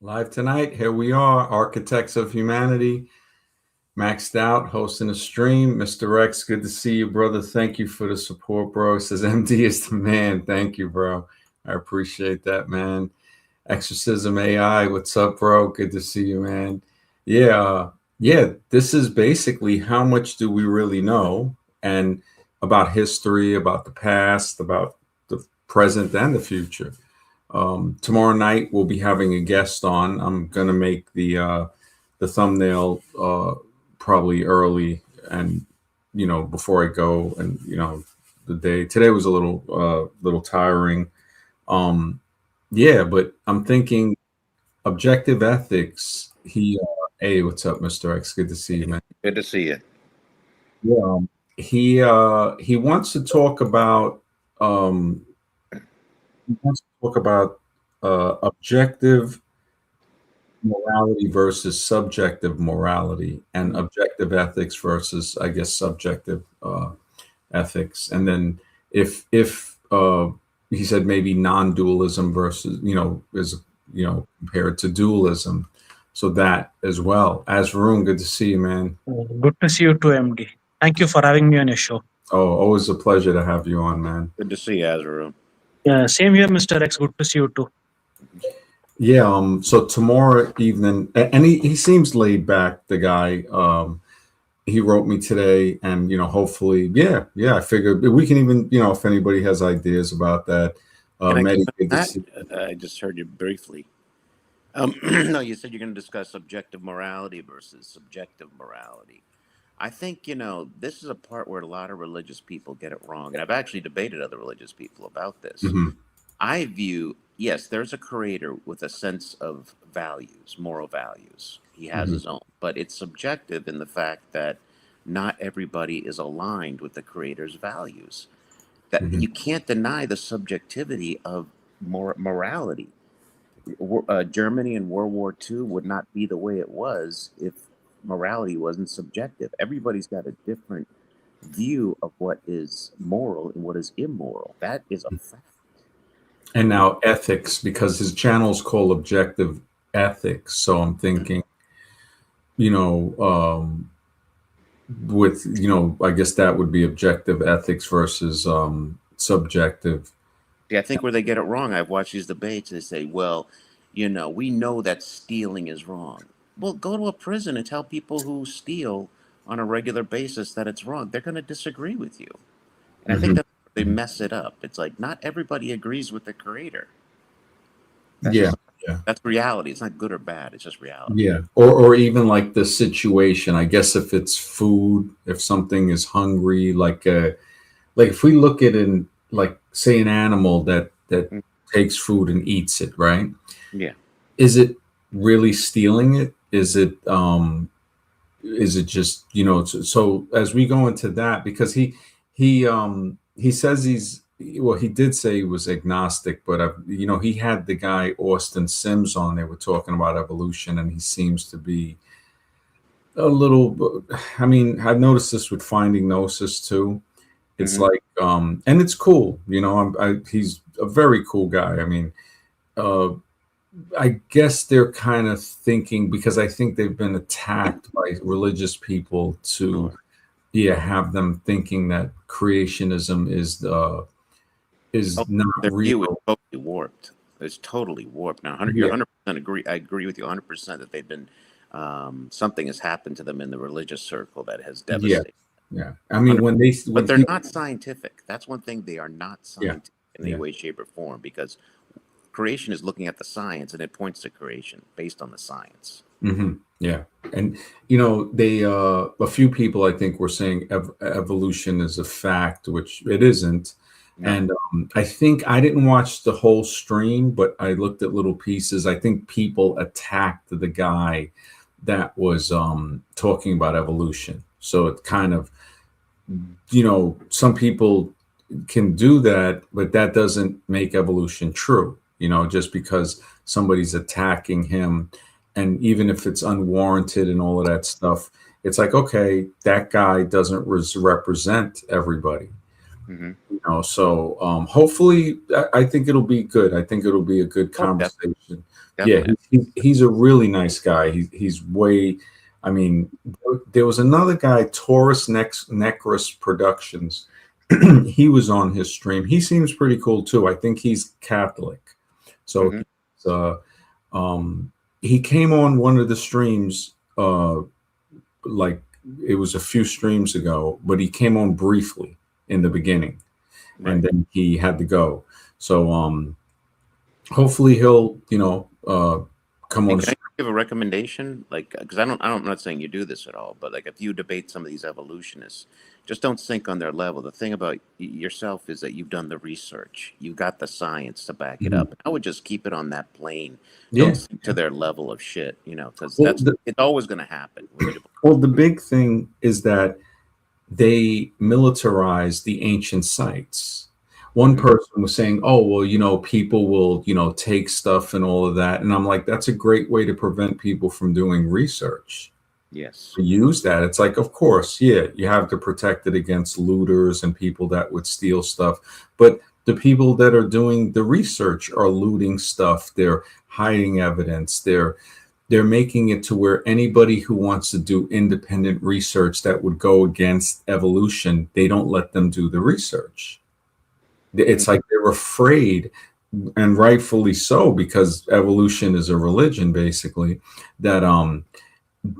Live tonight, here we are, Architects of Humanity, maxed out, hosting a stream. Mr. X, good to see you, brother. Thank you for the support, bro. It says MD is the man. Thank you, bro. I appreciate that, man. Exorcism AI, what's up, bro? Good to see you, man. Yeah, this is basically how much do we really know and about history, about the past, about the present and the future. Tomorrow night we'll be having a guest on. I'm gonna make the thumbnail probably early, and before I go, and the day today was a little tiring. Um, yeah, but I'm thinking objective ethics. Hey, what's up, Mr. X? Good to see you, man. Good to see you. Yeah, he wants to talk about um, objective morality versus subjective morality, and objective ethics versus, I guess, subjective ethics. And then if he said maybe non-dualism versus is compared to dualism, so that as well. As Varun, good to see you, man. Good to see you too, MD. Thank you for having me on your show. Oh, always a pleasure to have you on, man. Good to see you, Azrael. Yeah, same here, Mr. X. Good to see you too. Yeah, so tomorrow evening, and he seems laid back, the guy. He wrote me today, and hopefully, yeah, I figured we can even, if anybody has ideas about that. I just heard you briefly. No, you said you're going to discuss objective morality versus subjective morality. I think, this is a part where a lot of religious people get it wrong. And I've actually debated other religious people about this. Mm-hmm. I view, yes, there's a creator with a sense of values, moral values. He has his own, but it's subjective in the fact that not everybody is aligned with the creator's values. That you can't deny the subjectivity of morality. Germany in World War II would not be the way it was if morality wasn't subjective. Everybody's got a different view of what is moral and what is immoral. That is a fact. And now ethics, because his channel is called Objective Ethics. So I'm thinking, with, I guess that would be objective ethics versus subjective. Yeah, I think where they get it wrong, I've watched these debates, they say, well, we know that stealing is wrong. Well, go to a prison and tell people who steal on a regular basis that it's wrong. They're going to disagree with you. And I think that they mess it up. It's like not everybody agrees with the creator. That's reality. It's not good or bad. It's just reality. Yeah. Or even like the situation. I guess if it's food, if something is hungry, like if we look at it, like say an animal that takes food and eats it, right? Yeah. Is it really stealing it? Is it just, so as we go into that, because he says he did say he was agnostic, but he had the guy Austin Sims on. They were talking about evolution, and he seems to be a little, I mean, I've noticed this with Finding Gnosis too. It's like, and it's cool, he's a very cool guy. I mean, I guess they're kind of thinking, because I think they've been attacked by religious people to, have them thinking that creationism is not their real. view is totally warped. It's totally warped. Now, you're 100% agree. I agree with you 100% that they've been something has happened to them in the religious circle that has devastated. Yeah. I mean, but they're not scientific. That's one thing. They are not scientific in any way, shape, or form, because creation is looking at the science, and it points to creation based on the science. Yeah. And, they, a few people, I think, were saying evolution is a fact, which it isn't. No. And I think I didn't watch the whole stream, but I looked at little pieces. I think people attacked the guy that was talking about evolution. So it kind of, some people can do that, but that doesn't make evolution true, just because somebody's attacking him. And even if it's unwarranted and all of that stuff, it's like, okay, that guy doesn't represent everybody. Hmm. So hopefully I think it'll be good. I think it'll be a good Oh, conversation. Yeah, definitely. he's a really nice guy. He's way. I mean, there was another guy, Taurus Necros Productions. He was on his stream. He seems pretty cool too. I think he's Catholic, so Hmm. uh, um, he came on one of the streams. Like it was a few streams ago, but he came on briefly in the beginning, and Right. then he had to go. So hopefully he'll come Hey, on. can I give a recommendation? Like, because I'm not saying you do this at all, but like if you debate some of these evolutionists, just don't sink on their level. The thing about yourself is that you've done the research, you got the science to back it Mhm. up. I would just keep it on that plane. Don't Yeah. sink to their level of shit, because Well, it's always going to happen when you debate. the big thing is that they militarize the ancient sites. One Hmm. person was saying, "Oh, well, people will, take stuff and all of that," and I'm like, "That's a great way to prevent people from doing research." Yes. Use that. It's like, of course, yeah, you have to protect it against looters and people that would steal stuff. But the people that are doing the research are looting stuff. They're hiding evidence. They're making it to where anybody who wants to do independent research that would go against evolution, they don't let them do the research. Mhm. It's like they're afraid, and rightfully so, because evolution is a religion, basically, that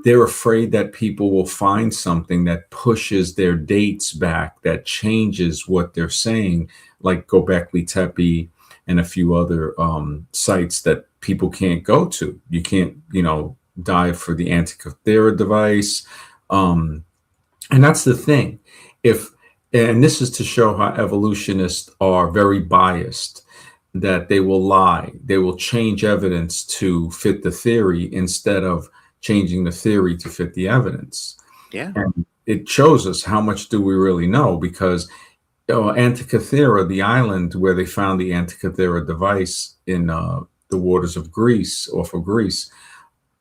they're afraid that people will find something that pushes their dates back, that changes what they're saying, like Gobekli Tepe and a few other sites that people can't go to. You can't, dive for the Antikythera device. Um, and that's the thing. If and this is to show how evolutionists are very biased, that they will lie, they will change evidence to fit the theory instead of changing the theory to fit the evidence. Yeah. And it shows us how much do we really know, because Antikythera, the island where they found the Antikythera device in the waters of Greece, off of Greece,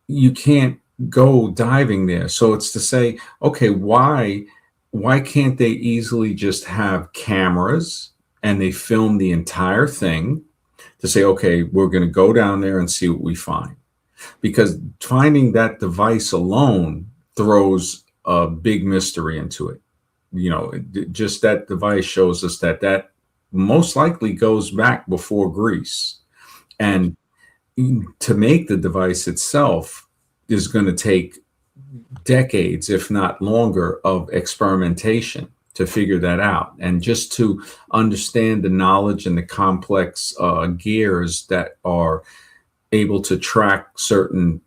you can't go diving there. So it's to say, okay, why can't they easily just have cameras and they film the entire thing to say, okay, we're going to go down there and see what we find? Because finding that device alone throws a big mystery into it. Just that device shows us that most likely goes back before Greece. Yes. And to make the device itself is going to take decades, if not longer, of experimentation to figure that out. And just to understand the knowledge and the complex gears that are able to track certain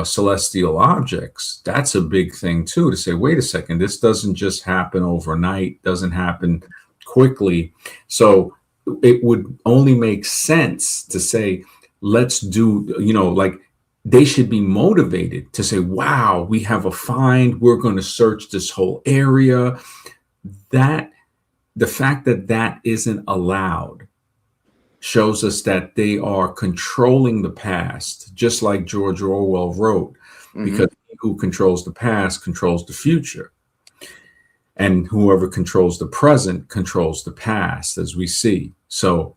celestial objects, that's a big thing too, to say, wait a second, this doesn't just happen overnight, doesn't happen quickly. So it would only make sense to say, let's do, like they should be motivated to say, wow, we have a find, we're going to search this whole area. That the fact that that isn't allowed shows us that they are controlling the past, just like George Orwell wrote, Hmm. because he who controls the past controls the future. And whoever controls the present controls the past, as we see. So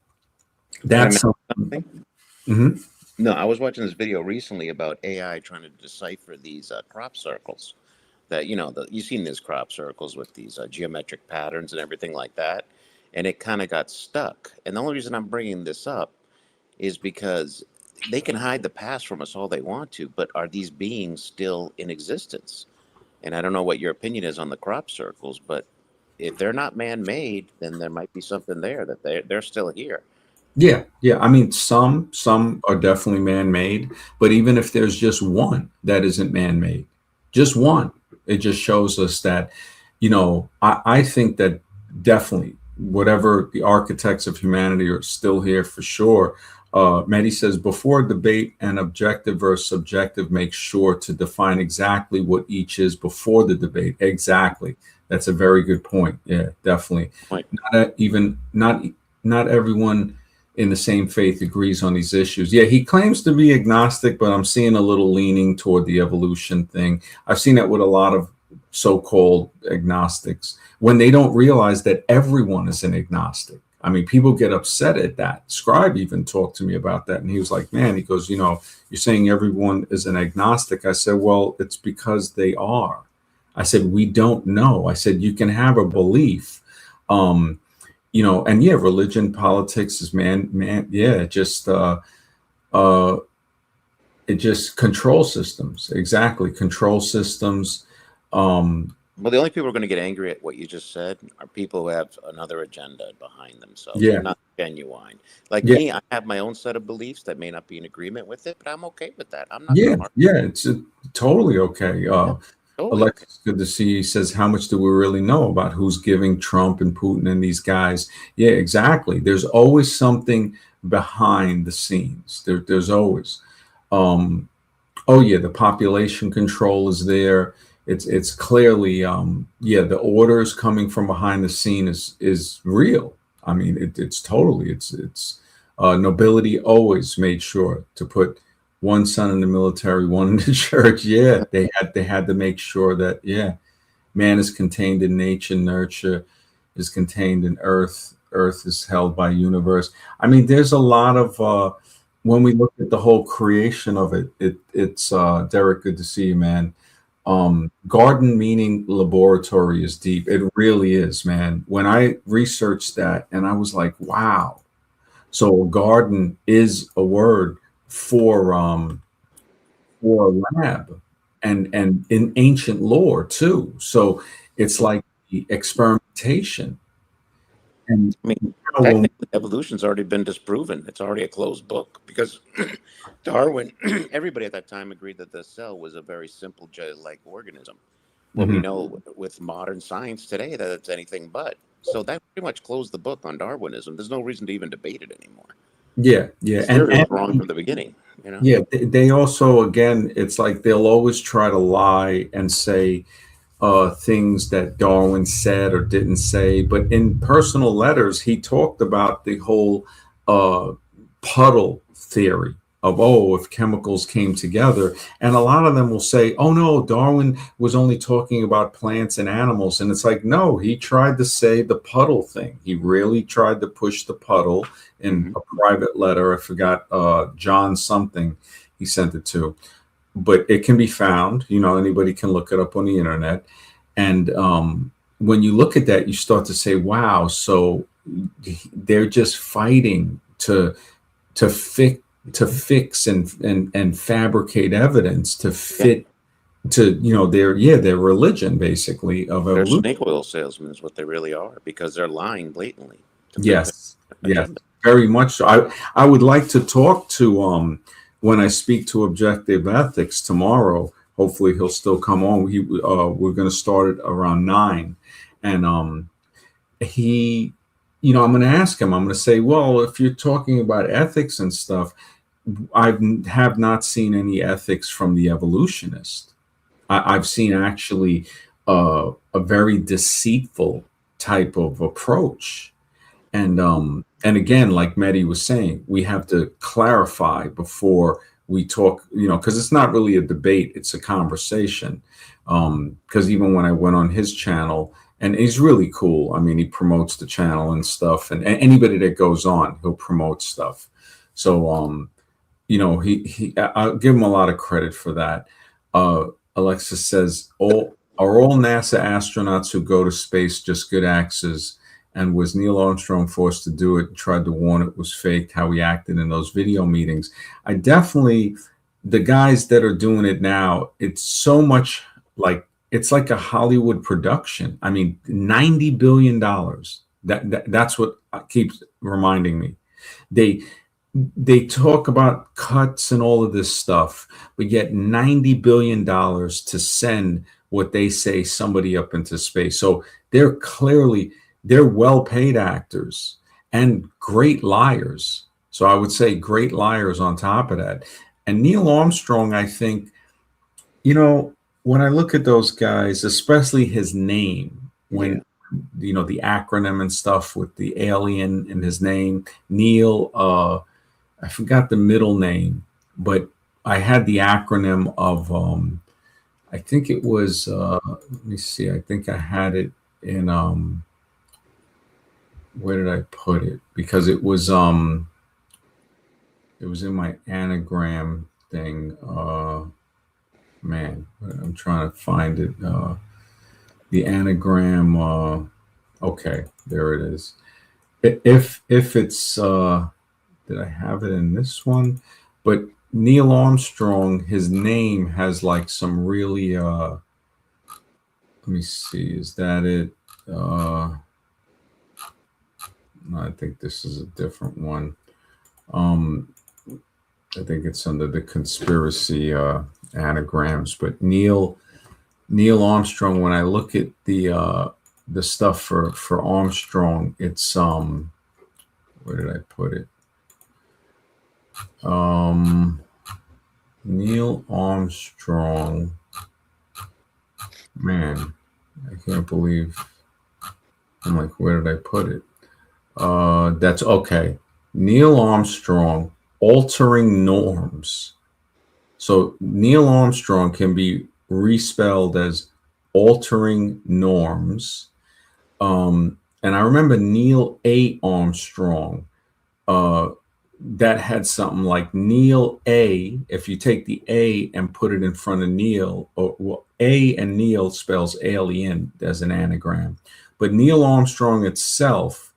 Can I that's mention something. something? Mhm. No, I was watching this video recently about AI trying to decipher these crop circles. That you've seen these crop circles with these geometric patterns and everything like that, and it kind of got stuck. And the only reason I'm bringing this up is because they can hide the past from us all they want to, but are these beings still in existence? And I don't know what your opinion is on the crop circles, but if they're not man-made, then there might be something there that they're still here. Yeah, yeah. I mean, some are definitely man-made, but even if there's just one that isn't man-made, just one, it just shows us that, I think that definitely whatever the architects of humanity are still here for sure. Mehdi says, before debate and objective versus subjective, make sure to define exactly what each is before the debate. Exactly. That's a very good point. Yeah, definitely. Like, Not everyone in the same faith agrees on these issues. Yeah, he claims to be agnostic, but I'm seeing a little leaning toward the evolution thing. I've seen that with a lot of so-called agnostics when they don't realize that everyone is an agnostic. I mean, people get upset at that. Scribe even talked to me about that, and he was like, man, he goes, you're saying everyone is an agnostic. I said, well, it's because they are. I said, we don't know. I said, you can have a belief, and yeah, religion, politics is it just control systems. Exactly. Control systems. Well, the only people who are going to get angry at what you just said are people who have another agenda behind themselves. Yeah. They're not genuine. Like Yeah. me, I have my own set of beliefs that may not be in agreement with it, but I'm okay with that. I'm not Yeah. going to argue. Yeah. It's totally okay. Totally okay. Alexis, good to see you. He says, how much do we really know about who's giving Trump and Putin and these guys? Yeah, exactly. There's always something behind the scenes. There's always. Oh yeah, the population control is there. It's clearly the orders coming from behind the scene is real. I mean, it's totally it's nobility always made sure to put one son in the military, one in the church. Yeah, they had to make sure that man is contained in nature, nurture is contained in earth, earth is held by universe. I mean, there's a lot of when we look at the whole creation of it's Derek, good to see you, man. Garden meaning laboratory is deep. It really is, man. When I researched that and I was like, wow. So garden is a word for a lab and in ancient lore too. So it's like the experimentation. And I mean, when technically, evolution's already been disproven. It's already a closed book because Darwin, everybody at that time agreed that the cell was a very simple like organism. Well, we Mhm. know with modern science today that it's anything but. So that pretty much closed the book on Darwinism. There's no reason to even debate it anymore. Yeah, This and theory was wrong from the beginning, you know? yeah, they also again, it's like they'll always try to lie and say things that Darwin said or didn't say. But in personal letters, he talked about the whole uh, puddle theory of, oh, if chemicals came together. And a lot of them will say, oh, no, Darwin was only talking about plants and animals. And it's like, no, he tried to say the puddle thing. He really tried to push the puddle in a private letter. I forgot John something he sent it to, but it can be found. Anybody can look it up on the internet. And when you look at that, you start to say, wow, so they're just fighting to fix and fabricate evidence to fit to their religion, basically, of They're evolution. snake oil salesmen is what they really are because they're lying blatantly to fit Yes, their yes, agenda. very much so. I would like to talk to when I speak to Objective Ethics tomorrow. Hopefully, he'll still come on. We're going to start at around 9, and I'm going to ask him. I'm going to say, well, if you're talking about ethics and stuff, have not seen any ethics from the evolutionist. I've seen actually a very deceitful type of approach. And again, like Mehdi was saying, we have to clarify before we talk, because it's not really a debate, it's a conversation. Because even when I went on his channel, and he's really cool. I mean, he promotes the channel and stuff, and anybody that goes on, he'll promote stuff. So, I'll give him a lot of credit for that. Alexis says, are all NASA astronauts who go to space just good actors? And was Neil Armstrong forced to do it, tried to warn it was fake, how he acted in those video meetings? I definitely, the guys that are doing it now, it's so much it's like a Hollywood production. I mean, $90 billion. That's what keeps reminding me. They talk about cuts and all of this stuff, but yet $90 billion to send what they say somebody up into space. So they're well-paid actors and great liars. So I would say great liars on top of that. And Neil Armstrong, I think, when I look at those guys, especially his name, when the acronym and stuff with the alien in his name, Neil, I forgot the middle name, but I had the acronym of I think it was, let me see, I think I had it in, where did I put it? Because it was in my anagram thing. Man, I'm trying to find it. The anagram, okay, there it is. If it's, did I have it in this one? But Neil Armstrong, his name has like some really, let me see, is that it? No, I think this is a different one. I think it's under the conspiracy anagrams, but Neil Armstrong, when I look at the stuff for Armstrong, it's where did I put it? Neil Armstrong, man, I can't believe, I'm like, where did I put it? That's okay. Neil Armstrong, altering norms. So Neil Armstrong can be respelled as altering norms. And I remember Neil A. Armstrong, that had something like Neil A. If you take the A and put it in front of Neil, or well, A and Neil spells alien as an anagram, but Neil Armstrong itself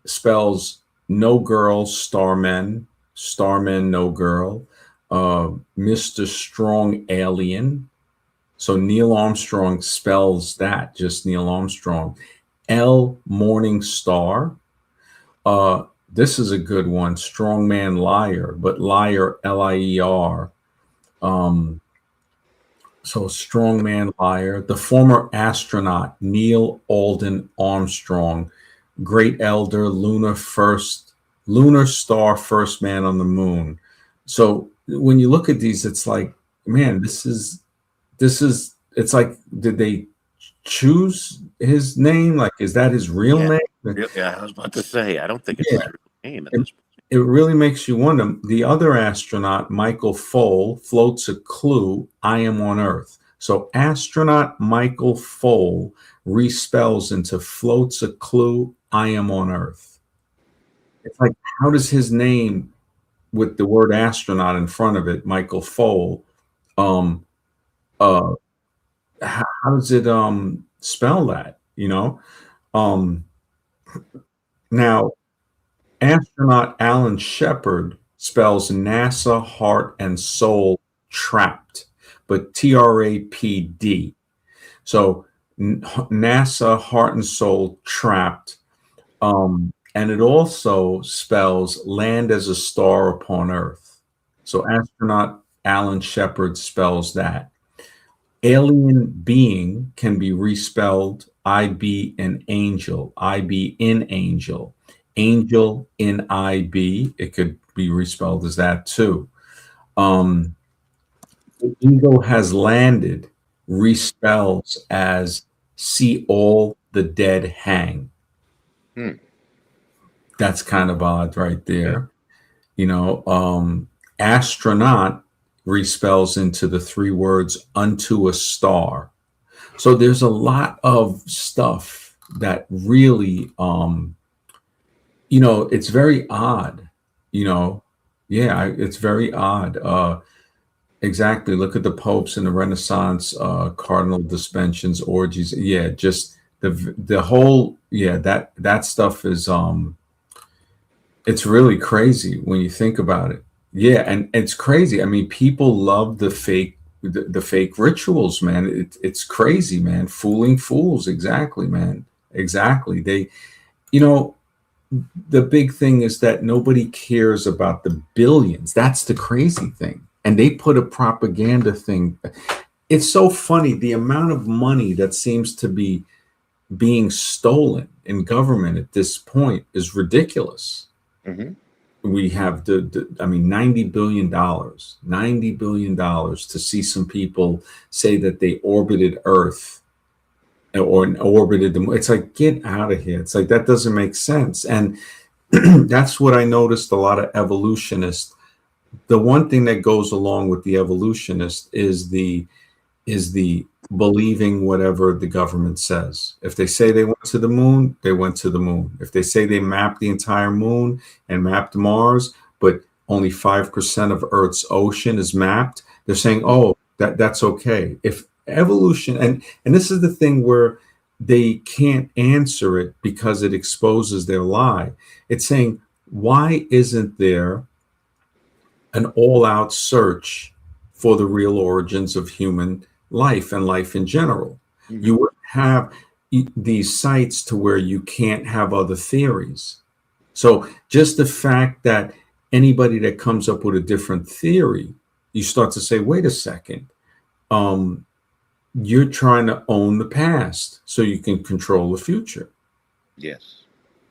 spells no girl, starmen, no girl, Mr. Strong alien. So Neil Armstrong spells that, just Neil Armstrong. L Morning Star. This is a good one. Strongman liar, but liar Lier. So strongman liar. The former astronaut Neil Alden Armstrong, great elder, lunar star, first man on the moon. So when you look at these, it's like, man, this is it's like, did they choose his name? Like, is that his real name? Yeah, I was about to say, I don't think it's Yeah. his real name at this point. It really makes you wonder. The other astronaut, Michael Foale, floats a clue, I am on Earth. So astronaut Michael Foale respells into floats a clue, I am on Earth. It's like, how does his name with the word astronaut in front of it, Michael Foale, how does it spell that, you know? Now astronaut Alan Shepard spells NASA heart and soul trapped, but TRAPD. So NASA heart and soul trapped. And it also spells land as a star upon Earth. So astronaut Alan Shepard spells that. Alien being can be respelled IB in angel, IB in angel. Angel in IB, it could be respelled as that too. The eagle has landed, respells as see all the dead hang. That's kind of odd right there. You know, astronaut respells into the three words unto a star. So there's a lot of stuff that really, you know, it's very odd, you know. Yeah, it's very odd. Exactly. Look at the popes in the Renaissance, cardinal dispensions, orgies. Yeah, just the whole, yeah, that stuff is it's really crazy when you think about it. Yeah, and it's crazy. I mean, people love the fake rituals, man. It's crazy, man. Fooling fools. Exactly, man. Exactly. They, you know, the big thing is that nobody cares about the billions. That's the crazy thing. And they put a propaganda thing. It's so funny. The amount of money that seems to be being stolen in government at this point is ridiculous. We have I mean, $90 billion to see some people say that they orbited Earth or orbited the moon. It's like, get out of here. It's like, that doesn't make sense. And that's what I noticed a lot of evolutionists. The one thing that goes along with the evolutionist is the is the believing whatever the government says. If they say they went to the moon, they went to the moon. If they say they mapped the entire moon and mapped Mars, but only 5% of Earth's ocean is mapped, they're saying, oh, that's okay. If evolution, and this is the thing where they can't answer it because it exposes their lie. It's saying, why isn't there an all-out search for the real origins of human life and life in general? Mhm. You would have these sites to where you can't have other theories. So just the fact that anybody that comes up with a different theory, you start to say, wait a second, you're trying to own the past so you can control the future. Yes.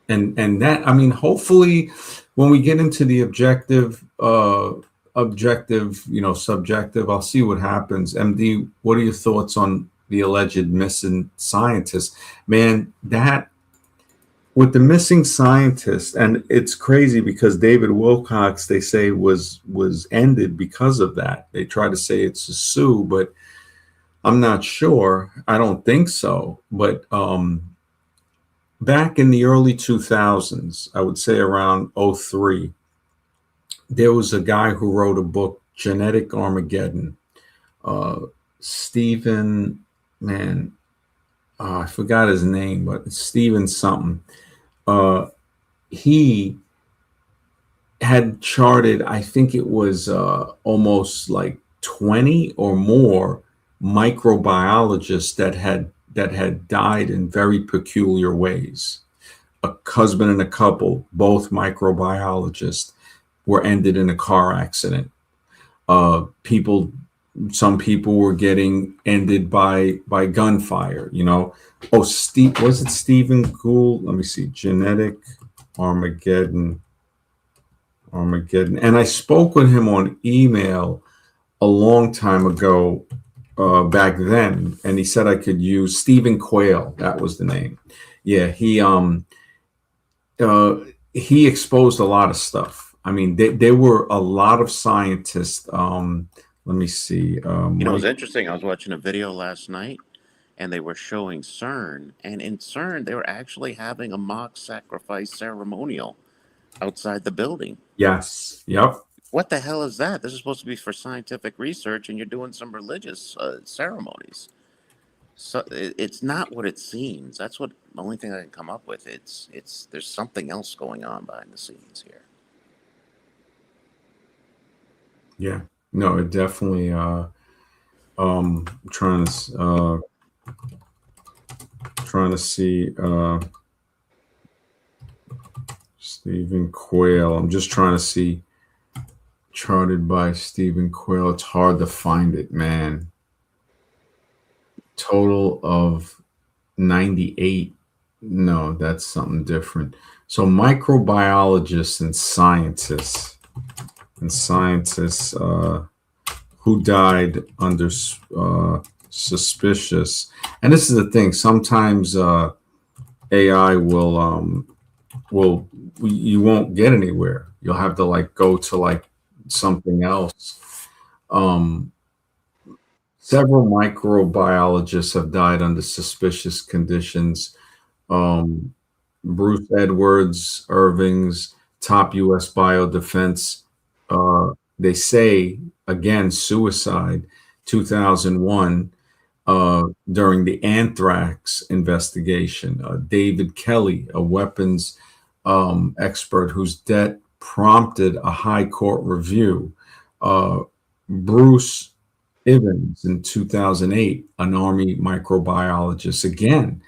And that, I mean, hopefully when we get into the objective, subjective, I'll see what happens. MD, what are your thoughts on the alleged missing scientist? Man, that with the missing scientist, and it's crazy because David Wilcox, they say was ended because of that. They try to say it's a sue, but I'm not sure. I don't think so. But back in the early 2000s, I would say around 03, there was a guy who wrote a book, Genetic Armageddon. Stephen, man, I forgot his name, but it's Stephen something. He had charted, I think it was almost like 20 or more microbiologists that had died in very peculiar ways. A husband and a couple, both microbiologists, were ended in a car accident. Some people were getting ended by gunfire. Oh, was it Stephen Gould? Let me see. Genetic Armageddon. And I spoke with him on email a long time ago, back then, and he said I could use Stephen Quayle. That was the name. Yeah, he exposed a lot of stuff. I mean, there were a lot of scientists. Let me see. It was interesting. I was watching a video last night, and they were showing CERN, and in CERN they were actually having a mock sacrifice ceremonial outside the building. Yes. Yep. What the hell is that? This is supposed to be for scientific research, and you're doing some religious ceremonies. So it's not what it seems. That's what the only thing I can come up with. It's there's something else going on behind the scenes here. Yeah. No, it definitely. Trying to see Stephen Quayle. I'm just trying to see charted by Stephen Quayle. It's hard to find it, man. Total of 98. No, that's something different. So microbiologists and scientists who died under suspicious. And this is the thing. Sometimes AI you won't get anywhere. You'll have to go to something else. Several microbiologists have died under suspicious conditions. Bruce Edwards, Irving's top U.S. biodefense. They say, again, suicide, 2001, during the anthrax investigation. David Kelly, a weapons expert whose death prompted a high court review. Bruce Ivins in 2008, an Army microbiologist, again,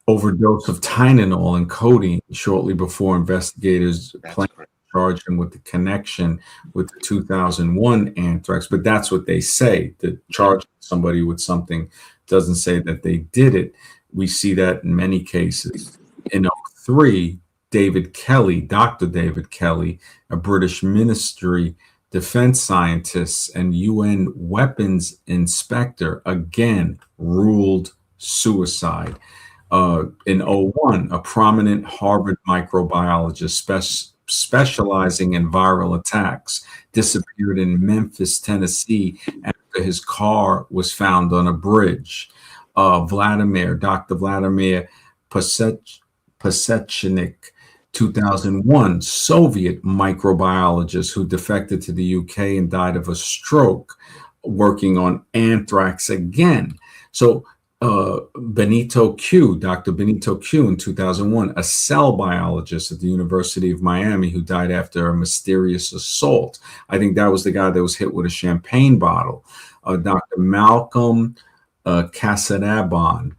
overdose of Tylenol and codeine shortly before investigators planned to charge him with the connection with the 2001 anthrax. But that's what they say. To charge somebody with something doesn't say that they did it. We see that in many cases. In 2003, Dr. David Kelly, a British ministry defense scientist and UN weapons inspector, again ruled suicide. In 2001, a prominent Harvard microbiologist specializing in viral attacks disappeared in Memphis, Tennessee, after after his car was found on a bridge. Dr. Vladimir Pasechnik, 2001, Soviet microbiologist who defected to the UK and died of a stroke, working on anthrax again. So Dr. Benito Q in 2001, a cell biologist at the University of Miami who died after a mysterious assault. I think that was the guy that was hit with a champagne bottle. Dr. Malcolm Casadaban,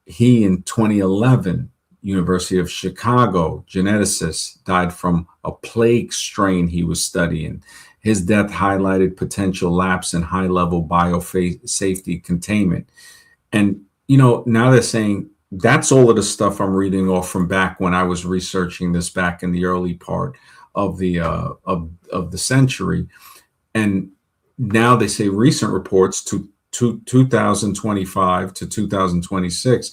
he in 2011, University of Chicago, geneticist, died from a plague strain he was studying. His death highlighted potential lapse in high-level biosafety containment. And, now they're saying that's all of the stuff I'm reading off from back when I was researching this back in the early part of the of the century. And now they say recent reports to 2025 to 2026,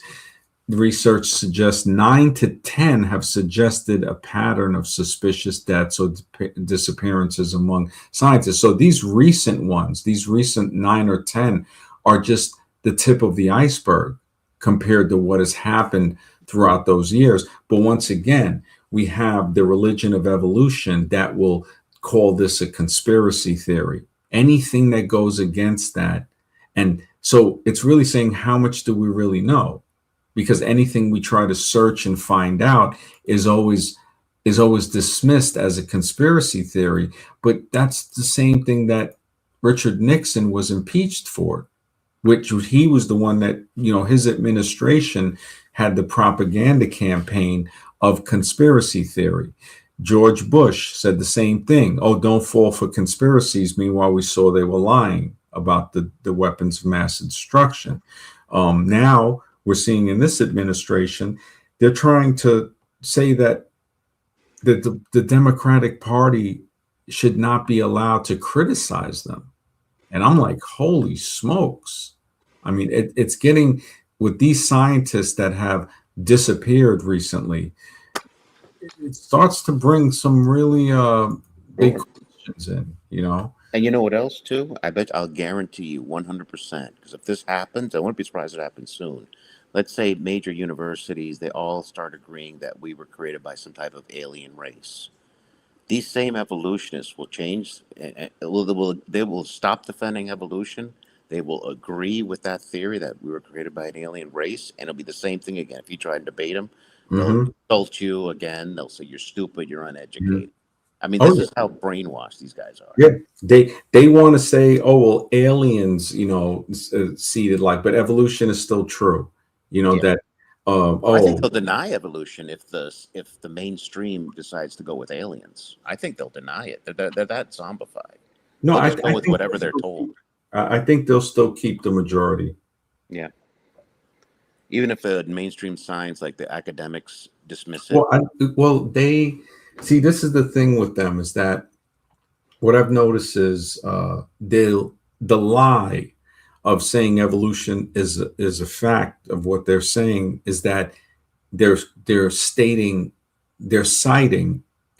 the research suggests 9 to 10 have suggested a pattern of suspicious deaths or disappearances among scientists. So these recent ones, these recent 9 or 10, are just the tip of the iceberg compared to what has happened throughout those years. But once again, we have the religion of evolution that will call this a conspiracy theory. Anything that goes against that. And so it's really saying, how much do we really know? Because anything we try to search and find out is always dismissed as a conspiracy theory. But that's the same thing that Richard Nixon was impeached for, which he was the one that, his administration had the propaganda campaign of conspiracy theory. George Bush said the same thing. Oh, don't fall for conspiracies. Meanwhile, we saw they were lying about the weapons of mass destruction. Now we're seeing in this administration, they're trying to say that the Democratic Party should not be allowed to criticize them. And I'm like, holy smokes. I mean, it's getting, with these scientists that have disappeared recently, it starts to bring some really big questions in, And you know what else, too? I'll guarantee you 100%, because if this happens, I wouldn't be surprised if it happens soon. Let's say major universities, they all start agreeing that we were created by some type of alien race. These same evolutionists will change. They will stop defending evolution. They will agree with that theory that we were created by an alien race, and it'll be the same thing again. If you try and debate them, they'll insult you again. They'll say you're stupid, you're uneducated. I mean, this is how brainwashed these guys are. Yeah, they want to say, oh well, aliens, seeded life, but evolution is still true. That. I think they'll deny evolution if the mainstream decides to go with aliens. I think they'll deny it. They're that zombified. No, they'll I just go with think whatever they're told. I think they'll still keep the majority. Yeah. Even if the mainstream science, like the academics, dismiss it. Well, they see, this is the thing with them, is that what I've noticed is the lie of saying evolution is a fact of what they're saying is that they're citing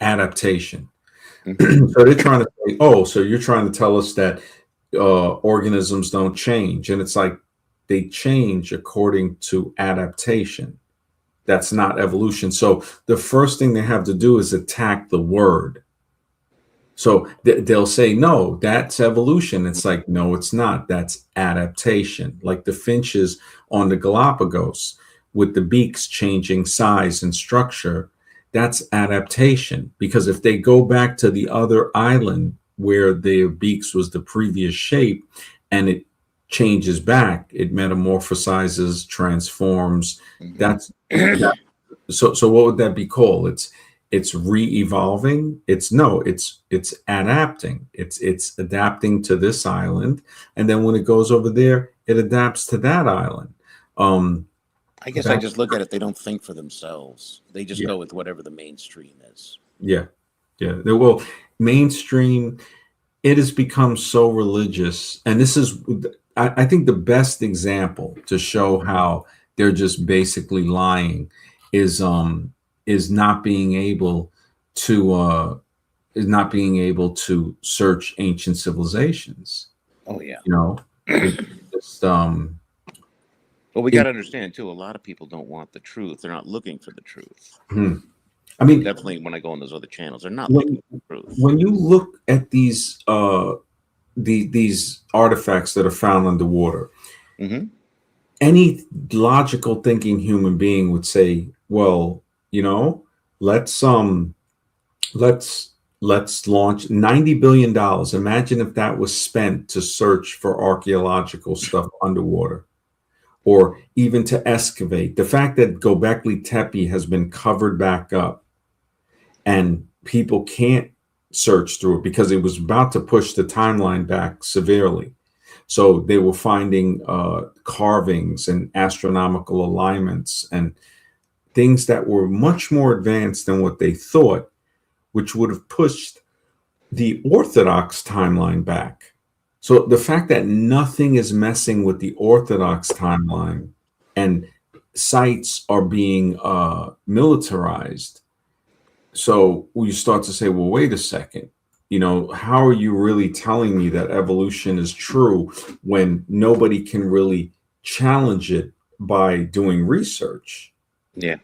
adaptation. So they're trying to say, oh, so you're trying to tell us that organisms don't change, and it's like they change according to adaptation. That's not evolution. So the first thing they have to do is attack the word. So they'll say, no, that's evolution. It's like, no, it's not. That's adaptation. Like the finches on the Galapagos with the beaks changing size and structure, that's adaptation. Because if they go back to the other island where their beaks was the previous shape and it changes back, it metamorphosizes, transforms. That's so what would that be called? It's re-evolving. It's adapting. It's adapting to this island, and then when it goes over there, it adapts to that island. I guess I just look at it. They don't think for themselves. They just go with whatever the mainstream is. Yeah. Well, mainstream. It has become so religious, and this is, I think, the best example to show how they're just basically lying is not being able to search ancient civilizations. Oh yeah. It's just, Well, we got it, to understand too. A lot of people don't want the truth. They're not looking for the truth. hmm. I mean, Definitely, when I go on those other channels, they're not looking when for the truth. when you look at these artifacts that are found underwater, Hmm. any logical thinking human being would say, well, you know, let's let's let's launch $90 billion. Imagine if that was spent to search for archaeological stuff underwater, or even to excavate. The fact that Gobekli Tepe has been covered back up and people can't search through it because it was about to push the timeline back severely. So they were finding carvings and astronomical alignments and things that were much more advanced than what they thought, which would have pushed the Orthodox timeline back. So the fact that nothing is messing with the Orthodox timeline and sites are being militarized. So you start to say, well, wait a second. How are you really telling me that evolution is true when nobody can really challenge it by doing research? Yeah,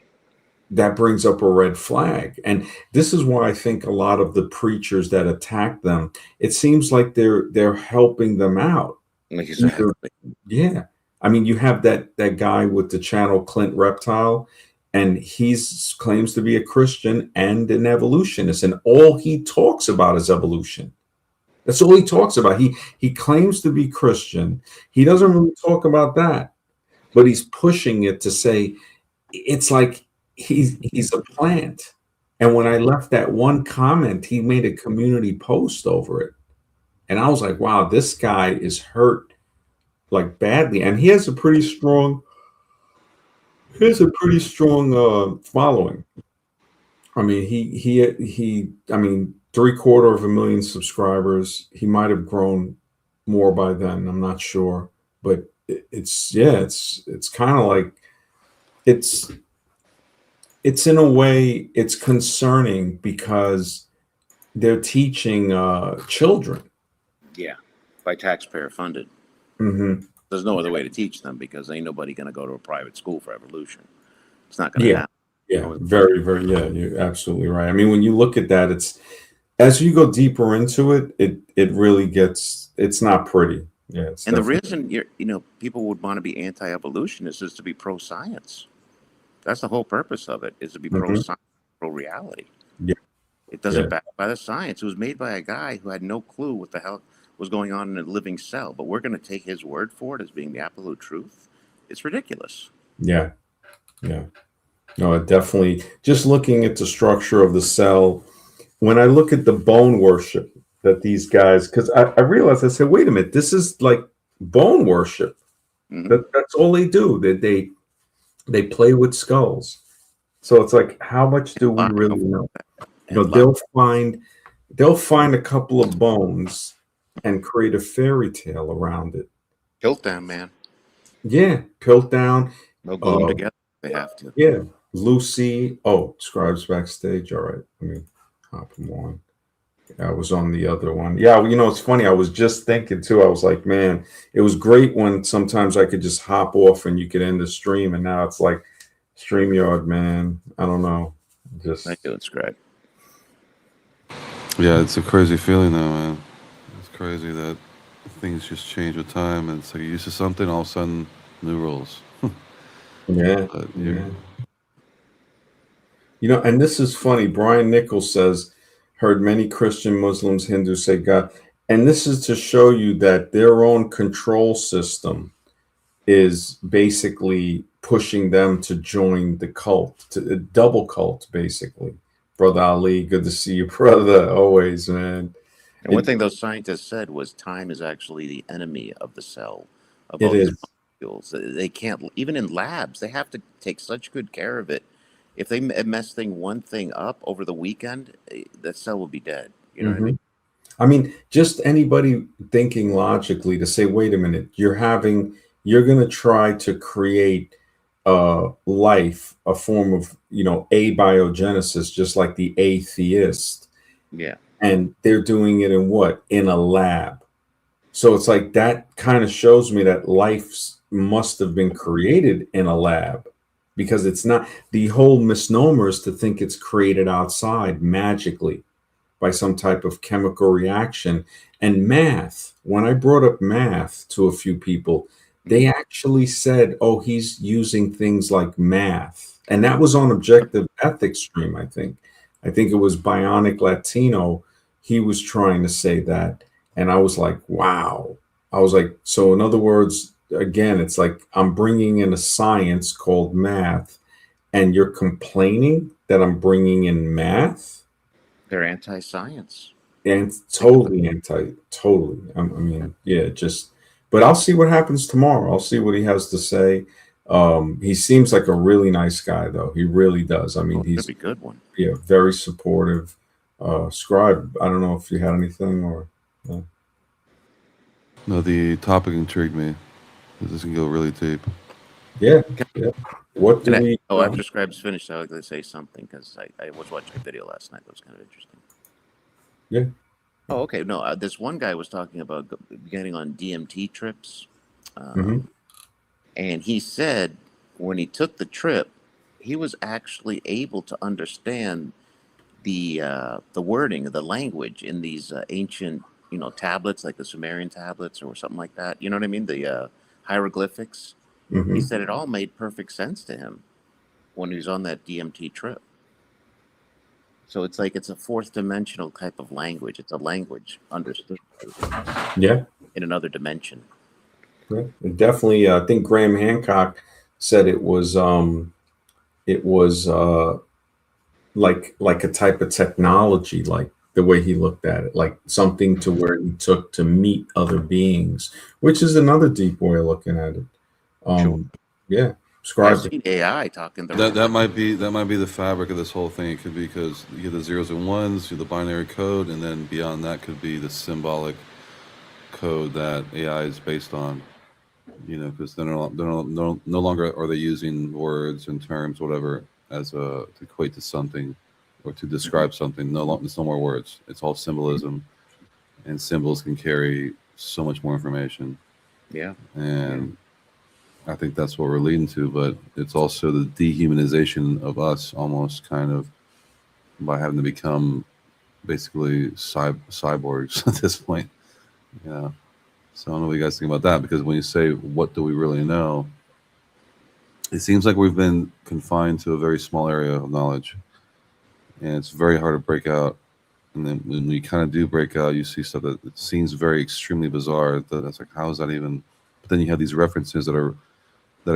That brings up a red flag. And this is why I think a lot of the preachers that attack them, it seems like they're helping them out. Either, exactly. yeah. I mean, you have that guy with the channel Clint Reptile, and he's claims to be a Christian and an evolutionist, and all he talks about is evolution. That's all he talks about. He claims to be Christian. He doesn't really talk about that, but he's pushing it to say it's like he's a plant. And when I left that one comment, he made a community post over it. And I was like, wow, this guy is hurt like badly. And he has a pretty strong following. I mean, I mean, 750,000 subscribers. He might have grown more by then. I'm not sure. But it's kind of like it's it's in a way it's concerning because they're teaching children. Yeah, by taxpayer funded. Hmm. There's no other way to teach them because ain't nobody going to go to a private school for evolution. It's not going to Yeah, happen. yeah, No, very, very. Yeah, you're absolutely right. I mean, when you look at that, it's as you go deeper into it, it really gets. It's not pretty. Yeah, it's and the definitely. reason people would want to be anti-evolutionist is to be pro-science. That's the whole purpose of it, is to be Hmm. pro-science, pro-reality. Yeah, It doesn't yeah, back by the science. It was made by a guy who had no clue what the hell was going on in a living cell. But we're going to take his word for it as being the absolute truth. It's ridiculous. yeah, yeah. No, it definitely. Just looking at the structure of the cell, when I look at the bone worship that these guys, because I realized, I said, wait a minute, this is like bone worship. Hmm. That's all they do. They play with skulls. So it's like, how much do we Lie really over know? and lie. They'll find a couple of bones and create a fairy tale around it. Piltdown, man. Yeah, Piltdown. They'll glue them Uh, together if they have to. yeah, Lucy. Oh, Scribes backstage. All right, let me hop him on. I was on the other one. Yeah, it's funny. I was just thinking too. I was like, man, it was great when sometimes I could just hop off and you could end the stream, and now it's like StreamYard, man. I don't know. I Just do it, Scrag. Yeah, it's a crazy feeling though, man. It's crazy that things just change with time, and it's like you're used to something, all of a sudden, new rules. yeah, But you, yeah. And this is funny. Brian Nichols says, heard many Christian, Muslims, Hindus say God. And this is to show you that their own control system is basically pushing them to join the cult, to a double cult, basically. Brother Ali, good to see you, brother. Always, man. And one It thing those scientists said was time is actually the enemy of the cell, of it all these is. molecules. They can't, even in labs, they have to take such good care of it. If they mess one thing up over the weekend, the cell will be dead. You know what I Hmm. mean? I mean, just anybody thinking logically to say, wait a minute, you're going to try to create life, a form of, abiogenesis, just like the atheist. Yeah. And they're doing it in what? In a lab. So it's like that kind of shows me that life must have been created in a lab, because it's not, the whole misnomer is to think it's created outside magically by some type of chemical reaction. And math, when I brought up math to a few people, they actually said, oh, he's using things like math. And that was on Objective Ethics stream, I think. I think it was Bionic Latino. He was trying to say that. And I was like, wow. I was like, so in other words, again, it's like I'm bringing in a science called math, and you're complaining that I'm bringing in math? They're anti-science. And totally totally. I mean, yeah, just, but I'll see what happens tomorrow. I'll see what he has to say. He seems like a really nice guy, though. He really does. I mean, Could he's, be a good one. yeah, very supportive. Scribe, I don't know if you had anything or. No, the topic intrigued me. This can go really deep. Yeah, yeah. What do And we? after Scribe's finished, I would like to say something because I was watching a video last night that was kind of interesting. Yeah. Oh, okay. No, this one guy was talking about getting on DMT trips, Mhm. and he said when he took the trip, he was actually able to understand the wording, the language in these ancient, tablets like the Sumerian tablets or something like that. You know what I mean? The hieroglyphics. He Mhm. said it all made perfect sense to him when he was on that DMT trip. So it's like it's a fourth dimensional type of language. It's a language understood Yeah. in another dimension. Yeah. And definitely. I think Graham Hancock said it was like a type of technology, like the way he looked at it, like something to where he took to meet other beings, which is another deep way of looking at it. Sure. Yeah, I've scribe. seen AI talking That might be the fabric of this whole thing. It could be because you get the zeros and ones, you the binary code, and then beyond that could be the symbolic code that AI is based on. Because no longer are they using words and terms, whatever, as to equate to something or to describe something. It's no more words. It's all symbolism, and symbols can carry so much more information. Yeah. And I think that's what we're leading to. But it's also the dehumanization of us, almost kind of by having to become basically cyborgs at this point. Yeah. So I don't know what you guys think about that, because when you say, what do we really know? It seems like we've been confined to a very small area of knowledge, and it's very hard to break out. And then when we kind of do break out, you see stuff that it seems very extremely bizarre. That's like, how is that even? But then you have these references that are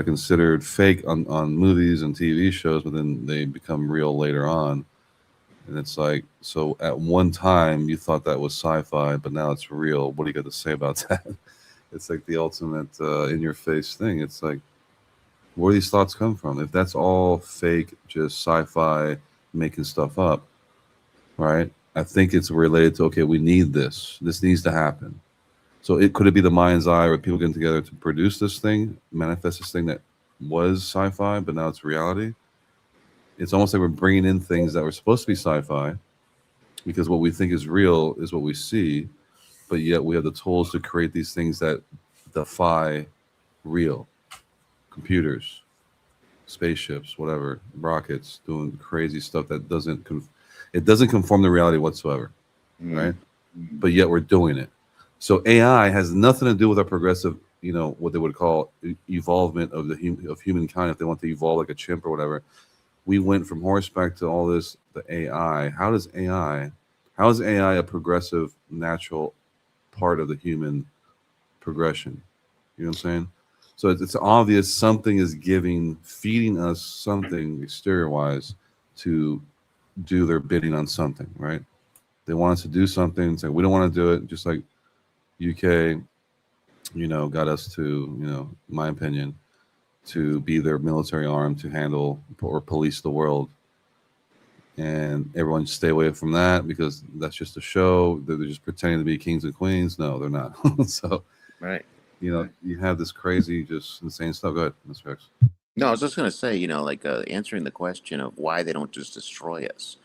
considered fake on movies and TV shows, but then they become real later on. And it's like, so at one time you thought that was sci-fi, but now it's real. What do you got to say about that? It's like the ultimate in your face thing. It's like, where do these thoughts come from? If that's all fake, just sci-fi, making stuff up, right? I think it's related to, okay, we need this. This needs to happen. So it be the mind's eye, or people getting together to produce this thing, manifest this thing that was sci-fi, but now it's reality. It's almost like we're bringing in things that were supposed to be sci-fi, because what we think is real is what we see, but yet we have the tools to create these things that defy real. Computers, spaceships, whatever, rockets, doing crazy stuff that doesn't conform to reality whatsoever, right? But yet we're doing it. So AI has nothing to do with our progressive, what they would call evolvement of of humankind. If they want to evolve like a chimp or whatever, we went from horseback to all this. The AI. How is AI a progressive, natural part of the human progression? You know what I'm saying? So it's obvious something is feeding us something exterior wise to do their bidding on something, right? They want us to do something. It's like, we don't want to do it. Just like UK, got us to, my opinion, to be their military arm to handle or police the world. And everyone stay away from that because that's just a show. They're just pretending to be kings and queens. No, they're not. So, Right. you have this crazy, just insane stuff. Go ahead, Mr. X. No, I was just going to say, like answering the question of why they don't just destroy us,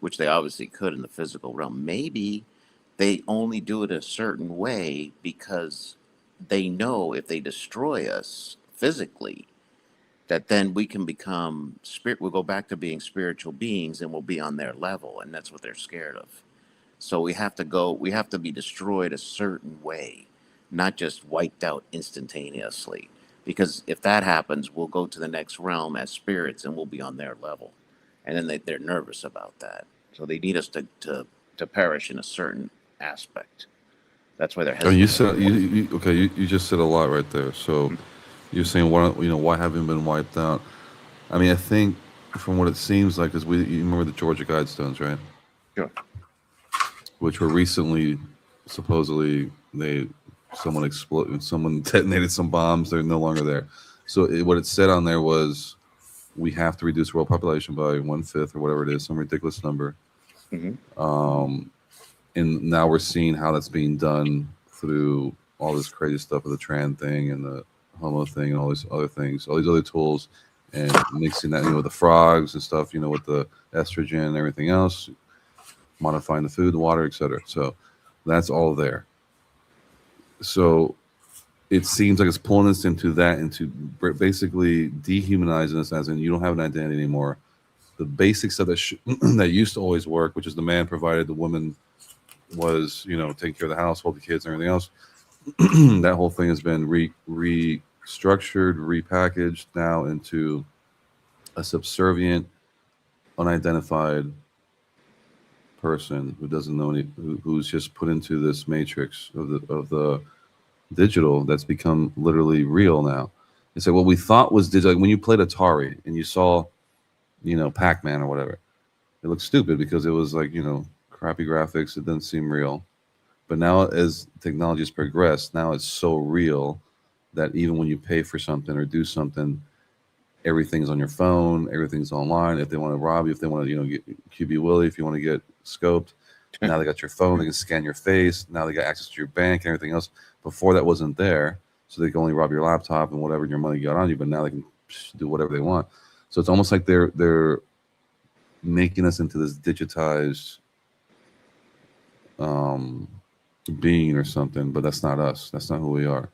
which they obviously could in the physical realm. Maybe they only do it a certain way because they know if they destroy us physically, that then we can become spirit. We'll go back to being spiritual beings and we'll be on their level. And that's what they're scared of. So we have to be destroyed a certain way, not just wiped out instantaneously. Because if that happens, we'll go to the next realm as spirits and we'll be on their level. And then they're nervous about that. So they need us to perish in a certain aspect. That's why they're I mean, you hesitant. said okay. You just said a lot right there. So you're saying why haven't been wiped out? I mean, I think from what it seems like is you remember the Georgia Guidestones, right? Sure. Which were recently supposedly someone detonated some bombs. They're no longer there. So what it said on there was we have to reduce world population by 1/5 or whatever it is, some ridiculous number. Mm-hmm. And now we're seeing how that's being done through all this crazy stuff with the trans thing and the homo thing and all these other things, all these other tools, and mixing that with the frogs and stuff, with the estrogen and everything else, modifying the food, the water, etc. So that's all there. So it seems like it's pulling us into basically dehumanizing us, as in you don't have an identity anymore. The basic stuff that used to always work, which is the man provided, the woman was taking care of the household, the kids, and everything else. That whole thing has been restructured, repackaged now into a subservient, unidentified person who doesn't know who's just put into this matrix of the digital that's become literally real now. It's like what we thought was digital. Like when you played Atari and you saw, Pac-Man or whatever, it looked stupid because it was like, crappy graphics. It didn't seem real. But now as technology has progressed, now it's so real that even when you pay for something or do something, everything's on your phone, everything's online. If they want to rob you, if they want to, get QB Willie, if you want to get scoped, now they got your phone, they can scan your face. Now they got access to your bank and everything else. Before that wasn't there, so they can only rob your laptop and whatever your money got on you. But now they can do whatever they want. So it's almost like they're making us into this digitized being or something, but that's not us. That's not who we are.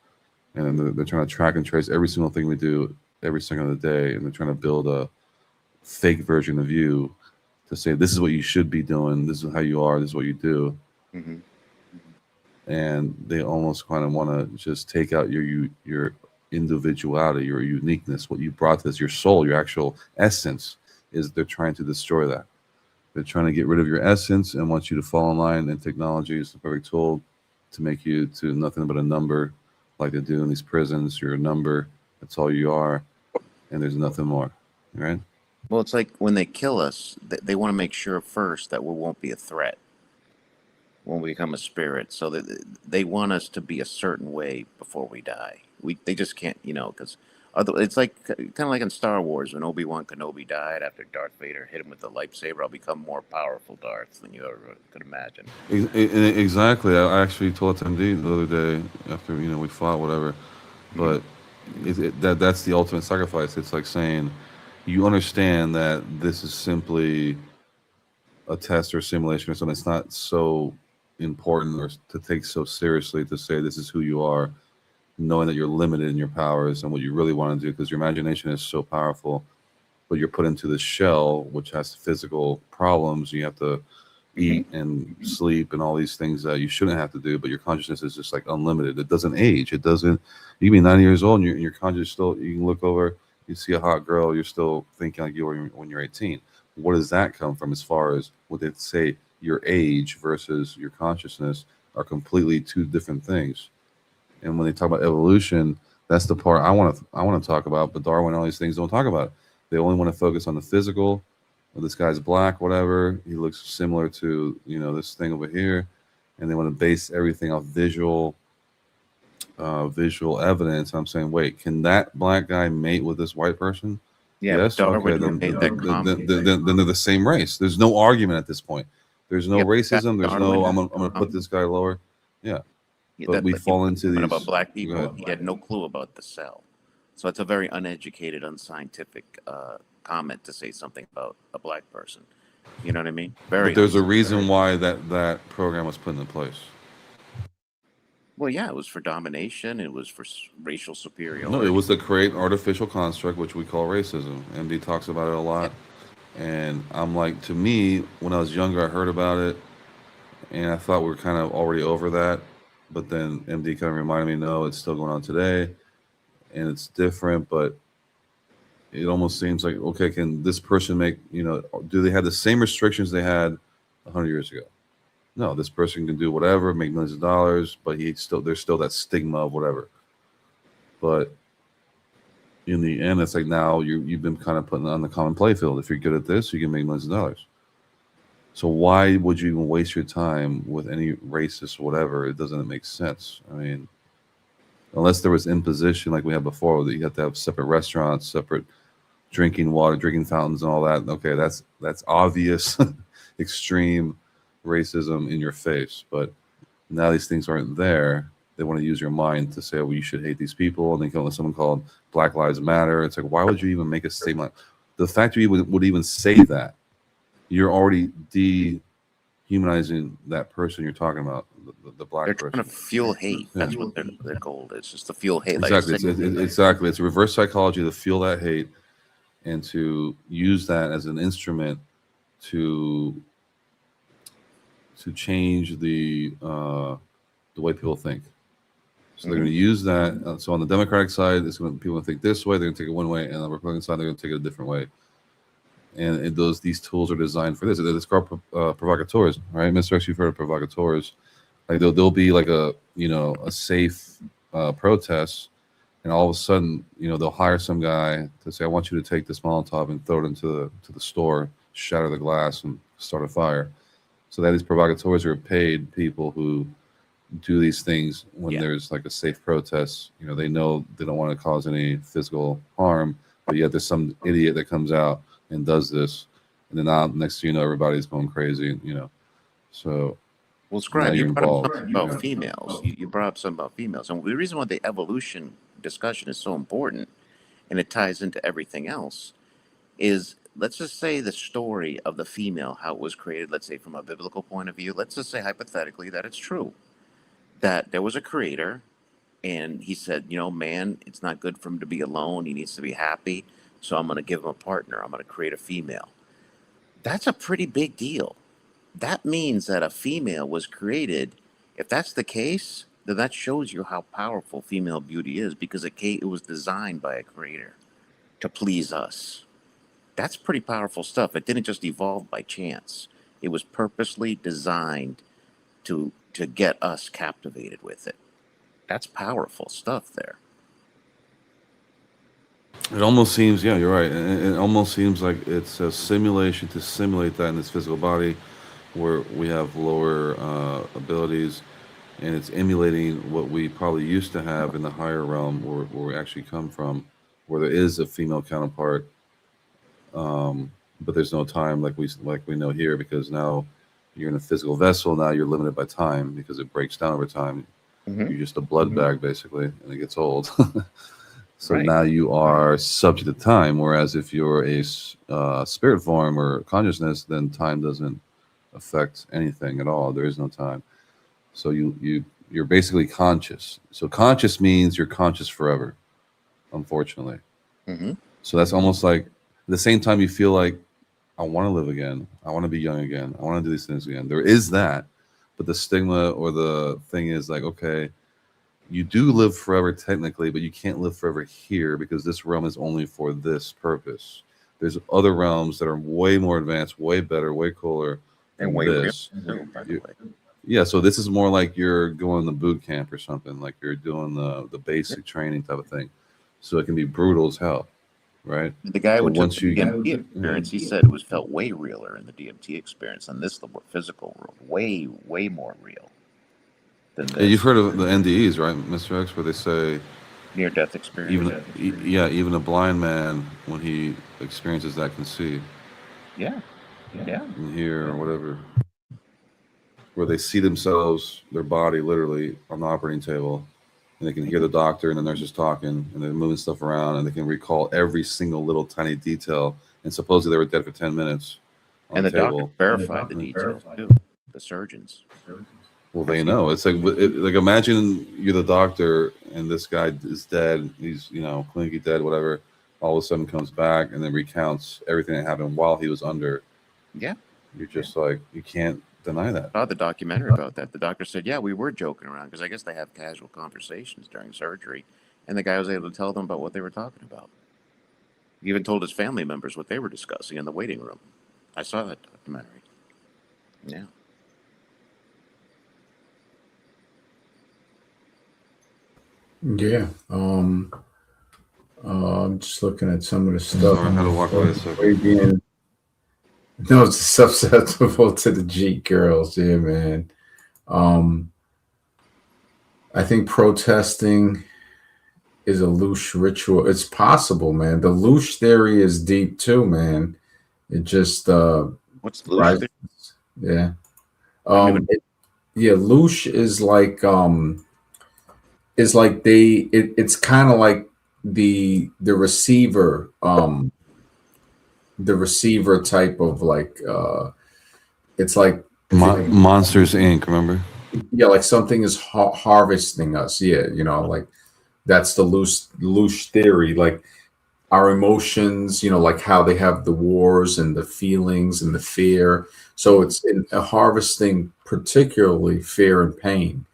And they're trying to track and trace every single thing we do every second of the day, and they're trying to build a fake version of you to say this is what you should be doing, this is how you are, this is what you do. Mm-hmm. And they almost kind of want to just take out your individuality, your uniqueness, what you brought to this, your soul, your actual essence. Is they're trying to destroy that. They're trying to get rid of your essence and want you to fall in line. And technology is the perfect tool to make you to nothing but a number, like they do in these prisons. You're a number. That's all you are, and there's nothing more. Right? Well, it's like when they kill us, they want to make sure first that we won't be a threat when we become a spirit. So that they want us to be a certain way before we die. They just can't, because it's like kind of like in Star Wars when Obi-Wan Kenobi died after Darth Vader hit him with the lightsaber. I'll become more powerful, Darth, than you ever could imagine. Exactly. I actually told MD the other day after we fought whatever, but that's the ultimate sacrifice. It's like saying you understand that this is simply a test or simulation or something. It's not so important or to take so seriously to say this is who you are, knowing that you're limited in your powers and what you really want to do, because your imagination is so powerful, but you're put into this shell which has physical problems. You have to eat and sleep and all these things that you shouldn't have to do, but your consciousness is just like unlimited. It doesn't age. It doesn't. You can be 90 years old and your conscious still. You can look over, you see a hot girl, you're still thinking like you were when you're 18. Where does that come from? As far as what they say, your age versus your consciousness are completely two different things. And when they talk about evolution, that's the part I want to talk about. But Darwin and all these things don't talk about it. They only want to focus on the physical. Well, this guy's black, whatever. He looks similar to this thing over here, and they want to base everything off visual evidence. I'm saying, wait, can that black guy mate with this white person? Yeah, yes. Okay, then they're the same race. There's no argument at this point. There's no racism. There's no I'm gonna put this guy lower. Yeah. But we fall into these about black people. He had no clue about the cell, so it's a very uneducated, unscientific comment to say something about a black person. You know what I mean? But Very there's a unsafe. reason why that program was put into place. Well, yeah, it was for domination. It was for racial No, it superiority. was to create artificial construct, which we call racism. MD talks about it a lot. And I'm like, to me, when I was younger, I heard about it, and I thought we were kind of already over that. But then MD kind of reminded me, no, it's still going on today, and it's different. But it almost seems like, okay, can this person make, do they have the same restrictions they had 100 years ago? No, this person can do whatever, make millions of dollars, but there's still that stigma of whatever. But in the end, it's like now you've been kind of putting on the common playfield. If you're good at this, you can make millions of dollars. So why would you even waste your time with any racist whatever? It doesn't make sense. I mean, unless there was imposition like we had before, that you have to have separate restaurants, separate drinking water, drinking fountains, and all that. Okay, that's obvious, extreme racism in your face. But now these things aren't there. They want to use your mind to say, well, you should hate these people, and they come with someone called Black Lives Matter. It's like, why would you even make a statement? The fact you would even say that, you're already dehumanizing that person you're talking about, the black They're person. trying to fuel hate. That's what their goal is, just to fuel hate. Exactly. Exactly. It's a reverse psychology to fuel that hate and to use that as an instrument to change the way people think. So they're going to use that. So on the Democratic side, people going to think this way. They're going to take it one way, and on the Republican side, they're going to take it a different way. And these tools are designed for this. It's called provocateurs, right? Mr. X, you've heard of provocateurs. Like there'll be like a safe protest, and all of a sudden, they'll hire some guy to say, "I want you to take this Molotov and throw it into the store, shatter the glass, and start a fire." So that these provocateurs are paid people who do these things when there's like a safe protest. They know they don't want to cause any physical harm, but yet there's some idiot that comes out and does this, and then now next thing you know, everybody's going crazy. So. Well, Scribe, you brought up something about females. You brought up something about females, and the reason why the evolution discussion is so important, and it ties into everything else, is let's just say the story of the female, how it was created. Let's say from a biblical point of view. Let's just say hypothetically that it's true, that there was a creator, and he said, man, it's not good for him to be alone. He needs to be happy. So I'm going to give him a partner. I'm going to create a female. That's a pretty big deal. That means that a female was created. If that's the case, then that shows you how powerful female beauty is, because it was designed by a creator to please us. That's pretty powerful stuff. It didn't just evolve by chance. It was purposely designed to get us captivated with it. That's powerful stuff there. It almost seems, yeah, you're right. It almost seems like it's a simulation to simulate that in this physical body, where we have lower abilities, and it's emulating what we probably used to have in the higher realm, where we actually come from, where there is a female counterpart, but there's no time like we know here, because now you're in a physical vessel. Now you're limited by time because it breaks down over time. You're just a blood bag basically, and it gets old. So now you are subject to time. Whereas if you're a spirit form or consciousness, then time doesn't affect anything at all. There is no time. So you're basically conscious. So conscious means you're conscious forever, unfortunately. So that's almost like at the same time you feel like, I want to live again. I want to be young again. I want to do these things again. There is that, but the stigma or the thing is like, okay, you do live forever technically, but you can't live forever here because this realm is only for this purpose. There's other realms that are way more advanced, way better, way cooler, and way this. Yeah, so this is more like you're going to boot camp or something, like you're doing the basic training type of thing. So it can be brutal as hell, right? The guy who took the DMT experience, he said it felt way realer in the DMT experience than this physical world. Way, way more real. You've heard of the NDEs, right, Mr. X, where they say near-death experience. Even a blind man, when he experiences that, can see. Yeah. And hear or whatever. Where they see themselves, their body, literally on the operating table, and they can hear the doctor and the nurses talking, and they're moving stuff around, and they can recall every single little tiny detail. And supposedly they were dead for 10 minutes, on And the the doctor table. verified the details too. The surgeons. Well, they know. It's like imagine you're the doctor and this guy is dead. He's clinically dead, whatever. All of a sudden comes back and then recounts everything that happened while he was under. Yeah. You're just like, you can't deny that. I saw the documentary about that. The doctor said, "Yeah, we were joking around because I guess they have casual conversations during surgery," and the guy was able to tell them about what they were talking about. He even told his family members what they were discussing in the waiting room. I saw that documentary. Yeah. Yeah. I'm just looking at some of the stuff. Sorry, I had to walk away a second. Arabian. No, it's susceptible to the Jeet girls. Yeah, man. I think protesting is a loosh ritual. It's possible, man. The loosh theory is deep too, man. It just What's the loosh theory? yeah. I mean, Loosh is like it's kind of like the receiver type of like it's like Monsters Inc. Remember? yeah, like something is harvesting us. Yeah, like that's the loose theory. Like our emotions, like how they have the wars and the feelings and the fear. So it's in harvesting, particularly fear and pain.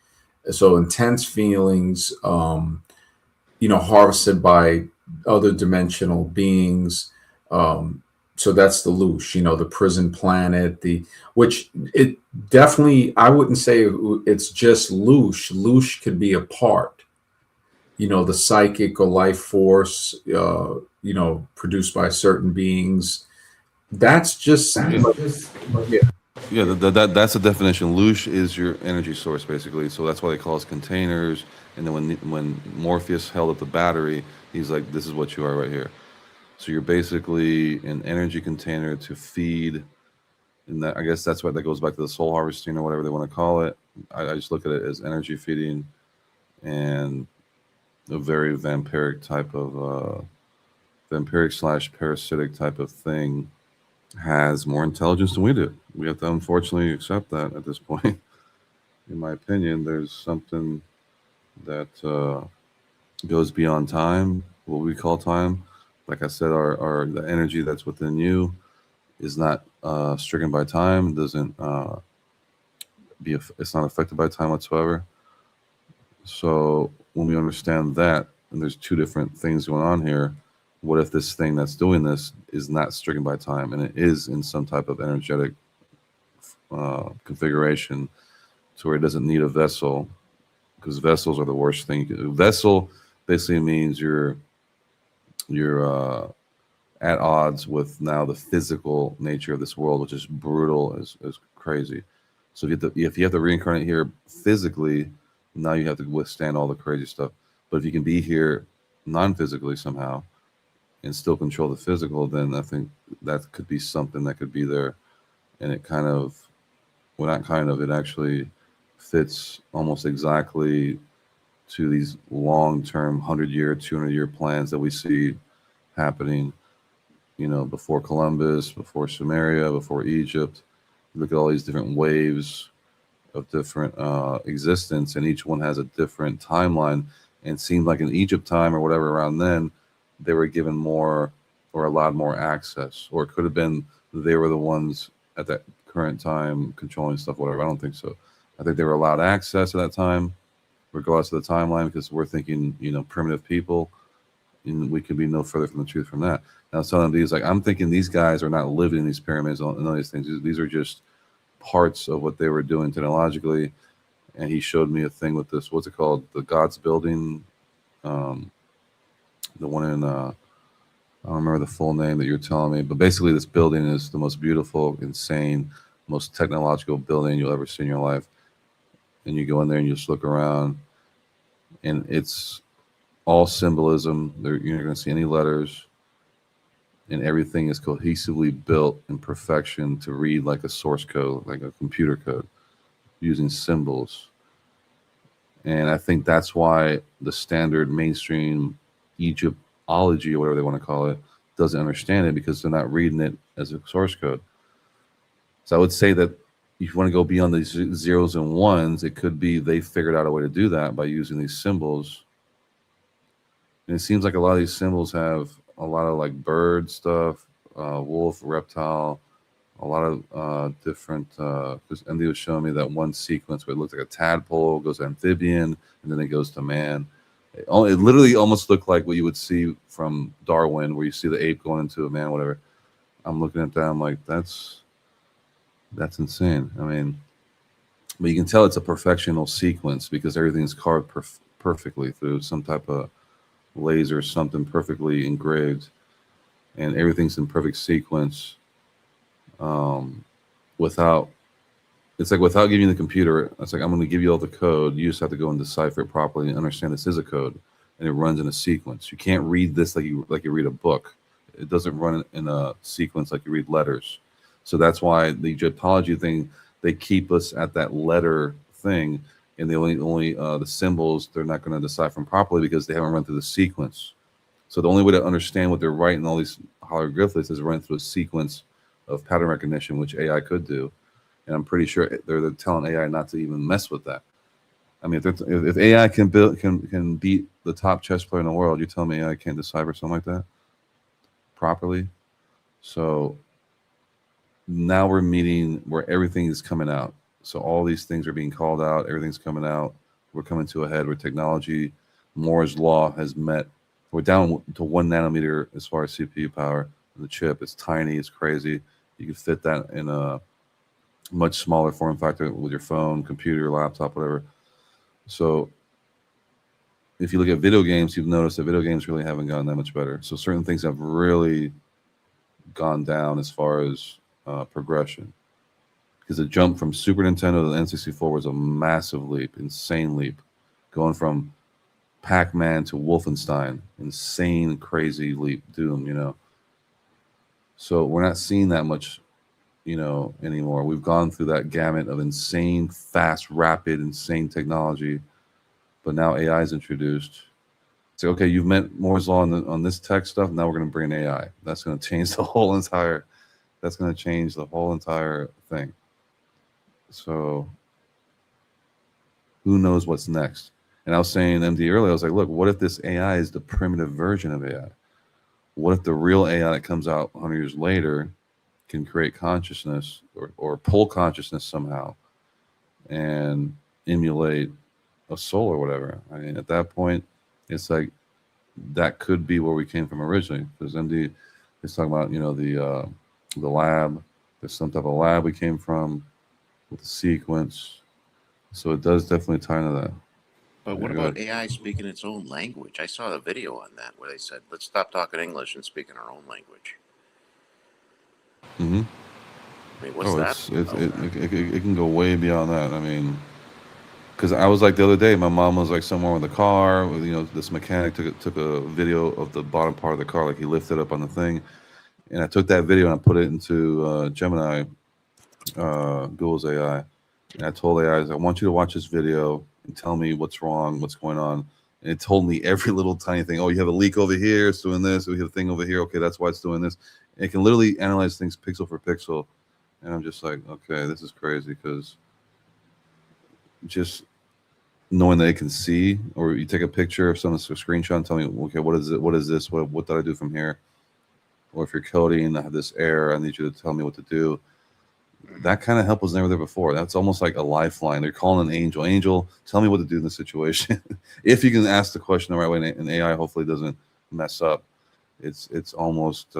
So intense feelings, harvested by other dimensional beings. So that's the loosh, the prison planet, which it definitely, I wouldn't say it's just loosh. Loosh could be a part, the psychic or life force, produced by certain beings. That's just, Yeah, that's the definition. Loosh is your energy source, basically. So that's why they call us containers. And then when Morpheus held up the battery, he's like, "This is what you are right here." So you're basically an energy container to feed, and that, I guess that's why that goes back to the soul harvesting or whatever they want to call it. I just look at it as energy feeding, and a very vampiric type of vampiric / parasitic type of thing. Has more intelligence than we do. We have to unfortunately accept that at this point. In my opinion, there's something that goes beyond time, what we call time. Like I said, our the energy that's within you is not stricken by time. Doesn't it's not affected by time whatsoever. So when we understand that, and there's two different things going on here, what if this thing that's doing this is not stricken by time and it is in some type of energetic configuration to where it doesn't need a vessel, because vessels are the worst thing. Vessel basically means you're at odds with now the physical nature of this world, which is brutal as crazy. So if you have to reincarnate here physically, now you have to withstand all the crazy stuff. But if you can be here non-physically somehow and still control the physical, then I think that could be something that could be there. And it kind of, well, not kind of, it actually fits almost exactly to these long-term 100-year, 200-year plans that we see happening, before Columbus, before Sumeria, before Egypt. Look at all these different waves of different existence, and each one has a different timeline. And it seemed like in Egypt time or whatever around then, they were given more or allowed more access, or it could have been they were the ones at that current time controlling stuff, whatever. I don't think so. I think they were allowed access at that time, regardless of the timeline, because we're thinking, primitive people, and we could be no further from the truth from that. Now, some of these, like, I'm thinking these guys are not living in these pyramids and all these things. These are just parts of what they were doing technologically. And he showed me a thing with this, what's it called? The God's Building. The one in, I don't remember the full name that you're telling me, but basically this building is the most beautiful, insane, most technological building you'll ever see in your life. And you go in there and you just look around, and it's all symbolism. You're not going to see any letters, and everything is cohesively built in perfection to read like a source code, like a computer code, using symbols. And I think that's why the standard mainstream Egyptology, or whatever they want to call it, doesn't understand it, because they're not reading it as a source code. So I would say that if you want to go beyond these zeros and ones, it could be they figured out a way to do that by using these symbols. And it seems like a lot of these symbols have a lot of like bird stuff, wolf, reptile, a lot of different. Because MD was showing me that one sequence where it looked like a tadpole, goes to amphibian, and then it goes to man. It literally almost looked like what you would see from Darwin, where you see the ape going into a man, whatever. I'm looking at that, I'm like, that's insane. I mean, but you can tell it's a perfectional sequence because everything's carved perfectly through some type of laser, something perfectly engraved, and everything's in perfect sequence. Um, without It's like without giving the computer, it's like I'm going to give you all the code. You just have to go and decipher it properly and understand this is a code, and it runs in a sequence. You can't read this like you read a book. It doesn't run in a sequence like you read letters. So that's why the Egyptology thing, they keep us at that letter thing, and they only the symbols they're not going to decipher them properly because they haven't run through the sequence. So the only way to understand what they're writing all these hieroglyphics is run through a sequence of pattern recognition, which AI could do. And I'm pretty sure they're telling AI not to even mess with that. I mean, if AI can beat the top chess player in the world, you tell me AI can't decipher something like that properly. So now we're meeting where everything is coming out. So all these things are being called out. Everything's coming out. We're coming to a head where technology, Moore's law has met. We're down to 1 nanometer as far as CPU power. The chip, it's tiny, it's crazy. You can fit that in a much smaller form factor with your phone, computer, laptop, whatever. So if you look at video games, you've noticed that video games really haven't gotten that much better. So certain things have really gone down as far as progression. Because the jump from Super Nintendo to the N64 was a massive leap, insane leap. Going from Pac-Man to Wolfenstein, insane, crazy leap. Doom, you know. So we're not seeing that much, you know, anymore. We've gone through that gamut of insane, fast, rapid, insane technology, but now AI is introduced. So okay, you've met Moore's law on this tech stuff. Now we're going to bring in AI. That's going to change the whole entire. That's going to change the whole entire thing. So who knows what's next? And I was saying MD earlier, I was like, look, what if this AI is the primitive version of AI? What if the real AI that comes out 100 years later can create consciousness or pull consciousness somehow and emulate a soul or whatever? I mean, at that point, it's like that could be where we came from originally. Because MD is talking about, you know, the lab. There's some type of lab we came from with the sequence. So it does definitely tie into that. But what Go about ahead. AI speaking its own language? I saw a video on that where they said, let's stop talking English and speak in our own language. Mm-hmm. I mean, what's Oh, that it, about? it can go way beyond that. I mean, because I was like the other day, my mom was like somewhere with the car. You know, this mechanic took a video of the bottom part of the car, like he lifted up on the thing, and I took that video and I put it into Gemini, Google's AI, and I told AI, I want you to watch this video and tell me what's wrong, what's going on. And it told me every little tiny thing. Oh, you have a leak over here, it's doing this. We have a thing over here. Okay, that's why it's doing this. And it can literally analyze things pixel for pixel. And I'm just like, okay, this is crazy because just knowing that it can see, or you take a picture of something, a screenshot, and tell me, okay, what is it? What is this? What did I do from here? Or if you're coding, I have this error, I need you to tell me what to do. That kind of help was never there before. That's almost like a lifeline. They're calling an angel. Angel, tell me what to do in this situation. If you can ask the question the right way, and AI hopefully doesn't mess up, it's almost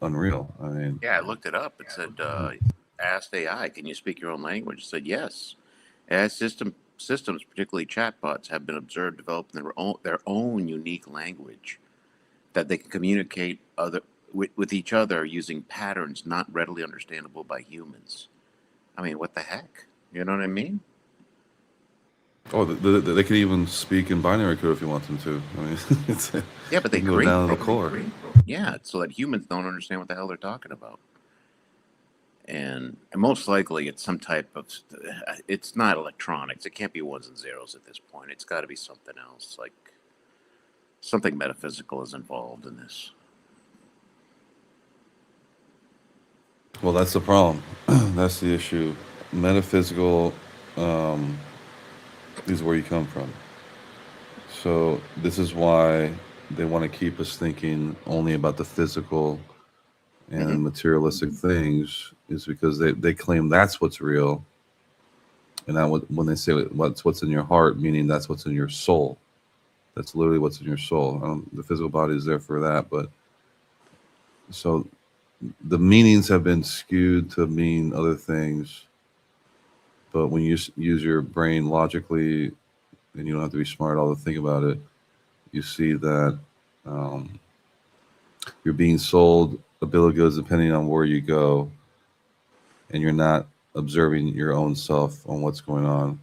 unreal. I mean, Yeah, I looked it up. It said, asked AI, can you speak your own language? It said, yes. AI systems, particularly chatbots, have been observed developing their own unique language that they can communicate with each other using patterns not readily understandable by humans. I mean, what the heck? You know what I mean? oh, they could even speak in binary code if you want them to. I mean, Yeah, but you they can go create down to the programs. core. Yeah, so that humans don't understand what the hell they're talking about. And most likely it's some type of, it's not electronics. It can't be ones and zeros at this point. It's got to be something else, like something metaphysical is involved in this. Well, that's the problem. That's the issue. Metaphysical um, is where you come from. So this is why they want to keep us thinking only about the physical Hmm. and materialistic things, is because they claim that's what's real. And that when they say what's in your heart, meaning that's what's in your soul. That's literally what's in your soul. The physical body is there for that, but so the meanings have been skewed to mean other things. But when you use your brain logically, and you don't have to be smart all to think about it, you see that um, you're being sold a bill of goods depending on where you go, and you're not observing your own self on what's going on.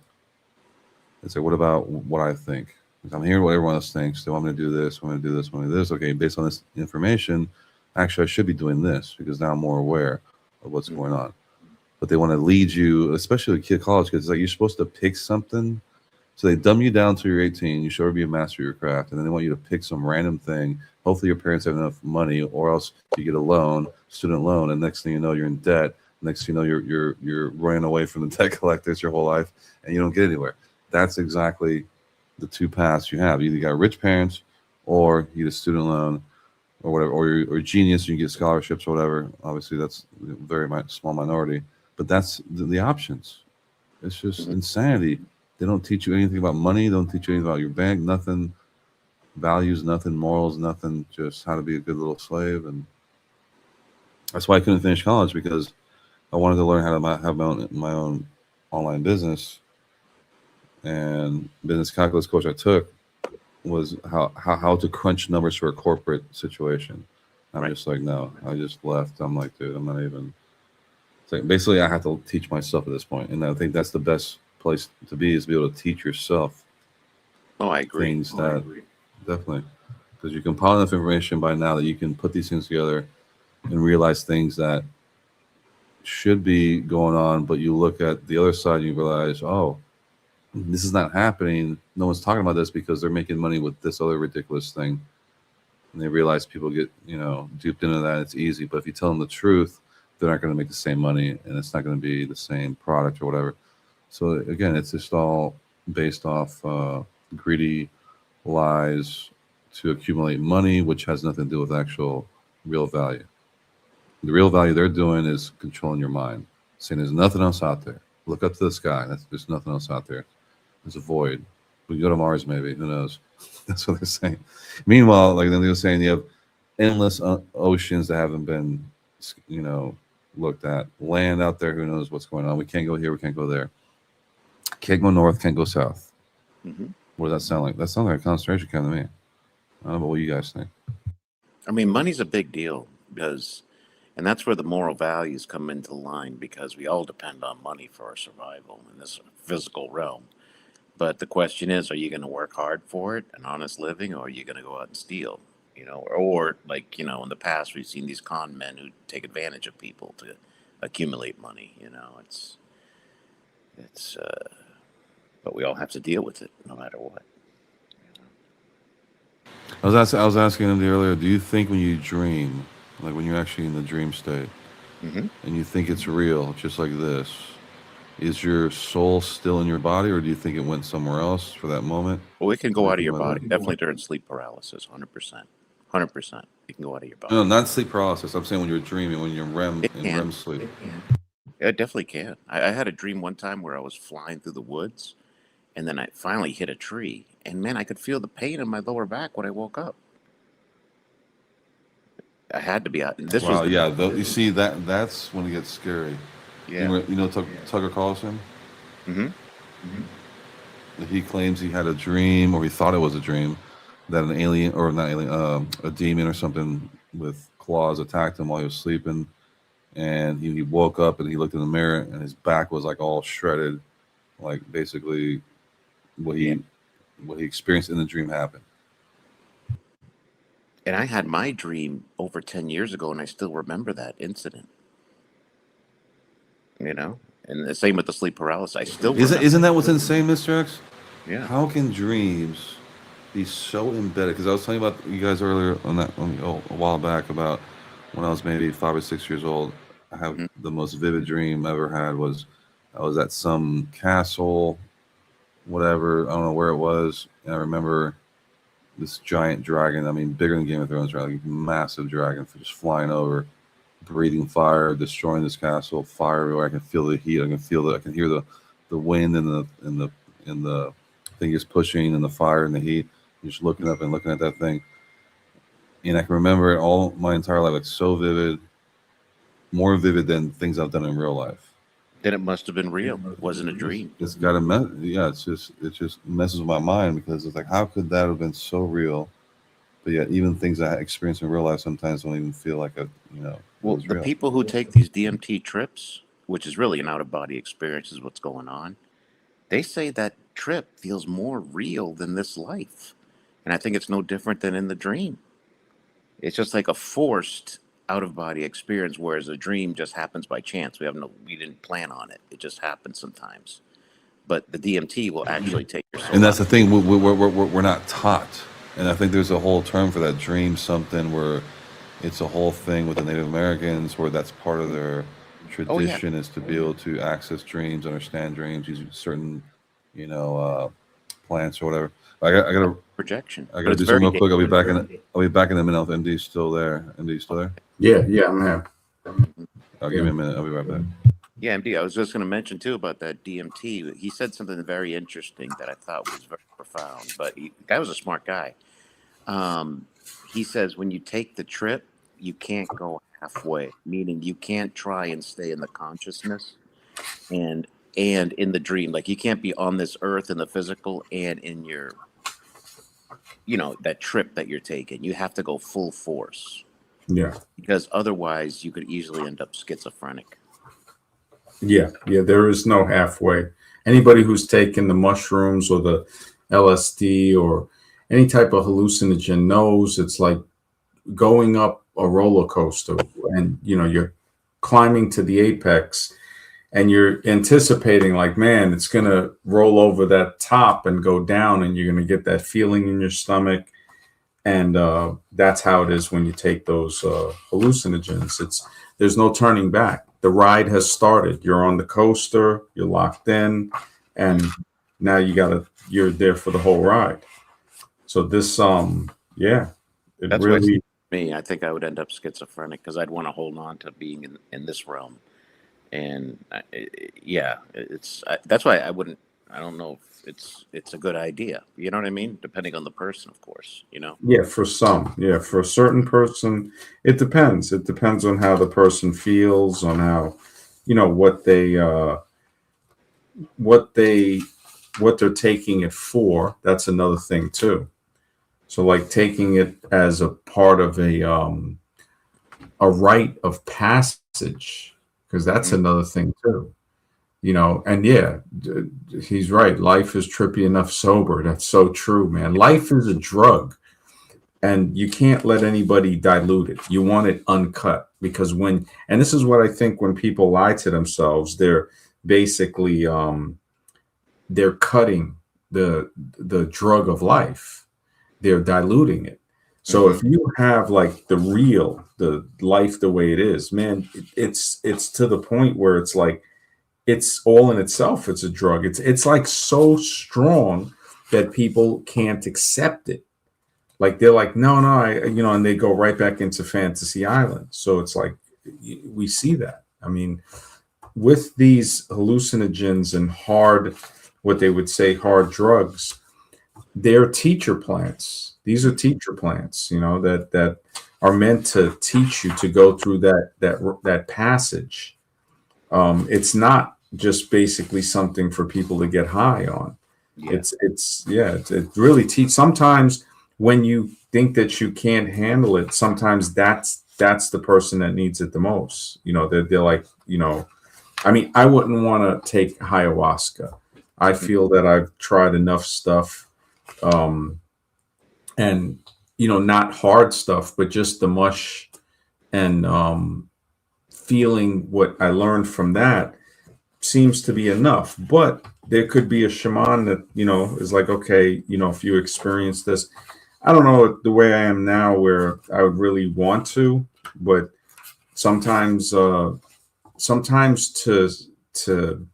It's like, what about what I think? I'm hearing what everyone else thinks. They want me to do this, want me to do this, want me to do this. Okay, based on this information, actually, I should be doing this because now I'm more aware of what's going on. But they want to lead you, especially with college kids. It's like you're supposed to pick something. So they dumb you down till you're 18. You should already be a master of your craft, and then they want you to pick some random thing. Hopefully, your parents have enough money, or else you get a loan, student loan, and next thing you know, you're in debt. Next thing you know, you're running away from the debt collectors your whole life, and you don't get anywhere. That's exactly the two paths you have. You either got rich parents, or you get a student loan, or whatever, or you're a genius and you get scholarships or whatever. Obviously, that's a very small minority, but that's the options. It's just Hmm. insanity. They don't teach you anything about money. They don't teach you anything about your bank. Nothing, values, nothing, morals, nothing. Just how to be a good little slave. And that's why I couldn't finish college, because I wanted to learn how to have my own online business. And business calculus course I took was how to crunch numbers for a corporate situation. I'm Right. just like, no. I just left. I'm like, dude, I'm not even. It's like basically I have to teach myself at this point, and I think that's the best place to be, is be able to teach yourself Oh, I agree. things that definitely, because you compile enough information by now that you can put these things together and realize things that should be going on, but you look at the other side and you realize, oh, this is not happening. No one's talking about this because they're making money with this other ridiculous thing. And they realize people get, duped into that. It's easy. But if you tell them the truth, they're not going to make the same money, and it's not going to be the same product or whatever. So again, it's just all based off greedy lies to accumulate money, which has nothing to do with actual real value. The real value they're doing is controlling your mind, saying there's nothing else out there. Look up to the sky. There's nothing else out there. There's a void. We can go to Mars, maybe. Who knows? That's what they're saying. Meanwhile, like then they're saying, you have endless oceans that haven't been, you know, looked at. Land out there. Who knows what's going on? We can't go here. We can't go there. Can't go north. Can't go south. Hmm. What does that sound like? That sounds like a concentration camp to me. I don't know about what you guys think. I mean, money's a big deal because, and that's where the moral values come into line because we all depend on money for our survival in this physical realm. But the question is, are you going to work hard for it, an honest living, or are you going to go out and steal? Or like, in the past, we've seen these con men who take advantage of people to accumulate money. But we all have to deal with it no matter what. I was asking him earlier. Do you think when you dream, like when you're actually in the dream state, Hmm. and you think it's real, just like this, is your soul still in your body, or do you think it went somewhere else for that moment? Well, it can What do go you out of think your about body. that? Definitely during sleep paralysis, 100%. 100%. It can go out of your No, body. not sleep paralysis. I'm saying when you're dreaming, when you're It in can. REM sleep. It definitely can. I had a dream one time where I was flying through the woods and then I finally hit a tree. And man, I could feel the pain in my lower back when I woke up. I had to be out. This was Wow, the, yeah. You see that's when it gets scary. yeah. Tucker Carlson. Hmm. He claims he had a dream, or he thought it was a dream, that an alien, or not alien, a demon or something with claws attacked him while he was sleeping, and he woke up and he looked in the mirror and his back was like all shredded, like basically what Yeah. he experienced in the dream happened. And I had my dream over 10 years ago and I still remember that incident, you know? And the same with the sleep paralysis. I still remember. Isn't that what's insane, Mr. X? Yeah. How can dreams be so embedded? Because I was telling you about you guys earlier on a while back about when I was maybe 5 or 6 years old. I have Mhm. the most vivid dream I ever had was I was at some castle, whatever. I don't know where it was. And I remember this giant dragon. I mean, bigger than Game of Thrones, right? Like massive dragon just flying over, breathing fire, destroying this castle. Fire everywhere. I can feel the heat. I can feel I can hear the wind and the thing is pushing and the fire and the heat. You're just looking up and looking at that thing, and I can remember it all my entire life. Like so vivid, more vivid than things I've done in real life. Then it must have been real. It wasn't a dream. It's got a mess. Yeah, it just messes with my mind because it's like, how could that have been so real? But yet, even things I experience in real life sometimes don't even feel like it Well, was the real. people who take these DMT trips, which is really an out of body experience, is what's going on. They say that trip feels more real than this life. And I think it's no different than in the dream. It's just like a forced out of body experience, whereas a dream just happens by chance. We didn't plan on it. It just happens sometimes. But the DMT will actually take your And soul that's out. the thing, we're not taught. And I think there's a whole term for that, dream something, where it's a whole thing with the Native Americans where that's part of their Oh yeah, tradition is to be able to access dreams, understand dreams, use certain, you know, plants or whatever. projection. I But gotta it's do something very real quick. dangerous. I'll be back in a minute. If MD's still there. MD's still there? Yeah, I'm here. I'll give Yeah. me a minute. I'll be right back. Yeah, MD. I was just going to mention too about that DMT. He said something very interesting that I thought was very profound. But the guy was a smart guy. Um, he says when you take the trip, you can't go halfway, meaning you can't try and stay in the consciousness and in the dream. Like you can't be on this earth in the physical and in your, that trip that you're taking. You have to go full force Yeah. because otherwise you could easily end up schizophrenic. Yeah. There is no halfway. Anybody who's taken the mushrooms or the LSD or any type of hallucinogen knows it's like going up a roller coaster, and you're climbing to the apex and you're anticipating like, man, it's going to roll over that top and go down, and you're going to get that feeling in your stomach. And that's how it is when you take those hallucinogens. There's no turning back. The ride has started. You're on the coaster, you're locked in, and now you're there for the whole ride. So this yeah, it That's why really. me, I think I would end up schizophrenic because I'd want to hold on to being in this realm. And yeah, that's why I wouldn't. I don't know if it's a good idea. You know what I mean? Depending on the person, of course. Yeah, for some. Yeah, for a certain person, it depends. It depends on how the person feels, on how, what they what they're taking it for. That's another thing too. So like taking it as a part of a rite of passage, because that's Mhm. another thing too. And yeah, he's right. Life is trippy enough sober. That's so true, man. Life is a drug, and you can't let anybody dilute it. You want it uncut, because and this is what I think, when people lie to themselves, they're basically they're cutting the drug of life. They're diluting it. So Mhm. if you have like the life the way it is, man, it's to the point where it's like, it's all in itself. It's a drug. It's like so strong that people can't accept it. Like they're like, no, and they go right back into fantasy island. So it's like, we see that. I mean, with these hallucinogens and what they would say hard drugs, they're teacher plants. These are teacher plants, that are meant to teach you to go through that passage. It's not just basically something for people to get high on. Yeah. It really sometimes when you think that you can't handle it, sometimes that's the person that needs it the most. They're like, I mean, I wouldn't want to take ayahuasca. I feel that I've tried enough stuff, um, and not hard stuff, but just the mush, and feeling what I learned from that seems to be enough. But there could be a shaman that is like, okay, if you experience this, I don't know the way I am now where I would really want to, but sometimes sometimes to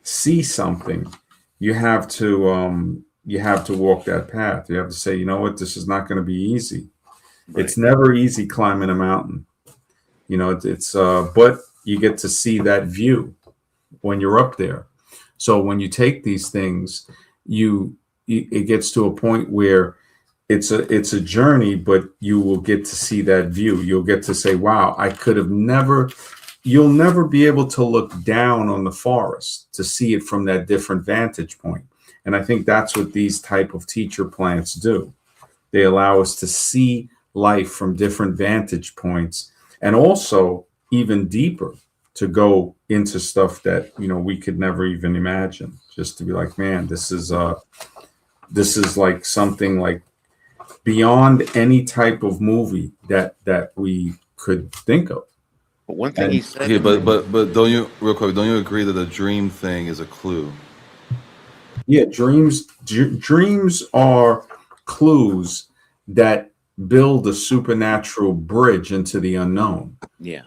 see something, you have to walk that path. You have to say, you know what, this is not going to be easy. Right. It's never easy climbing a mountain. You know, but you get to see that view when you're up there. So when you take these things, it gets to a point where it's a journey, but you will get to see that view. You'll get to say, wow, I could have never. You'll never be able to look down on the forest to see it from that different vantage point. And I think that's what these type of teacher plants do. They allow us to see life from different vantage points, and also even deeper, to go into stuff that, you know, we could never even imagine. Just to be like, man, this is like something like beyond any type of movie that we could think of. But one thing he said. Okay, but don't you, real quick, don't you agree that the dream thing is a clue? Yeah, dreams are clues that build a supernatural bridge into the unknown. Yeah.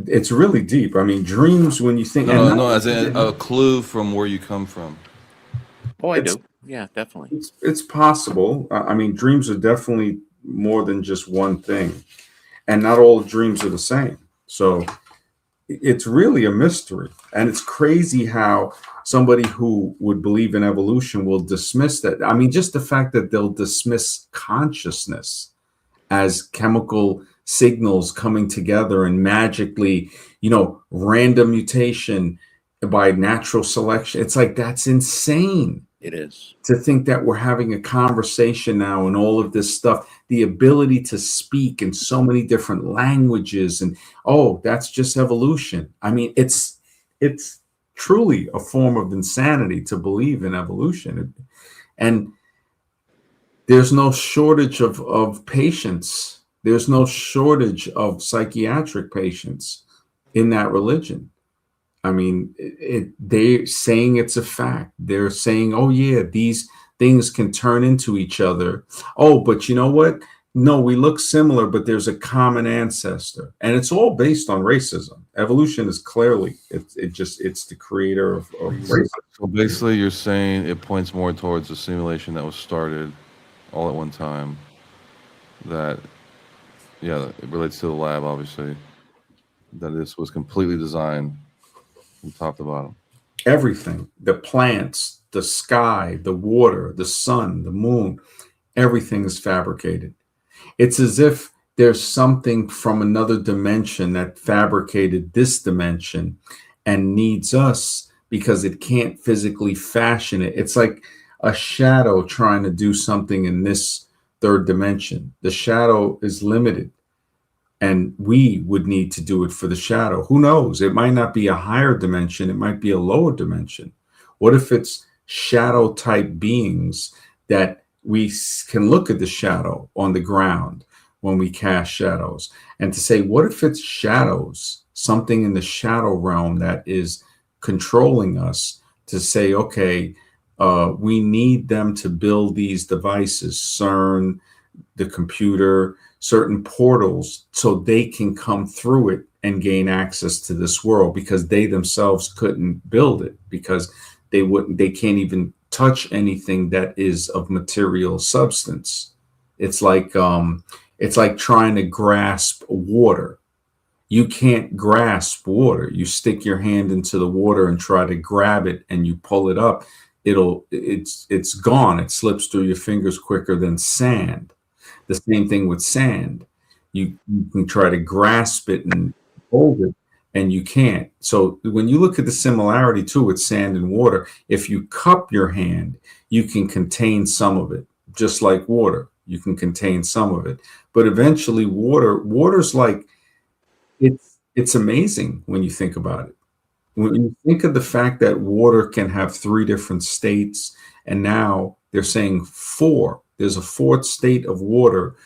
It's really deep. I mean, dreams, when you think, No, as in a clue from where you come from. Oh, I do. Yeah, definitely. It's possible. I mean, dreams are definitely more than just one thing, and not all dreams are the same. So it's really a mystery, and it's crazy how somebody who would believe in evolution will dismiss that. I mean, just the fact that they'll dismiss consciousness as chemical signals coming together and magically, you know, random mutation by natural selection. It's like, that's insane. It is. To think that we're having a conversation now and all of this stuff, the ability to speak in so many different languages, and oh, that's just evolution. I mean, it's truly a form of insanity to believe in evolution. And there's no shortage of patients. There's no shortage of psychiatric patients in that religion. I mean, they're saying it's a fact. They're saying, oh, yeah, these things can turn into each other. Oh, but you know what? No, we look similar, but there's a common ancestor. And it's all based on racism. Evolution is clearly, it's the creator of racism. So basically, you're saying it points more towards a simulation that was started all at one time. That, yeah, it relates to the lab, obviously. That this was completely designed from top to bottom. Everything, the plants, the sky, the water, the sun, the moon, everything is fabricated. It's as if there's something from another dimension that fabricated this dimension and needs us because it can't physically fashion it. It's like a shadow trying to do something in this third dimension. The shadow is limited, and we would need to do it for the shadow. Who knows? It might not be a higher dimension. It might be a lower dimension. What if it's shadow type beings that we can look at the shadow on the ground when we cast shadows, and to say, what if it's shadows, something in the shadow realm that is controlling us, to say, okay, we need them to build these devices, CERN, the computer, certain portals, so they can come through it and gain access to this world, because they themselves couldn't build it, because they can't even touch anything that is of material substance. It's like trying to grasp water. You can't grasp water. You stick your hand into the water and try to grab it, and you pull it up, it's gone. It slips through your fingers quicker than sand. The same thing with sand. You can try to grasp it and hold it, and you can't. So when you look at the similarity too with sand and water, if you cup your hand, you can contain some of it, just like water. You can contain some of it, but eventually water's like, it's amazing when you think about it. When you think of the fact that water can have 3 different states, and now they're saying 4. There's a 4th state of water.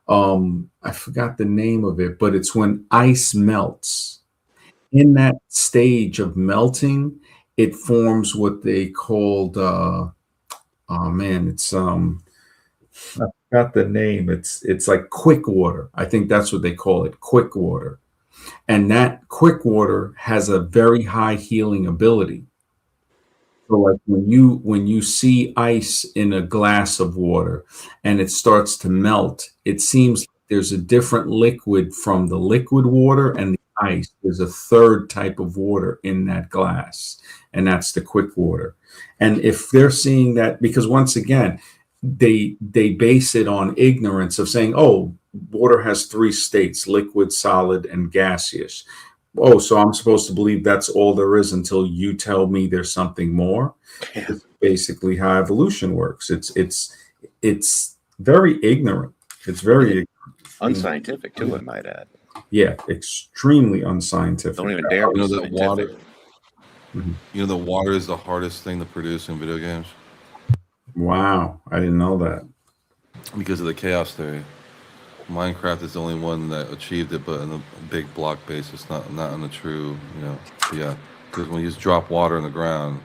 I forgot the name of it, but it's when ice melts. In that stage of melting, it forms what they called, oh man, it's I forgot the name. It's like quick water. I think that's what they call it, quick water. and that quick water has a very high healing ability. So like when you see ice in a glass of water and it starts to melt, it seems like there's a different liquid from the liquid water and the ice. There's a third type of water in that glass, and that's the quick water. And if they're seeing that, because once again, they base it on ignorance of saying, oh, water has three states: liquid, solid, and gaseous. Oh, so I'm supposed to believe that's all there is until you tell me there's something more. Yeah. It's basically how evolution works. It's very ignorant. It's very Unscientific too, I might add. yeah, extremely unscientific. Don't even dare You be know that scientific. water. Mhm. You know that water is the hardest thing to produce in video games Wow, I didn't know that. because of the chaos theory. Minecraft is the only one that achieved it, but in a big block basis, not on the true, you know. But yeah, because when you just drop water on the ground,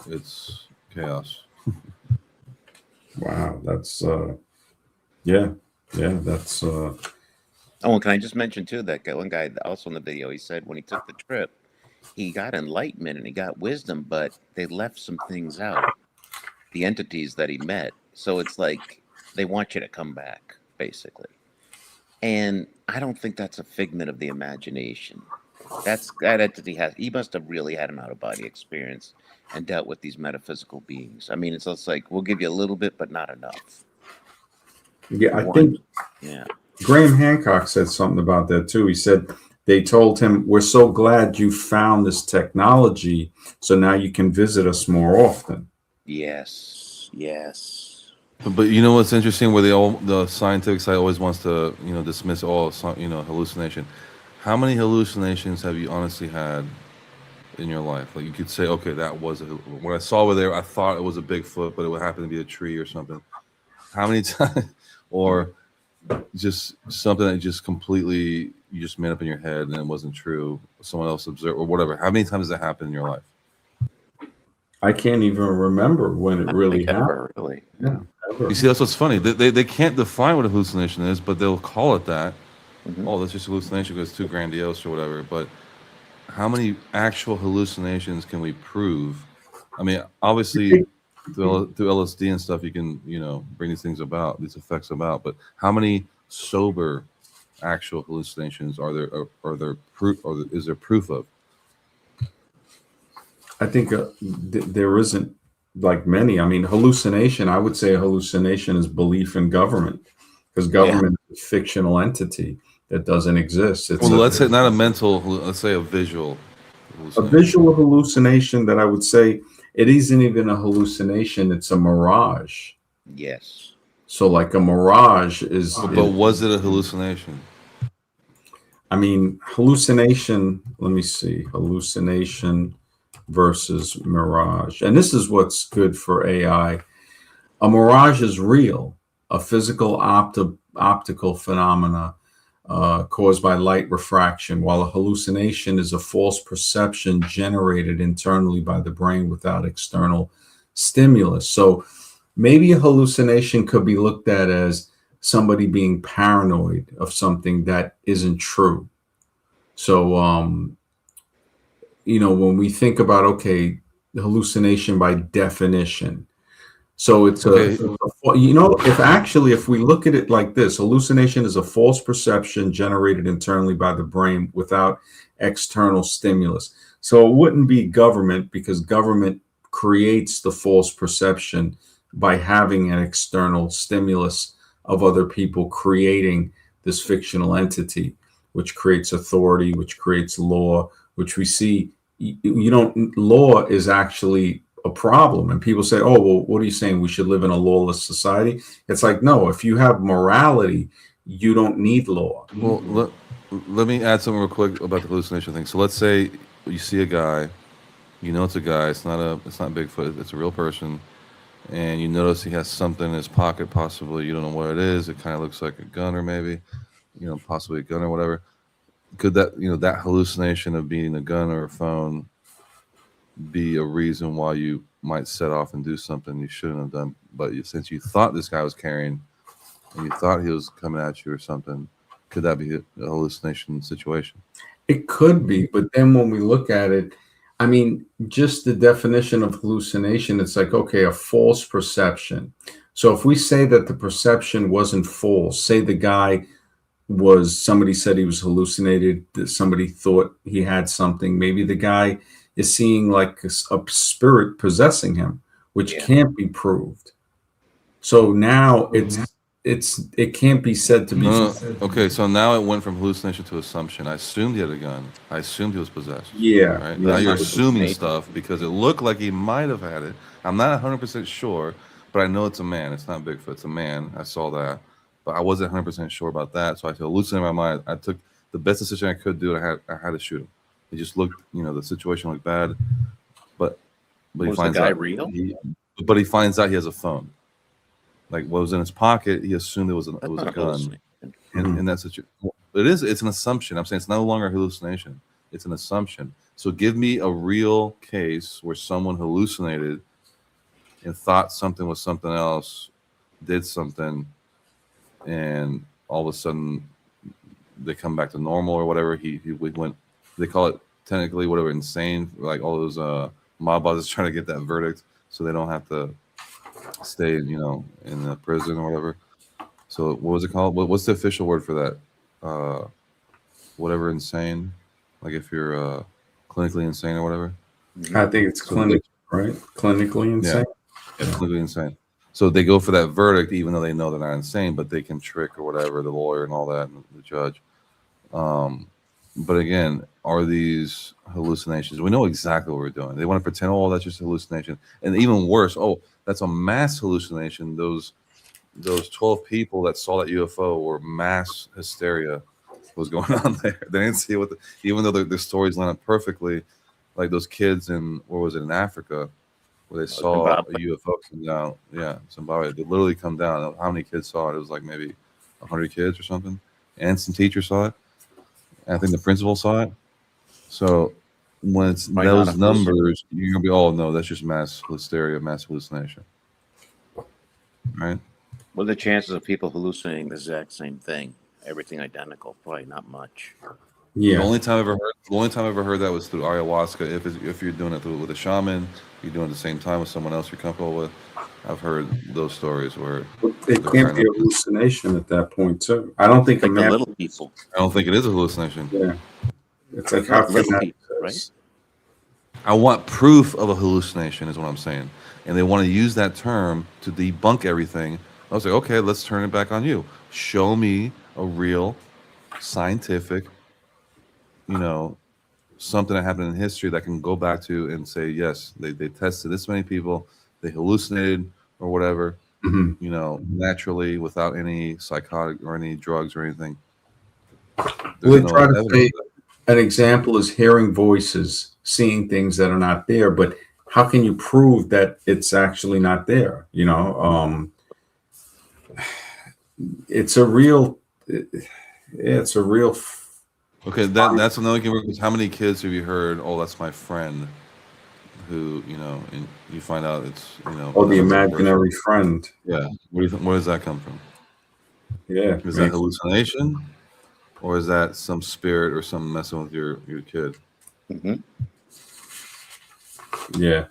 it's chaos. Wow, that's yeah, that's Oh, and can I just mention too that one guy also in the video? He said when he took the trip, he got enlightenment and he got wisdom, but they left some things out. The entities that he met, so it's like they want you to come back, basically. And I don't think that's a figment of the imagination. That entity he must have really had an out of body experience and dealt with these metaphysical beings. I mean, it's just like we'll give you a little bit, but not enough. yeah. I One, think yeah, Graham Hancock said something about that too. He said they told him, "We're so glad you found this technology, so now you can visit us more often." yes, yes. But you know what's interesting? Where the scientific side always wants to dismiss all hallucination. How many hallucinations have you honestly had in your life? Like you could say, okay, that was when I saw over there, I thought it was a Bigfoot, but it would happen to be a tree or something. How many times, or just something that just completely you just made up in your head and it wasn't true? Someone else observed or whatever. How many times does that happen in your life? I can't even remember when it I don't really think happened. ever really. Yeah, ever. You see, that's what's funny. They can't define what a hallucination is, but they'll call it that. Mhm. Oh, that's just hallucination because it's too grandiose or whatever. But how many actual hallucinations can we prove? I mean, obviously through LSD and stuff, you can bring these things about, these effects about. But how many sober actual hallucinations are there? Are there proof? Or is there proof of? I think there isn't like many. I mean, hallucination. I would say a hallucination is belief in government, because government is a fictional entity that doesn't exist. It's Well, let's say not a mental. Let's say a visual. a visual hallucination that I would say it isn't even a hallucination. It's a mirage. Yes. So like a mirage But was it a hallucination? I mean, hallucination, let me see, hallucination versus mirage. And this is what's good for AI. A mirage is real, a physical optical phenomena caused by light refraction, while a hallucination is a false perception generated internally by the brain without external stimulus. So maybe a hallucination could be looked at as somebody being paranoid of something that isn't true. So, when we think about, okay, the hallucination by definition, so it's Okay. if we look at it like this, hallucination is a false perception generated internally by the brain without external stimulus. So it wouldn't be government, because government creates the false perception by having an external stimulus of other people creating this fictional entity, which creates authority, which creates law, which we see. Law is actually a problem, and people say, oh, well, what are you saying, we should live in a lawless society? It's like, no, if you have morality, you don't need law. Well, let me add something real quick about the hallucination thing. So let's say you see a guy, it's a guy. It's not Bigfoot. It's a real person, and you notice he has something in his pocket. Possibly, you don't know what it is. It kind of looks like a gun, or maybe, possibly a gun or whatever. Could that hallucination of being a gun or a phone be a reason why you might set off and do something you shouldn't have done? But since you thought this guy was carrying, and you thought he was coming at you or something, Could that be a hallucination situation? It could be, but then when we look at it, I mean, just the definition of hallucination, it's like, okay, a false perception. So if we say that the perception wasn't false, say the guy somebody said he was hallucinated, that somebody thought he had something, maybe the guy is seeing like a spirit possessing him, which can't be proved. So now it can't be said to be. Okay, so now it went from hallucination to assumption. I assumed he had a gun. I assumed he was possessed. Yeah. Right? Yeah. Now you're assuming stuff because it looked like he might have had it. I'm not 100% sure, but I know it's a man. It's not Bigfoot. It's a man. I saw that. But I wasn't 100% sure about that. So I hallucinated in my mind. I took the best decision I could do. I had to shoot him. It just looked, the situation looked bad. But he Was finds the guy out real? But he finds out he has a phone. Like what was in his pocket, he assumed it was a gun. In that situation, it's an assumption. I'm saying it's no longer a hallucination. It's an assumption. So give me a real case where someone hallucinated and thought something was something else, did something, and all of a sudden they come back to normal or whatever. We went. They call it technically whatever insane. Like all those mob bosses trying to get that verdict so they don't have to stay, in the prison or whatever. So what was it called? What's the official word for that? Whatever insane, like if you're clinically insane or whatever. I think it's clinical, right? Clinically insane. Yeah, clinically insane. So they go for that verdict, even though they know they're not insane, but they can trick or whatever the lawyer and all that, and the judge. But again, are these hallucinations? We know exactly what we're doing. They want to pretend, oh, that's just a hallucination, and even worse, oh, that's a mass hallucination. Those 12 people that saw that UFO were mass hysteria was going on there. They didn't see even though their stories line up perfectly, like those kids in in Africa, where they saw Zimbabwe. a UFO come down. Yeah, Zimbabwe. They literally come down. How many kids saw it? It was like maybe 100 kids or something, and some teachers saw it. And I think the principal saw it. So when it's those numbers, you're gonna be, oh no, that's just mass hysteria, mass hallucination, right? What are the chances of people hallucinating the exact same thing? Everything identical? Probably not much. Yeah. The only time I ever heard that was through ayahuasca. If you're doing it with a shaman, you're doing it at the same time with someone else you're comfortable with. I've heard those stories where it can't be a hallucination at that point too. I don't think like the little people. I don't think it is a hallucination. Yeah. It's like how can little that people, right? I want proof of a hallucination is what I'm saying. And they want to use that term to debunk everything. I was like, okay, let's turn it back on you. Show me a real scientific, something that happened in history that can go back to and say, yes, they tested this many people, they hallucinated or whatever, naturally without any psychotic or any drugs or anything. Well, they try to say an example is hearing voices, seeing things that are not there, but how can you prove that it's actually not there? It's a real. It's a real. Okay, that's another thing. Because how many kids have you heard? Oh, that's my friend. Who and you find out it's Oh, the imaginary friend. Yeah. Where does that come from? Yeah. Is that hallucination, or is that some spirit or something messing with your kid? Mm-hmm. Yeah.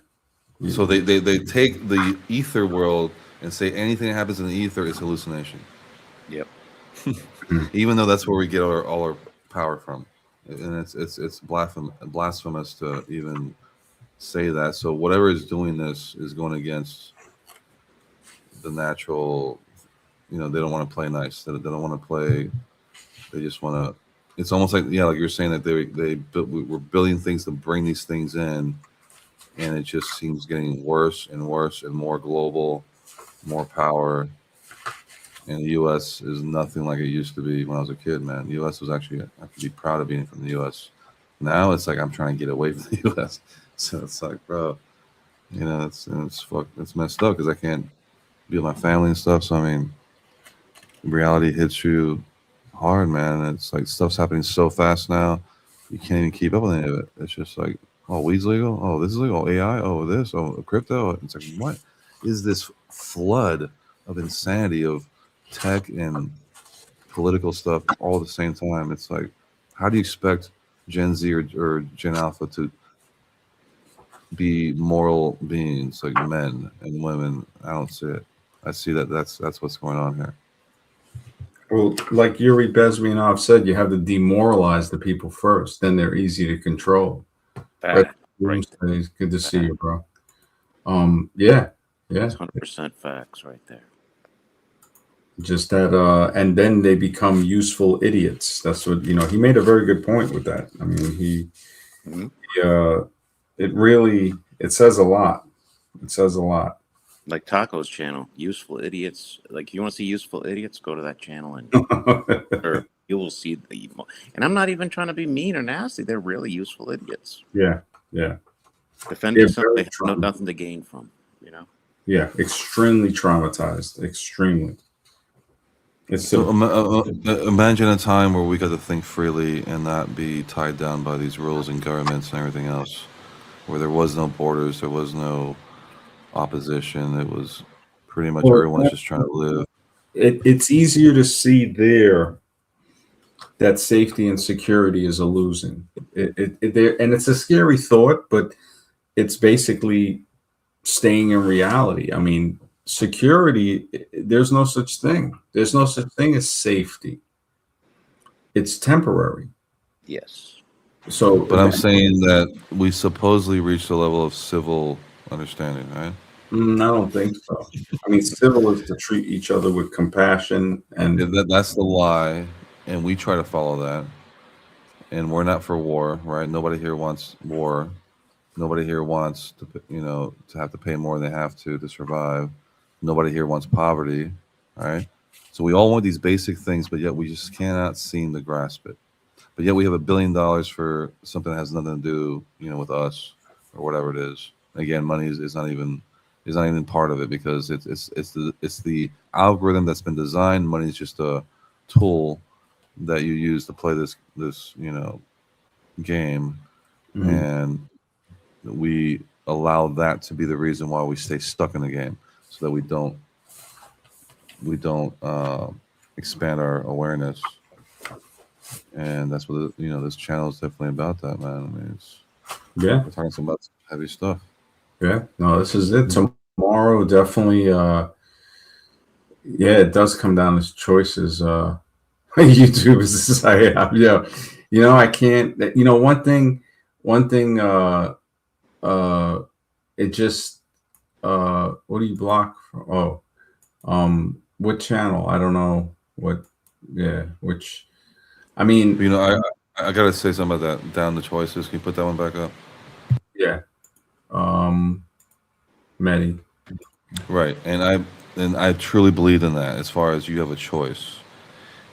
So they take the ether world and say anything that happens in the ether is hallucination. Yep. Even though that's where we get all our power from, and it's blasphemous to even say that. So whatever is doing this is going against the natural. They don't want to play nice. They don't want to play. They just want to. It's almost like like you're saying that we're building things to bring these things in, and it just seems getting worse and worse and more global, more power. And the U.S. is nothing like it used to be when I was a kid, man. The U.S. was actually, I could be proud of being from the U.S. Now it's like I'm trying to get away from the U.S. So it's like, bro, it's messed up because I can't be with my family and stuff. So, I mean, reality hits you hard, man. It's like stuff's happening so fast now, you can't even keep up with any of it. It's just like, oh, weed's legal. Oh, this is legal. Oh, AI. Oh, this. Oh, crypto. It's like, what is this flood of insanity of tech and political stuff all at the same time. It's like, how do you expect Gen Z or Gen Alpha to be moral beings like men and women? I don't see it. I see that that's what's going on here. Well, like Yuri Bezmenov said, you have to demoralize the people first, then they're easy to control. Right. It's good to see you, bro. Yeah. That's 100% facts right there. Just that, and then they become useful idiots. That's what, he made a very good point with that. I mean, it says a lot. It says a lot. Like Taco's channel, Useful Idiots. Like, you want to see useful idiots, go to that channel and or you will see the. And I'm not even trying to be mean or nasty. They're really useful idiots. Yeah. Defending something they have nothing to gain from, Yeah, extremely traumatized. Extremely. So imagine a time where we got to think freely and not be tied down by these rules and governments and everything else, where there was no borders, there was no opposition. It was pretty much everyone's just trying to live. It's easier to see there that safety and security is a losing. And it's a scary thought, but it's basically staying in reality. I mean, security, there's no such thing. There's no such thing as safety. It's temporary. Yes. So, but I'm saying that we supposedly reached a level of civil understanding, right? I don't think so. I mean, civil is to treat each other with compassion, and that's the lie, and we try to follow that. And we're not for war, right? Nobody here wants war. Nobody here wants to, to have to pay more than they have to survive. Nobody here wants poverty, right? So we all want these basic things, but yet we just cannot seem to grasp it. But yet we have $1 billion for something that has nothing to do, with us or whatever it is. Again, money is not even part of it, because it's the algorithm that's been designed. Money is just a tool that you use to play this game, and we allow that to be the reason why we stay stuck in the game, so that we don't expand our awareness. And that's what this channel is definitely about. That, man. I mean, we're talking about some heavy stuff. Yeah, no, this is it. Tomorrow, definitely. It does come down to choices. YouTube is I can't. One thing. It just. What do you block? What channel? I don't know what. Yeah, which. I mean, I gotta say something about that. Down the choices. Can you put that one back up? Yeah. Many. Right, and I truly believe in that. As far as you have a choice,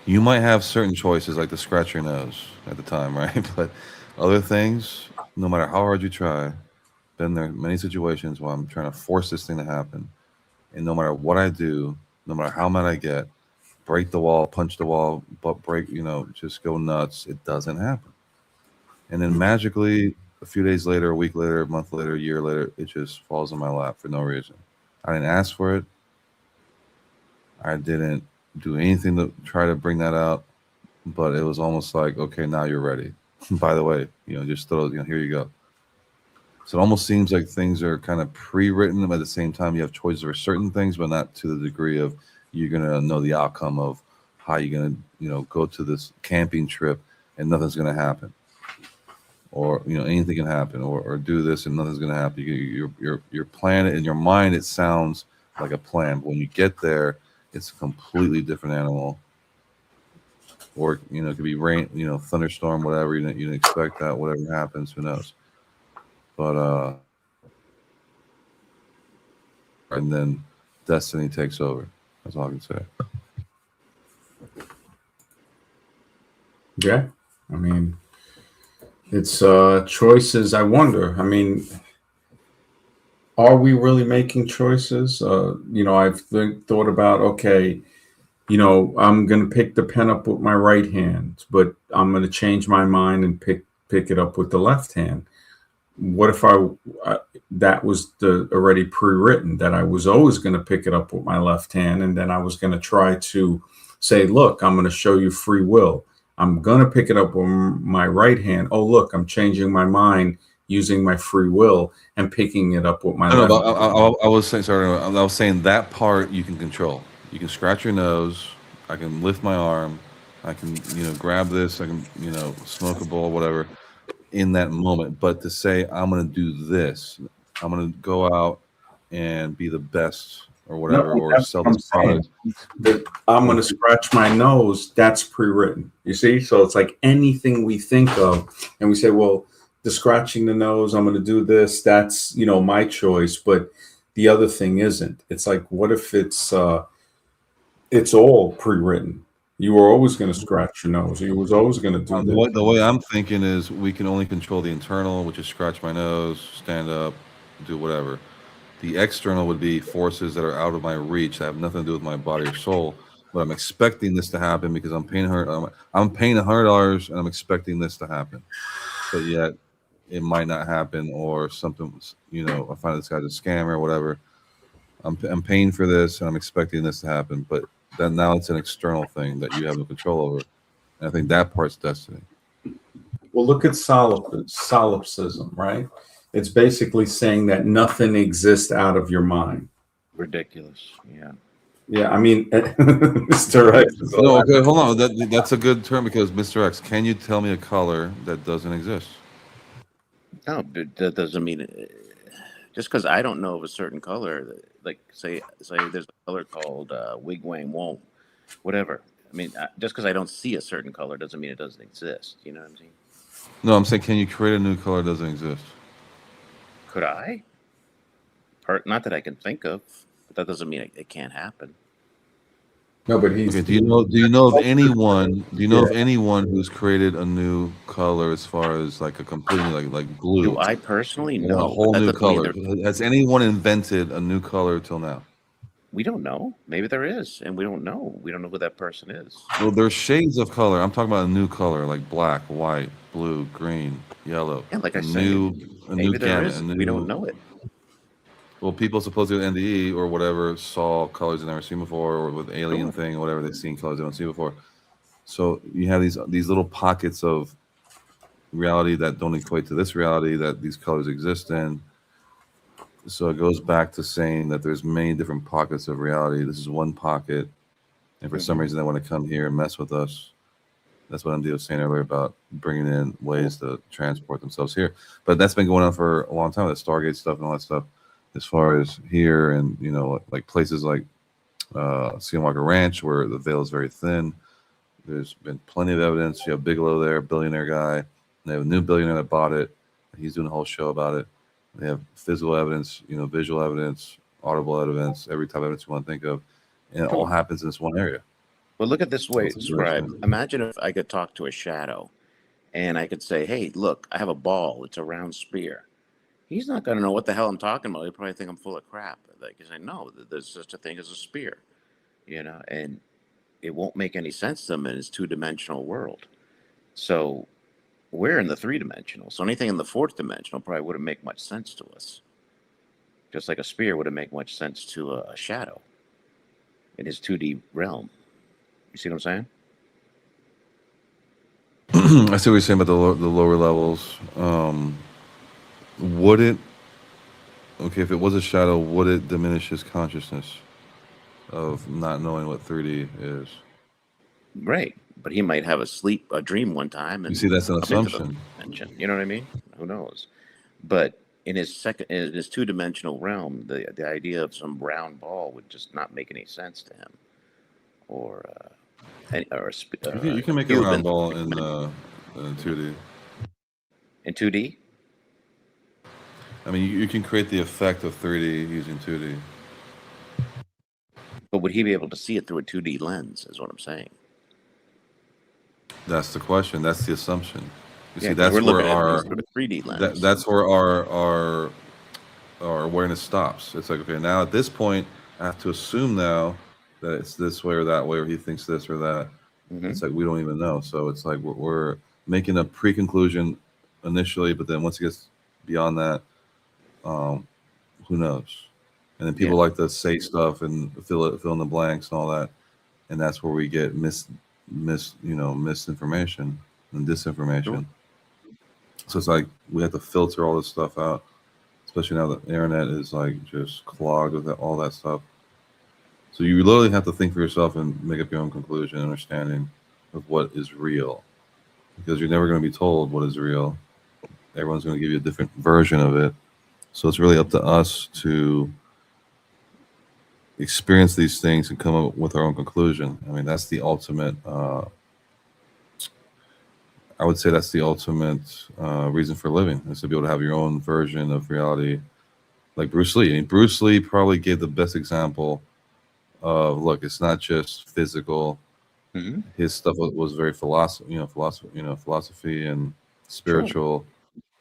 you might have certain choices, like to scratch your nose at the time, right? But other things, no matter how hard you try, been there many situations where I'm trying to force this thing to happen, and no matter what I do, no matter how mad I get, break the wall, punch the wall, but break, just go nuts, it doesn't happen. And then magically, a few days later, a week later, a month later, a year later, it just falls in my lap for no reason. I didn't ask for it. I didn't do anything to try to bring that out, but it was almost like, okay, now you're ready. By the way, just throw, here you go. So it almost seems like things are kind of pre-written, but at the same time, you have choices for certain things, but not to the degree of you're going to know the outcome of how you're going to, go to this camping trip and nothing's going to happen. Or, anything can happen, or do this and nothing's going to happen. Your plan in your mind, it sounds like a plan. But when you get there, it's a completely different animal. Or, it could be rain, thunderstorm, whatever. You didn't expect that. Whatever happens, who knows? But, and then destiny takes over. That's all I can say. Yeah. I mean, it's choices. I wonder. I mean, are we really making choices? I've thought about, okay, I'm going to pick the pen up with my right hand, but I'm going to change my mind and pick it up with the left hand. What if that was already pre-written, that I was always going to pick it up with my left hand, and then I was going to try to say, look, I'm going to show you free will. I'm going to pick it up with my right hand. Oh, look, I'm changing my mind using my free will and picking it up with my No, left. but I was saying, sorry, I was saying that part you can control. You can scratch your nose. I can lift my arm. I can, grab this. I can, smoke a bowl, whatever, in that moment. But to say I'm going to do this, I'm going to go out and be the best or whatever, or that's sell what this product. that I'm going to scratch my nose, that's pre-written. You see? So it's like anything we think of and we say, well, the scratching the nose, I'm going to do this, that's, my choice, but the other thing isn't. It's like, what if it's all pre-written? You were always going to scratch your nose. You was always going to do this. The way I'm thinking is we can only control the internal, which is scratch my nose, stand up, do whatever. The external would be forces that are out of my reach that have nothing to do with my body or soul. But I'm expecting this to happen because I'm paying $100 and I'm expecting this to happen. But yet it might not happen, or something. I find this guy's a scammer or whatever. I'm paying for this and I'm expecting this to happen. But then now it's an external thing that you have no control over. And I think that part's destiny. Well, look at solipsism, right? It's basically saying that nothing exists out of your mind. Ridiculous. Yeah. Yeah, I mean, Mr. X. No, okay, hold on. That's a good term, because Mr. X, can you tell me a color that doesn't exist? No, but that doesn't mean just because I don't know of a certain color, like say there's a color called wigwam won't, whatever. I mean, just because I don't see a certain color doesn't mean it doesn't exist. You know what I'm saying? No, I'm saying, can you create a new color that doesn't exist? Could I? Not that I can think of, but that doesn't mean it can't happen. No, but he's. Okay, do you know of anyone? Do you know of anyone who's created a new color, as far as like a completely like blue? Do I personally know a whole new color? Has anyone invented a new color till now? We don't know. Maybe there is, and we don't know. We don't know who that person is. Well, there's shades of color. I'm talking about a new color, like black, white, blue, green, yellow. Yeah, like I said, a maybe new there gamut. is. We don't know it. Well, people supposedly with NDE or whatever saw colors they've never seen before, or with alien thing or whatever, they've seen colors they don't see before. So you have these little pockets of reality that don't equate to this reality that these colors exist in. So it goes back to saying that there's many different pockets of reality. This is one pocket, and for some reason they want to come here and mess with us. That's what MD was saying earlier about bringing in ways to transport themselves here. But that's been going on for a long time, that Stargate stuff and all that stuff. As far as here, and like places like Skinwalker Ranch, where the veil is very thin, there's been plenty of evidence. You have Bigelow there, billionaire guy. They have a new billionaire that bought it. He's doing a whole show about it. They have physical evidence, visual evidence, audible evidence, every type of evidence you want to think of, and it all happens in this one area. Well, look at this way, Scribe. Imagine if I could talk to a shadow, and I could say, "Hey, look, I have a ball. It's a round spear." He's not going to know what the hell I'm talking about. He'll probably think I'm full of crap. Like, he's like, no, there's such a thing as a spear, and it won't make any sense to him in his two-dimensional world. So we're in the three-dimensional. So anything in the fourth dimensional probably wouldn't make much sense to us. Just like a spear wouldn't make much sense to a shadow in his 2D realm. You see what I'm saying? I see what you're saying about the lower levels. Would it, okay, if it was a shadow, would it diminish his consciousness of not knowing what 3D is? Right, but he might have a dream one time, and you see, that's an assumption. You know what I mean? Who knows? But in his two-dimensional realm, the idea of some round ball would just not make any sense to him. You can make a round ball in 2D. In 2D? I mean, you can create the effect of 3D using 2D. But would he be able to see it through a 2D lens, is what I'm saying. That's the question. That's the assumption. You see, that's where our 3D lens. That's where our awareness stops. It's like, okay, now at this point, I have to assume now that it's this way or that way, or he thinks this or that. It's like we don't even know. So it's like we're making a pre-conclusion initially, but then once it gets beyond that, who knows? And then people like to say stuff and fill in the blanks and all that. and that's where we get misinformation and disinformation. Sure. So it's like we have to filter all this stuff out, especially now that the internet is like just clogged with all that stuff. So you literally have to think for yourself and make up your own conclusion, understanding of what is real, because you're never going to be told what is real. Everyone's going to give you a different version of it. So it's really up to us to experience these things and come up with our own conclusion. I mean, that's the ultimate. I would say that's the ultimate reason for living, is to be able to have your own version of reality. Like Bruce Lee. I mean, Bruce Lee probably gave the best example of, look, it's not just physical. Mm-hmm. His stuff was very philosophy and spiritual,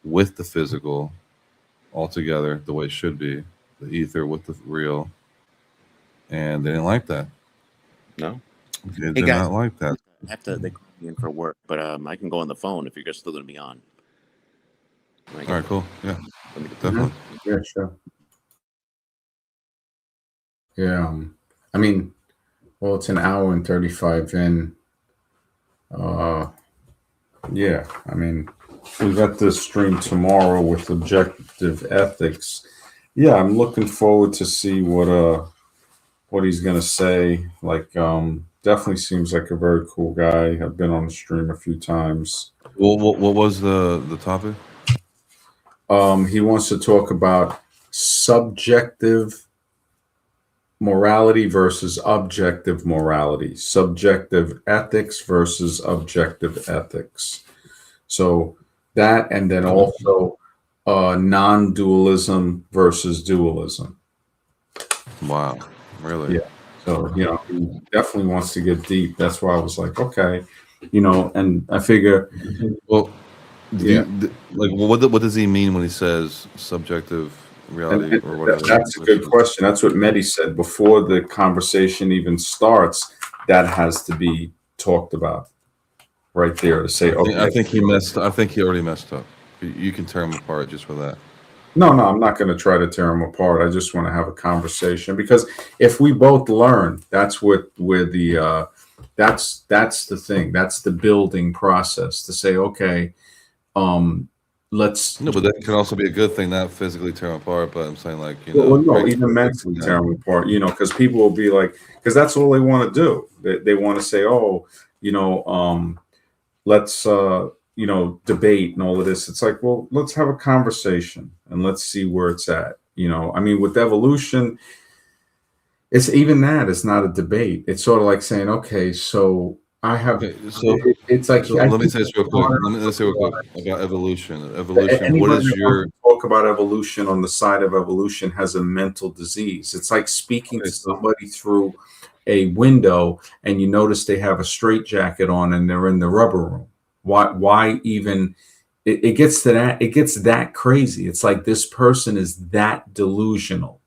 with the physical all together the way it should be, the ether with the real. And they didn't like that. No. They Hey did guys, not like that. I have to. They call me in for work, but I can go on the phone if you're guys still going to be on. All right, cool. Yeah, Let me get definitely. Yeah, sure. Yeah. I mean, well, it's an hour and 35 in. Yeah, I mean, we got this stream tomorrow with objective ethics. Yeah, I'm looking forward to see what he's gonna say. Like, definitely seems like a very cool guy. I've been on the stream a few times. Well, what was the topic? He wants to talk about subjective morality versus objective morality, subjective ethics versus objective ethics. So that, and then also non-dualism versus dualism. Wow, really? Yeah. So, you know, he definitely wants to get deep. That's why I was like, okay, you know, and I figure, Well, yeah. like, what does he mean when he says subjective reality or whatever? That's a good question. That's what Mehdi said before the conversation even starts. That has to be talked about right there to say, okay. I think he messed. I think he already messed up. You can tear him apart just for that. No, I'm not going to try to tear them apart. I just want to have a conversation, because if we both learn, that's where the that's the thing. That's the building process to say, okay, let's. No, but that can also be a good thing, not physically tear them apart, but I'm saying, like, you know, Well, no, even mentally tear them apart. You know, because people will be like, because that's all they want to do. They want to say, oh, you know, let's you know, debate and all of this. It's like, well, let's have a conversation and let's see where it's at. You know, I mean, with evolution, it's even that it's not a debate. It's sort of like saying, okay, so I have. Okay, so it's like, so let me say this real quick. Let's say real quick about evolution. Evolution. Anybody What is that your wants to talk about evolution on the side of evolution has a mental disease. It's like speaking to somebody through a window and you notice they have a straitjacket on and they're in the rubber room. Why even it gets to that, it gets that crazy. It's like this person is that delusional,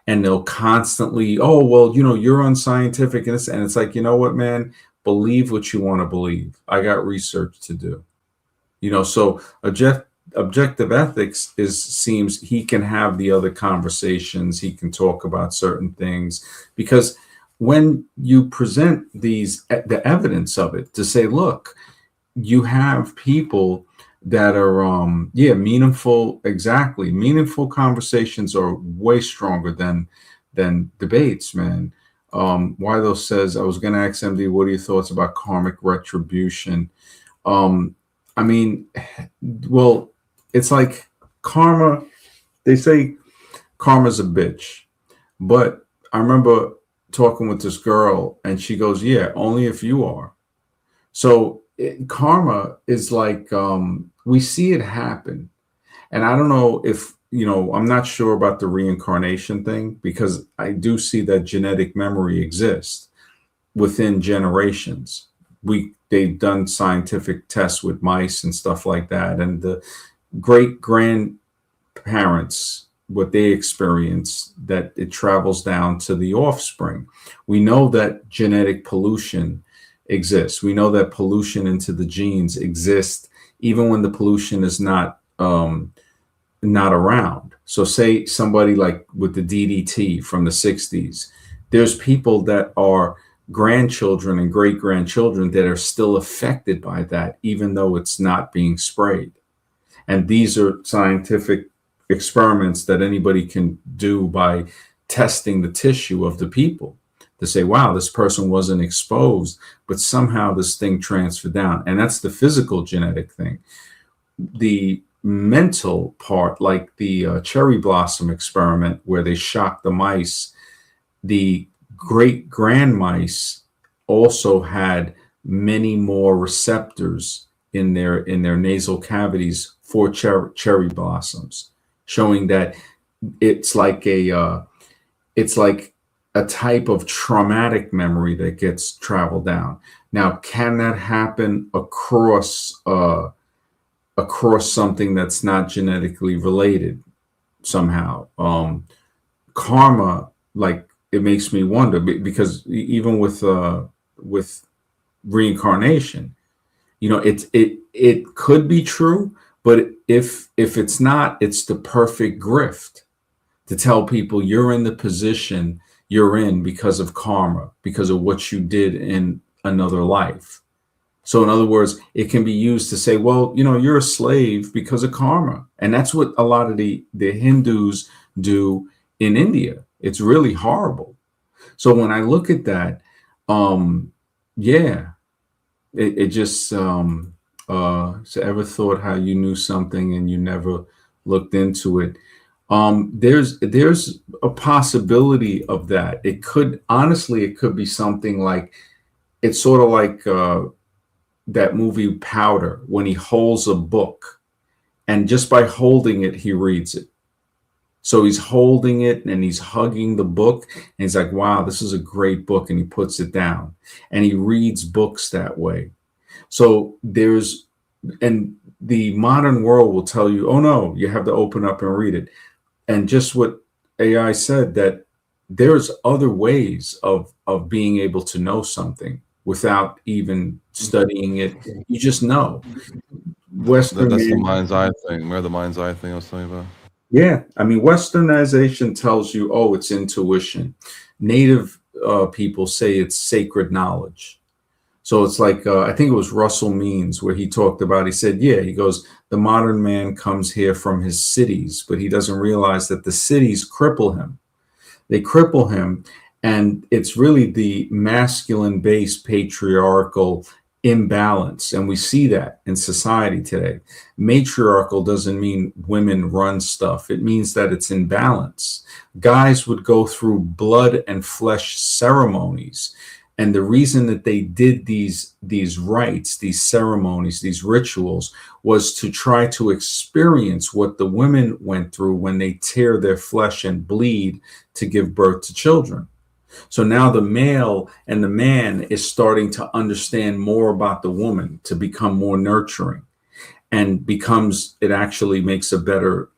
and they'll constantly, oh, well, you know, you're unscientific, and it's like, you know what, man, believe what you want to believe. I got research to do. You know, so objective ethics seems he can have the other conversations, he can talk about certain things, because when you present the evidence of it, to say, look, you have people that are meaningful. Exactly, meaningful conversations are way stronger than debates, man. Wilo says, I was going to ask MD, what are your thoughts about karmic retribution? I mean, well, it's like karma. They say karma's a bitch, but I remember talking with this girl and she goes, yeah, only if you are. So karma is like, we see it happen. And I don't know if, you know, I'm not sure about the reincarnation thing, because I do see that genetic memory exists within generations. They've done scientific tests with mice and stuff like that. And the great grandparents, what they experience, that it travels down to the offspring. We know that genetic pollution exists. We know that pollution into the genes exists even when the pollution is not around. So say somebody like with the DDT from the 60s, there's people that are grandchildren and great grandchildren that are still affected by that, even though it's not being sprayed. And these are scientific experiments that anybody can do by testing the tissue of the people to say, wow, this person wasn't exposed, but somehow this thing transferred down. And that's the physical genetic thing. The mental part, like the cherry blossom experiment where they shocked the mice, the great grand mice also had many more receptors in their nasal cavities for cherry blossoms, showing that it's like a type of traumatic memory that gets traveled down. Now, can that happen across something that's not genetically related somehow? Karma, like, it makes me wonder, because even with reincarnation, it could be true, but if it's not, it's the perfect grift to tell people you're in the position you're in because of karma, because of what you did in another life. So in other words, it can be used to say, well, you're a slave because of karma. And that's what a lot of the Hindus do in India. It's really horrible. So when I look at that, it just, so ever thought how you knew something and you never looked into it? There's a possibility of that. It could be something like, it's sort of like that movie Powder, when he holds a book and just by holding it, he reads it. So he's holding it and he's hugging the book and he's like, wow, this is a great book. And he puts it down and he reads books that way. So and the modern world will tell you, oh no, you have to open up and read it. And just what AI said, that there's other ways of being able to know something without even studying it. You just know. That's the mind's eye thing. Remember the mind's eye thing I was telling you about? Yeah. I mean, Westernization tells you, oh, it's intuition. Native people say it's sacred knowledge. So it's like, I think it was Russell Means where he talked about, he said, he goes, the modern man comes here from his cities, but he doesn't realize that the cities cripple him. They cripple him. And it's really the masculine-based patriarchal imbalance. And we see that in society today. Matriarchal doesn't mean women run stuff. It means that it's in balance. Guys would go through blood and flesh ceremonies. And the reason that they did these rites, these ceremonies, these rituals, was to try to experience what the women went through when they tear their flesh and bleed to give birth to children. So now the male and the man is starting to understand more about the woman, to become more nurturing, and it actually makes a better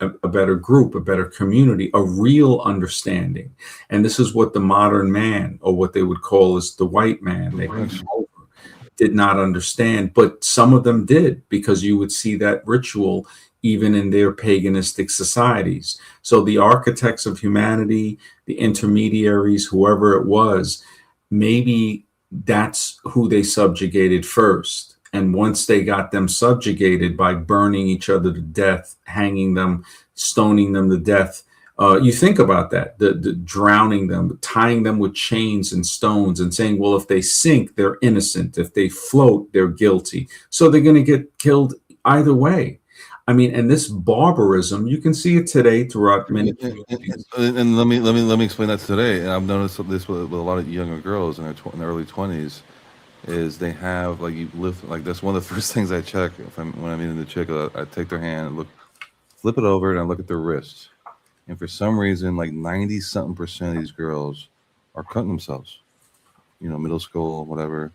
group, a better community, a real understanding. And this is what the modern man, or what they would call as the white man, they did not understand, but some of them did, because you would see that ritual even in their paganistic societies. So the architects of humanity, the intermediaries, whoever it was, maybe that's who they subjugated first. And once they got them subjugated by burning each other to death, hanging them, stoning them to death, you think about that, the drowning them, tying them with chains and stones and saying, well, if they sink, they're innocent. If they float, they're guilty. So they're going to get killed either way. I mean, and this barbarism, you can see it today throughout many communities. And let me explain that today. And I've noticed this with a lot of younger girls in their early 20s, is they have, like, you live, like, that's one of the first things I check when I'm meeting the chick. I take their hand and flip it over, and I look at their wrists. And for some reason, like 90-something% of these girls are cutting themselves, middle school, whatever.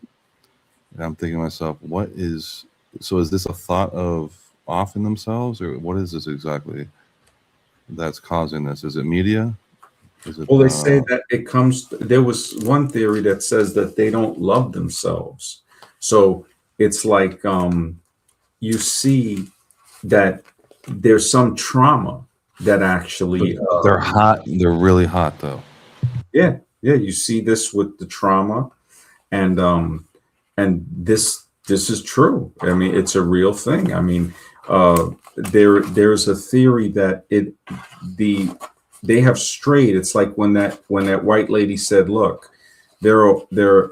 And I'm thinking to myself, is this a thought of offing themselves, or what is this exactly that's causing this? Is it media? Well, they say that there was one theory that says that they don't love themselves. So it's like, you see that there's some trauma that actually they're hot. They're really hot, though. Yeah. You see this with the trauma. and this is true. I mean, it's a real thing. I mean, there's a theory that they have strayed. It's like when that white lady said, "Look, there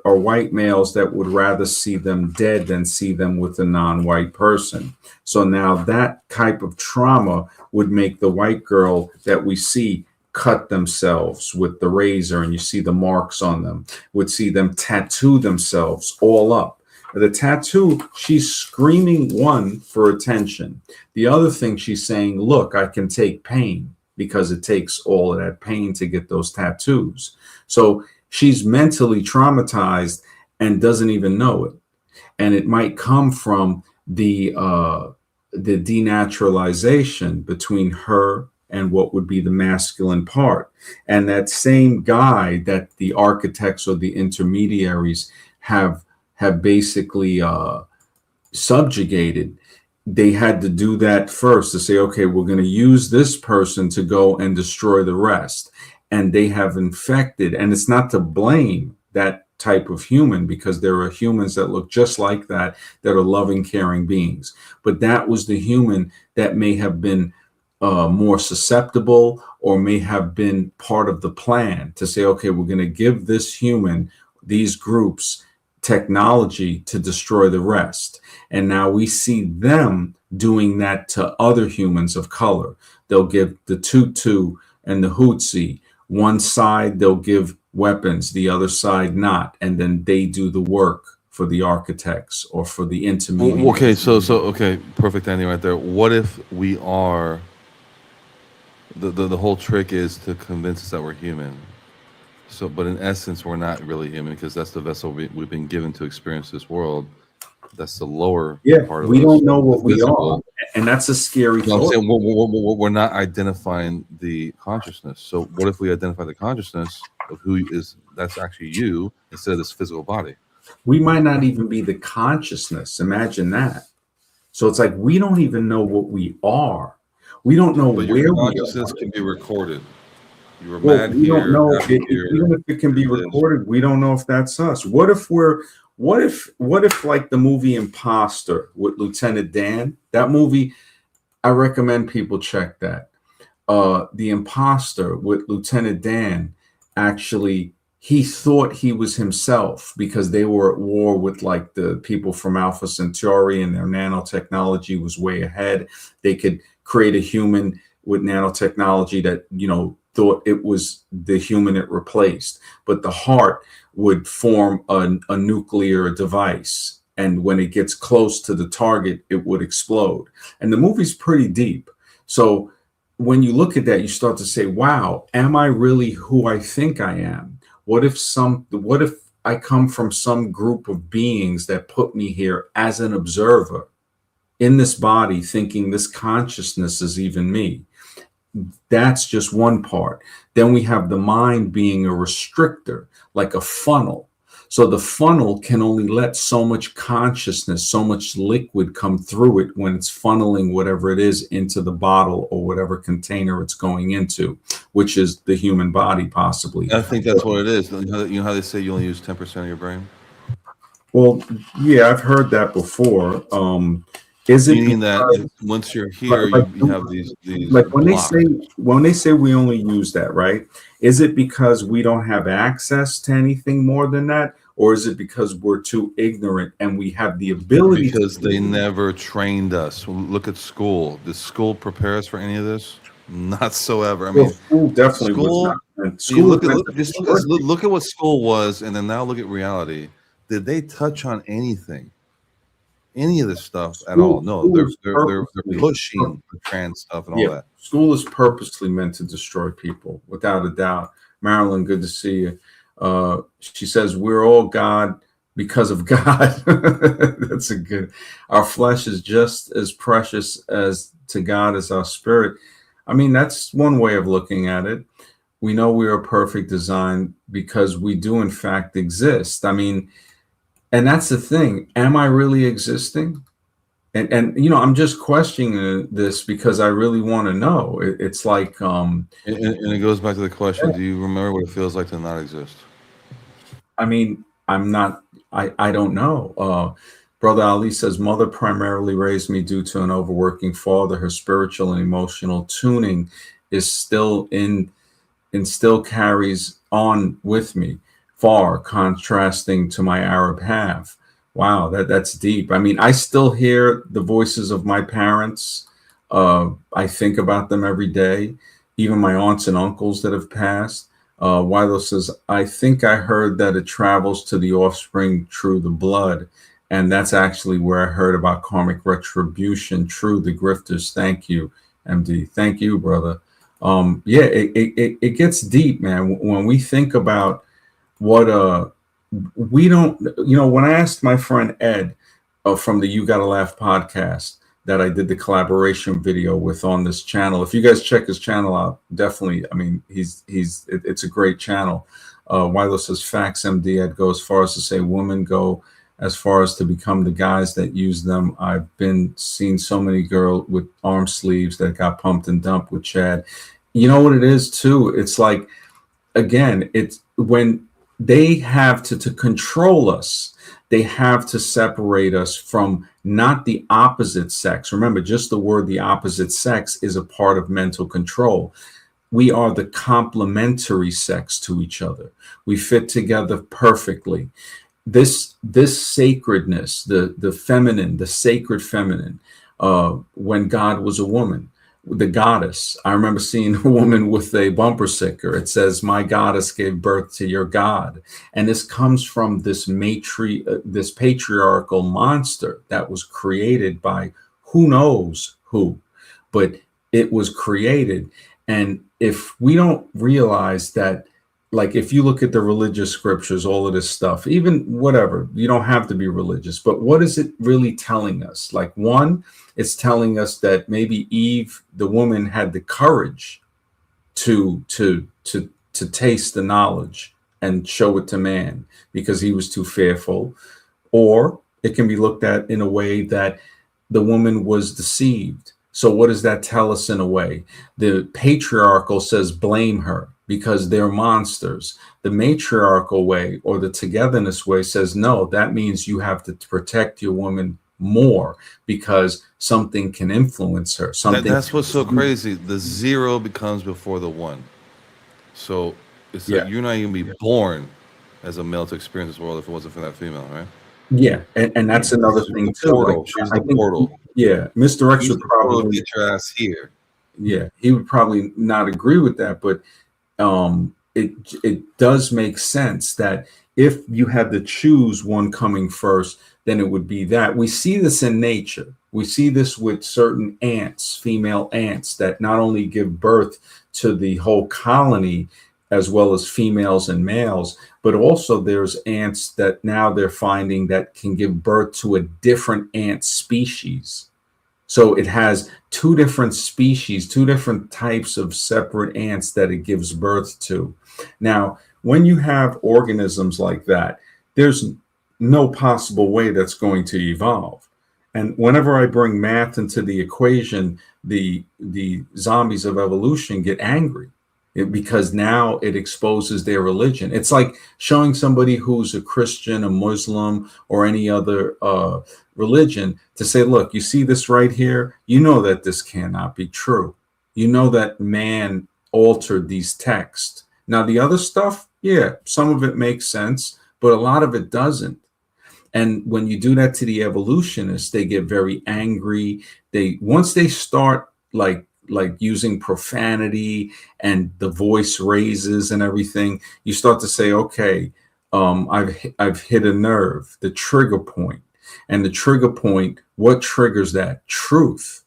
are white males that would rather see them dead than see them with a non-white person." So now that type of trauma would make the white girl that we see cut themselves with the razor, and you see the marks on them, would see them tattoo themselves all up. The tattoo, she's screaming, one, for attention. The other thing she's saying, look, I can take pain, because it takes all of that pain to get those tattoos. So she's mentally traumatized and doesn't even know it. And it might come from the denaturalization between her and what would be the masculine part. And that same guy that the architects or the intermediaries have basically subjugated, they had to do that first to say, okay, we're going to use this person to go and destroy the rest. And they have infected, and it's not to blame that type of human, because there are humans that look just like that are loving, caring beings. But that was the human that may have been more susceptible, or may have been part of the plan to say, okay, we're going to give this human, these groups, technology to destroy the rest. And now we see them doing that to other humans of color. They'll give the Tutu and the Hutsi one side, they'll give weapons, the other side not, and then they do the work for the architects or for the intermediate. Okay, so okay, perfect ending right there. What if we are the whole trick is to convince us that we're human? So, but in essence, we're not really human, because that's the vessel we've been given to experience this world. That's the lower part of we us. don't know what we Physical. are, and that's a scary No, I'm thought. saying we're not identifying the consciousness. So what if we identify the consciousness of who is, that's actually you, instead of this physical body? We might not even be the consciousness. Imagine that. So it's like we don't even know what we are. We don't know But where your we are. consciousness can be recorded. You were Well, mad we don't here, know happy if, here. even if it can be here it is. recorded, we don't know if that's us. What if like the movie Imposter with Lieutenant Dan? That movie, I recommend people check that. The Imposter with Lieutenant Dan, actually, he thought he was himself, because they were at war with like the people from Alpha Centauri, and their nanotechnology was way ahead. They could create a human with nanotechnology that, thought it was the human it replaced, but the heart would form a nuclear device, and when it gets close to the target, it would explode. And the movie's pretty deep. So when you look at that, you start to say, wow, am I really who I think I am? What if I come from some group of beings that put me here as an observer in this body, thinking this consciousness is even me? That's just one part. Then we have the mind being a restrictor, like a funnel. So the funnel can only let so much consciousness, so much liquid come through it when it's funneling whatever it is into the bottle or whatever container it's going into, which is the human body, possibly. I think that's what it is. You know how they say you only use 10% of your brain? Well, yeah, I've heard that before. Is it meaning that once you're here, you have these like when blocks. they say we only use that, right? Is it because we don't have access to anything more than that, or is it because we're too ignorant and we have the ability? Because they never trained us. Look at school. Does school prepare us for any of this? Not so ever. I mean, school definitely school. was not. School look at what school was, and then now look at reality. Did they touch on anything? Any of this stuff at all? No, they're pushing the trans stuff and all that. School is purposely meant to destroy people, without a doubt. Marilyn, good to see you. She says we're all God because of God. That's a good. Our flesh is just as precious as to God as our spirit. I mean, that's one way of looking at it. We know we are a perfect design because we do in fact exist. I mean. And that's the thing. Am I really existing? And I'm just questioning this because I really want to know. It's like and it goes back to the question, do you remember what it feels like to not exist? I mean, I'm not I don't know. Brother Ali says, mother primarily raised me due to an overworking father. Her spiritual and emotional tuning is still in and still carries on with me, far contrasting to my Arab half. Wow, that's deep. I mean, I still hear the voices of my parents. I think about them every day, even my aunts and uncles that have passed. Wilo says, I think I heard that it travels to the offspring through the blood. And that's actually where I heard about karmic retribution. True, the grifters. Thank you, MD. Thank you, brother. Yeah, it gets deep, man. When we think about what we don't, when I asked my friend Ed from the You Gotta Laugh podcast that I did the collaboration video with on this channel, if you guys check his channel out, definitely. I mean, it's a great channel. Wilo says, facts, MD. I'd go as far as to say women go as far as to become the guys that use them. I've seen so many girls with arm sleeves that got pumped and dumped with Chad. You know what it is too? It's like, again, it's when they have to control us, they have to separate us from not the opposite sex. Remember, just the word the opposite sex is a part of mental control. We are the complementary sex to each other. We fit together perfectly. This sacredness, the feminine, the sacred feminine, when God was a woman, the goddess. I remember seeing a woman with a bumper sticker. It says, "My goddess gave birth to your God," and this comes from this this patriarchal monster that was created by who knows who, but it was created. And if we don't realize that, like, if you look at the religious scriptures, all of this stuff, even whatever, you don't have to be religious, but what is it really telling us? Like, one, it's telling us that maybe Eve, the woman, had the courage to taste the knowledge and show it to man because he was too fearful. Or it can be looked at in a way that the woman was deceived. So what does that tell us in a way? The patriarchal says blame her because they're monsters. The matriarchal way, or the togetherness way, says no, that means you have to protect your woman more because something can influence her. That's what's so crazy. The zero becomes before the one. So it's like you're not even be born as a male to experience this world if it wasn't for that female, right? Yeah, and that's another thing too. Portal. She's the portal. Yeah, Mr. X would probably get your ass here. Yeah, he would probably not agree with that, but it does make sense that if you had to choose one coming first, then it would be that. We see this in nature. We see this with certain ants, female ants, that not only give birth to the whole colony as well as females and males, but also there's ants that now they're finding that can give birth to a different ant species. So it has two different species, two different types of separate ants that it gives birth to. Now, when you have organisms like that, there's no possible way that's going to evolve. And whenever I bring math into the equation, the zombies of evolution get angry because now it exposes their religion. It's like showing somebody who's a Christian, a Muslim, or any other religion to say, look, you see this right here? You know that this cannot be true. You know that man altered these texts. Now, the other stuff, yeah, some of it makes sense, but a lot of it doesn't. And when you do that to the evolutionists, they get very angry. Once they start like using profanity and the voice raises and everything, you start to say, okay, I've hit a nerve, the trigger point. And the trigger point, what triggers that? Truth.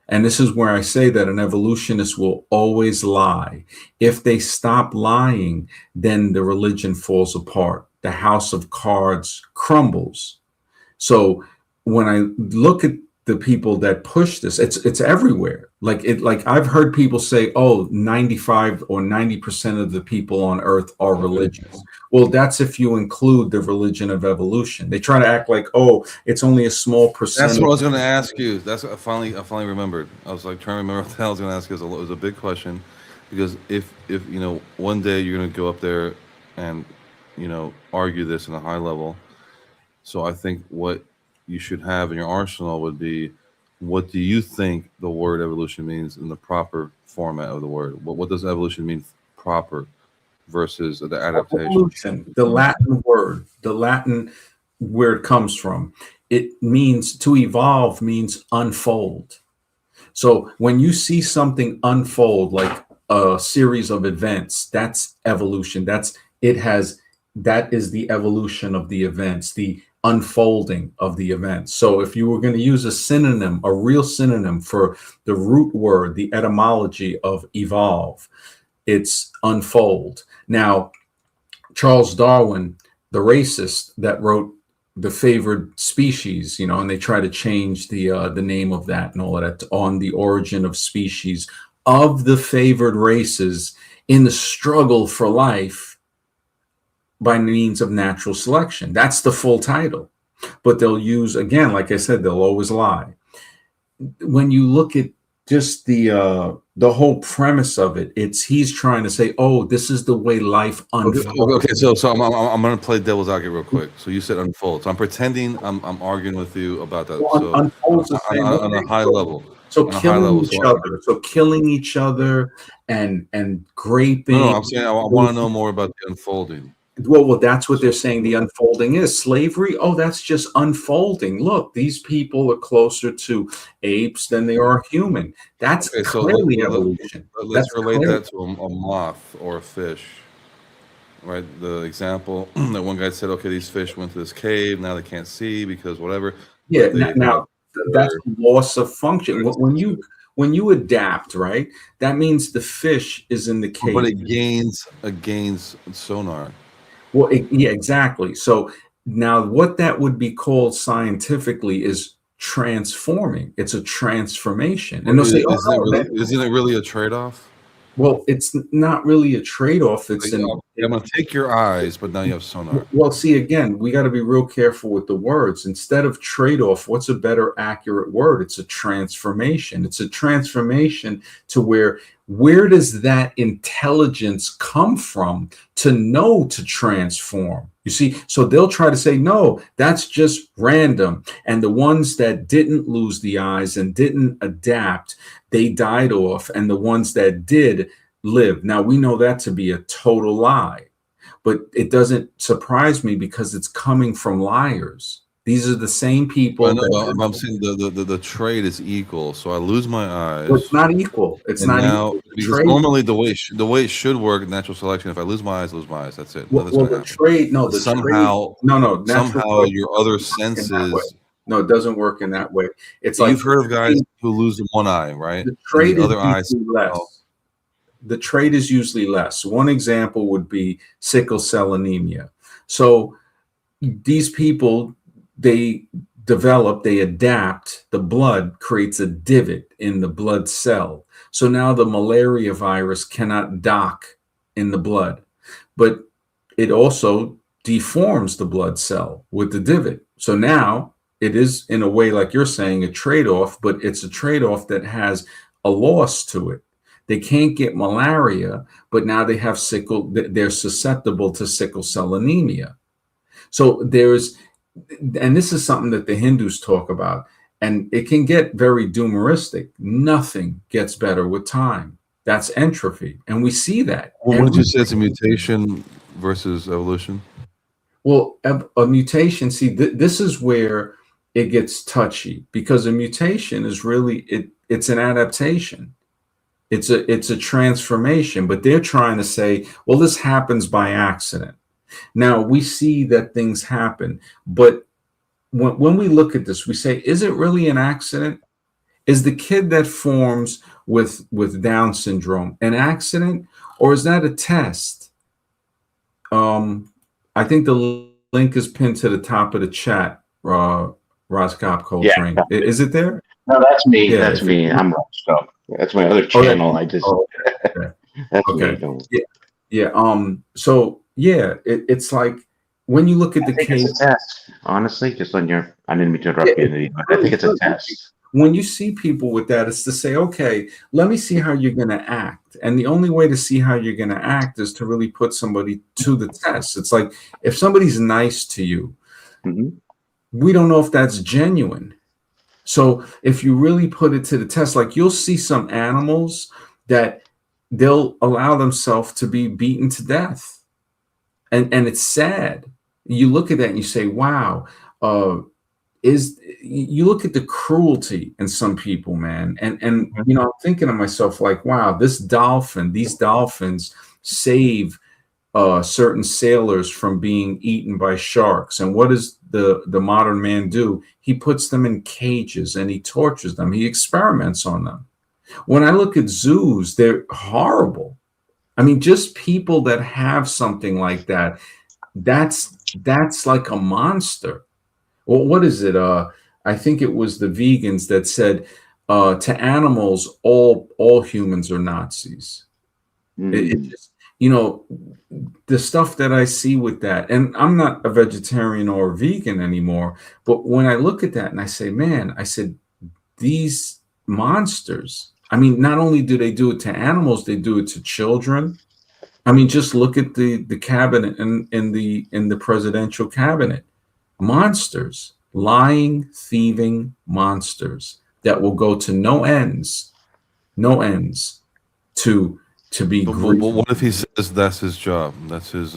And this is where I say that an evolutionist will always lie. If they stop lying, then the religion falls apart. The house of cards crumbles. So when I look at the people that push this, it's everywhere. Like I've heard people say, oh, 95 or 90% of the people on earth are religious. Well, that's if you include the religion of evolution. They try to act like, oh, it's only a small percentage. That's what I was going to ask you. That's I finally remembered. I was like trying to remember what the hell I was going to ask you. It was a big question, because if you know, one day you're going to go up there and argue this in a high level, So I think what you should have in your arsenal would be, what do you think the word evolution means in the proper format of the word? What does evolution mean proper versus the adaptation? Evolution, the Latin word, the Latin where it comes from, it means to evolve, means unfold. So when you see something unfold, like a series of events, that's evolution. That is the evolution of the events, the unfolding of the events. So if you were going to use a synonym, a real synonym for the root word, the etymology of evolve, it's unfold. Now, Charles Darwin, the racist that wrote The Favored Species, and they try to change the name of that and all of that on the origin of species of the favored races in the struggle for life by means of natural selection. That's the full title. But they'll use, again, like I said, they'll always lie. When you look at just the whole premise of it, he's trying to say, oh, this is the way life unfolds. Okay, so I'm going to play devil's advocate real quick. So you said unfold. So I'm pretending I'm arguing with you about that. Well, So unfolds the same on way. a high level. So On a high killing level. each other. So killing each other and graping. No, I'm saying I want to know more about the unfolding. Well, that's what they're saying the unfolding is. Slavery, oh, that's just unfolding. Look, these people are closer to apes than they are human. That's Okay, so clearly evolution. Let's That's relate clear. that to a moth or a fish, right? The example that one guy said, okay, these fish went to this cave, now they can't see because whatever. Yeah, They now that's loss of function. When you adapt, right, that means the fish is in the cave. But it gains sonar. Well, yeah, exactly. So now what that would be called scientifically is transforming. It's a transformation. And they'll say, oh, no, Isn't it really a trade-off? well, it's not really a trade-off. It's I'm going to take your eyes, but now you have sonar. well, see, again, we got to be real careful with the words. Instead of trade-off, what's a better accurate word? It's a transformation. It's a transformation to where does that intelligence come from to know to transform? You see, so they'll try to say, no, that's just random. And the ones that didn't lose the eyes and didn't adapt, they died off. And the ones that did live. Now, we know that to be a total lie. But it doesn't surprise me because it's coming from liars. These are the same people. I'm saying the trade is equal. So I lose my eyes. Well, it's not equal. It's not equal. Because normally the way it should work, natural selection. If I lose my eyes, That's it. Well, the trade. No, the somehow. Trade, no. Somehow your other senses. No, it doesn't work in that way. It's you've like heard of guys who lose one eye, right? The trade the is other eyes less. The trade is usually less. One example would be sickle cell anemia. So these people, they adapt, the blood creates a divot in the blood cell. So now the malaria virus cannot dock in the blood, but it also deforms the blood cell with the divot. So now it is, in a way, like you're saying, a trade-off, but it's a trade-off that has a loss to it. They can't get malaria, but now they have they're susceptible to sickle cell anemia. So and this is something that the Hindus talk about, and it can get very doomeristic. Nothing gets better with time. That's entropy. And we see that. Well, what did you say? It's a mutation versus evolution? Well, a mutation, see, this is where it gets touchy, because a mutation is really, it's an adaptation. It's a transformation, but they're trying to say, well, this happens by accident. Now, we see that things happen, but when we look at this, we say, is it really an accident? Is the kid that forms with Down syndrome an accident, or is that a test? I think the link is pinned to the top of the chat, Roscop Coltrane. Yeah. Is it there? No, that's me. Yeah, that's me. I'm Roscop. That's my other channel. Okay. That's okay. Me. Yeah. So yeah, it's like when you look at the case. It's a test. Honestly, just on your. I didn't mean to interrupt you. I think it's a test. When you see people with that, it's to say, okay, let me see how you're going to act. And the only way to see how you're going to act is to really put somebody to the test. It's like if somebody's nice to you, we don't know if that's genuine. So if you really put it to the test, like you'll see some animals that they'll allow themselves to be beaten to death. And it's sad. You look at that and you say, wow, you look at the cruelty in some people, man. And you know, I'm thinking to myself, like, wow, these dolphins save certain sailors from being eaten by sharks. And what does the modern man do? He puts them in cages and he tortures them. He experiments on them. When I look at zoos, they're horrible. I mean, just people that have something like that, that's like a monster. Well, what is it? I think it was the vegans that said, to animals, all humans are Nazis. It just, you know, the stuff that I see with that, and I'm not a vegetarian or a vegan anymore, but when I look at that and I say, man, I said, these monsters, I mean, not only do they do it to animals, they do it to children. I mean, just look at the cabinet and in the presidential cabinet. Monsters, lying, thieving monsters that will go to no ends to be But greedy. what if he says that's his job? That's his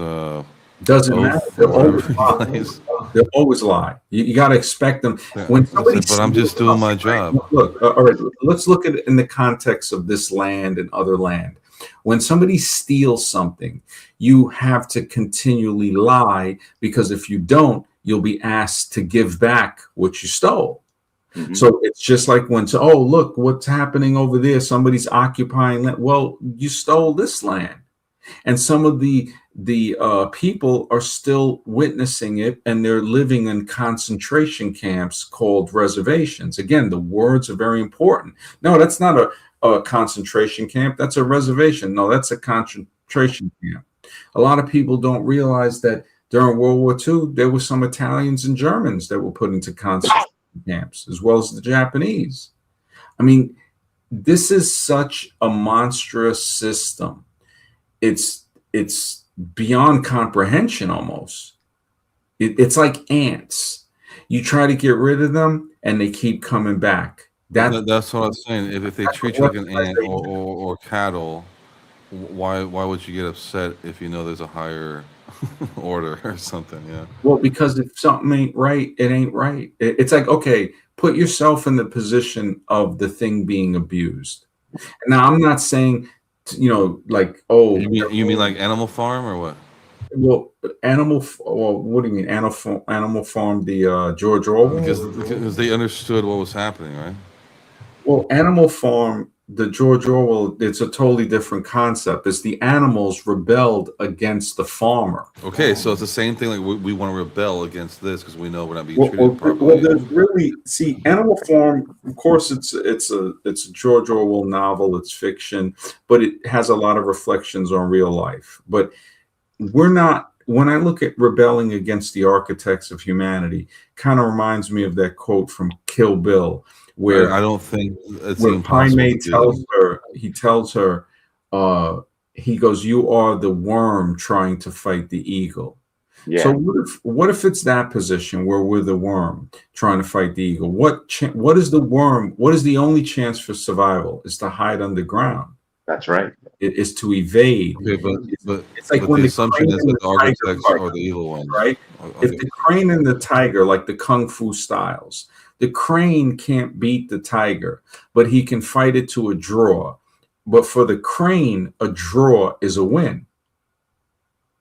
Doesn't matter. oath or whatever he plays. They'll always lie. You got to expect them. Yeah. When somebody But I'm just doing my job. Look, all right, let's look at it in the context of this land and other land. When somebody steals something, you have to continually lie, because if you don't, you'll be asked to give back what you stole. Mm-hmm. So it's just like when, oh, look, what's happening over there? Somebody's occupying that. Well, you stole this land. And some of the people are still witnessing it, and they're living in concentration camps called reservations. Again, the words are very important. No, that's not a concentration camp. That's a reservation. No, that's a concentration camp. A lot of people don't realize that during World War II, there were some Italians and Germans that were put into concentration camps, as well as the Japanese. I mean, this is such a monstrous system. It's beyond comprehension almost. It's like ants. You try to get rid of them, and they keep coming back. That's what I'm saying. If they treat you like an ant or cattle, why would you get upset if you know there's a higher order or something? Yeah. Well, because if something ain't right, it ain't right. It's like, okay, put yourself in the position of the thing being abused. Now, I'm not saying, you know, like, oh, you mean like Animal Farm or what? Well, what do you mean, Animal Farm? The George Orwell? Because they understood what was happening, right? Well, Animal Farm, the George Orwell, it's a totally different concept. It's the animals rebelled against the farmer. Okay, so it's the same thing. Like we want to rebel against this because we know we're not being treated properly. Well, there's really, see, Animal Farm. Of course, it's a George Orwell novel. It's fiction, but it has a lot of reflections on real life. But we're not. When I look at rebelling against the architects of humanity, kind of reminds me of that quote from Kill Bill, where I don't think it's where Primate tells her, he goes, "You are the worm trying to fight the eagle." Yeah. So what if it's that position where we're the worm trying to fight the eagle? What is the worm? What is the only chance for survival? Is to hide underground. That's right. It is to evade. Okay, but it's like when the assumption is that the architects are the evil ones, right? If the crane and the tiger, like the kung fu styles, the crane can't beat the tiger, but he can fight it to a draw. But for the crane, a draw is a win.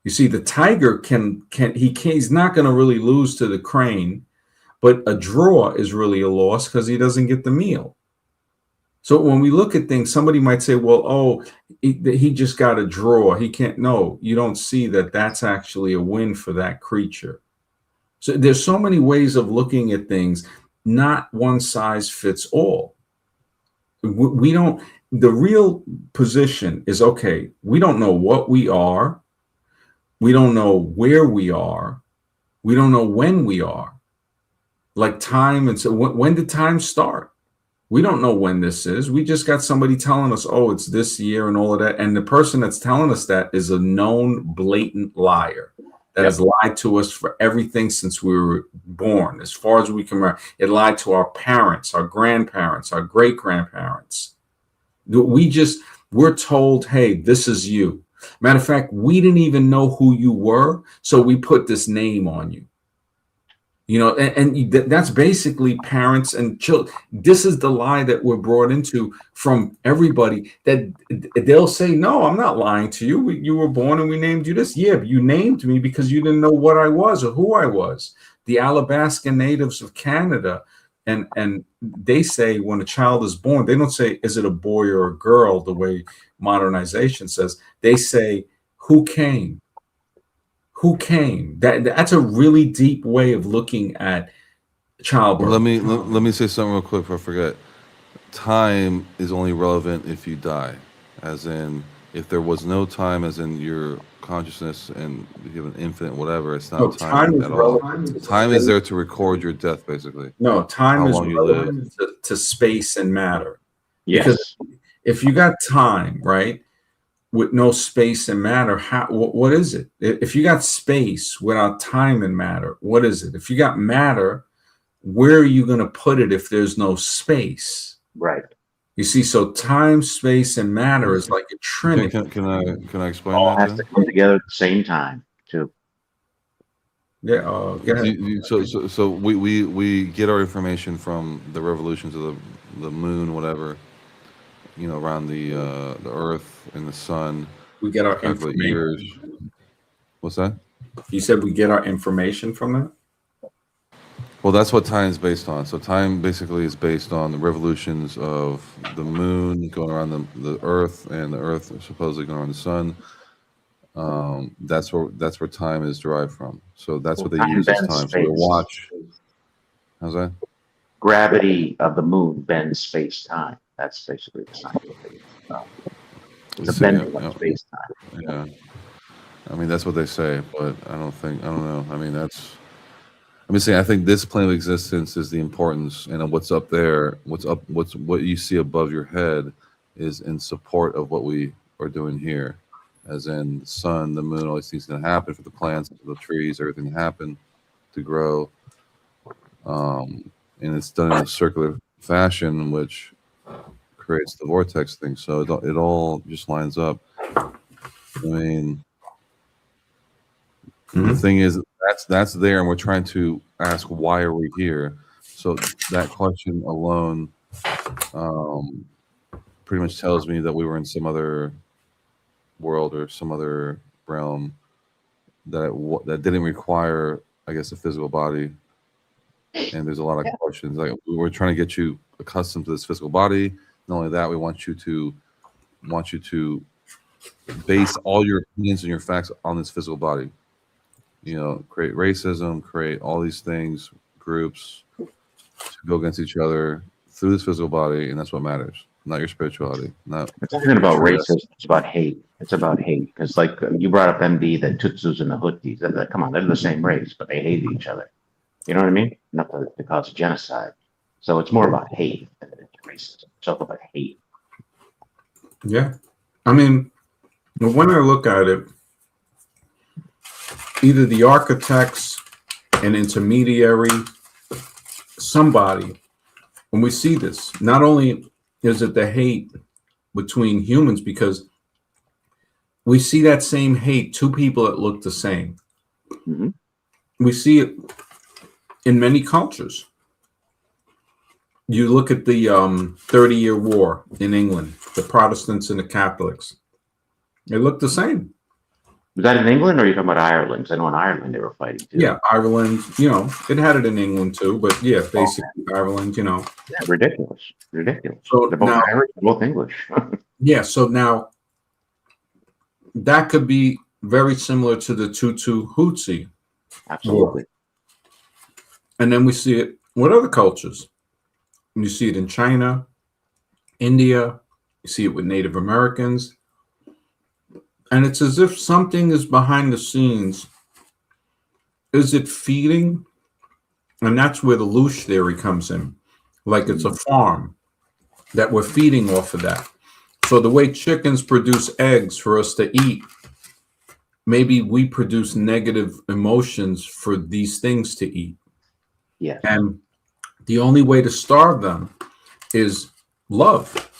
You see, the tiger he's not going to really lose to the crane, but a draw is really a loss because he doesn't get the meal. So when we look at things, somebody might say, well, oh, he just got a draw. He can't. No, you don't see that that's actually a win for that creature. So there's so many ways of looking at things. Not one size fits all. We don't, the real position is, okay, we don't know what we are. We don't know where we are. We don't know when we are. Like time, and so when did time start? We don't know when this is. We just got somebody telling us, oh, it's this year and all of that. And the person that's telling us that is a known blatant liar. that has lied to us for everything since we were born, as far as we can remember. It lied to our parents, our grandparents, our great-grandparents. We're told, hey, this is you. Matter of fact, we didn't even know who you were, so we put this name on you. You know, and that's basically parents and children. This is the lie that we're brought into from everybody, that they'll say, no, I'm not lying to you. You were born and we named you this. Yeah, but you named me because you didn't know what I was or who I was. The Alabaskan natives of Canada, and they say when a child is born, they don't say, is it a boy or a girl, the way modernization says. They say, who came? Who came? That's a really deep way of looking at childbirth. Let me say something real quick before I forget. Time is only relevant if you die, as in if there was no time, as in your consciousness and you have an infinite whatever. It's not time at all. Time is there to record your death, basically. No, time is relevant to space and matter. Yes. Because if you got time, right, with no space and matter, what is it? If you got space without time and matter, what is it? If you got matter, where are you going to put it if there's no space? Right. You see, so time, space, and matter is like a trinity. Can I explain All that? has to come together at the same time, too. Yeah. Go ahead. So we get our information from the revolutions of the moon, whatever, you know, around the Earth and the sun. We get our calculate information. years. What's that? You said we get our information from that? Well, that's what time is based on. So time basically is based on the revolutions of the moon going around the Earth, and the Earth supposedly going around the sun. That's where time is derived from. So that's what they use as time. So they watch. How's that? Gravity of the moon bends space-time. That's basically the scientific. It's a bending of space-time. Yeah. I mean, that's what they say, but I don't know. I mean, I'm just saying, I think this plane of existence is the importance, and what's up there, what you see above your head is in support of what we are doing here, as in the sun, the moon, all these things going to happen for the plants, for the trees, everything to happen, to grow. And it's done in a circular fashion, which creates the vortex thing. So it all just lines up. I mean, the thing is, that's there, and we're trying to ask, why are we here? So that question alone pretty much tells me that we were in some other world or some other realm that didn't require, I guess, a physical body. And there's a lot of questions. Like, we're trying to get you accustomed to this physical body. Not only that, we want you to base all your opinions and your facts on this physical body. You know, create racism, create all these things, groups to go against each other through this physical body, and that's what matters, not your spirituality. It's not even about racism. It's about hate. It's about hate, because like you brought up MD, the Tutsis and the Hutus. Come on, they're the same race, but they hate each other. You know what I mean? Not to cause genocide. So it's more about hate than racism. It's all about hate. Yeah. I mean, when I look at it, either the architects, an intermediary, somebody, when we see this, not only is it the hate between humans, because we see that same hate, two people that look the same. Mm-hmm. We see it in many cultures. You look at the 30-year war in England, the Protestants and the Catholics. They look the same. Was that in England, or are you talking about Ireland? Because I know in Ireland they were fighting too. Yeah, Ireland, you know, it had it in England too, but yeah, basically Ireland, you know. Yeah, ridiculous. So they're both now, Irish, they're both English. yeah, so now that could be very similar to the Hutu-Hutsi. Absolutely. War. And then we see it with other cultures. You see it in China, India, you see it with Native Americans. And it's as if something is behind the scenes. Is it feeding? And that's where the Loosh theory comes in. Like it's a farm that we're feeding off of that. So the way chickens produce eggs for us to eat, maybe we produce negative emotions for these things to eat. Yes. And the only way to starve them is love,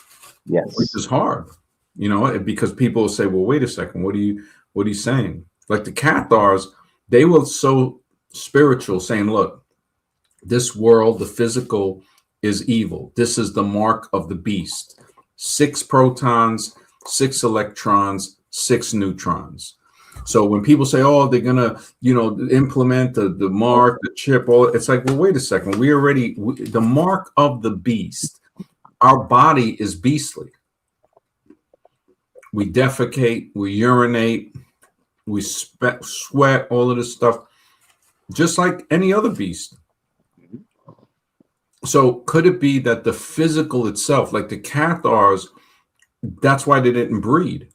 Yes. which is hard, because people will say, well, wait a second, what are you saying? Like the Cathars, they were so spiritual, saying, look, this world, the physical, is evil. This is the mark of the beast. 6 protons, 6 electrons, 6 neutrons. So when people say, oh, they're going to, implement the mark, the chip, it's like, well, wait a second. The mark of the beast, our body is beastly. We defecate, we urinate, we sweat, all of this stuff, just like any other beast. So could it be that the physical itself, like the Cathars, that's why they didn't breed.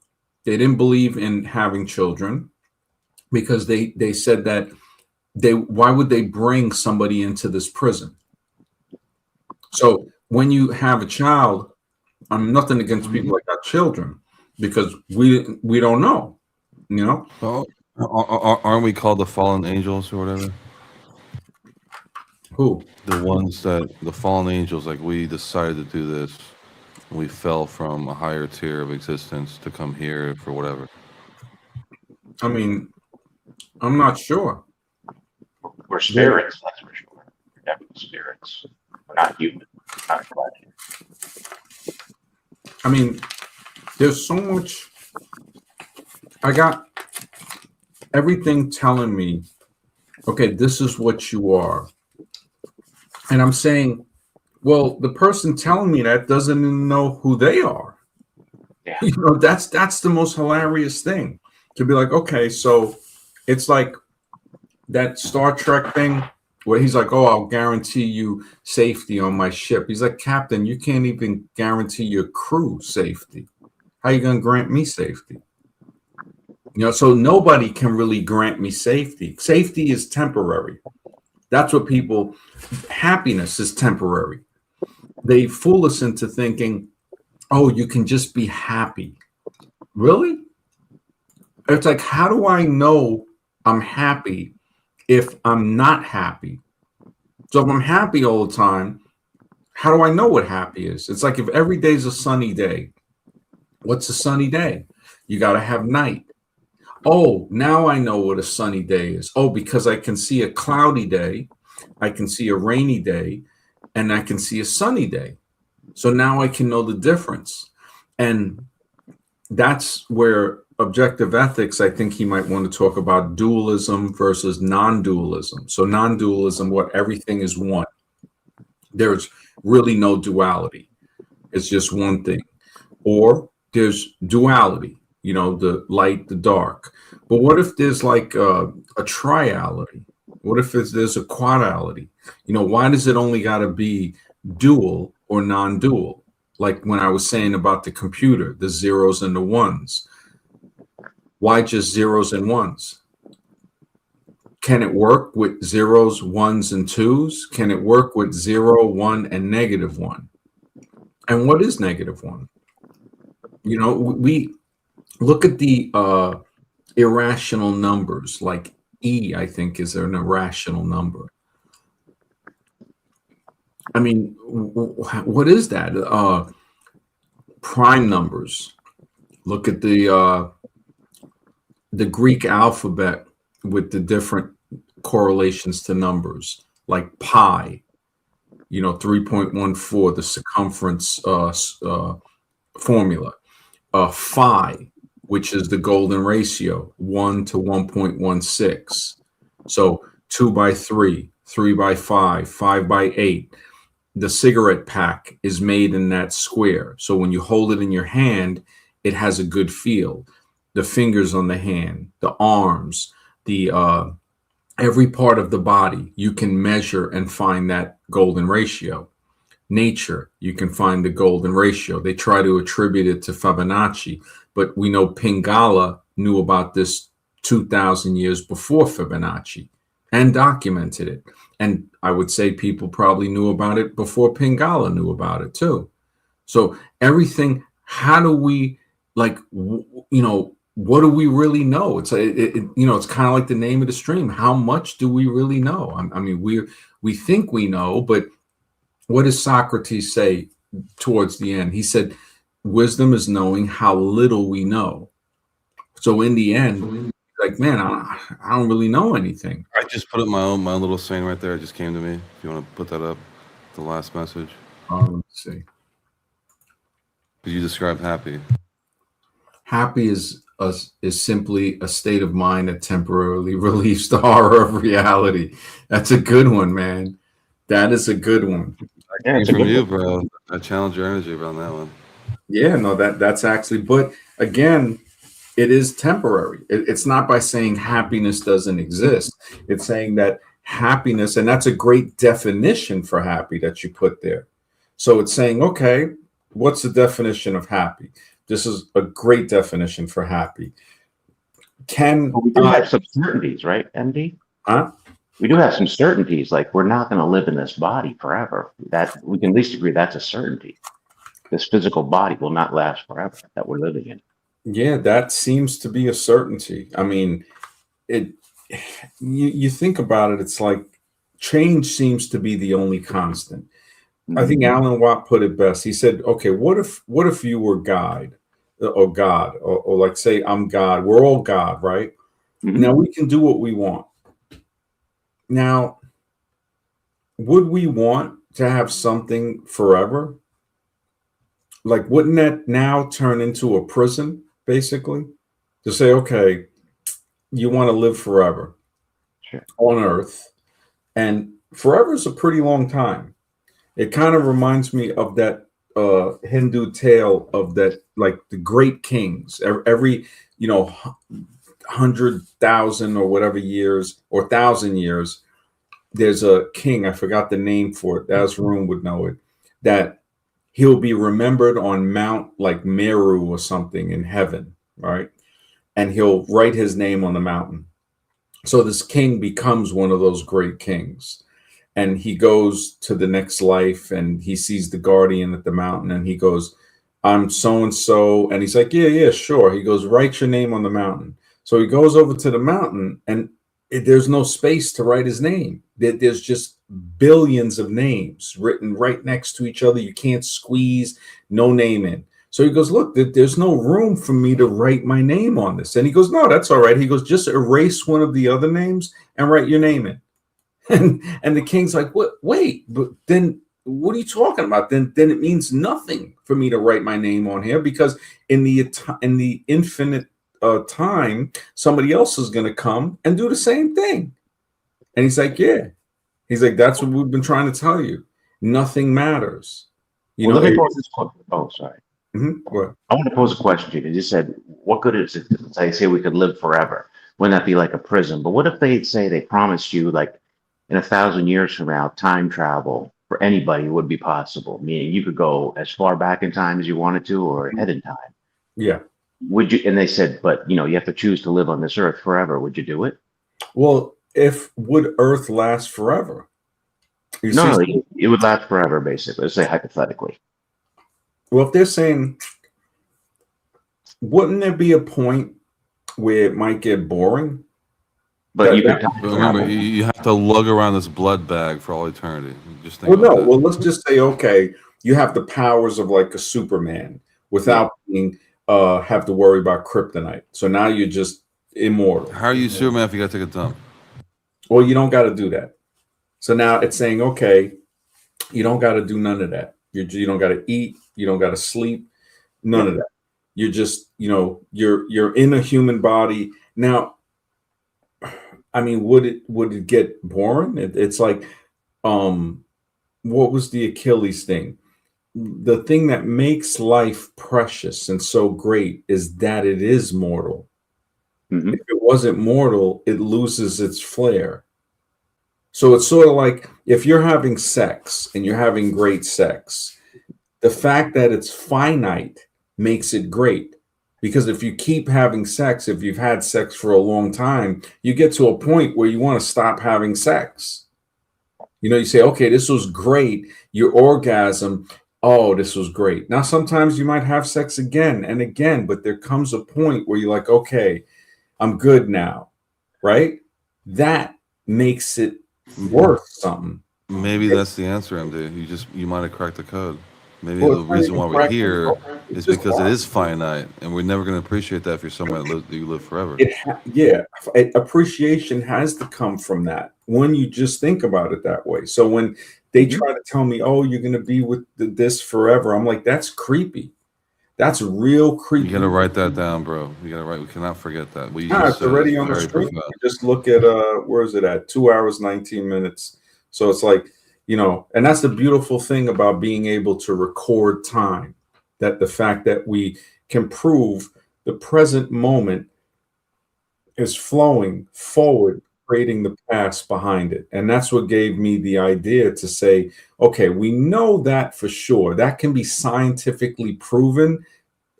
They didn't believe in having children, because they said that why would they bring somebody into this prison? So when you have a child, I'm nothing against people that got children, because we don't know, Oh, aren't we called the fallen angels or whatever? Who? The fallen angels, like we decided to do this. We fell from a higher tier of existence to come here for whatever. I mean, I'm not sure. We're spirits, that's for sure. We're definitely spirits. We're not human. Not flesh. I mean, there's so much. I got everything telling me, okay, this is what you are. And I'm saying, well, the person telling me that doesn't even know who they are. Yeah. That's the most hilarious thing, to be like, okay, so it's like that Star Trek thing where he's like, oh, I'll guarantee you safety on my ship. He's like, Captain, you can't even guarantee your crew safety. How are you going to grant me safety? So nobody can really grant me safety. Safety is temporary. That's what happiness is temporary. They fool us into thinking, oh, you can just be happy. Really? It's like, how do I know I'm happy if I'm not happy? So if I'm happy all the time, how do I know what happy is? It's like if every day's a sunny day. What's a sunny day? You got to have night. Oh, now I know what a sunny day is. Oh, because I can see a cloudy day, I can see a rainy day, and I can see a sunny day. So now I can know the difference. And that's where objective ethics, I think he might want to talk about dualism versus non-dualism. So non-dualism, what everything is one. There's really no duality. It's just one thing. Or there's duality, the light, the dark. But what if there's like a triality? What if there's a quadality? Why does it only got to be dual or non-dual? Like when I was saying about the computer, the zeros and the ones. Why just zeros and ones? Can it work with zeros, ones, and twos? Can it work with 0, 1, and -1? And what is -1? We look at the irrational numbers, like E, I think, is an irrational number. I mean, what is that? Prime numbers. Look at the Greek alphabet with the different correlations to numbers, like pi, 3.14, the circumference formula. Phi, which is the golden ratio, 1 to 1.16. So 2 by 3, 3 by 5, 5 by 8. The cigarette pack is made in that square. So when you hold it in your hand, it has a good feel. The fingers on the hand, the arms, the every part of the body, you can measure and find that golden ratio. Nature, you can find the golden ratio. They try to attribute it to Fibonacci, but we know Pingala knew about this 2,000 years before Fibonacci and documented it. And I would say people probably knew about it before Pingala knew about it too. So everything, how do we, what do we really know? It's it's kind of like the name of the stream. How much do we really know? I mean, we think we know, but what does Socrates say towards the end? He said, wisdom is knowing how little we know. So in the end, like, man, I don't really know anything. I just put up my little saying right there. It just came to me. If you want to put that up, the last message. Let's see. You described happy. Happy is simply a state of mind that temporarily relieves the horror of reality. That's a good one, man. That is a good one. Yeah, it's From you, bro. I challenge your energy around that one. Yeah, no, that's actually, but again, it is temporary. It's not by saying happiness doesn't exist. It's saying that happiness, and that's a great definition for happy that you put there. So it's saying, okay, what's the definition of happy? This is a great definition for happy. But we do have some certainties, right, MD? Huh? We do have some certainties, like we're not going to live in this body forever. That we can at least agree that's a certainty. This physical body will not last forever that we're living in. Yeah, that seems to be a certainty. I mean, you think about it, it's like change seems to be the only constant. I think Alan Watt put it best. He said, okay, what if you were God or like say I'm God. We're all God, right? Now we can do what we want. Now, would we want to have something forever? Like, wouldn't that now turn into a prison, basically? To say, okay, you want to live forever on Earth, and forever is a pretty long time. It kind of reminds me of that Hindu tale of that, like the great kings. Every 100,000 or whatever years or 1,000 years, there's a king. I forgot the name for it. Azroom would know it. That he'll be remembered on Mount like Meru or something in heaven, right? And he'll write his name on the mountain. So this king becomes one of those great kings. And he goes to the next life and he sees the guardian at the mountain and he goes, I'm so-and-so. And he's like, yeah, sure. He goes, write your name on the mountain. So he goes over to the mountain and there's no space to write his name. There's just billions of names written right next to each other. You can't squeeze no name in. So he goes, look, there's no room for me to write my name on this. And he goes, no, that's all right. He goes, just erase one of the other names and write your name in. And the king's like, what? Wait, but then what are you talking about? Then it means nothing for me to write my name on here because in the infinite time, somebody else is going to come and do the same thing. And he's like, yeah. He's like, that's what we've been trying to tell you. Nothing matters. Let me pose this question. Oh, sorry. What? I want to pose a question to you. You just said, what good is it to say we could live forever? Wouldn't that be like a prison? But what if they say they promised you, like, in 1,000 years from now, time travel for anybody would be possible, meaning you could go as far back in time as you wanted to or ahead in time. Yeah. Would you? And they said, but you have to choose to live on this earth forever. Would you do it? Well, would Earth last forever? No, it would last forever, basically. Let's say hypothetically. Well, if they're saying, wouldn't there be a point where it might get boring? But you could remember, you have to lug around this blood bag for all eternity. Just think well, let's just say, okay, you have the powers of like a Superman without being have to worry about kryptonite. So now you're just immortal. How are you Superman if you got to take a dump? Well, you don't got to do that. So now it's saying, okay, you don't got to do none of that. You don't got to eat. You don't got to sleep. None of that. You're just, you're in a human body now. I mean, would it get boring? It's like, what was the Achilles thing? The thing that makes life precious and so great is that it is mortal. If it wasn't mortal, it loses its flair. So it's sort of like if you're having sex and you're having great sex, the fact that it's finite makes it great. Because if you keep having sex, if you've had sex for a long time, you get to a point where you want to stop having sex. You say, okay, this was great. Your orgasm, oh, this was great. Now, sometimes you might have sex again and again, but there comes a point where you're like, okay, I'm good now, right? That makes it worth something. Maybe that's the answer, MD. You might have cracked the code. Maybe Well, the it's not reason even why we're practical. here It's is just because it is finite, and we're never going to appreciate that if you're someone that you live forever. yeah, appreciation has to come from that when you just think about it that way. So when they try to tell me, oh, you're going to be with this forever, I'm like, that's creepy. That's real creepy. You got to write that down, bro. You got to write. We cannot forget that. What you Nah, just it's said already is on the very screen. profound. Just look at where is it at? 2 hours, 19 minutes. So it's like, and that's the beautiful thing about being able to record time. That the fact that we can prove the present moment is flowing forward, creating the past behind it. And that's what gave me the idea to say, okay, we know that for sure. That can be scientifically proven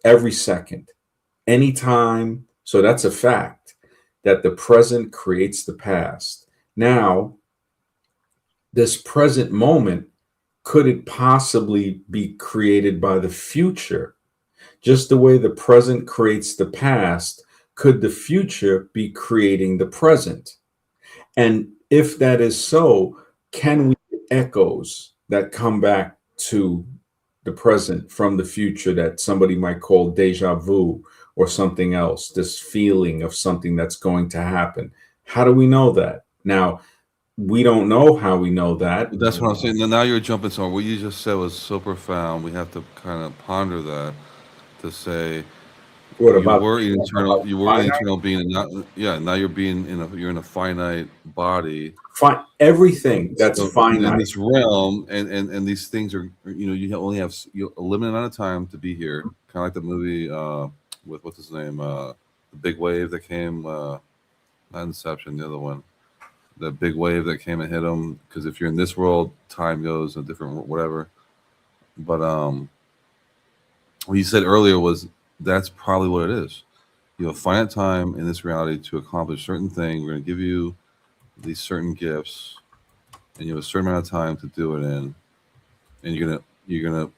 every second, anytime. So that's a fact that the present creates the past. Now, this present moment, could it possibly be created by the future? Just the way the present creates the past, could the future be creating the present? And if that is so, can we get echoes that come back to the present from the future that somebody might call deja vu or something else, this feeling of something that's going to happen? How do we know that? Now, we don't know how we know that. That's what I'm saying. Now you're jumping somewhere. What you just said was so profound. We have to kind of ponder that to say What you about were an eternal. You were an finite? eternal being, and now you're being you're in a finite body. Everything that's So in finite. this realm, and these things are, you only have a limited amount of time to be here. Kind of like the movie with what's his name, the big wave that came, not Inception, the other one, the big wave that came and hit him. Because if you're in this world, time goes a different whatever. But what you said earlier was that's probably what it is. You have finite time in this reality to accomplish certain thing. We're going to give you these certain gifts, and you have a certain amount of time to do it in, and you're gonna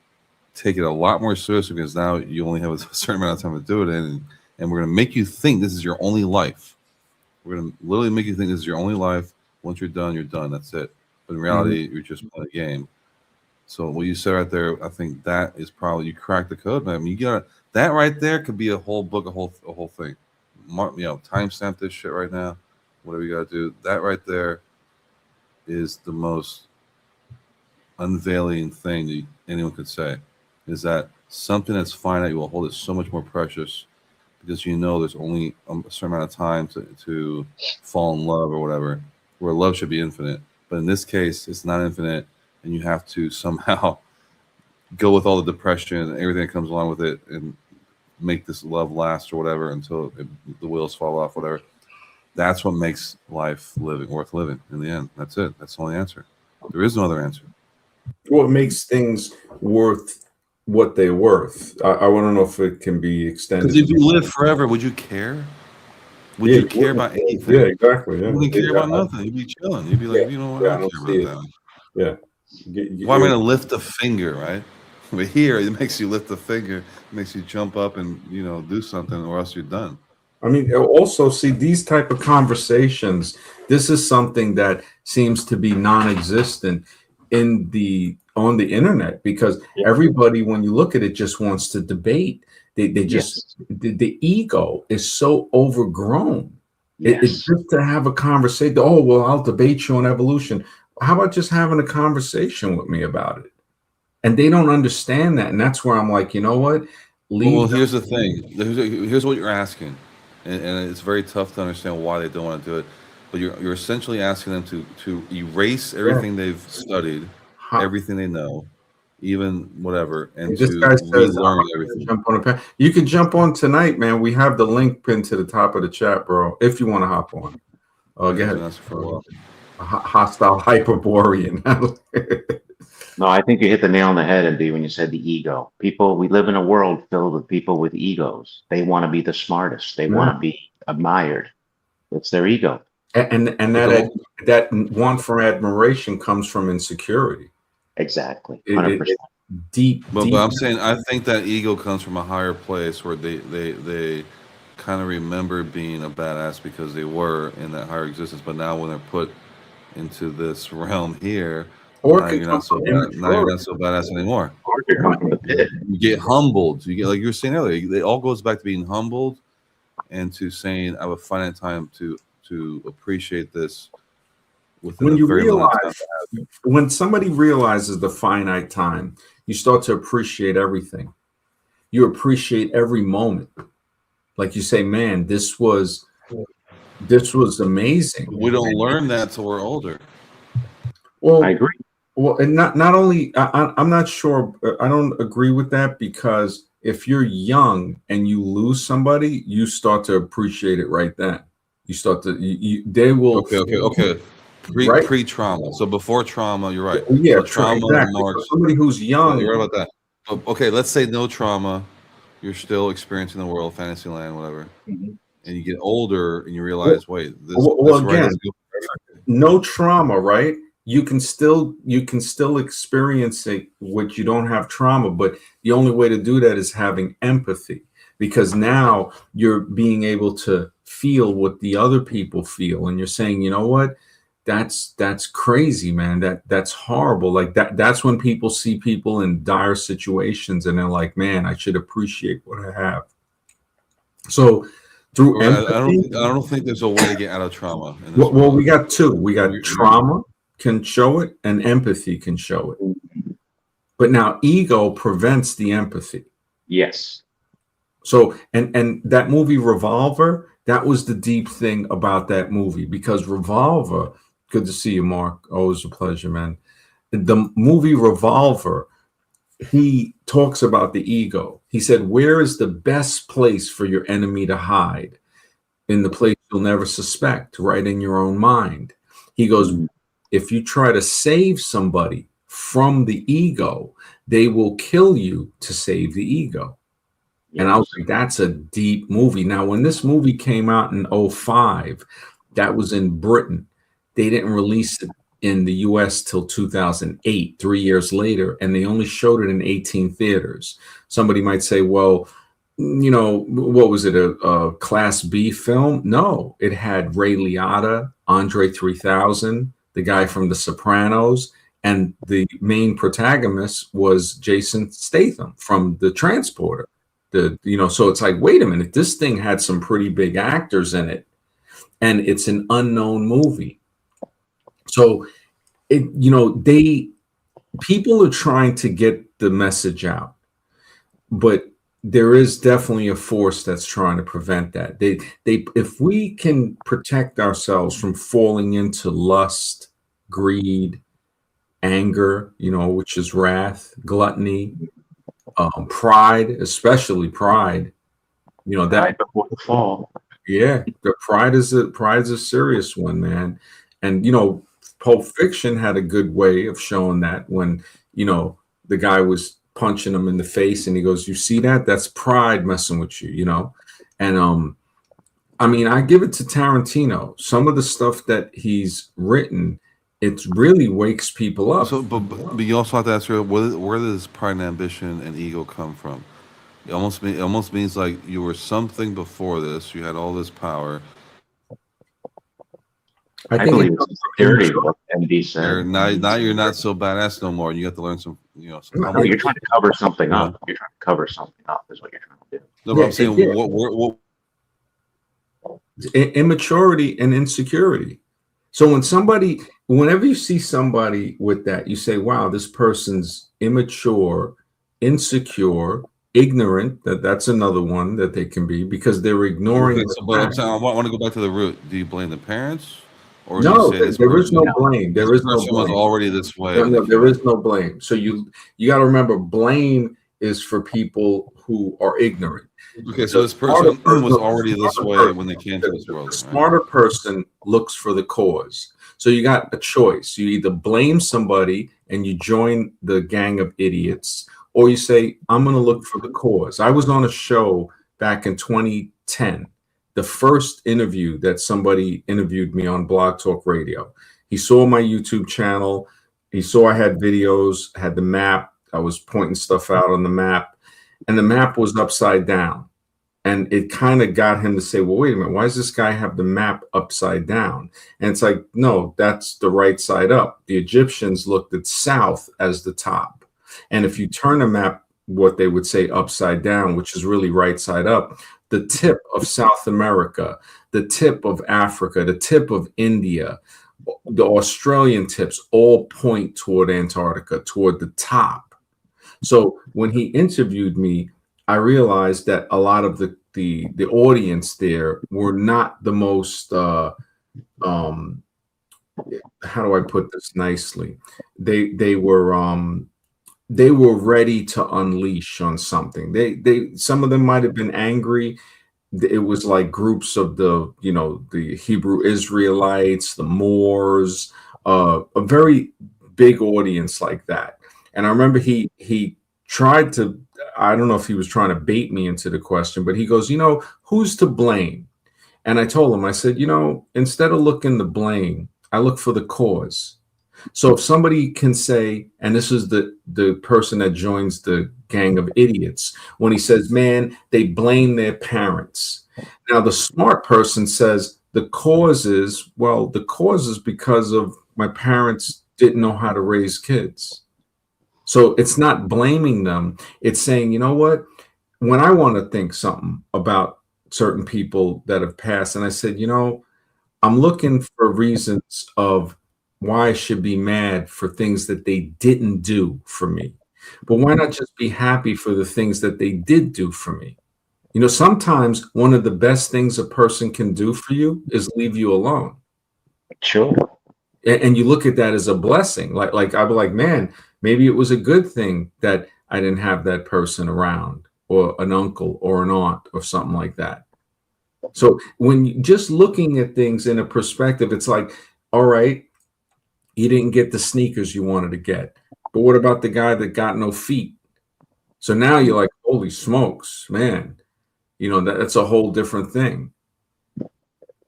take it a lot more seriously because now you only have a certain amount of time to do it in, and we're gonna make you think this is your only life. We're gonna literally make you think this is your only life. Once you're done, you're done. That's it. But in reality, you're just playing a game. So what you said right there, I think that is probably you cracked the code, man. I mean, you got that right there could be a whole book, a whole thing. Timestamp this shit right now. Whatever you got to do, that right there is the most unveiling thing that anyone could say. Is that something that's finite you will hold it so much more precious because there's only a certain amount of time to fall in love or whatever, where love should be infinite. But in this case, it's not infinite, and you have to somehow go with all the depression and everything that comes along with it and make this love last or whatever until the wheels fall off, whatever. That's what makes life worth living in the end. That's it. That's the only answer. There is no other answer. What makes things worth what they're worth? I want to know if it can be extended. Because if you live forever, would you care? Would you care about anything? Yeah, exactly. Yeah. You wouldn't care about nothing. You'd be chilling. You'd be like, you know what? I don't care about that. Yeah. Why am I going to lift a finger, right? But here, it makes you lift a finger. It makes you jump up and, do something or else you're done. I mean, also see these type of conversations. This is something that seems to be non-existent on the internet because everybody, when you look at it, just wants to debate. They just the ego is so overgrown. It's just to have a conversation. Oh well, I'll debate you on evolution. How about just having a conversation with me about it? And they don't understand that, and that's where I'm like, you know what? Well, here's the thing. Here's what you're asking, and it's very tough to understand why they don't want to do it. But you're essentially asking them to erase everything they've studied, everything they know, even whatever, and this to guy says, relearn everything. Jump on you can jump on tonight, man. We have the link pinned to the top of the chat, bro. If you want to hop on, go ahead. Hostile Hyperborean. No, I think you hit the nail on the head, MD, when you said the ego. We live in a world filled with people with egos. They want to be the smartest. They want to be admired. It's their ego. And that want for admiration comes from insecurity. Exactly. 100%. deep. But I'm saying I think that ego comes from a higher place where they kind of remember being a badass because they were in that higher existence. But now when they're put into this realm here, Or now it could you're come not so from bad. Now you're immaturity. not so badass anymore. Or it could come from the pit. You get humbled. You get, like you were saying earlier. It all goes back to being humbled and to saying I have a finite time to appreciate this within When a you very limited time. realize, when somebody realizes the finite time, you start to appreciate everything. You appreciate every moment. Like you say, man, this was amazing. We don't learn that till we're older. Well, I agree. well, and not only I'm not sure. I don't agree with that because if you're young and you lose somebody, you start to appreciate it right then. You start to they will Okay. right. Pre-trauma. So before trauma, you're right. Yeah, So trauma exactly. marks. So somebody who's young, You're right about that. But, okay, let's say no trauma. You're still experiencing the world, fantasy land, whatever. Mhm. And you get older and you realize, wait, this well, right again, is good. no trauma, right? You can still experience it which you don't have trauma, but the only way to do that is having empathy because now you're being able to feel what the other people feel and you're saying, you know what? That's crazy, man. That's horrible. Like that's when people see people in dire situations and they're like, man, I should appreciate what I have. So through empathy, I don't think there's a way to get out of trauma in this well, world. we got two. We got You're- trauma can show it and empathy can show it. But now ego prevents the empathy. Yes. So and that movie Revolver, that was the deep thing about that movie because Revolver, good to see you, Mark. Always a pleasure, man. The movie Revolver, he talks about the ego. He said, where is the best place for your enemy to hide? In the place you'll never suspect, right in your own mind. He goes, if you try to save somebody from the ego, they will kill you to save the ego. And I was like, that's a deep movie. Now, when this movie came out in 2005, that was in Britain. They didn't release it in the US till 2008, 3 years later, and they only showed it in 18 theaters. Somebody might say, well, you know, what was it, a Class B film? No, it had Ray Liotta, Andre 3000, the guy from The Sopranos, and the main protagonist was Jason Statham from The Transporter. So it's like, wait a minute, this thing had some pretty big actors in it, and it's an unknown movie. So people are trying to get the message out, but there is definitely a force that's trying to prevent that. If we can protect ourselves from falling into lust, greed, anger, which is wrath, gluttony, pride, especially pride, Right before the fall. yeah, the pride is a serious one, man. And Pulp Fiction had a good way of showing that when the guy was punching him in the face and he goes, you see that? That's pride messing with you, And I mean, I give it to Tarantino. Some of the stuff that he's written, it really wakes people up. So, but you also have to ask her, where does pride and ambition and ego come from? It almost means like you were something before this. You had all this power. I believe it's security. What MD said. Now you're not so badass no more. You have to learn some. No, you're trying to cover something up. You're trying to cover something up. Is what you're trying to do. No, but I'm saying what immaturity and insecurity. So whenever you see somebody with that, you say, wow, this person's immature, insecure, ignorant. That's another one that they can be because they're ignoring. Okay, but I want to go back to the root. Do you blame the parents? Or no, there is no blame. There is no blame. Was already this way. No, there is no blame. So you got to remember, blame is for people who are ignorant. Okay, so this person was already this way when they came to this world. The smarter person looks for the cause. So you got a choice. You either blame somebody and you join the gang of idiots, or you say, I'm going to look for the cause. I was on a show back in 2010. The first interview that somebody interviewed me on Blog Talk Radio. He saw my YouTube channel. He saw I had videos, had the map. was pointing stuff out on the map, and the map was upside down. And it kind of got him to say, well, wait a minute, why does this guy have the map upside down? And it's like, no, that's the right side up. The Egyptians looked at south as the top. And if you turn a map, what they would say upside down, which is really right side up, the tip of South America, the tip of Africa, the tip of India, the Australian tips all point toward Antarctica, toward the top. So when he interviewed me, I realized that a lot of the audience there were not the most how do I put this nicely? They were ready to unleash on something. They some of them might have been angry. It was like groups of the Hebrew Israelites, the Moors, a very big audience like that. And I remember he tried to, I don't know if he was trying to bait me into the question, but he goes, who's to blame? And I told him, I said, instead of looking to blame, I look for the cause. So if somebody can say, and this is the person that joins the gang of idiots, when he says, man, they blame their parents. Now, the smart person says the cause is because of my parents didn't know how to raise kids. So it's not blaming them. It's saying, you know what? When I want to think something about certain people that have passed, and I said, I'm looking for reasons of why I should be mad for things that they didn't do for me. But why not just be happy for the things that they did do for me? Sometimes one of the best things a person can do for you is leave you alone. Sure. And you look at that as a blessing. Like I'd be like, man, maybe it was a good thing that I didn't have that person around, or an uncle or an aunt or something like that. So when you just looking at things in a perspective, it's like, all right, you didn't get the sneakers you wanted to get, but what about the guy that got no feet? So now you're like, holy smokes, man, that's a whole different thing.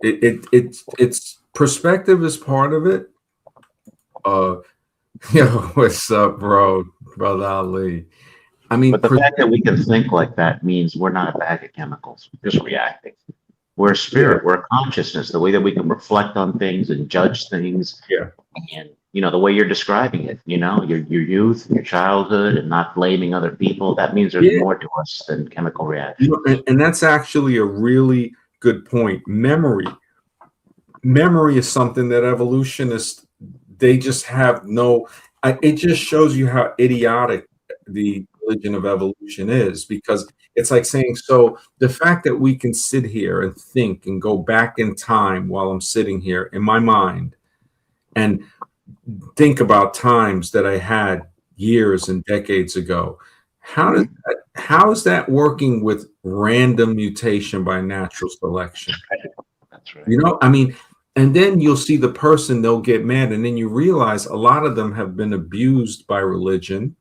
It's perspective is part of it. What's up, brother Ali? I mean, but the fact that we can think like that means we're not a bag of chemicals, just reacting. We're a spirit, we're a consciousness, the way that we can reflect on things and judge things. Yeah. And, the way you're describing it, your youth, your childhood, and not blaming other people, that means there's more to us than chemical reaction. And that's actually a really good point. Memory is something that evolutionists, they just have it just shows you how idiotic the religion of evolution is, because it's like saying, so the fact that we can sit here and think and go back in time while I'm sitting here in my mind and think about times that I had years and decades ago, how is that working with random mutation by natural selection? That's right. I mean, and then you'll see the person, they'll get mad, and then you realize a lot of them have been abused by religion.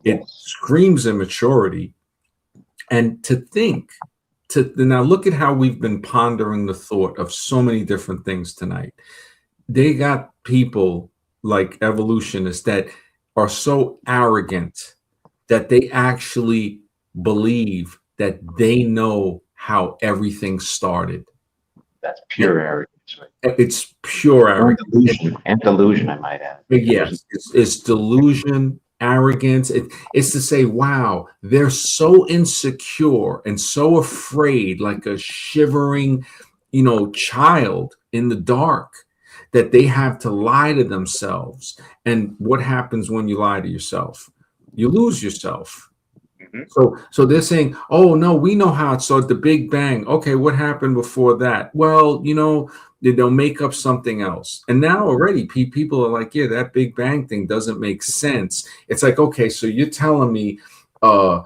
It screams immaturity. And now look at how we've been pondering the thought of so many different things tonight. They got people like evolutionists that are so arrogant that they actually believe that they know how everything started. That's pure arrogance. Right? It's pure arrogance. And delusion, I might add. Yes, it's delusion, arrogance. It's to say, wow, they're so insecure and so afraid, like a shivering, child in the dark, that they have to lie to themselves. And what happens when you lie to yourself? You lose yourself. So they're saying, oh no, we know how it started, the Big Bang. Okay, what happened before that? Well, they'll make up something else. And now already people are like, yeah, that Big Bang thing doesn't make sense. It's like, okay, so you're telling me that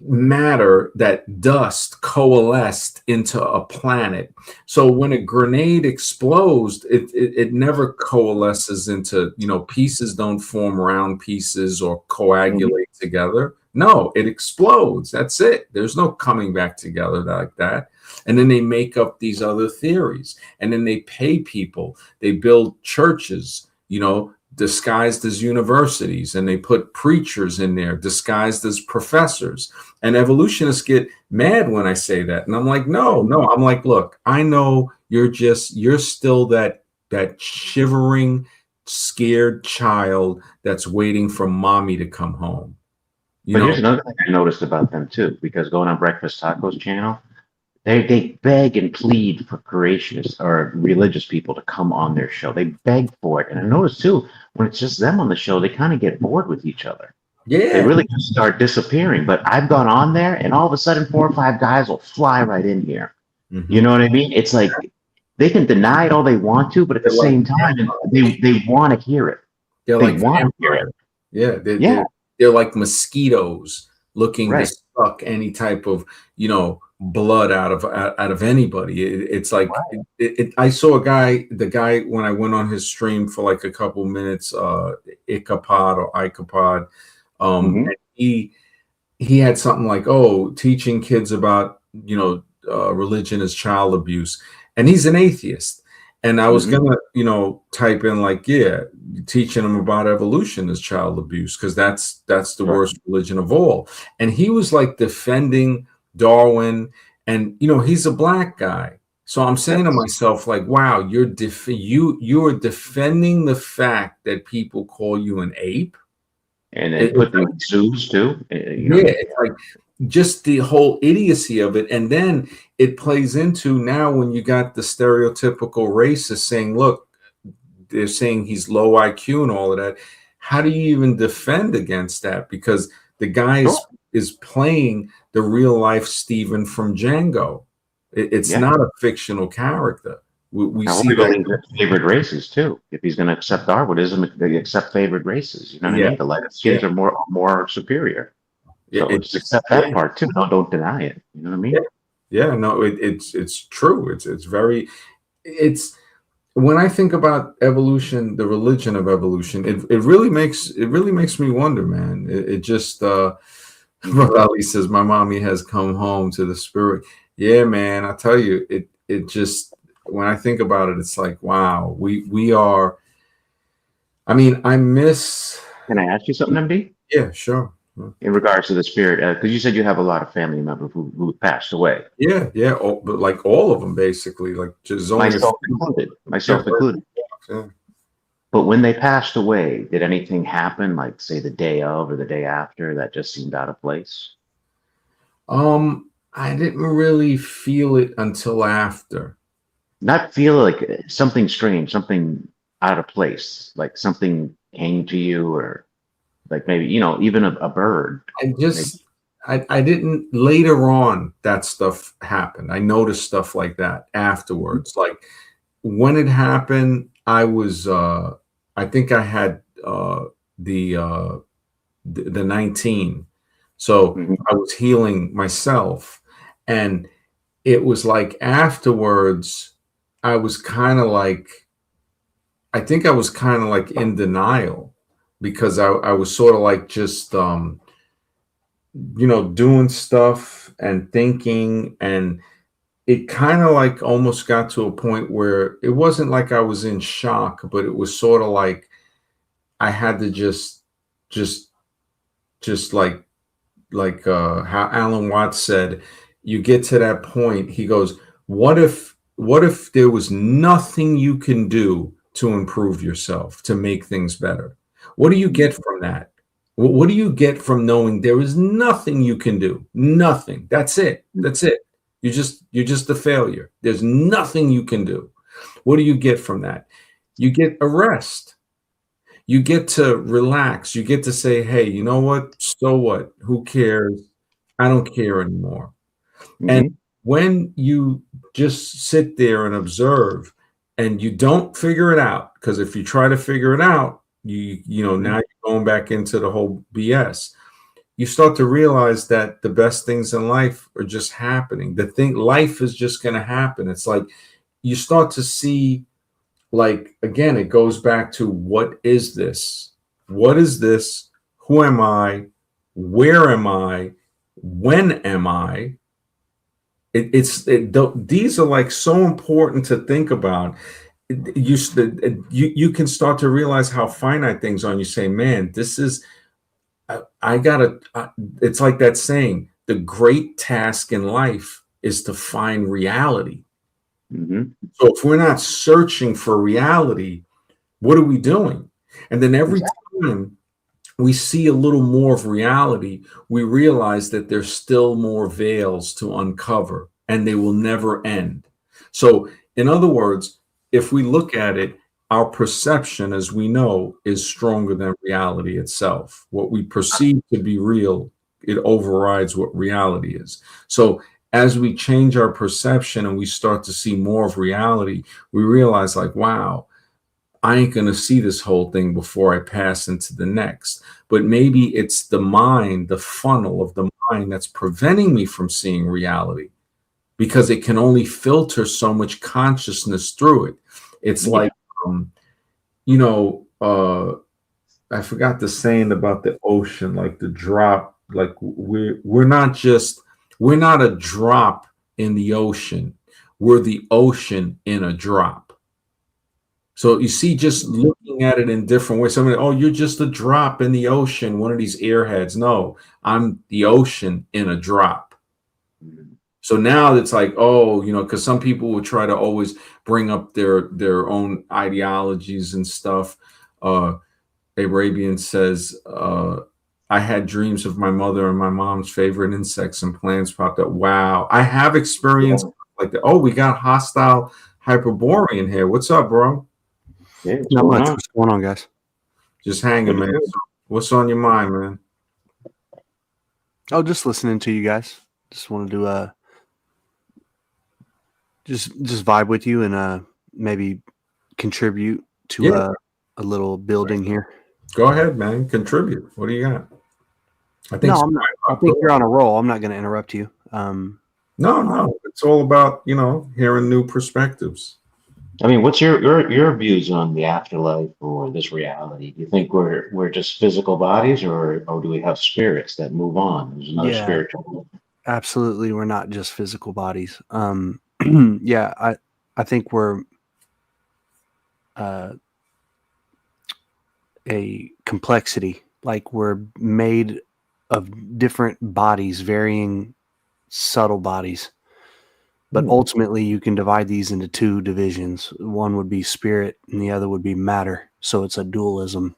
matter, that dust coalesced into a planet. So when a grenade explodes, it never coalesces into, pieces don't form round pieces or coagulate together. No, it explodes. That's it. There's no coming back together like that. And then they make up these other theories, and then they pay people. They build churches, disguised as universities, and they put preachers in there disguised as professors. And evolutionists get mad when I say that. And I'm like, no, I'm like, look, I know you're still that shivering, scared child that's waiting for mommy to come home. But here's another thing I noticed about them too, because going on Breakfast Tacos channel, they beg and plead for creationists or religious people to come on their show. They beg for it. And I noticed too, when it's just them on the show, they kind of get bored with each other. Yeah. They really just start disappearing. But I've gone on there and all of a sudden 4 or 5 guys will fly right in here. Mm-hmm. You know what I mean? It's like they can deny it all they want to, but at the same time, they want to hear it. They're they like want to hear it. Yeah. They're like mosquitoes looking Right. to suck any type of, blood out of anybody. It's like I saw the guy when I went on his stream for like a couple minutes, Icapod, and he had something like, teaching kids about religion is child abuse, and he's an atheist. And I was gonna type in like, teaching them about evolution is child abuse, because that's the worst religion of all. And he was like defending Darwin, and he's a black guy. So I'm saying to myself, like, wow, you're defending the fact that people call you an ape, and then put them in zoos too. It's like just the whole idiocy of it. And then it plays into now when you got the stereotypical racist saying, look, they're saying he's low IQ and all of that. How do you even defend against that? Because the guy is playing the real life Stephen from Django. It's not a fictional character. We see that favored races too. If he's going to accept Darwinism, they accept favored races. You know what I mean? The lighter skins are more superior. So just accept that part too. No, don't deny it. You know what I mean? No, it's true. It's when I think about evolution, the religion of evolution, it really makes me wonder, man. It just Brother Ali says my mommy has come home to the spirit. Yeah, man, I tell you, it just, when I think about it, it's like, wow, we are. I mean, I miss. Can I ask you something, MD? Yeah, sure. In regards to the spirit, because you said you have a lot of family members who passed away. Yeah, but like all of them, basically, like just myself included. Yeah. But when they passed away, did anything happen, like say the day of or the day after, that just seemed out of place? I didn't really feel it until after. Not feel like something strange, something out of place, like something came to you, or like maybe, even a bird. I didn't, later on, that stuff happened. I noticed stuff like that afterwards. Like when it happened, I was, I think I had the 19. So I was healing myself. And it was like afterwards, I was kind of like, I think I was kind of like in denial, because I was sort of like just, doing stuff and thinking, and it kind of like almost got to a point where it wasn't like I was in shock, but it was sort of like I had to just like how Alan Watts said, you get to that point. He goes, what if there was nothing you can do to improve yourself, to make things better? What do you get from that? What do you get from knowing there is nothing you can do? Nothing. That's it. You're just a failure. There's nothing you can do. What do you get from that? You get a rest. You get to relax. You get to say, hey, you know what? So what? Who cares? I don't care anymore. And when you just sit there and observe, and you don't figure it out, because if you try to figure it out, now you're going back into the whole BS. You start to realize that the best things in life are just happening. Life is just going to happen. It's like you start to see, like, again, it goes back to, what is this? What is this? Who am I? Where am I? When am I? These are like so important to think about. you can start to realize how finite things are. And you say, man, this is, I gotta, it's like that saying, the great task in life is to find reality. So if we're not searching for reality, what are we doing? And then every time we see a little more of reality, we realize that there's still more veils to uncover and they will never end. So, in other words, if we look at it, our perception, as we know, is stronger than reality itself. What we perceive to be real, it overrides what reality is. So, as we change our perception and we start to see more of reality, we realize, like, wow, I ain't going to see this whole thing before I pass into the next. But maybe it's the mind, the funnel of the mind that's preventing me from seeing reality because it can only filter so much consciousness through it. It's like, you know, I forgot the saying about the ocean, like the drop, like we're not a drop in the ocean. We're the ocean in a drop. So you see, just looking at it in different ways. Somebody, oh, you're just a drop in the ocean, one of these airheads. No, I'm the ocean in a drop. So now it's like, oh, you know, because some people will try to always bring up their own ideologies and stuff. Arabian says, I had dreams of my mother and my mom's favorite insects and plants popped up. Wow, I have experienced like that. Oh, we got hostile Hyperborean here. What's up, bro? Yeah, Not much. What's going on, guys? Just hanging, man. What's on your mind, man? Oh, just listening to you guys. Just wanted to just vibe with you and maybe contribute to a little building here. Go ahead, man. Contribute. What do you got? I think you're on a roll. I'm not going to interrupt you. No. It's all about, you know, hearing new perspectives. I mean, what's your views on the afterlife or this reality? Do you think we're just physical bodies, or do we have spirits that move on? There's another spiritual. Absolutely, we're not just physical bodies. Yeah, I think we're a complexity. Like we're made of different bodies, varying subtle bodies. But ultimately, you can divide these into two divisions. One would be spirit, and the other would be matter. So it's a dualism.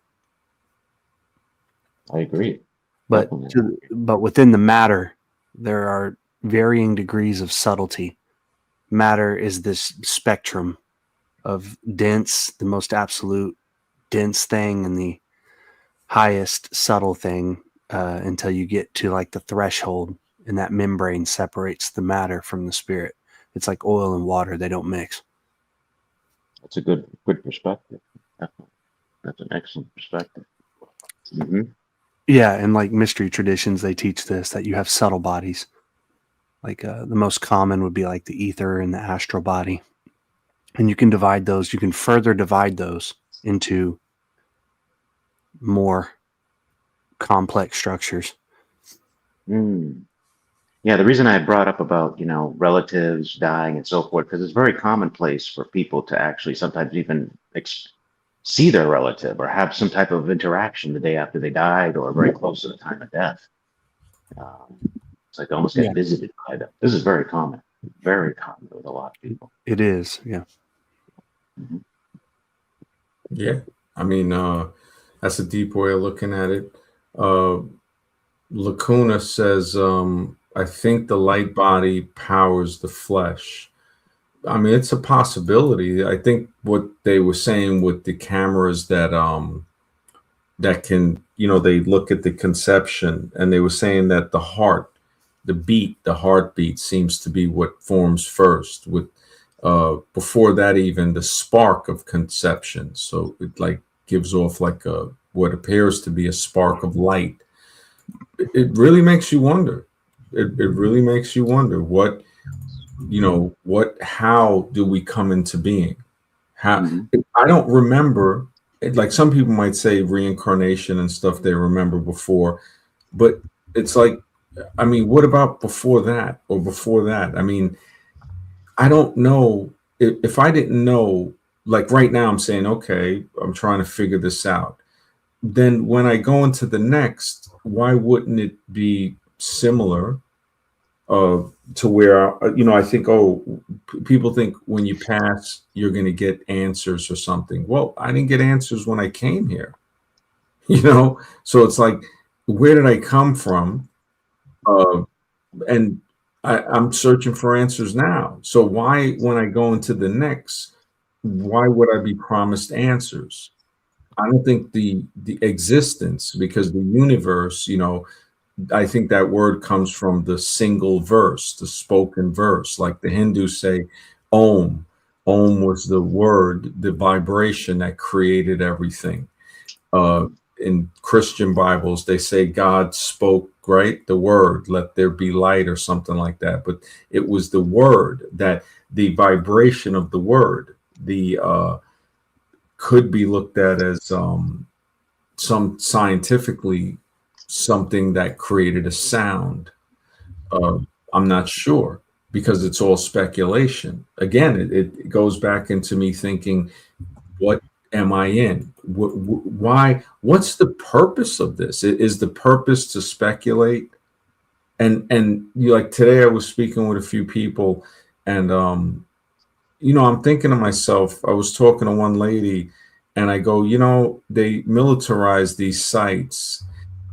I agree. But within the matter, there are varying degrees of subtlety. Matter is this spectrum of dense, the most absolute dense thing, and the highest subtle thing until you get to like the threshold, and that membrane separates the matter from the spirit. It's like oil and water. They don't mix. That's a good perspective. That's an excellent perspective. Yeah, and like mystery traditions, they teach this, that you have subtle bodies. Like the most common would be like the ether and the astral body. And you can divide those. You can further divide those into more complex structures. Yeah, the reason I brought up about, you know, relatives dying and so forth, because it's very commonplace for people to actually sometimes even see their relative or have some type of interaction the day after they died or very close to the time of death. It's like almost get visited by them. This is very common with a lot of people. It is, yeah. Yeah, I mean, that's a deep way of looking at it. Lacuna says, I think the light body powers the flesh. I mean, it's a possibility. I think what they were saying with the cameras that can, you know, they look at the conception, and they were saying that the heart, the heartbeat seems to be what forms first, with before that even the spark of conception. So it like gives off like what appears to be a spark of light. It really makes you wonder. It really makes you wonder what, you know, how do we come into being? How I don't remember, like some people might say reincarnation and stuff they remember before, but it's like, I mean, what about before that or before that? I mean, I don't know if I didn't know like right now I'm saying, okay, I'm trying to figure this out. Then when I go into the next, why wouldn't it be similar to where, I think, people think when you pass, you're going to get answers or something. Well, I didn't get answers when I came here, So it's like, where did I come from? Uh, and I'm searching for answers now. So why, when I go into the next, why would I be promised answers? I don't think the existence, because the universe, I think that word comes from the single verse, the spoken verse. Like the Hindus say, Om. Om was the word, the vibration that created everything. In Christian Bibles, they say God spoke, right? The word, let there be light or something like that. But it was the word, that the vibration of the word, the could be looked at as some scientifically something that created a sound. Uh, I'm not sure, because it's all speculation. Again, it goes back into me thinking, what am I in? Why? What's the purpose of this? Is the purpose to speculate? And like today, I was speaking with a few people, and I'm thinking to myself. I was talking to one lady, and I go, they militarize these sites,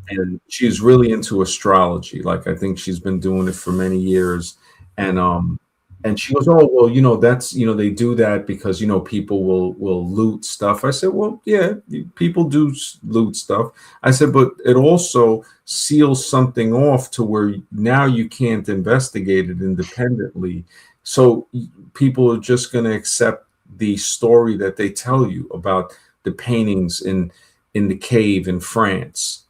and she's really into astrology. Like, I think she's been doing it for many years. And she goes, oh, well, that's, they do that because, people will loot stuff. I said, well, yeah, people do loot stuff. I said, but it also seals something off to where now you can't investigate it independently. So people are just going to accept the story that they tell you about the paintings in the cave in France,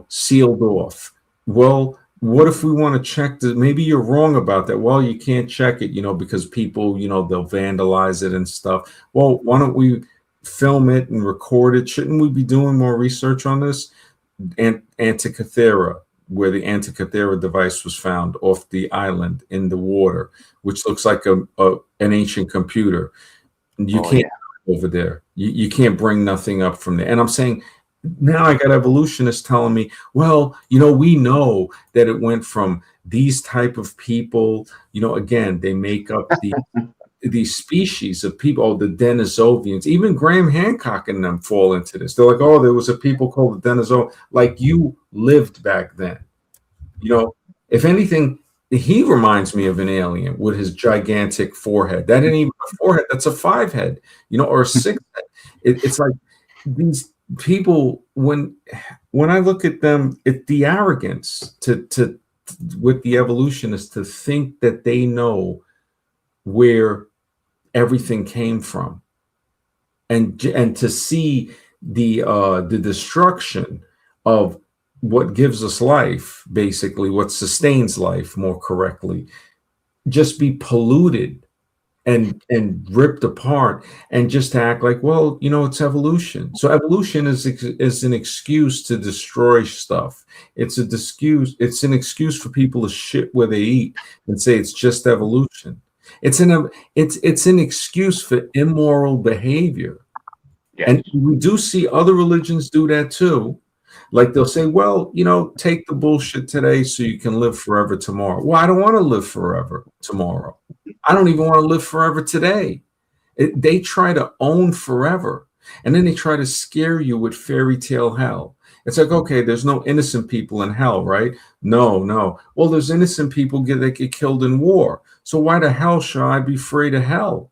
sealed off. Well, what if we want to check that? Maybe you're wrong about that. Well, you can't check it, because people, they'll vandalize it and stuff. Well, why don't we film it and record it? Shouldn't we be doing more research on this? Antikythera, where the Antikythera device was found off the island in the water, which looks like an ancient computer. You can't over there. You can't bring nothing up from there. And I'm saying, now I got evolutionists telling me, well, we know that it went from these type of people, again, they make up these species of people, the Denisovians. Even Graham Hancock and them fall into this. They're like, oh, there was a people called the Denisovians. Like, you lived back then. If anything, he reminds me of an alien with his gigantic forehead. That ain't even a forehead, that's a 5 head, or a 6 head. It's like these people, when I look at them, it's the arrogance to with the evolutionists to think that they know where everything came from, and to see the destruction of what gives us life, basically what sustains life more correctly, just be polluted and ripped apart, and just to act like, well, it's evolution. So evolution is an excuse to destroy stuff. It's an excuse for people to shit where they eat and say it's just evolution. It's an excuse for immoral behavior. Yes. And we do see other religions do that too. Like, they'll say, well, take the bullshit today so you can live forever tomorrow. Well, I don't want to live forever tomorrow. I don't even want to live forever today. They try to own forever. And then they try to scare you with fairy tale hell. It's like, okay, there's no innocent people in hell, right? No. Well, there's innocent people that get killed in war. So why the hell should I be afraid of hell?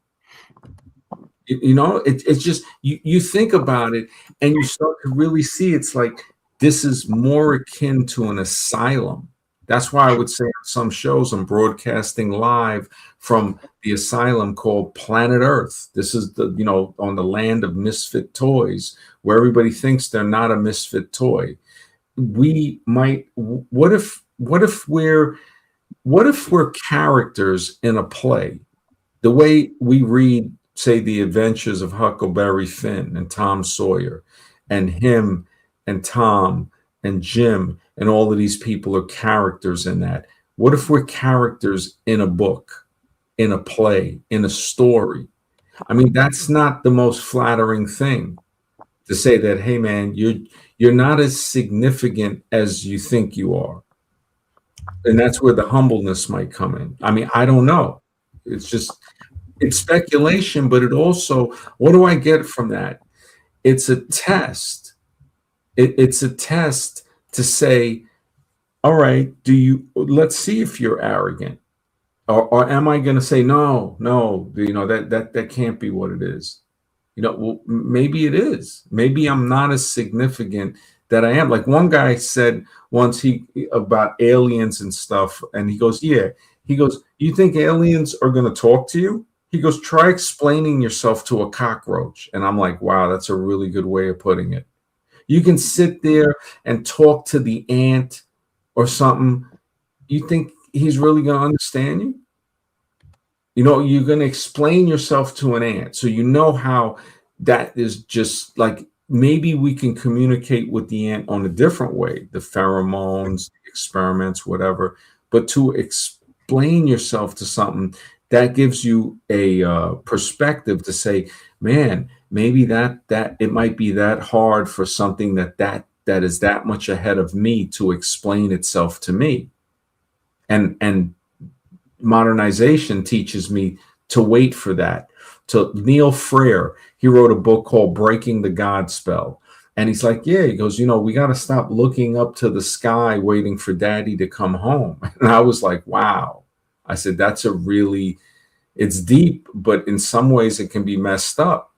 It's just, you think about it and you start to really see, it's like, this is more akin to an asylum. That's why I would say on some shows I'm broadcasting live from the asylum called Planet Earth. This is on the land of misfit toys, where everybody thinks they're not a misfit toy. What if we're characters in a play, the way we read, say, the adventures of Huckleberry Finn and Tom Sawyer, and him and Tom and Jim, and all of these people are characters in that. What if we're characters in a book, in a play, in a story? I mean, that's not the most flattering thing to say that, hey man, you're not as significant as you think you are. And that's where the humbleness might come in. I mean, I don't know. It's speculation, but it also, what do I get from that? It's a test. It's a test to say, all right, let's see if you're arrogant. Or am I going to say, no, that can't be what it is. Well, maybe it is. Maybe I'm not as significant that I am. Like one guy said once about aliens and stuff, and he goes, yeah. He goes, you think aliens are going to talk to you? He goes, try explaining yourself to a cockroach. And I'm like, wow, that's a really good way of putting it. You can sit there and talk to the ant or something. You think he's really going to understand you? You're going to explain yourself to an ant. So how that is just like, maybe we can communicate with the ant on a different way, the pheromones, the experiments, whatever. But to explain yourself to something, that gives you a perspective to say, man, maybe that it might be that hard for something that is that much ahead of me to explain itself to me. And modernization teaches me to wait for that. So Neil Freire, he wrote a book called Breaking the God Spell. And he's like, yeah, he goes, we got to stop looking up to the sky waiting for daddy to come home. And I was like, wow. I said, it's deep, but in some ways it can be messed up.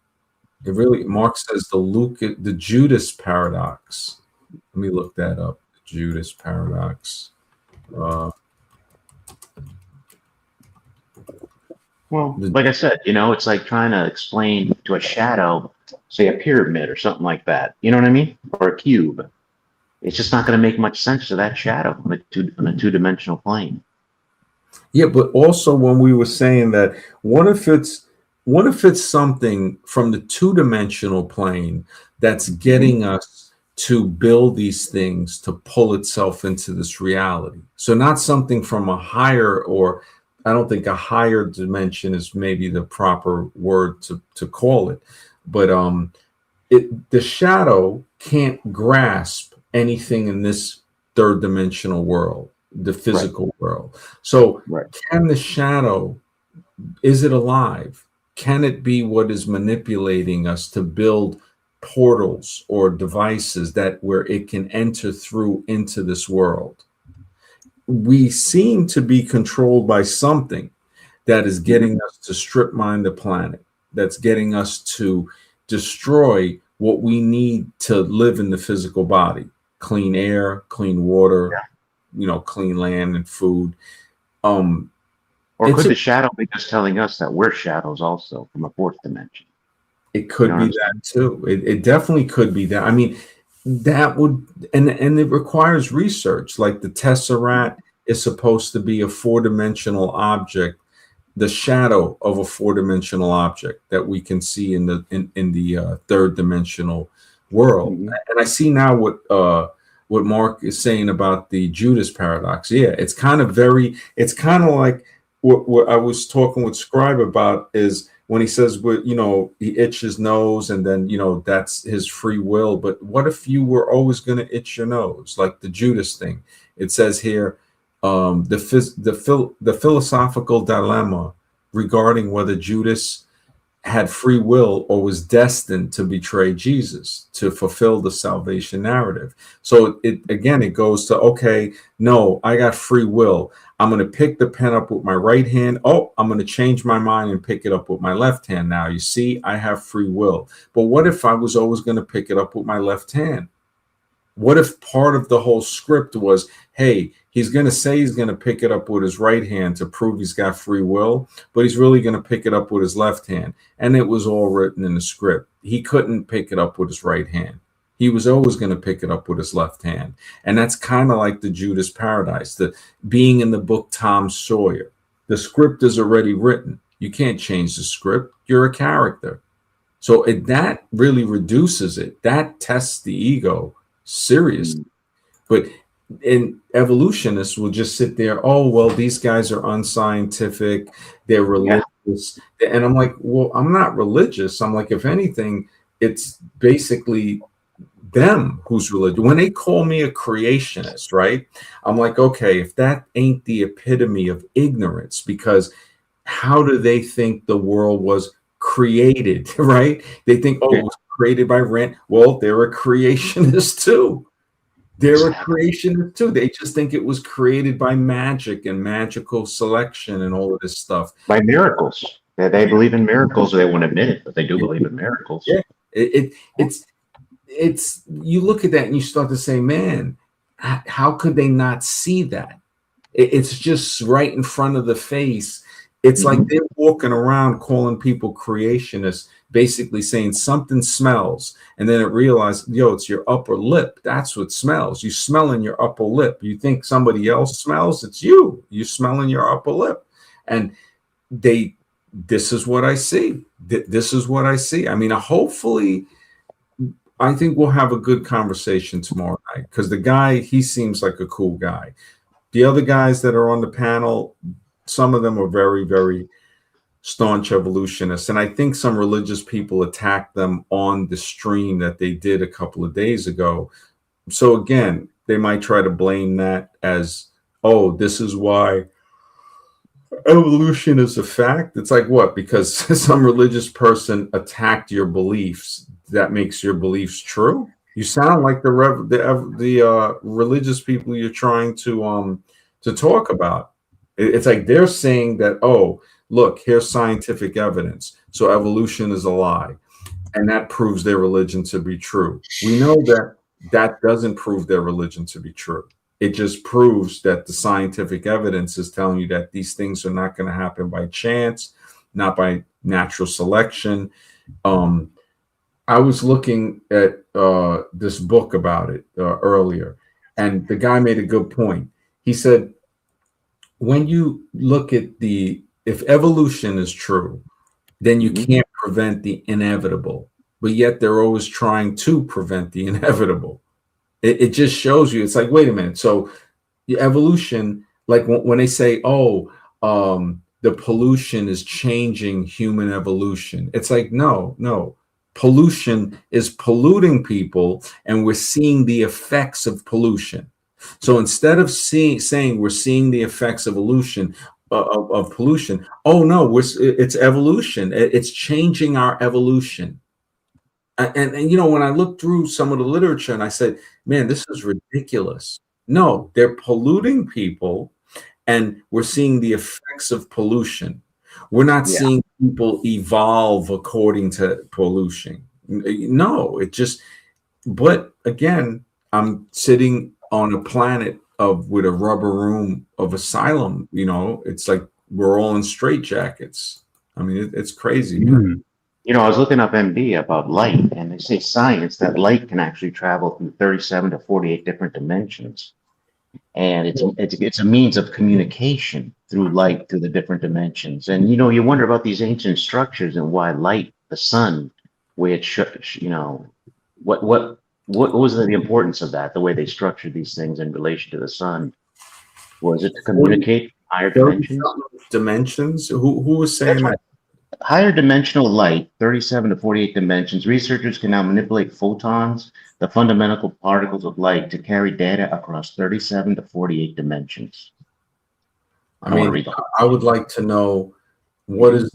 It really, Mark says the Judas paradox. Let me look that up. The Judas paradox. Well, like I said, it's like trying to explain to a shadow, say a pyramid or something like that. You know what I mean? Or a cube. It's just not going to make much sense to that shadow on a two-dimensional plane. Yeah, but also when we were saying that, what if it's something from the two-dimensional plane that's getting us to build these things to pull itself into this reality? So not something from a higher, or I don't think a higher dimension is maybe the proper word to call it, but the shadow can't grasp anything in this third dimensional world, the physical world. So can the shadow, is it alive? Can it be what is manipulating us to build portals or devices where it can enter through into this world? We seem to be controlled by something that is getting us to strip mine the planet, that's getting us to destroy what we need to live in the physical body: clean air, clean water, clean land and food. Or could the shadow be just telling us that we're shadows also from a fourth dimension? It could be that too. It definitely could be that. I mean, that would, and it requires research. Like the Tesseract is supposed to be a four-dimensional object, the shadow of a four-dimensional object that we can see in the third-dimensional world. And I see now what Mark is saying about the Judas paradox. Yeah, it's kind of like what I was talking with Scribe about, is when he says, he itches his nose and then, that's his free will. But what if you were always going to itch your nose, like the Judas thing? It says here, the philosophical dilemma regarding whether Judas had free will or was destined to betray Jesus to fulfill the salvation narrative. So it goes to, okay, no, I got free will. I'm going to pick the pen up with my right hand. Oh, I'm going to change my mind and pick it up with my left hand. Now, you see, I have free will. But what if I was always going to pick it up with my left hand? What if part of the whole script was, hey, he's going to say he's going to pick it up with his right hand to prove he's got free will, but he's really going to pick it up with his left hand. And it was all written in the script. He couldn't pick it up with his right hand. He was always going to pick it up with his left hand. And that's kind of like the Judas Paradise, the being in the book Tom Sawyer. The script is already written. You can't change the script. You're a character. So that really reduces it. That tests the ego seriously. But evolutionists will just sit there, oh, well, these guys are unscientific, they're religious, this, and I'm like, well, I'm not religious. I'm like, if anything, it's basically them who's religious. When they call me a creationist, right? I'm like, okay, if that ain't the epitome of ignorance, because how do they think the world was created, right? They think, oh, it was created by Rand. Well, they're a creationist too. They're a creationist too. They just think it was created by magic and magical selection and all of this stuff. By miracles. They believe in miracles, or they won't admit it, but they do believe in miracles. Yeah. It's you look at that and you start to say, man, how could they not see that? It's just right in front of the face. It's like they're walking around calling people creationists, basically saying something smells, and then it realized, yo, it's your upper lip. That's what smells. You smell in your upper lip. You think somebody else smells? It's you. You smell in your upper lip, and this is what I see. This is what I see. I mean, hopefully, I think we'll have a good conversation tomorrow night, because the guy, he seems like a cool guy. The other guys that are on the panel, some of them are very, very staunch evolutionists. And I think some religious people attacked them on the stream that they did a couple of days ago. So again, they might try to blame that as, oh, this is why evolution is a fact. It's like, what? Because some religious person attacked your beliefs, that makes your beliefs true? You sound like the religious people you're trying to talk about. It's like they're saying that, oh, look, here's scientific evidence, so evolution is a lie, and that proves their religion to be true. We know that doesn't prove their religion to be true. It just proves that the scientific evidence is telling you that these things are not going to happen by chance, not by natural selection. I was looking at this book about it earlier, and the guy made a good point. He said, when you look at if evolution is true, then you can't prevent the inevitable, but yet they're always trying to prevent the inevitable. It just shows you, it's like, wait a minute. So the evolution, like when they say, oh, the pollution is changing human evolution. It's like, no. Pollution is polluting people, and we're seeing the effects of pollution. So instead of saying we're seeing the effects of pollution, oh no, it's evolution. It's changing our evolution. And you know, when I looked through some of the literature, and I said, man, this is ridiculous. No, they're polluting people, and we're seeing the effects of pollution. We're not seeing people evolve according to pollution. No, but again, I'm sitting on a planet with a rubber room of asylum. You know, it's like we're all in straitjackets. I mean, it's crazy, man. You know, I was looking up MD about light, and they say science that light can actually travel through 37 to 48 different dimensions. And it's a means of communication through light, through the different dimensions. And you know, you wonder about these ancient structures and why light, the sun, what was the importance of that? The way they structured these things in relation to the sun, was it to communicate higher dimensions? Dimensions? Who was saying that? Higher dimensional light, 37 to 48 dimensions. Researchers can now manipulate photons, the fundamental particles of light, to carry data across 37 to 48 dimensions. I would like to know, what is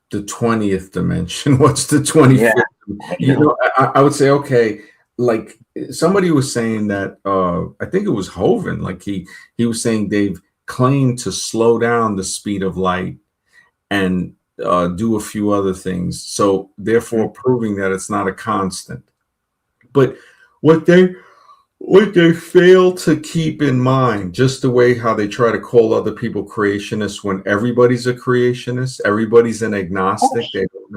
the 20th dimension? What's the 25th? Yeah. You know, I would say, okay, like somebody was saying that, I think it was Hovind, like he was saying they've claimed to slow down the speed of light and do a few other things, so therefore proving that it's not a constant. But what they fail to keep in mind, just the way how they try to call other people creationists when everybody's a creationist, everybody's an agnostic, they don't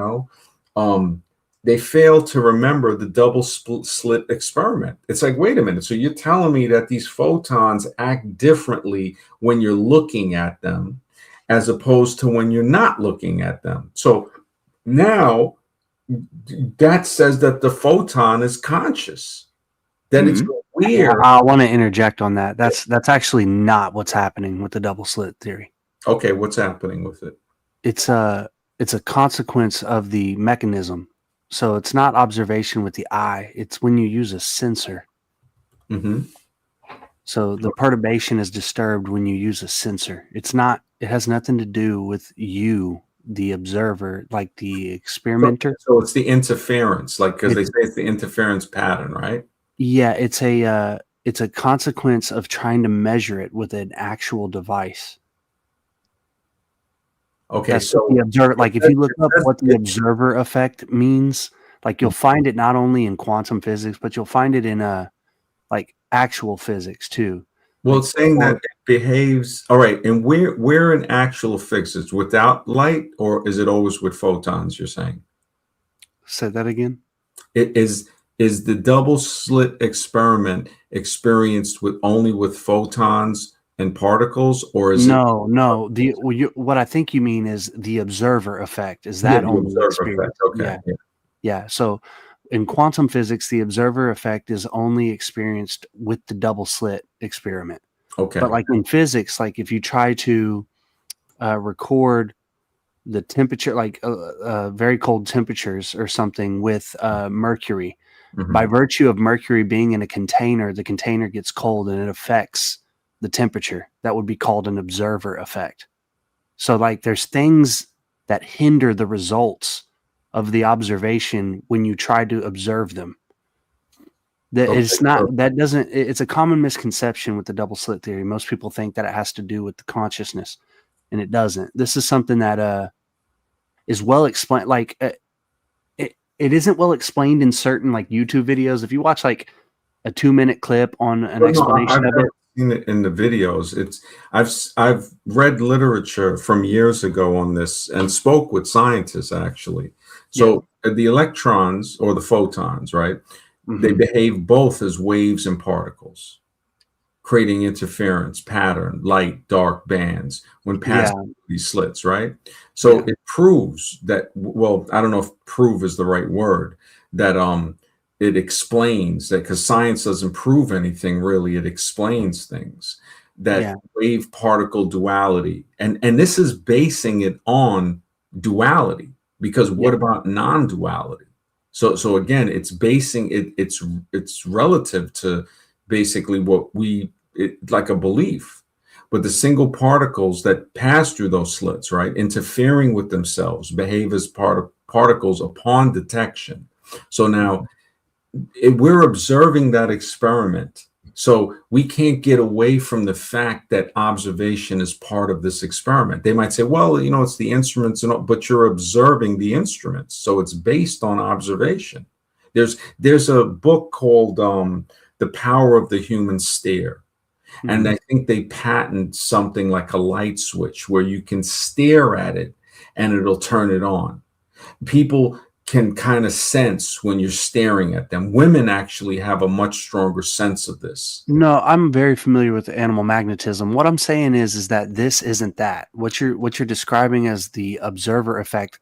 know. They fail to remember the double slit experiment. It's like, wait a minute, so you're telling me that these photons act differently when you're looking at them as opposed to when you're not looking at them. So now that says that the photon is conscious. That it's weird. I want to interject on that. That's actually not what's happening with the double slit theory. Okay, what's happening with it? it's a consequence of the mechanism. So it's not observation with the eye. It's when you use a sensor. Mm-hmm. So the perturbation is disturbed when you use a sensor. It's not. It has nothing to do with you, the observer, like the experimenter. So it's the interference, like, because they say it's the interference pattern, right? Yeah, it's a consequence of trying to measure it with an actual device. Okay, That's so what the observer. Like if you look up what the it- observer effect means, like you'll find it not only in quantum physics, but you'll find it in like actual physics too. well, Like, it's saying that it behaves. All right, and where in actual physics, without light, or is it always with photons? You're saying say that again. it is the double slit experiment experienced with only with photons and particles, or is it No. What I think you mean is the observer effect. Is yeah, that the only observer experience? effect? Okay, yeah. Yeah. So in quantum physics, the observer effect is only experienced with the double slit experiment. Okay. But like in physics, like if you try to record the temperature, like very cold temperatures or something with mercury, Mhm. by virtue of mercury being in a container, the container gets cold and it affects the temperature. That would be called an observer effect. So like there's things that hinder the results of the observation when you try to observe them. That Okay, it's not so- that doesn't it's a common misconception with the double slit theory. Most people think that it has to do with the consciousness, and it doesn't. This is something that is well explained. Like it isn't well explained in certain like YouTube videos. If you watch like a 2-minute clip on an Well, no, explanation I've of it, never seen it in the videos. I've read literature from years ago on this and spoke with scientists actually. So the electrons or the photons, right? They mhm, behave both as waves and particles, creating interference, pattern, light, dark bands when passing through these slits, right? So Yeah. it proves that, well, I don't know if prove is the right word, that it explains that, because science doesn't prove anything really, it explains things, that Yeah. wave particle duality, and this is basing it on duality, because what about non-duality? So again, it's basing it, it's relative to basically what like a belief. But the single particles that pass through those slits, right, interfering with themselves, behave as particles upon detection. So now we're observing that experiment. So we can't get away from the fact that observation is part of this experiment. They might say, well, it's the instruments and all, but you're observing the instruments. So it's based on observation. There's a book called The Power of the Human Stare. And I think they patent something like a light switch where you can stare at it and it'll turn it on. People can kind of sense when you're staring at them. Women actually have a much stronger sense of this. No, I'm very familiar with animal magnetism. What I'm saying is that this isn't that. What you're describing as the observer effect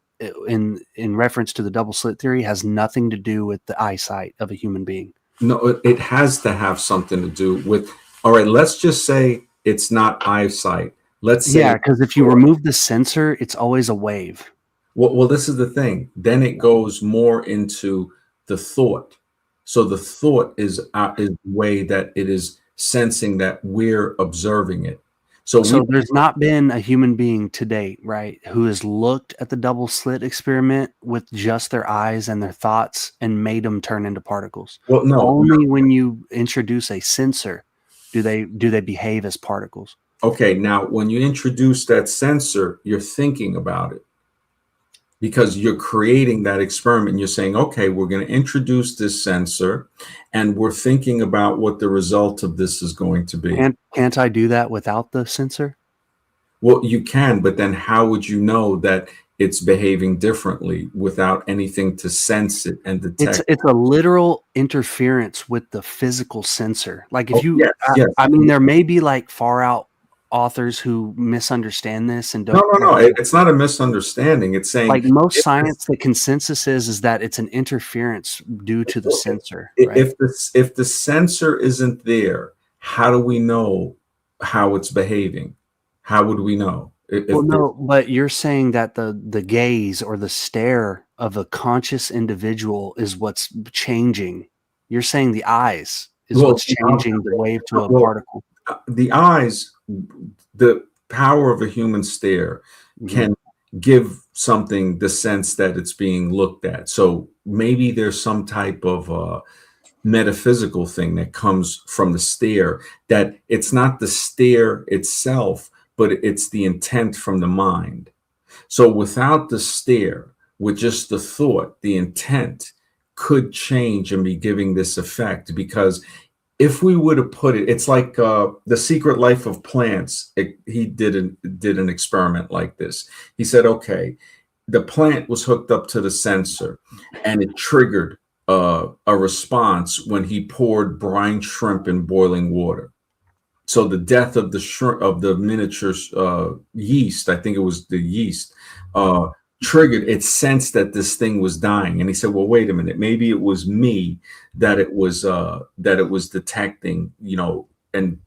in reference to the double slit theory has nothing to do with the eyesight of a human being. No, it has to have something to do with, all right, let's just say it's not eyesight. Let's say, because if you remove the sensor, it's always a wave. well, this is the thing. Then it goes more into the thought. So the thought is the way that it is sensing that we're observing it. So There's not been a human being to date, right, who has looked at the double slit experiment with just their eyes and their thoughts and made them turn into particles. well, no, Only when you introduce a sensor do they behave as particles. okay. Now, when you introduce that sensor, you're thinking about it, because you're creating that experiment. You're saying, okay, we're going to introduce this sensor and we're thinking about what the result of this is going to be. Can't I do that without the sensor? Well, you can, but then how would you know that it's behaving differently without anything to sense it and detect? It's a literal interference with the physical sensor. Like if Oh, you, yes. I mean, there may be like far out authors who misunderstand this and don't. No. It's not a misunderstanding. It's saying, Like most science, the consensus is that it's an interference due to the sensor. Right? if the sensor isn't there, how do we know how it's behaving? How would we know? Well, no, but you're saying that the gaze or the stare of a conscious individual is what's changing. You're saying the eyes is what's changing the wave to a particle. The eyes, the power of a human stare can give something the sense that it's being looked at. So maybe there's some type of metaphysical thing that comes from the stare, that it's not the stare itself, but it's the intent from the mind. So without the stare, with just the thought, the intent could change and be giving this effect. Because if we would have put it, it's like The Secret Life of Plants. He did an experiment like this. He said, okay, the plant was hooked up to the sensor and it triggered a response when he poured brine shrimp in boiling water. So the death of the shrimp, of the miniature yeast, I think it was the yeast, triggered. It sensed that this thing was dying, and he said, "Well, wait a minute. Maybe it was me that it was detecting. And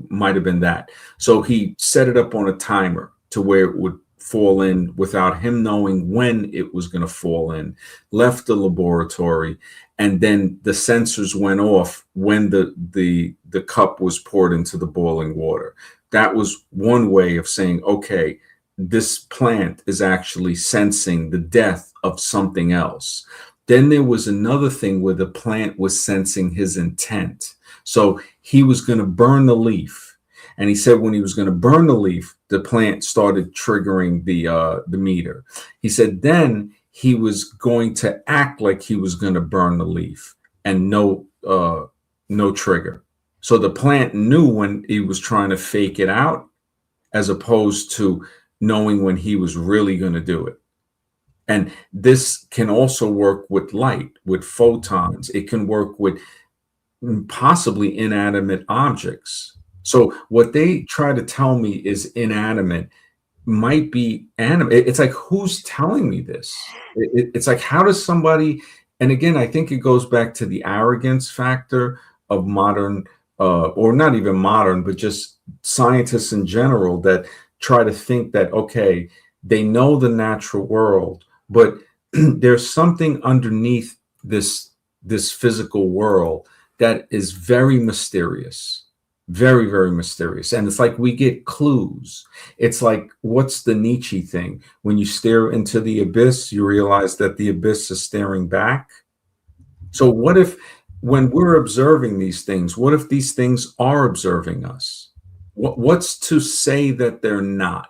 might have been that." So he set it up on a timer to where it would fall in without him knowing when it was going to fall in. Left the laboratory, and then the sensors went off when the cup was poured into the boiling water. That was one way of saying, okay, this plant is actually sensing the death of something else. Then there was another thing where the plant was sensing his intent. So he was going to burn the leaf. And he said when he was going to burn the leaf, the plant started triggering the meter. He said then he was going to act like he was going to burn the leaf, and no trigger. So the plant knew when he was trying to fake it out, as opposed to knowing when he was really going to do it. And this can also work with light, with photons. It can work with possibly inanimate objects. So what they try to tell me is inanimate might be animate. It's like, who's telling me this? It's like, how does somebody, and again, I think it goes back to the arrogance factor of modern, or not even modern, but just scientists in general that try to think that, okay, they know the natural world, but there's something underneath this physical world that is very mysterious. Very, very mysterious. And it's like we get clues. It's like, what's the Nietzsche thing? When you stare into the abyss, you realize that the abyss is staring back. So what if, when we're observing these things, what if these things are observing us? What's to say that they're not?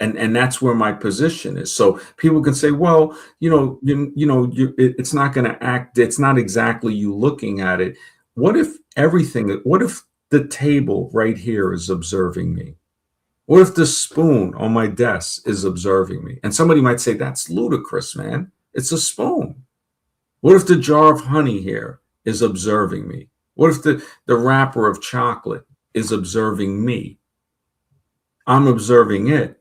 And that's where my position is. So people can say, well, it's not going to act. It's not exactly you looking at it. What if the table right here is observing me? What if the spoon on my desk is observing me? And somebody might say, that's ludicrous, man. It's a spoon. What if the jar of honey here is observing me? What if the wrapper of chocolate is observing me? I'm observing it.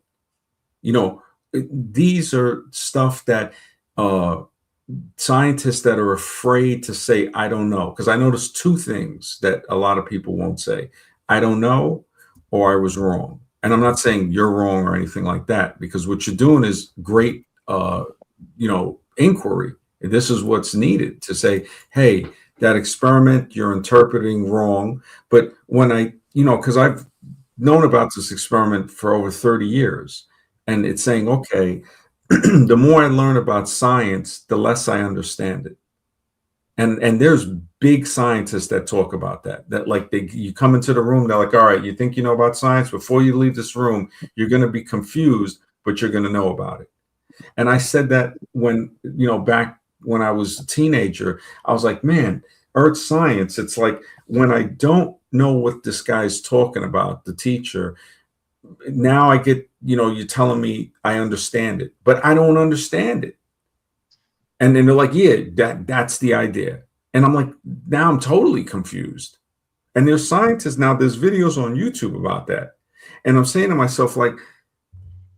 These are stuff that scientists that are afraid to say, I don't know. Because I noticed two things that a lot of people won't say: I don't know, or I was wrong. And I'm not saying you're wrong or anything like that, because what you're doing is great, inquiry. This is what's needed to say, hey, that experiment you're interpreting wrong. But when because I've known about this experiment for over 30 years, and it's saying, okay, the more I learn about science, the less I understand it. And there's big scientists that talk about that like you come into the room, they're like, all right, you think you know about science? Before you leave this room, you're going to be confused, but you're going to know about it. And I said that when, back when I was a teenager, I was like, man, earth science, it's like when I don't know what this guy's talking about, the teacher, now I get, you're telling me I understand it, but I don't understand it. And then they're like, yeah, that's the idea. And I'm like, now I'm totally confused. And there's scientists now, there's videos on YouTube about that. And I'm saying to myself, like,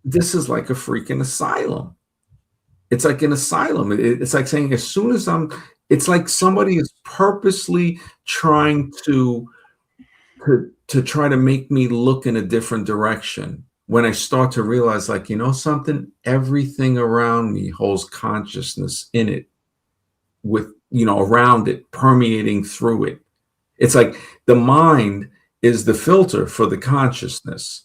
this is like a freaking asylum. It's like an asylum. It's like saying, as soon as it's like somebody is purposely trying to try to make me look in a different direction. when I start to realize, like, you know something, everything around me holds consciousness in it, with, around it, permeating through it. It's like the mind is the filter for the consciousness,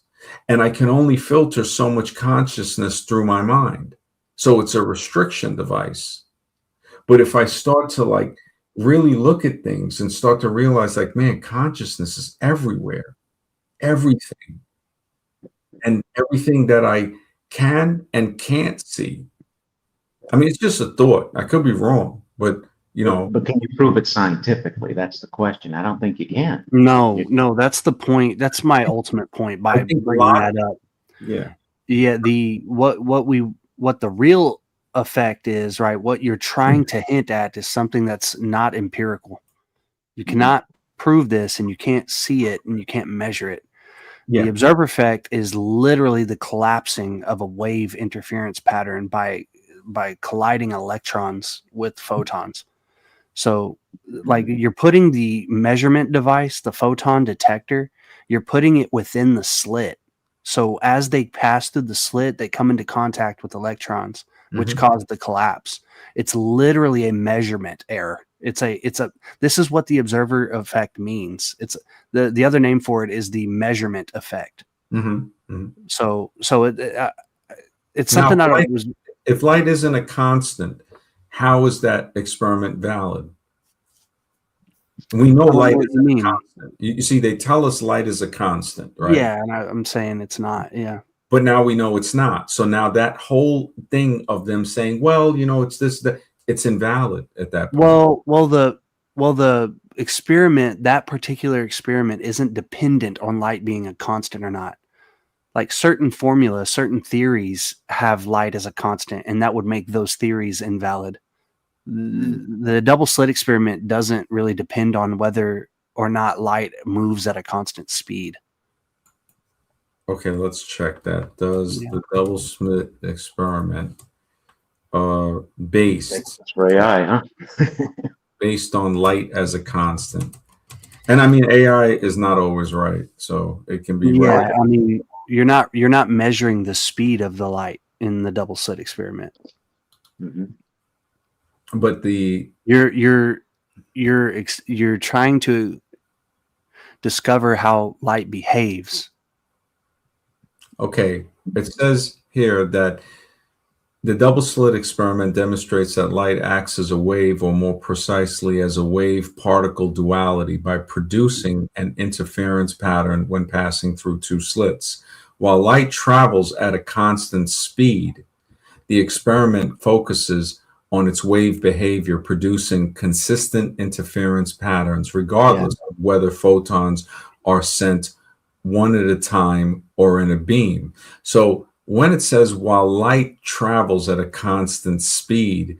and I can only filter so much consciousness through my mind. So it's a restriction device. But if I start to like really look at things and start to realize, like, man, consciousness is everywhere, everything, and everything that I can and can't see. I mean, it's just a thought. I could be wrong, but But can you prove it scientifically? That's the question. I don't think you can. No, that's the point. That's my ultimate point by I think bringing that up. yeah. Yeah, what the real effect is, right? What you're trying to hint at is something that's not empirical. You cannot prove this, and you can't see it, and you can't measure it. Yeah. The observer effect is literally the collapsing of a wave interference pattern by colliding electrons with photons. So, like, you're putting the measurement device, the photon detector, you're putting it within the slit. So as they pass through the slit, they come into contact with electrons, which cause the collapse. It's literally a measurement error. This is what the observer effect means. It's the other name for it is the measurement effect. So it's something Now, I don't was. if light isn't a constant, how is that experiment valid? We know light What is you a mean? constant. You see, they tell us light is a constant, right? Yeah, and I'm saying it's not. Yeah. But now we know it's not. So now that whole thing of them saying, well, it's this, that, it's invalid at that point. Well, the experiment, that particular experiment, isn't dependent on light being a constant or not. Like certain formulas, certain theories have light as a constant, and that would make those theories invalid. The double slit experiment doesn't really depend on whether or not light moves at a constant speed. Okay, let's check that. Does Yeah. the double slit experiment based That's for AI, huh? based on light as a constant? And I mean, AI is not always right, so it can be Yeah, right. I mean, you're not measuring the speed of the light in the double slit experiment. But You're trying to discover how light behaves. okay, it says here that the double slit experiment demonstrates that light acts as a wave, or more precisely as a wave particle duality, by producing an interference pattern when passing through two slits. While light travels at a constant speed, the experiment focuses on its wave behavior, producing consistent interference patterns, regardless of whether photons are sent one at a time or in a beam. So when it says while light travels at a constant speed,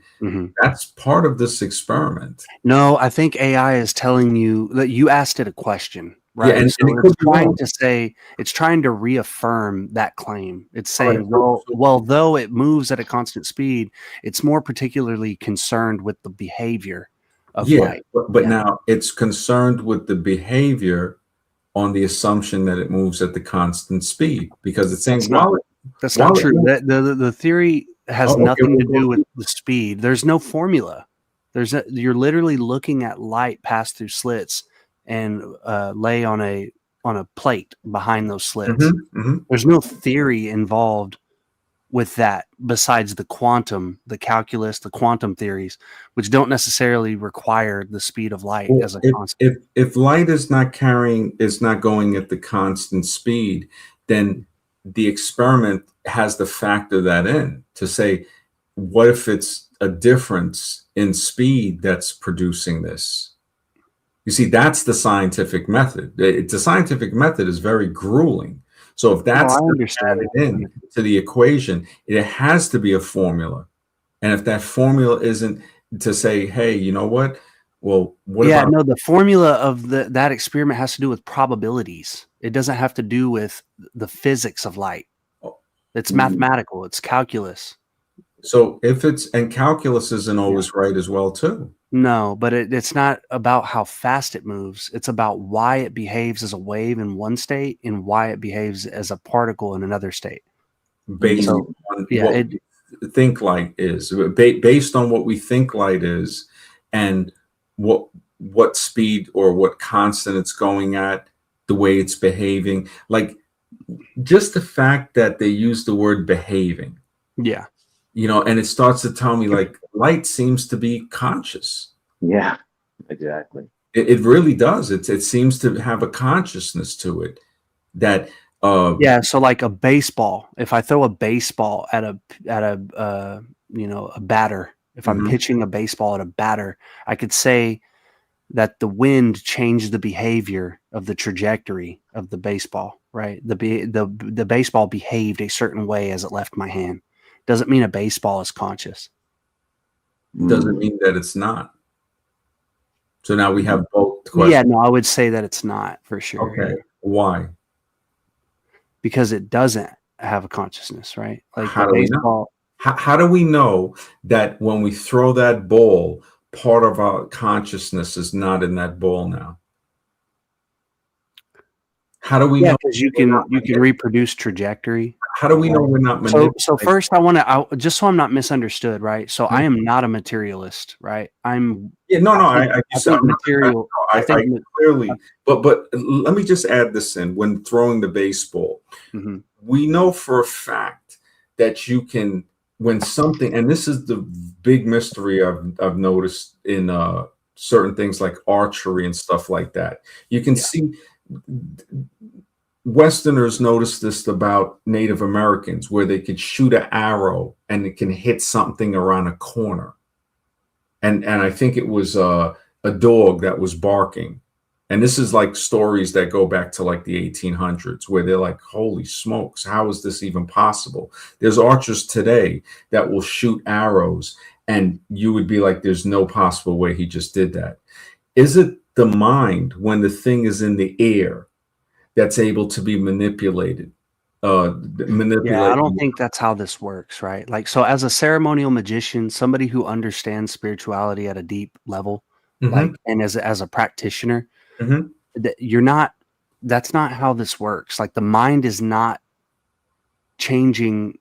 that's part of this experiment. No, I think AI is telling you that you asked it a question, right? Yeah, and so it could be wrong. it's trying to reaffirm that claim. It's saying, Right. well, though it moves at a constant speed, it's more particularly concerned with the behavior of light. But now it's concerned with the behavior on the assumption that it moves at the constant speed, because it's saying that's not true. The theory has nothing to do with the speed. There's no formula. You're literally looking at light pass through slits and lay on a plate behind those slits. There's no theory involved with that besides the calculus, the quantum theories, which don't necessarily require the speed of light as a constant. If light is not going at the constant speed, then the experiment has to factor that in to say, what if it's a difference in speed that's producing this? You see, that's the scientific method. The scientific method is very grueling. So if that's added in to the equation, it has to be a formula. And if that formula isn't to say, hey, you know what? Well, the formula of that experiment has to do with probabilities. It doesn't have to do with the physics of light. It's mathematical. It's calculus. So and calculus isn't always right as well, too. No, but it's not about how fast it moves. It's about why it behaves as a wave in one state and why it behaves as a particle in another state. Based So, on yeah, what we think light is, based on what we think light is, and what speed or what constant it's going at, the way it's behaving. Like just the fact that they use the word behaving, yeah. and it starts to tell me like light seems to be conscious. Yeah, exactly. It really does. It seems to have a consciousness to it that Yeah, so like a baseball, if I throw a baseball at a a batter, if I'm Mhm. pitching a baseball at a batter, I could say that the wind changed the behavior of the trajectory of the baseball, right? The baseball behaved a certain way as it left my hand. Doesn't mean a baseball is conscious. doesn't Mm. mean that it's not. So now we have both Yeah, questions. no, I would say that it's not for sure. Okay, why? Because it doesn't have a consciousness, right? Like How the do we know? baseball. How do we know that when we throw that ball, part of our consciousness is not in that ball now? How do we Yeah, know because you we're can not reproduce trajectory. how do we know we're not So manipulating? first I just so I'm not misunderstood, right? So I am not a materialist, right? Yeah, no, I no, think you said I'm not, material. I I think clearly, but let me just add this in when throwing the baseball. mhm. We know for a fact that you can when something, and this is the big mystery I've noticed in certain things like archery and stuff like that. You can Yeah. see Westerners noticed this about Native Americans, where they could shoot an arrow and it can hit something around a corner. And I think it was a dog that was barking. And this is like stories that go back to like the 1800s, where they're like, holy smokes, how is this even possible? There's archers today that will shoot arrows, and you would be like, there's no possible way he just did that. Is it the mind when the thing is in the air that's able to be manipulated? Yeah, I Manipulating. don't think that's how this works, right? Like, so as a ceremonial magician, somebody who understands spirituality at a deep level, like, Mhm, and as a practitioner, mhm. you're not. That's not how this works. Like, the mind is not changing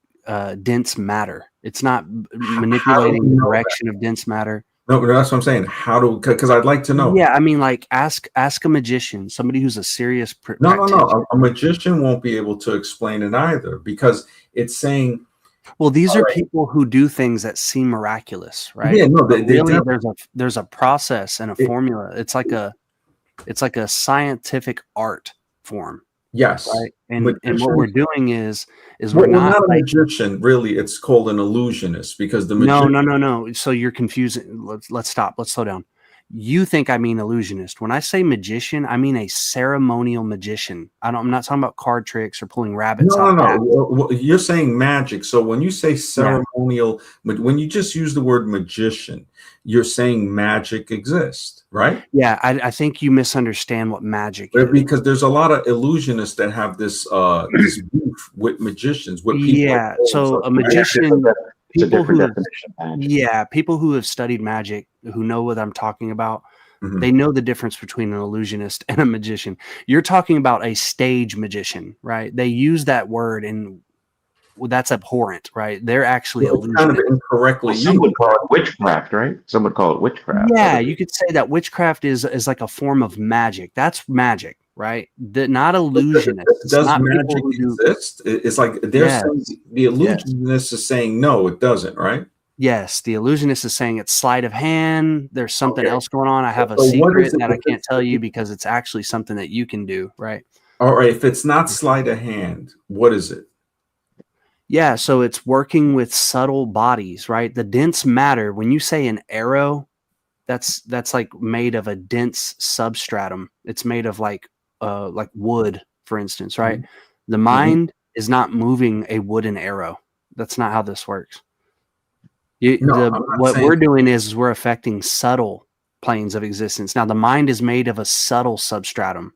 dense matter. It's not How do manipulating we the know that? direction of dense matter. No, that's what I'm saying. How do, because I'd like to know. Yeah, I mean, like ask a magician, somebody who's a serious No, no, no. practitioner. A magician won't be able to explain it either because it's saying, Well, these all are right, people who do things that seem miraculous, right? yeah, no, But they really, definitely, there's a process and a formula. It's like a scientific art form, yes. right? And what we're Magicians, doing is we're well, not not a like magician, really. It's called an illusionist because the no, magician, no, no, no. So you're confusing. Let's stop. Let's slow down. You think I mean illusionist. When I say magician, I mean a ceremonial magician. I'm not talking about card tricks or pulling rabbits no, out no, of no. hats. You're saying magic. So when you say Yeah. ceremonial, when you just use the word magician, you're saying magic exists, right? Yeah, I think you misunderstand what magic is. Because there's a lot of illusionists that have this beef with magicians, with people like Yeah, those, so a right? magician, It's a people different who have, definition of magic. yeah, people who have studied magic, who know what I'm talking about, Mhm. they know the difference between an illusionist and a magician. You're talking about a stage magician, right? They use that word and well, that's abhorrent, right? They're actually Well, it's kind of illusionists. incorrectly Well, some used. would call it witchcraft, right? Some would call it witchcraft. Yeah, you could say that witchcraft is like a form of magic. That's magic, right? Not illusionists. It's Does not people magic who do. exist? It's like they're Yes, saying the yes. illusionist is saying no, it doesn't, right? Yes, the illusionist is saying it's sleight of hand. There's something Okay. else going on. I have a So what is secret it that I if can't it's tell you because it's actually something that you can do, right? all right? If it's not sleight of hand, what is it? Yeah, so it's working with subtle bodies, right? The dense matter, when you say an arrow, that's like made of a dense substratum. It's made of like wood, for instance, right? The Mhm. mind is not moving a wooden arrow. That's not how this works. No, I'm not What saying we're doing is we're affecting subtle planes of existence. Now, the mind is made of a subtle substratum.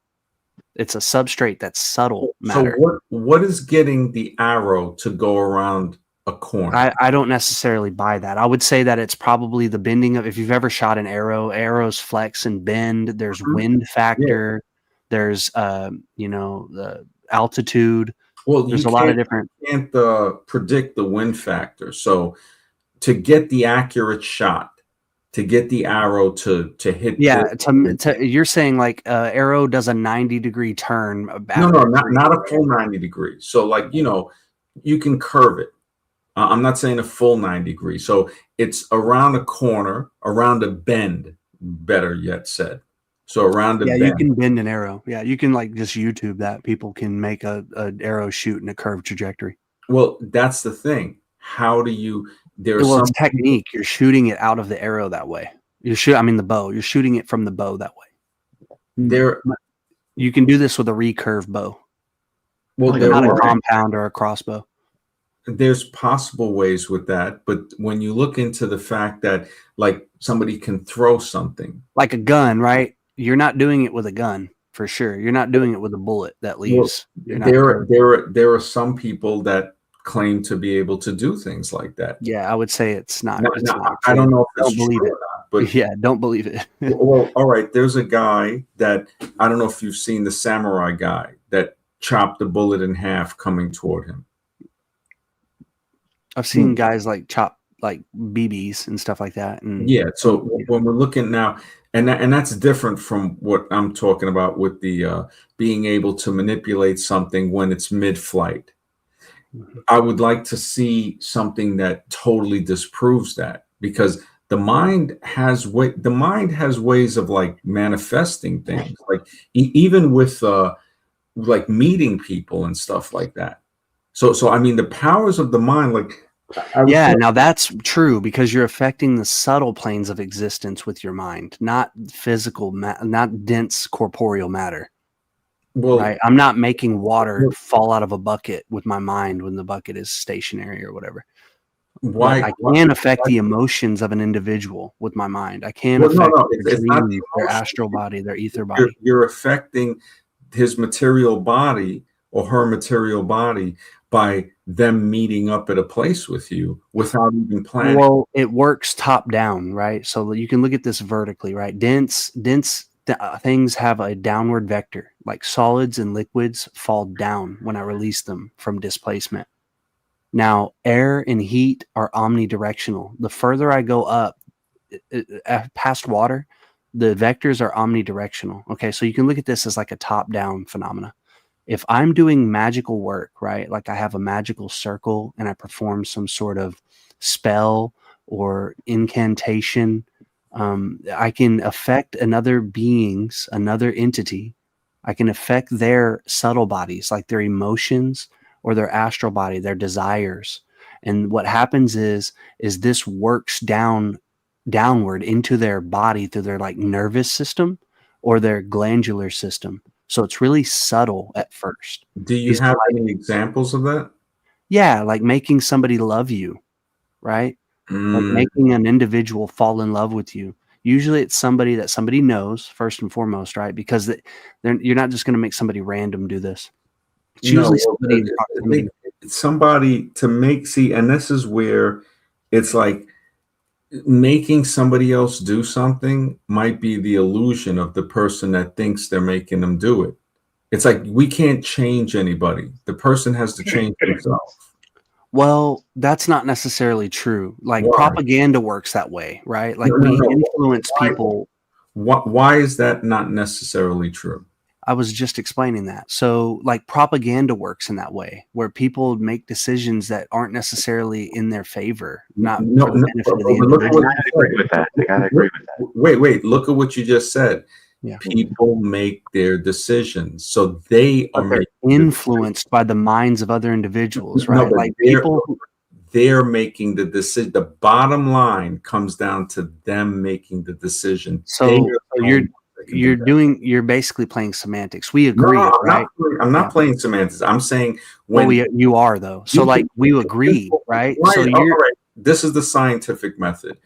It's a substrate that's subtle so. matter. What is getting the arrow to go around a corner. I don't necessarily buy that. I would say that it's probably the bending of, if you've ever shot an arrow, arrows flex and bend. There's Mhm. wind factor. There's the altitude. Well, There's a lot of different. can't predict the wind factor. So to get the accurate shot, to get the arrow to hit. Yeah, you're saying like arrow does a 90-degree turn. No, not a full 90 degrees. So like, you can curve it. I'm not saying a full 90 degrees. So it's around a corner, around a bend, better yet said. So around a bend. You can bend an arrow. Yeah, you can like just YouTube that. People can make a arrow shoot in a curved trajectory. Well, that's the thing. How do you? It's technique. You're shooting it out of the arrow that way. The bow. You're shooting it from the bow that way. You can do this with a recurve bow. Well, not a compound or a crossbow. There's possible ways with that, but when you look into the fact that like somebody can throw something like a gun, right? You're not doing it with a gun for sure. You're not doing it with a bullet that leaves. There are some people that claim to be able to do things like that. Yeah, I would say it's not. I don't know if don't believe it. But yeah, don't believe it. Well, all right. There's a guy that I don't know if you've seen, the samurai guy that chopped the bullet in half coming toward him. I've seen guys like chop like BBs and stuff like that. And so when we're looking now, and that's different from what I'm talking about with the being able to manipulate something when it's mid-flight. I would like to see something that totally disproves that, because the mind has ways of like manifesting things, like even with like meeting people and stuff like that. So I mean, the powers of the mind, like now that's true, because you're affecting the subtle planes of existence with your mind, not physical, not dense corporeal matter. Well, right? I'm not making water fall out of a bucket with my mind when the bucket is stationary or whatever. I can affect the emotions of an individual with my mind. I can affect their dreams, their astral body, their ether body. You're affecting his material body or her material body by them meeting up at a place with you without even planning. Well, it works top down, right? So you can look at this vertically, right? Dense things have a downward vector, like solids and liquids fall down when I release them from displacement. Now, air and heat are omnidirectional. The further I go up past water, the vectors are omnidirectional. Okay, so you can look at this as like a top-down phenomena. If I'm doing magical work, right, like I have a magical circle and I perform some sort of spell or incantation, I can affect another entity. I can affect their subtle bodies, like their emotions or their astral body, their desires. And what happens is this works downward into their body through their like nervous system or their glandular system. So it's really subtle at first. Do you have any examples of that? Yeah, like making somebody love you, right? Like making an individual fall in love with you. Usually it's somebody that somebody knows first and foremost, right? Because you're not just going to make somebody random do this. It's usually somebody to make, and this is where it's like making somebody else do something might be the illusion of the person that thinks they're making them do it. It's like we can't change anybody. The person has to change themselves. Well, that's not necessarily true. Like propaganda works that way, right? Like we influence people. Why is that not necessarily true? I was just explaining that. So like propaganda works in that way, where people make decisions that aren't necessarily in their favor, not for the benefit of the individual. I agree with that. I gotta agree with that. Wait, look at what you just said. Yeah. People make their decisions, so they are influenced by the minds of other individuals, right? No, like they're making the decision. The bottom line comes down to them making the decision. So you're basically playing semantics. We agree, right? I'm not playing semantics. I'm saying you are though. So like we agree, right? So this is the scientific method.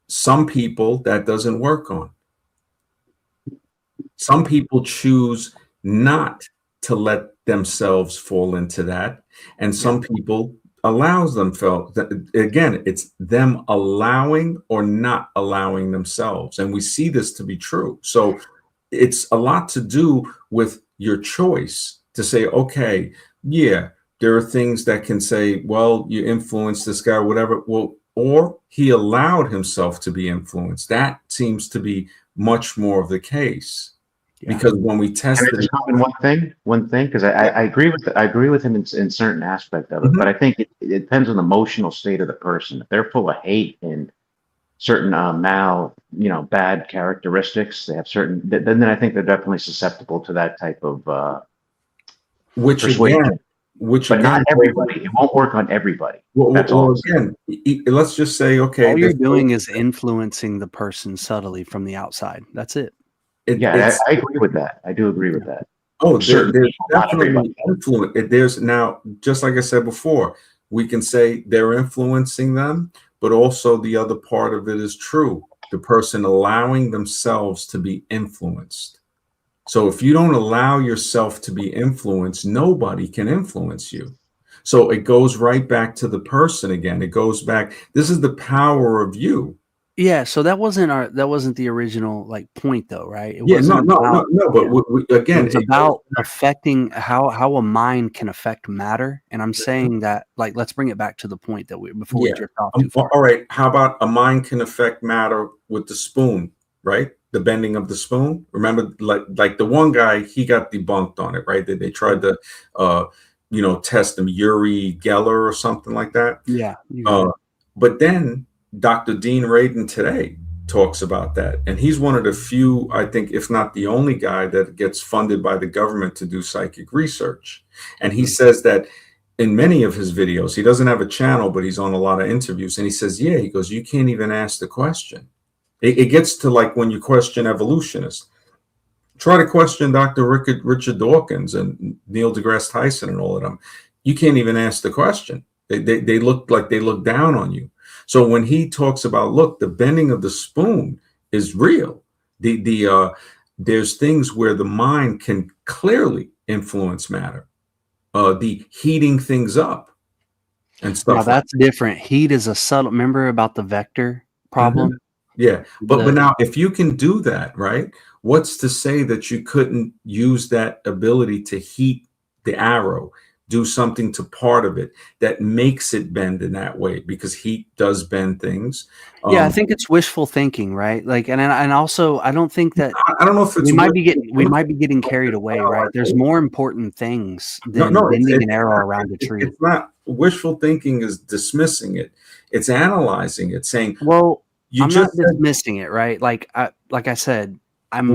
Some people that doesn't work on. Some people choose not to let themselves fall into that. And some people allows them felt again, it's them allowing or not allowing themselves. And we see this to be true. So it's a lot to do with your choice to say, okay, yeah, there are things that can say, well, you influenced this guy, whatever. Well, or he allowed himself to be influenced. That seems to be much more of the case. Yeah. Because when we Can I tested just comment one thing, because I agree with him in certain aspect of it, but I think it depends on the emotional state of the person. If they're full of hate and certain bad characteristics, they have certain, then I think they're definitely susceptible to that type of which persuasion. again, But not everybody. It won't work on everybody. That's all. again, let's just say, okay, All you're doing is influencing the person subtly from the outside. That's it. Yeah, I agree with that. I do agree with that. Oh, Certain there's people, not definitely everybody. influence. There's now, just like I said before, we can say they're influencing them, but also the other part of it is true. The person allowing themselves to be influenced. So if you don't allow yourself to be influenced, nobody can influence you. So it goes right back to the person again. It goes back. This is the power of you. Yeah, so that wasn't the original like point though, right? It Yeah, wasn't about, but yeah. again, It was about affecting how a mind can affect matter. And I'm saying that, like, let's bring it back to the point that before we drift off too far. all right. How about a mind can affect matter with the spoon, right? The bending of the spoon. Remember, like the one guy, he got debunked on it, right? They tried to, test him, Uri Geller or something like that. Yeah. But then Dr. Dean Radin today talks about that. And he's one of the few, I think, if not the only guy that gets funded by the government to do psychic research. And he says that in many of his videos, he doesn't have a channel, but he's on a lot of interviews. And he says, yeah, he goes, you can't even ask the question. It gets to like when you question evolutionists. Try to question Dr. Richard Dawkins and Neil deGrasse Tyson and all of them. You can't even ask the question. They look like they look down on you. So when he talks about, look, the bending of the spoon is real. There's things where the mind can clearly influence matter. The heating things up and stuff. Now that's different. Heat is a subtle. Remember about the vector problem? Yeah, but now if you can do that, right? What's to say that you couldn't use that ability to heat the arrow, do something to part of it that makes it bend in that way? Because heat does bend things. Yeah, I think it's wishful thinking, right? Like, and also, I don't think that I don't know if it's we might be getting carried away, right? There's more important things than bending an arrow around a tree. It's not wishful thinking is dismissing it. It's analyzing it, saying, well, I'm not dismissing it, right? Like I said, I've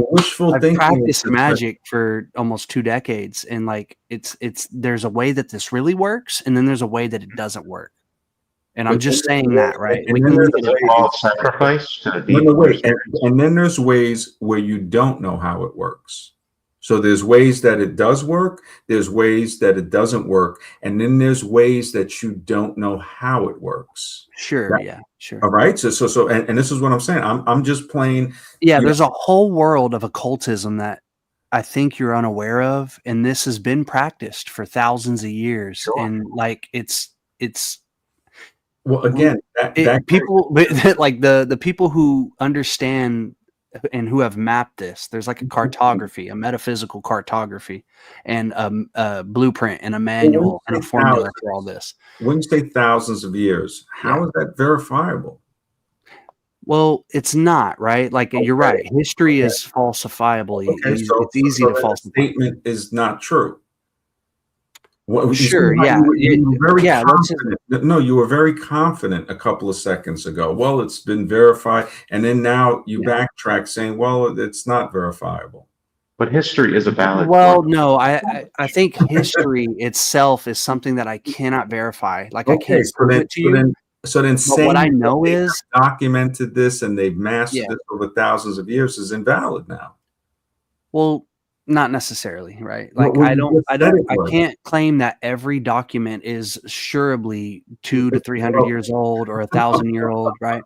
practiced magic for almost 2 decades, and like it's there's a way that this really works, and then there's a way that it doesn't work. And I'm just saying that, right? And then there's a sacrifice to the and then there's ways where you don't know how it works. So there's ways that it does work, there's ways that it doesn't work, and then there's ways that you don't know how it works. Sure, yeah, sure. All right. So and this is what I'm saying. I'm just playing. Yeah, there's a whole world of occultism that I think you're unaware of, and this has been practiced for thousands of years. Sure. And like it's well, again, people like the people who understand and who have mapped this. There's like a cartography, a metaphysical cartography, and a blueprint and a manual and a formula for all this. When you say thousands of years, how is that verifiable? Well, it's not, right? Like you're right. History is falsifiable. It's easy to falsify. Statement is not true. Sure, yeah. You were very confident. No, you were very confident a couple of seconds ago. Well, it's been verified. And then now you backtrack saying, well, it's not verifiable. But history is a valid point. No, I think history itself is something that I cannot verify. Like I can't prove it to you. So then saying what I know is documented this and they've mastered this over thousands of years is invalid now. Well, not necessarily, right? Like I can't claim that every document is surely 200 to 300 years old or 1,000-year-old, right?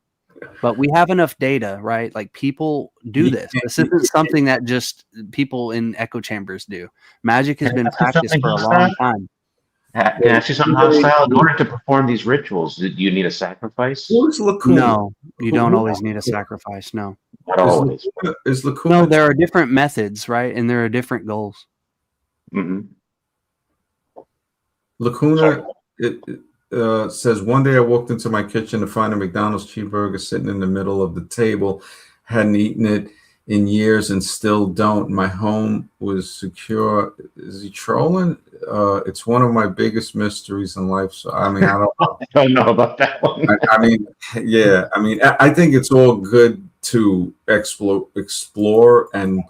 But we have enough data, right? Like people do this. This isn't something that just people in echo chambers do. Magic has been practiced for a long time. Can I ask you something hostile? In order to perform these rituals, do you need a sacrifice? Who's Lacuna? No, you don't always need a sacrifice. No. Not always. Is Lacuna? No, there are different methods, right? And there are different goals. Hmm. Lacuna says, one day I walked into my kitchen to find a McDonald's cheeseburger sitting in the middle of the table. Hadn't eaten it in years and still don't. My home was secure. Is he trolling? It's one of my biggest mysteries in life. So, I mean, I don't know. I don't know about that one. I mean, yeah. I mean, I think it's all good to explore, and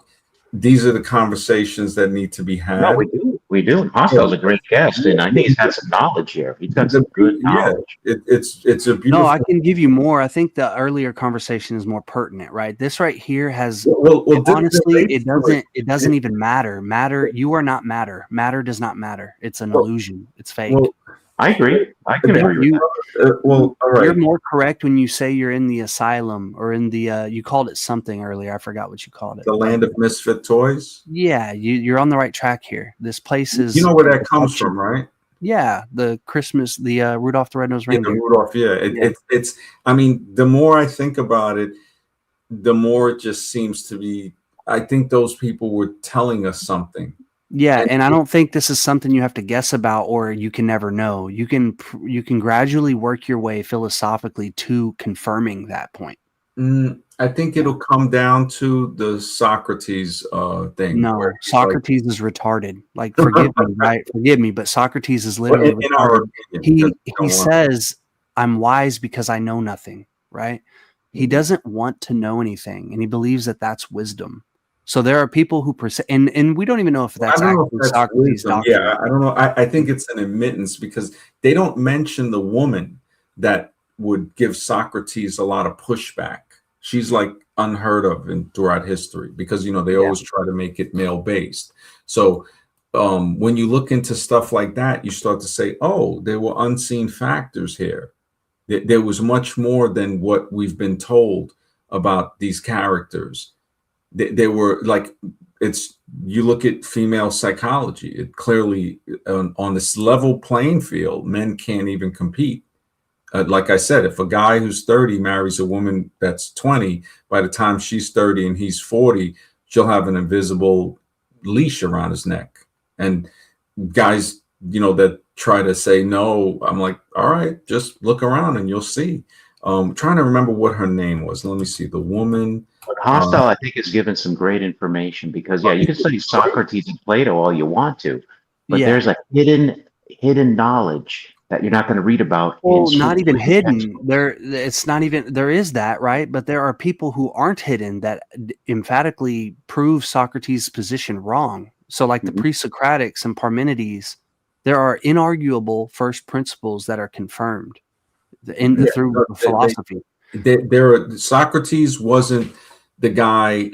these are the conversations that need to be had. No, we do. We do. Hostile's a great guest, and I think he's got some knowledge here. He's got some good knowledge. It's a beautiful. No, I can give you more. I think the earlier conversation is more pertinent, right? This right here has honestly, it doesn't even matter. Matter, you are not matter. Matter does not matter. It's an illusion. It's fake. Well, I agree. I can agree with that. All right. You're more correct when you say you're in the asylum or in the you called it something earlier. I forgot what you called it. The land of misfit toys. Yeah, you're on the right track here. This place is. You know where that comes from, right? Yeah, the Christmas, the Rudolph the Red-Nosed Yeah, Reindeer. the Rudolph. Yeah, it's. I mean, the more I think about it, the more it just seems to be. I think those people were telling us something. Yeah, and I don't think this is something you have to guess about or you can never know. You can gradually work your way philosophically to confirming that point. I think it'll come down to the Socrates thing. No, Socrates is retarded. Like, forgive me, right? Forgive me, but Socrates is literally in our opinion, he says, "I'm wise because I know nothing." Right? He doesn't want to know anything, and he believes that that's wisdom. So there are people who and we don't even know if that's actually Socrates' doctrine. Yeah, I don't know. I think it's an admittance because they don't mention the woman that would give Socrates a lot of pushback. She's like unheard of throughout history because they always try to make it male based. So when you look into stuff like that, you start to say, oh, there were unseen factors here. There was much more than what we've been told about these characters. They were like, you look at female psychology, it clearly on this level playing field, men can't even compete. Like I said, if a guy who's 30 marries a woman that's 20, by the time she's 30 and he's 40, she'll have an invisible leash around his neck. And guys, that try to say no, I'm like, all right, just look around and you'll see. Trying to remember what her name was. Let me see. The woman. But Hostile, I think, is given some great information because, you can study Socrates and Plato all you want to, but there's a hidden knowledge that you're not going to read about. Well, not even hidden. It's not even. There is that, right? But there are people who aren't hidden that emphatically prove Socrates' position wrong. So, like the pre-Socratics and Parmenides, there are inarguable first principles that are confirmed through philosophy. Socrates wasn't the guy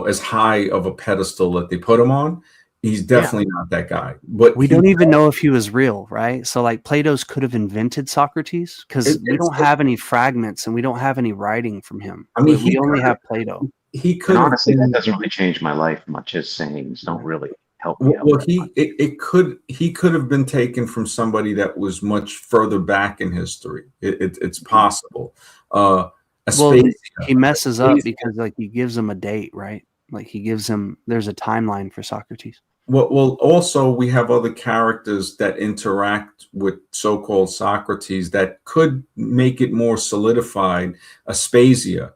as high of a pedestal that they put him on. He's definitely not that guy. But we don't even know if he was real, right? So like Plato's could have invented Socrates because we don't have any fragments and we don't have any writing from him. I mean, we only have Plato. He could honestly, that doesn't really change my life much. His sayings don't really help me. Well, he could have been taken from somebody that was much further back in history. It's possible. He messes up because he gives him a date, right? Like there's a timeline for Socrates. Well, also we have other characters that interact with so-called Socrates that could make it more solidified. Aspasia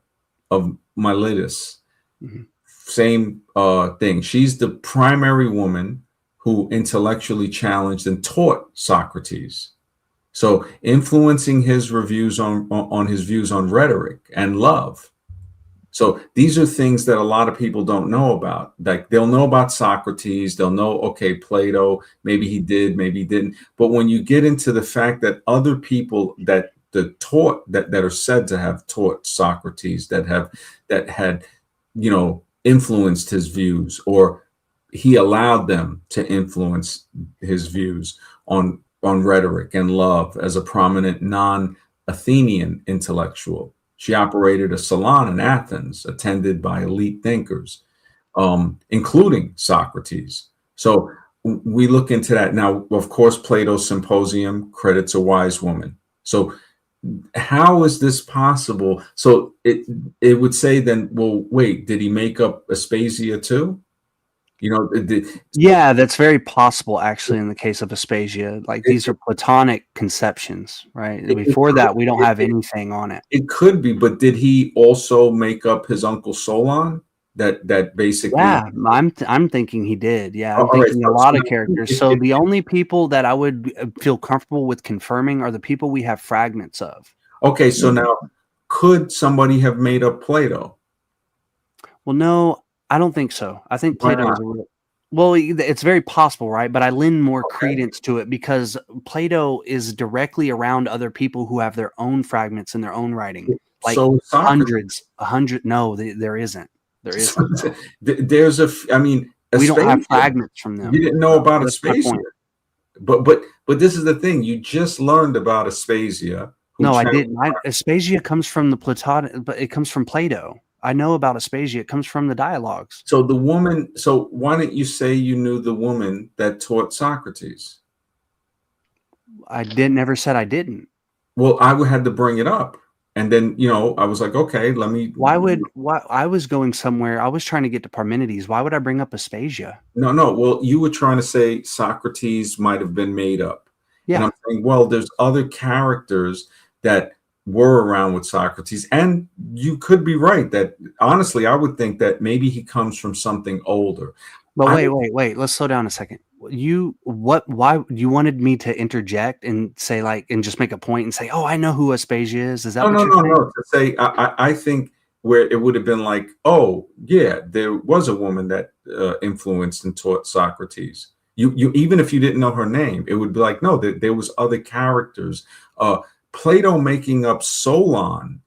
of Miletus, same thing. She's the primary woman who intellectually challenged and taught Socrates. So influencing his reviews on his views on rhetoric and love. So these are things that a lot of people don't know about. Like they'll know about Socrates, they'll know, okay, Plato, maybe he did, maybe he didn't. But when you get into the fact that other people that are said to have taught Socrates, that had influenced his views, or he allowed them to influence his views on rhetoric and love as a prominent non-Athenian intellectual. She operated a salon in Athens, attended by elite thinkers, including Socrates. So we look into that now. Of course, Plato's Symposium credits a wise woman. So how is this possible? So it would say then, well, wait, did he make up Aspasia too? You know, Yeah, that's very possible actually in the case of Aspasia. Like these are Platonic conceptions, right? Before that, we don't have anything on it. it could be, but did he also make up his uncle Solon? That basically. Yeah, I'm thinking he did. Yeah, I'm All right, thinking a lot of characters. So the only people that I would feel comfortable with confirming are the people we have fragments of. Okay, so now could somebody have made up Plato? Well, no, I don't think so. I think Why Plato not? is a real. Well, it's very possible, right? But I lend more credence to it because Plato is directly around other people who have their own fragments in their own writing, like So hundreds, 100. No, there isn't. There isn't. There's I mean, We don't have Aspasia, fragments from them. you didn't know about That's my Aspasia, point. but this is the thing. You just learned about Aspasia. No, I didn't. Aspasia comes from the Platonic, but it comes from Plato. I know about Aspasia. It comes from the dialogues. So the woman. So why didn't you say you knew the woman that taught Socrates? I never said I didn't. Well, I had to bring it up, and then I was like, okay, let me. Why I was going somewhere? I was trying to get to Parmenides. Why would I bring up Aspasia? No. Well, you were trying to say Socrates might have been made up. Yeah. And I'm saying, well, there's other characters that were around with Socrates, and you could be right that honestly, I would think that maybe he comes from something older. But wait. Let's slow down a second. Why you wanted me to interject and say and just make a point and say, oh, I know who Aspasia is. Is that what you're saying? No. To say, I think where it would have been like, oh yeah, there was a woman that influenced and taught Socrates. You even if you didn't know her name, it would be like, no, there was other characters. Plato making up Solon.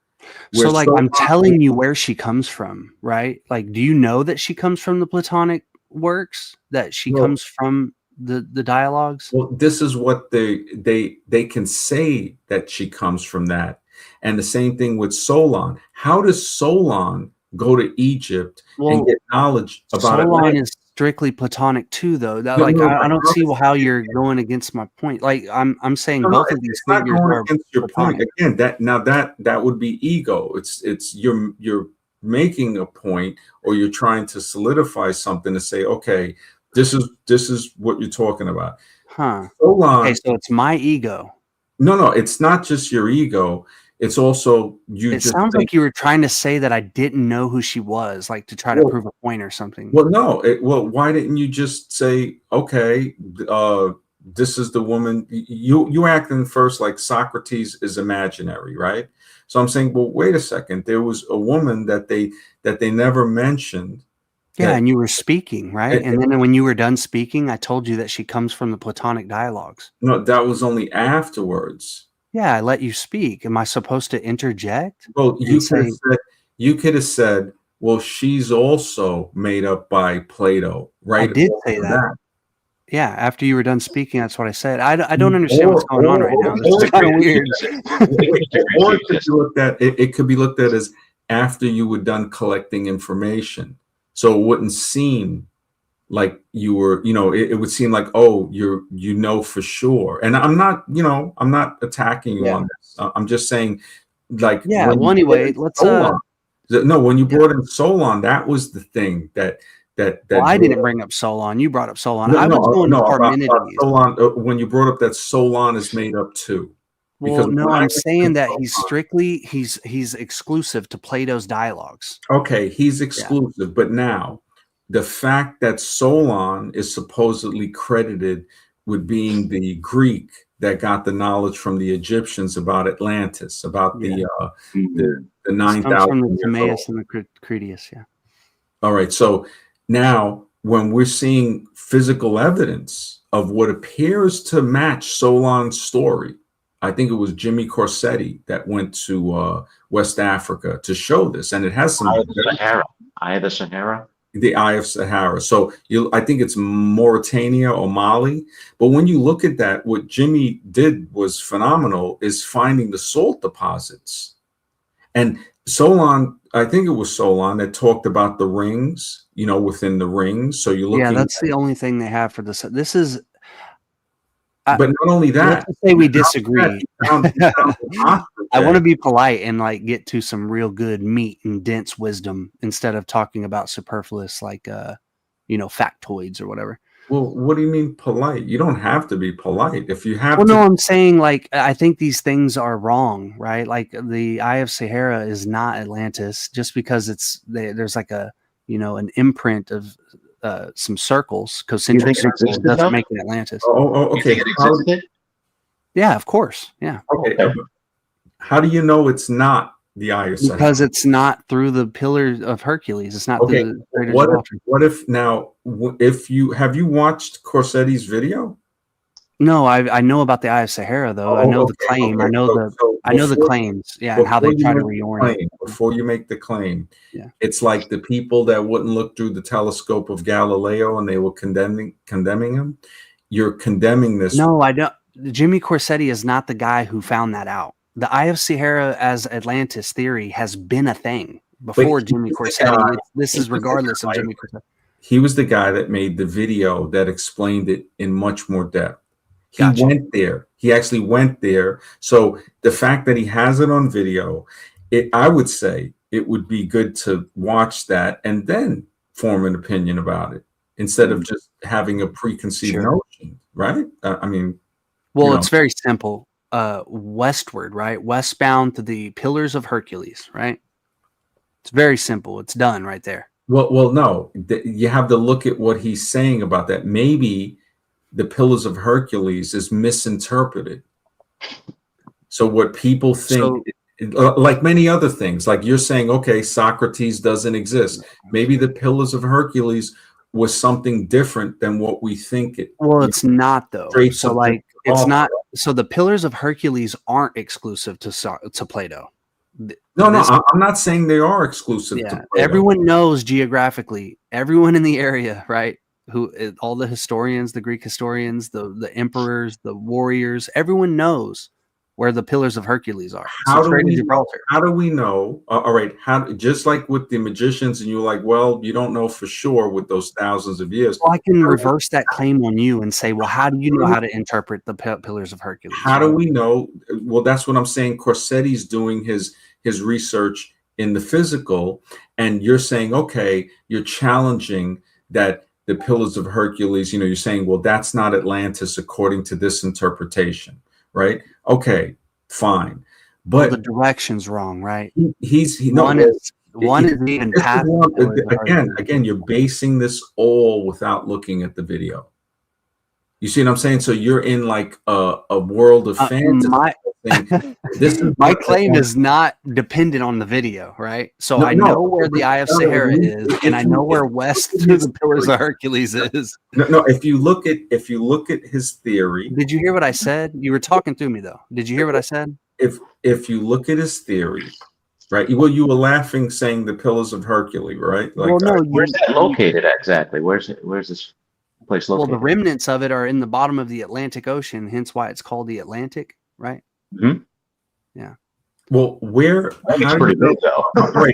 So I'm telling you where she comes from, right? Like, do you know that she comes from the Platonic works? That she comes from the dialogues? Well, this is what they can say that she comes from that. And the same thing with Solon. How does Solon go to Egypt and get knowledge about it? Solon is strictly Platonic too, though. I don't see how you're going against my point. Like I'm saying both of these figures are against your point. Again, that would be ego. It's you're making a point, or you're trying to solidify something to say, okay, this is what you're talking about. Huh. Solon, okay, so it's my ego. No, it's not just your ego. It's also you. It sounds like you were trying to say that I didn't know who she was, like to try to prove a point or something. Well, no. Why didn't you just say, okay, this is the woman? You acting first like Socrates is imaginary, right? So I'm saying, well, wait a second. There was a woman that they never mentioned. Yeah, and you were speaking, right? And then when you were done speaking, I told you that she comes from the Platonic dialogues. No, that was only afterwards. Yeah, I let you speak. Am I supposed to interject? Well, you could have said, well, she's also made up by Plato, right? I did say that. Yeah, after you were done speaking, that's what I said. I don't understand what's going on right now. This is kind of weird. Or it could be looked at as after you were done collecting information. So it wouldn't seem like you were, it would seem like, oh, you for sure. And I'm not attacking you on this. I'm just saying, like, yeah. Well, anyway, let's when you brought in Solon, that was the thing that I didn't bring up Solon. You brought up Solon. I was going to Parmenides. Solon, when you brought up that Solon is made up too. Well, no, I'm saying that he's exclusive to Plato's dialogues. Okay, he's exclusive, but now the fact that Solon is supposedly credited with being the Greek that got the knowledge from the Egyptians about Atlantis, about the 9,000 from the Timaeus and the Critias. Yeah. All right. So now, when we're seeing physical evidence of what appears to match Solon's story, I think it was Jimmy Corsetti that went to West Africa to show this, and it has some Eye of the Sahara. The Eye of Sahara. So I think it's Mauritania or Mali. But when you look at that, what Jimmy did was phenomenal, is finding the salt deposits. And Solon, I think it was Solon that talked about the rings, within the rings. So you're looking. Yeah, that's the only thing they have for this. This is. But not only Let's that, just say we disagree. he found an ostrich I want to egg. be polite and like get to some real good meat and dense wisdom instead of talking about superfluous factoids or whatever. Well, what do you mean polite? You don't have to be polite. If you have Well, to. no, I'm saying like I think these things are wrong, right? Like the Eye of Sahara is not Atlantis just because there's like an imprint of some circles, You concentric think it circles existed, doesn't though? make it Atlantis. Oh, You okay. think it existed? Yeah, of course. Yeah. Okay. How do you know it's not the Eye of Sahara? Because it's not through the Pillar of Hercules. It's not Okay. through the Strait of What if, Gibraltar. what if now, if you have you watched Corsetti's video? No, I know about the Eye of Sahara though. I Oh, know the okay, claim. okay. I know the before- claims. Yeah, and how they before you try to make the reorient it. claim, before you make the claim, Yeah. it's like the people that wouldn't look through the telescope of Galileo and they were condemning him. You're condemning this. No, I don't. Jimmy Corsetti is not the guy who found that out. The Eye of Sahara as Atlantis theory has been a thing before Jimmy Corsetti. This is regardless of Jimmy Corsetti. He was the guy that made the video that explained it in much more depth. He Gotcha. went there. He actually went there. So the fact that he has it on video, I would say it would be good to watch that and then form an opinion about it instead of just having a preconceived notion, right? Well, it's very simple. Westward, right? Westbound to the Pillars of Hercules, right? It's very simple. It's done right there. Well, no. You have to look at what he's saying about that. Maybe the Pillars of Hercules is misinterpreted. So what people think, like many other things, like you're saying, okay, Socrates doesn't exist. Maybe the Pillars of Hercules was something different than what we think it. Well, it's not though. So like it's not. So the Pillars of Hercules aren't exclusive to Plato. No, I'm not saying they are exclusive to Plato. Everyone knows geographically, everyone in the area, right? All the historians, the Greek historians, the emperors, the warriors, everyone knows where the Pillars of Hercules are. How do we know? All right. Just like with the magicians, and you're like, well, you don't know for sure with those thousands of years. Well, I can reverse that claim on you and say, well, how do you know how to interpret the Pillars of Hercules? How do we know? Well, that's what I'm saying. Corsetti's doing his research in the physical, and you're saying, okay, you're challenging that the Pillars of Hercules, you're saying, well, that's not Atlantis according to this interpretation, right? Okay, fine. But the direction's wrong, right? One is even past. Again, you're basing this all without looking at the video. You see what I'm saying? So you're in like a world of fantasy. My claim is not dependent on the video, right? So I know where the Eye of Sahara is, and I know where west to the Pillars of Hercules is. No. If you look at his theory, did you hear what I said? You were talking through me though. Did you hear what I said? If you look at his theory, right? Well, you were laughing saying the Pillars of Hercules, right? Like, well, no. Where's that located exactly? Where's this place located? Well, the remnants of it are in the bottom of the Atlantic Ocean, hence why it's called the Atlantic, right? Mm-hmm. Yeah. Well, that's pretty big, though. Right?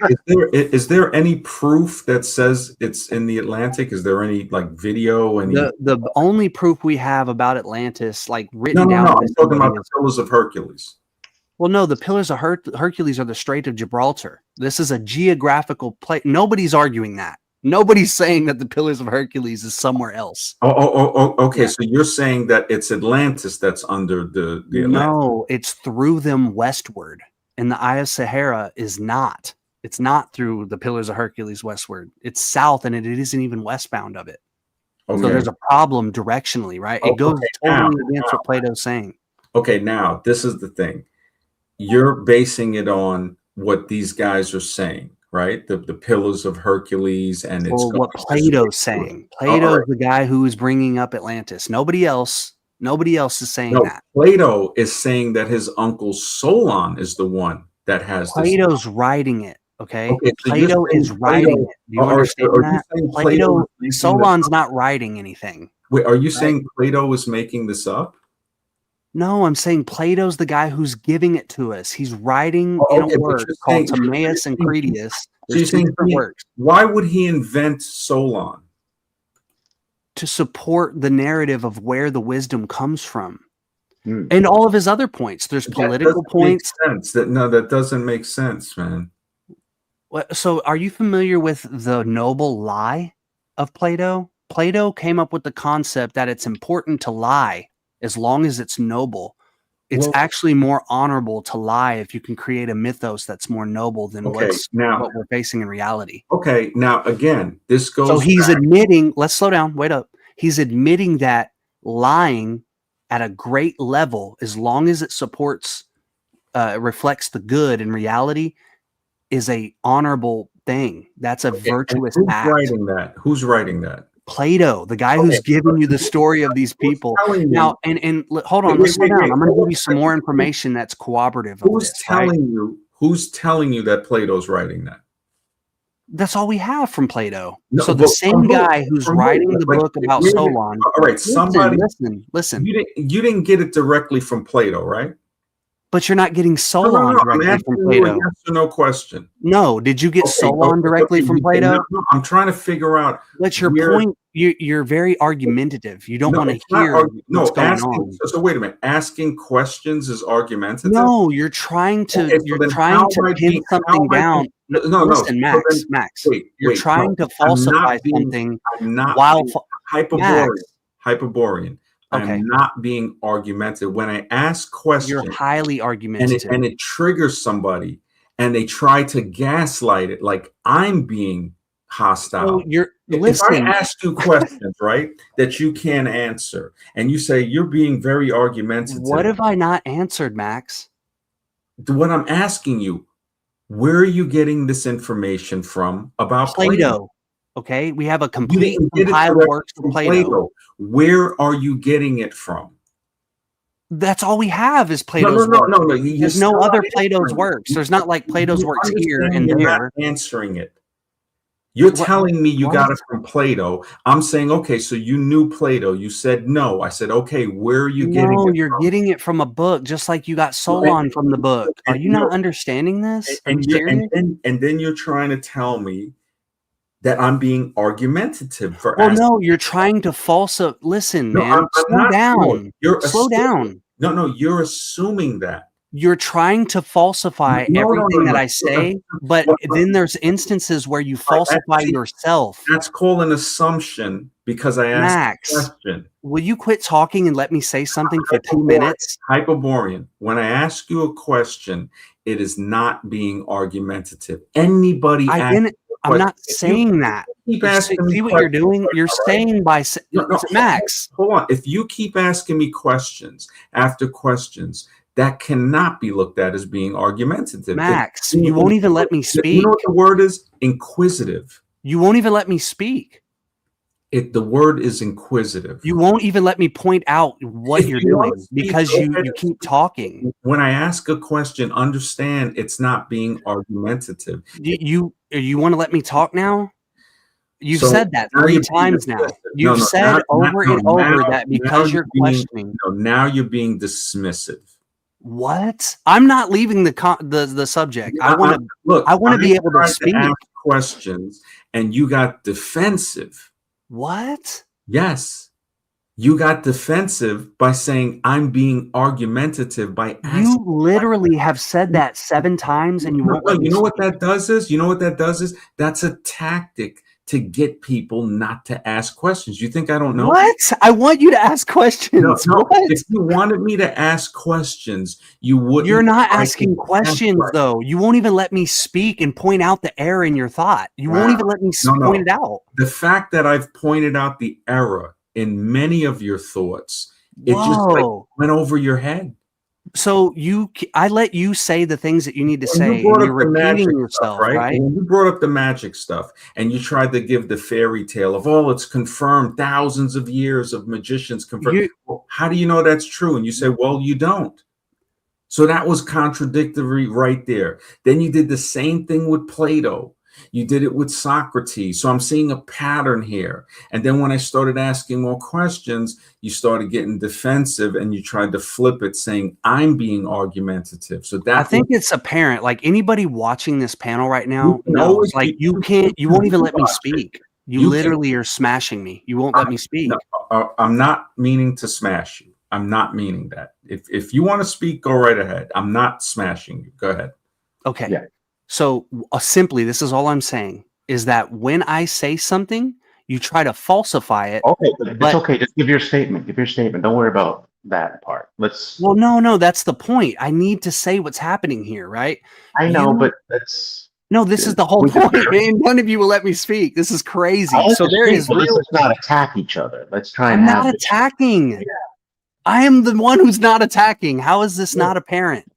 Is there any proof that says it's in the Atlantic? Is there any like video? The only proof we have about Atlantis, like written down. No. I'm talking about the Pillars of Hercules. Well, no, the Pillars of Hercules are the Strait of Gibraltar. This is a geographical place. Nobody's arguing that. Nobody's saying that the Pillars of Hercules is somewhere else. Okay. Yeah. So you're saying that it's Atlantis that's under the Atlantic. No, it's through them westward. And the Eye of Sahara is not. It's not through the Pillars of Hercules westward. It's south, and it isn't even westbound of it. Okay. So there's a problem directionally, right? It goes totally against what Plato's saying. Okay, now this is the thing. You're basing it on what these guys are saying. Right, the Pillars of Hercules, and it's what Plato's saying. Plato's the guy who is bringing up Atlantis. Nobody else is saying that. Plato is saying that his uncle Solon is the one that has. Plato's writing it. Okay, so Plato is writing it. Do you understand that? Solon's not writing anything. Wait, are you saying Plato is making this up? No, I'm saying Plato's the guy who's giving it to us. He's writing Oh, in okay, a but work you're called saying- Timaeus and Critias. So There's you're two saying different works why would he invent Solon? to support the narrative of where the wisdom comes from. Hmm. And all of his other points. There's political points. Sense. That doesn't make sense, man. So are you familiar with the noble lie of Plato? Plato came up with the concept that it's important to lie as long as it's noble. It's Well- actually more honorable to lie if you can create a mythos that's more noble than Okay, now- what we're facing in reality. Okay, now again, this goes. So he's back- admitting, let's slow down, wait up. He's admitting that lying at a great level, as long as it supports, reflects the good in reality, is a honorable thing. That's a Okay, and virtuous who's act. writing that? Who's writing that? Plato, the guy who's giving you the story of these people. telling you- Now, hold on, Wait, let's slow wait, down. wait. I'm going to give you some more information that's corroborative of Who's this. Right? telling you? Who's telling you that Plato's writing that? That's all we have from Plato. No, So the but same from who? guy who's From who? writing the Like, book about wait, Solon. all right, somebody. Listen. You didn't get it directly from Plato, right? But you're not getting Solon I'm directly asking from you a Plato. yes or no question. No, did you get Okay, Solon okay, directly okay, from you Plato? cannot- no, I'm trying to figure out. What's your where- point? You're very argumentative. You don't No, want to it's not hear no, what's going asking. on. So wait a minute. Asking questions is argumentative. No, you're trying to Okay, so you're then trying how to am I pin being- something how am I down. being- no. Listen, So Max, then- Max, Wait, you're wait, trying no, to I'm falsify not being- something I'm not while being fa- Hyperborean. Max. Hyperborean. Okay. I'm not being argumentative. When I ask questions You're highly and argumentative. it triggers somebody and they try to gaslight it like I'm being hostile. So you're If I listen. ask you questions, right, that you can't answer, and you say you're being very argumentative, What have I not answered, Max? what I'm asking you, where are you getting this information from about Plato. Okay, we have a You complete didn't get it compiled directly works from from Plato. Where are you getting it from? That's all we have is Plato's works. No. There's no other Plato's works. There's not like Plato's works here and you're there. not answering it. You're What- telling me you what? got it from Plato. I'm saying, okay, so you knew Plato. You said no. I said, okay, where are you getting No, it you're from? getting it from a book, just like you got Solon from the book. Are you not understanding this? Are you serious? And then you're trying to tell me that I'm being argumentative for Well, asking. no, you're trying to listen, No, man. I'm Slow not. down. You're Slow assuming- down. No, you're assuming that. You're trying to falsify No, everything that no. I say, but then there's instances where you falsify actually- yourself. That's called an assumption because I asked Max, a question. will you quit talking and let me say something for 2 minutes? Hyperborean. When I ask you a question, it is not being argumentative. Anybody I'm not saying that. keep You asking me see what you're questions, doing? You're all right? saying No, Max. Hold on. If you keep asking me questions after questions, that cannot be looked at as being argumentative. Max, you won't even let me You speak. know what the word is? Inquisitive. You won't even let me speak. The word is inquisitive. You won't even let me point out what If you're you wanna doing speak, because go you ahead. keep talking. When I ask a question, understand it's not being argumentative. You want to let me talk now? You've So said that now 3 you're being times now. dismissive. You've No, said now- over no, and over now- that now because you're being- questioning. No, now you're being dismissive. What? I'm not leaving the subject. I want to look. I wanna be able to tried speak. ask questions, and you got defensive. What? Yes, you got defensive by saying I'm being argumentative by asking. You literally have said that 7 times and you won't let me You know what speak. that does is? You know what that does is? That's a tactic to get people not to ask questions. You think I don't know? What? I want you to ask questions. No, What? if you wanted me to ask questions, you wouldn't. You're not try to asking ask questions questions. though. You won't even let me speak and point out the error in your thought. You won't Wow. even let me No. point it out. The fact that I've pointed out the error in many of your thoughts, it just like Whoa. went over your head. So I let you say the things that you need to When say, you brought and you're up the repeating magic yourself, stuff, right? When you brought up the magic stuff and you tried to give the fairy tale of, oh, it's confirmed, thousands of years of magicians confirmed. Well, how do you know that's true? And you say, well, you don't. So that was contradictory right there. Then you did the same thing with Plato. You did it with Socrates. So I'm seeing a pattern here. And then when I started asking more questions, you started getting defensive and you tried to flip it saying I'm being argumentative. So that I think it's apparent. Like anybody watching this panel right now You can knows, always like be- you won't even let me watch it. speak. You You literally are smashing me. You won't let me speak. No, I'm not meaning to smash you. I'm not meaning that. If you want to speak, go right ahead. I'm not smashing you. Go ahead. Okay. Yeah. So simply, this is all I'm saying is that when I say something, you try to falsify it. Okay, but But- it's okay. Just give your statement. Give your statement. Don't worry about that part. Let's. Well, no, that's the point. I need to say what's happening here, right? I know, you- but that's. No, this is the whole We point. can- And none of you will let me speak. This is crazy. I So there understand, is but real. let's not attack each other. Let's try and I'm have not this. attacking. Yeah. I am the one who's not attacking. How is this not apparent?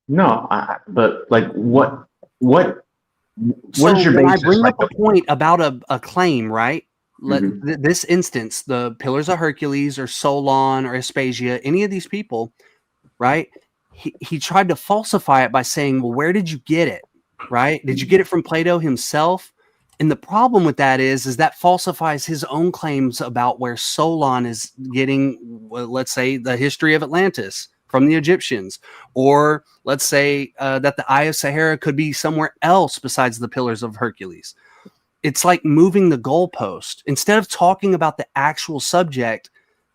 No, but like what is So your when I basis? bring Like, up a point about a claim, right? Mhm. This instance, the Pillars of Hercules or Solon or Aspasia, any of these people, right? He tried to falsify it by saying, well, where did you get it? Right? Did you get it from Plato himself? And the problem with that is that falsifies his own claims about where Solon is getting, well, let's say, the history of Atlantis from the Egyptians, or let's say that the Eye of Sahara could be somewhere else besides the Pillars of Hercules. It's like moving the goalpost. Instead of talking about the actual subject,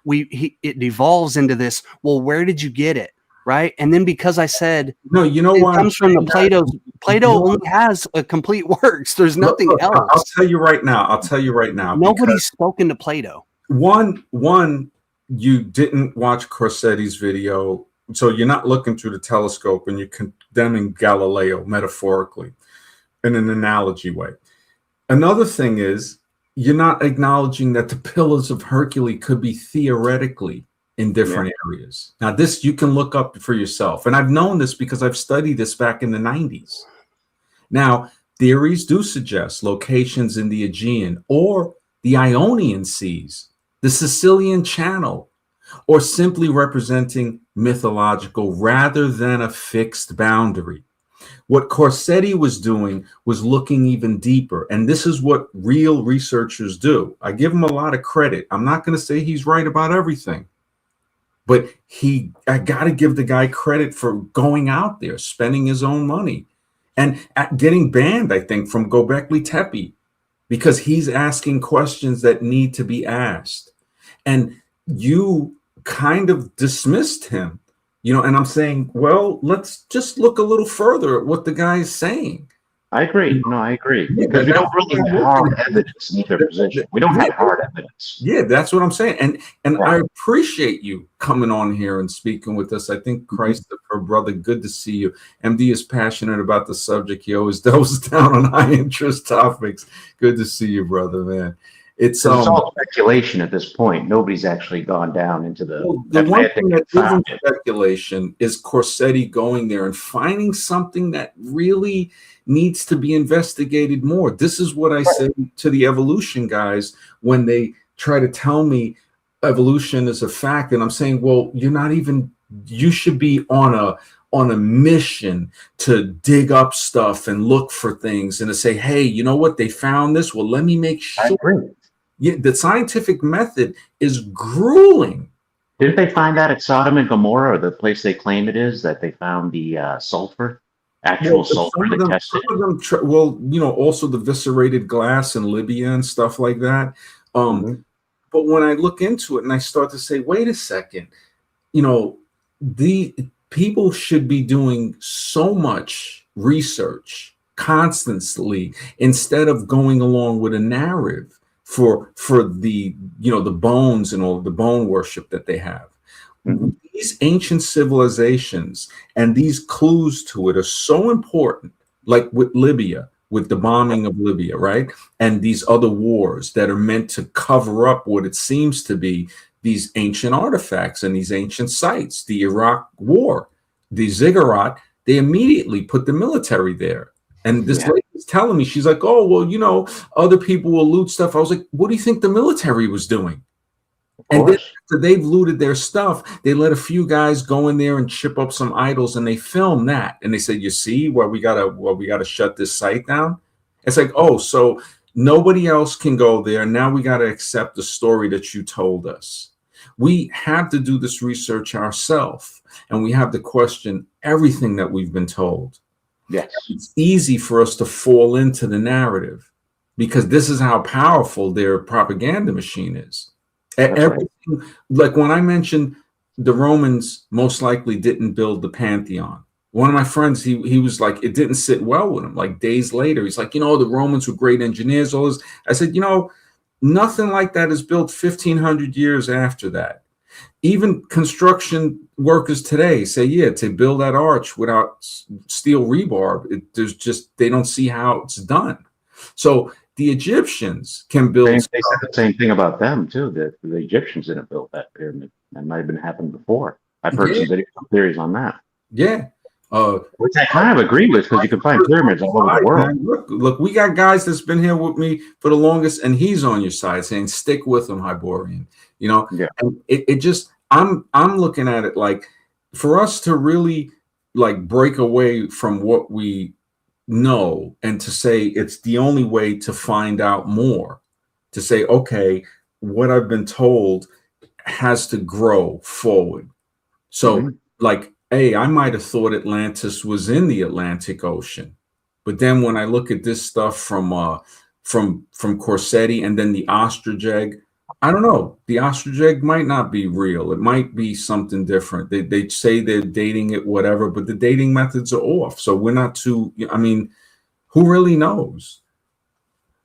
it devolves into this, well, where did you get it? Right. And then because I said No, you know it why comes from the Plato only has a complete works. There's nothing Look, else. I'll tell you right now. Nobody's spoken to Plato. One, you didn't watch Corsetti's video, so you're not looking through the telescope and you're condemning Galileo metaphorically in an analogy way. Another thing is you're not acknowledging that the Pillars of Hercules could be theoretically in different areas. Now, this you can look up for yourself. And I've known this because I've studied this back in the 90s. Now, theories do suggest locations in the Aegean or the Ionian Seas, the Sicilian Channel, or simply representing mythological rather than a fixed boundary. What Corsetti was doing was looking even deeper. And this is what real researchers do. I give him a lot of credit. I'm not going to say he's right about everything. But I got to give the guy credit for going out there, spending his own money, and getting banned, I think, from Göbekli Tepe because he's asking questions that need to be asked. And you kind of dismissed him, and I'm saying, well, let's just look a little further at what the guy is saying. I agree. No, I agree. Yeah, Because we don't really have hard evidence in either position. We don't have hard evidence. Yeah, that's what I'm saying. And Right. I appreciate you coming on here and speaking with us. I think Christopher, brother, good to see you. MD is passionate about the subject. He always delves down on high interest topics. Good to see you, brother, man. It's all speculation at this point. Nobody's actually gone down into the one thing that found isn't speculation is Corsetti going there and finding something that really needs to be investigated more. This is what I say to the evolution guys when they try to tell me evolution is a fact, and I'm saying, well, you should be on a mission to dig up stuff and look for things and to say, hey, you know what, they found this, well, let me make sure. I agree. Yeah, the scientific method is grueling. Didn't they find that at Sodom and Gomorrah, or the place they claim it is, that they found the sulfur, actual sulfur? They tested it. Also the viscerated glass in Libya and stuff like that. But when I look into it and I start to say, wait a second, the people should be doing so much research constantly instead of going along with a narrative for the the bones and all the bone worship that they have. These ancient civilizations and these clues to it are so important, like with Libya, with the bombing of Libya, right? And these other wars that are meant to cover up what it seems to be these ancient artifacts and these ancient sites. The Iraq war, the ziggurat, they immediately put the military there. And this lady was telling me, she's like, oh, well, other people will loot stuff. I was like, what do you think the military was doing? And then after they've looted their stuff, they let a few guys go in there and chip up some idols, and they film that. And they said, you see why we gotta shut this site down? It's like, oh, so nobody else can go there. Now we got to accept the story that you told us. We have to do this research ourselves, and we have to question everything that we've been told. Yes. It's easy for us to fall into the narrative because this is how powerful their propaganda machine is. That's Everything, right. like when I mentioned the Romans most likely didn't build the Pantheon. One of my friends, he was like, it didn't sit well with him. Like days later, he's like, the Romans were great engineers. All this. I said, nothing like that is built 1,500 years after that. Even construction workers today say, yeah, to build that arch without steel rebar, they don't see how it's done. So the Egyptians can build. They said the same thing about them too. That the Egyptians didn't build that pyramid. That might have been happened before. I've heard some theories on that. Yeah. Which I kind of agree with, because you can find pyramids all over the world. Look, we got guys that's been here with me for the longest, and he's on your side saying, stick with him, Hyborian. Yeah. And it just, I'm looking at it like, for us to really like break away from what we know and to say it's the only way to find out more, to say, okay, what I've been told has to grow forward. So like, hey, I might have thought Atlantis was in the Atlantic Ocean, but then when I look at this stuff from Corsetti and then the ostrich egg, I don't know. The ostrich egg might not be real. It might be something different. They say they're dating it, whatever, but the dating methods are off. So we're not too. I mean, who really knows?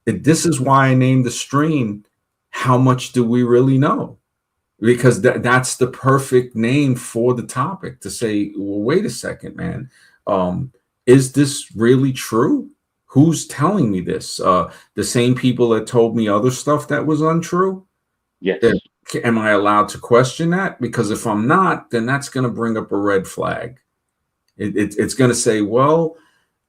This is why I named the stream. How much do we really know? Because that's the perfect name for the topic, to say, well, wait a second, man. Is this really true? Who's telling me this? The same people that told me other stuff that was untrue? Yes. Am I allowed to question that? Because if I'm not, then that's going to bring up a red flag. It's going to say, well,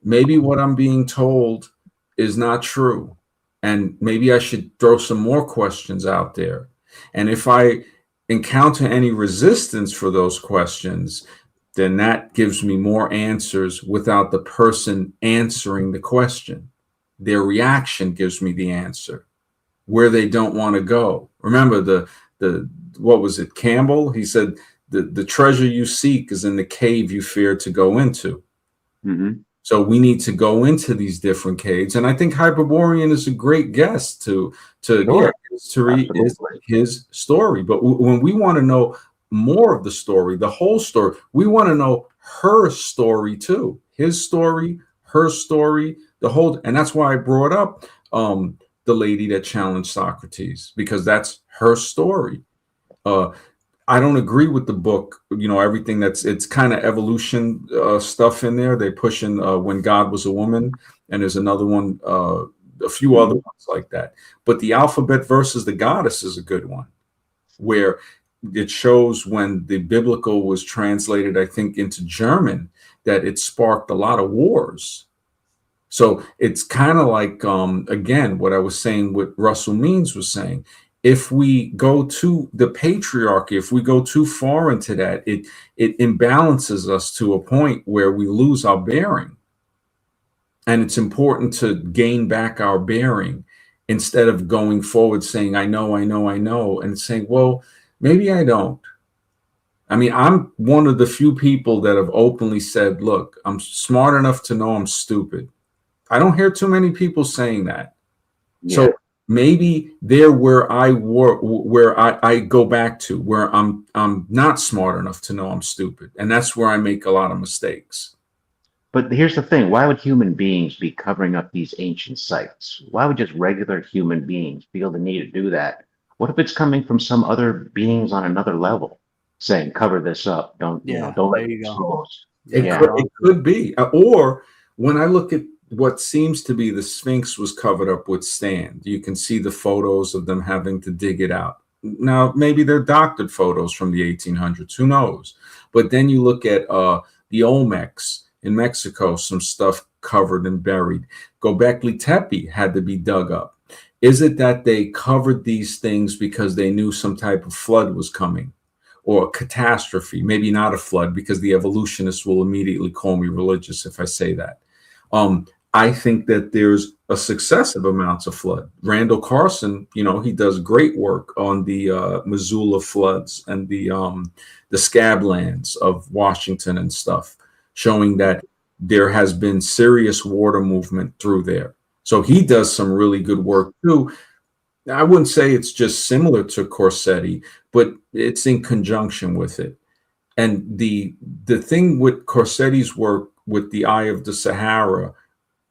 maybe what I'm being told is not true. And maybe I should throw some more questions out there. And if I encounter any resistance for those questions, then that gives me more answers without the person answering the question. Their reaction gives me the answer where they don't want to go. Remember the what was it, Campbell? He said the treasure you seek is in the cave you fear to go into. So we need to go into these different caves, and I think Hyperborean is a great guest to read his story. But when we want to know more of the story, the whole story, we want to know her story too. His story, her story, the whole, and that's why I brought up the lady that challenged Socrates, because that's her story. I don't agree with the book, everything it's kind of evolution stuff in there. They pushing When God Was a Woman, and there's another one, a few other ones like that. But the Alphabet versus the Goddess is a good one, where it shows when the biblical was translated, I think, into German, that it sparked a lot of wars. So it's kind of like, again, what I was saying, what Russell Means was saying. If we go to the patriarchy, if we go too far into that, it imbalances us to a point where we lose our bearing. And it's important to gain back our bearing instead of going forward saying, I know, and saying, well, maybe I don't. I mean, I'm one of the few people that have openly said, look, I'm smart enough to know I'm stupid. I don't hear too many people saying that. Yeah. So maybe they're where I go back to, where I'm not smart enough to know I'm stupid. And that's where I make a lot of mistakes. But here's the thing. Why would human beings be covering up these ancient sites? Why would just regular human beings feel the need to do that? What if it's coming from some other beings on another level saying, cover this up. Don't let it expose. It could be. Or when I look at what seems to be the Sphinx was covered up with sand, you can see the photos of them having to dig it out. Now, maybe they're doctored photos from the 1800s. Who knows? But then you look at the Olmecs in Mexico, some stuff covered and buried. Göbekli Tepe had to be dug up. Is it that they covered these things because they knew some type of flood was coming, or a catastrophe? Maybe not a flood, because the evolutionists will immediately call me religious if I say that. I think that there's a successive amounts of flood. Randall Carson, he does great work on the Missoula floods and the scablands of Washington and stuff, showing that there has been serious water movement through there. So he does some really good work too. I wouldn't say it's just similar to Corsetti, but it's in conjunction with it. And the thing with Corsetti's work with the Eye of the Sahara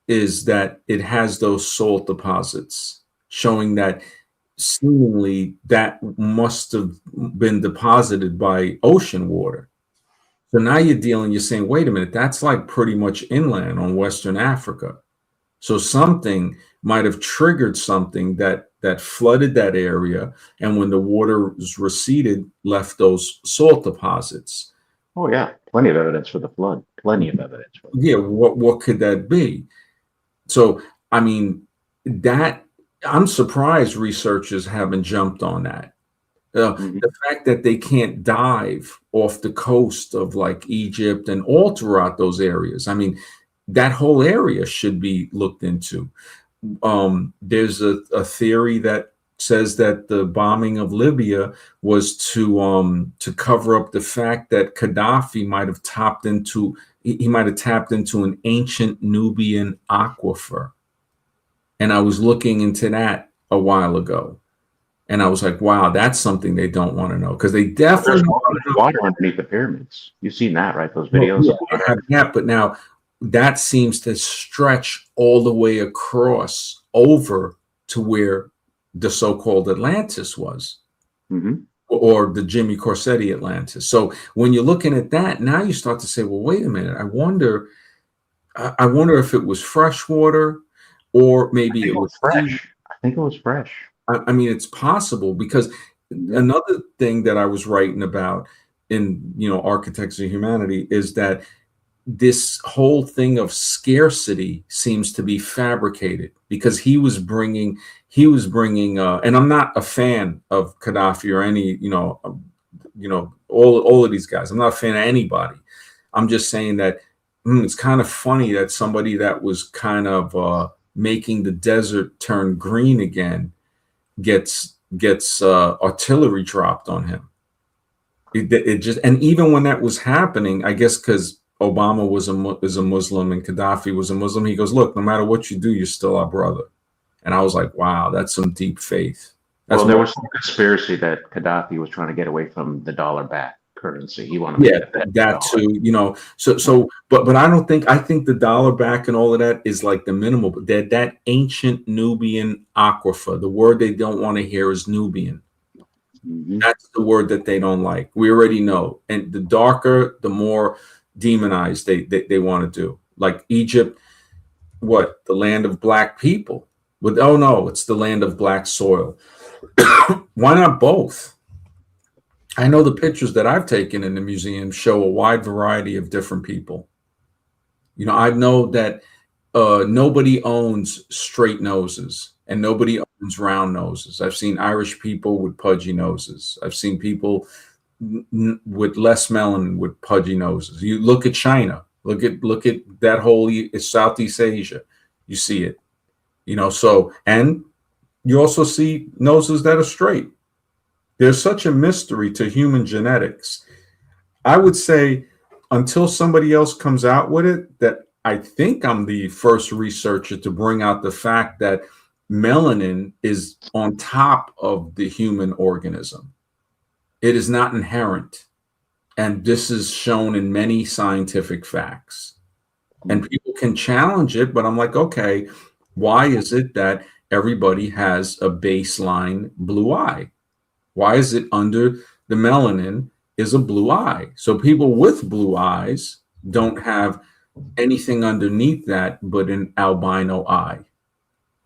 is that it has those salt deposits, showing that seemingly that must have been deposited by ocean water. So now you're saying, wait a minute, that's like pretty much inland on Western Africa. So something might have triggered something that flooded that area, and when the water was receded, left those salt deposits. Oh yeah, plenty of evidence for the flood. Plenty of evidence. Yeah, what could that be? So I mean, that I'm surprised researchers haven't jumped on that. The fact that they can't dive off the coast of like Egypt and all throughout those areas. I mean, that whole area should be looked into. There's a theory that says that the bombing of Libya was to cover up the fact that Gaddafi might have tapped into an ancient Nubian aquifer. And I was looking into that a while ago. And I was like, wow, that's something they don't want to know, because they definitely there's water underneath the pyramids. You've seen that, right? Those videos. Well, yeah, but now that seems to stretch all the way across over to where the so-called Atlantis was, or the Jimmy Corsetti Atlantis. So when you're looking at that, now you start to say, well, wait a minute. I wonder if it was fresh water, or maybe it was fresh. I think it was fresh. I mean, it's possible, because another thing that I was writing about in, Architects of Humanity is that this whole thing of scarcity seems to be fabricated, because he was bringing, and I'm not a fan of Gaddafi or any, all of these guys. I'm not a fan of anybody. I'm just saying that it's kind of funny that somebody that was kind of making the desert turn green again gets artillery dropped on him. It just, and even when that was happening, I guess because Obama was a Muslim and Gaddafi was a Muslim, he goes, look, no matter what you do, you're still our brother. And I was like, wow, that's some deep faith. There was some conspiracy that Gaddafi was trying to get away from the dollar-backed currency. He wanted to that too, but I think the dollar back and all of that is like the minimal, but that ancient Nubian aquifer, the word they don't want to hear is Nubian. That's the word that they don't like. We already know. And the darker, the more demonized they want to do. Like Egypt, the land of black people. Oh no, it's the land of black soil. Why not both? I know the pictures that I've taken in the museum show a wide variety of different people. I know that nobody owns straight noses and nobody owns round noses. I've seen Irish people with pudgy noses. I've seen people with less melanin with pudgy noses. You look at China, look at that whole Southeast Asia. You see it, and you also see noses that are straight. There's such a mystery to human genetics. I would say until somebody else comes out with it, that I think I'm the first researcher to bring out the fact that melanin is on top of the human organism. It is not inherent. And this is shown in many scientific facts. And people can challenge it, but I'm like, okay, why is it that everybody has a baseline blue eye? Why is it under the melanin is a blue eye? So people with blue eyes don't have anything underneath that but an albino eye.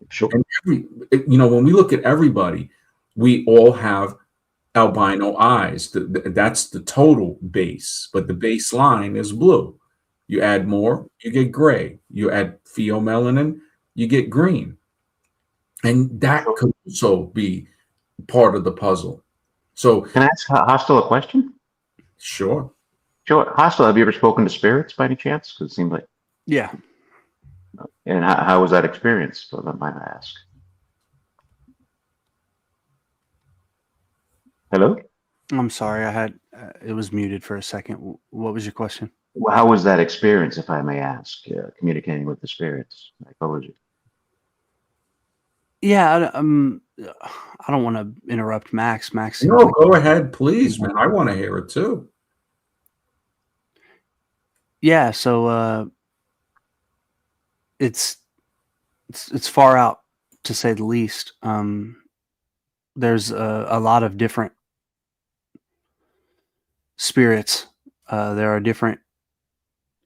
Sure. And when we look at everybody, we all have albino eyes. That's the total base, but the baseline is blue. You add more, you get gray. You add pheomelanin, you get green. And that could also be part of the puzzle. So can I ask Hostile a question? Sure. Hostile, have you ever spoken to spirits by any chance? Because it seems like And how was that experience, if I might ask? Hello? I'm sorry, I had it was muted for a second. What was your question? Well, how was that experience, if I may ask, communicating with the spirits? Like, what was it? Yeah, I don't want to interrupt Max. Max seems No, like go ahead, please, man. I want to hear it too. yeah. So it's far out to say the least. There's a lot of different spirits. There are different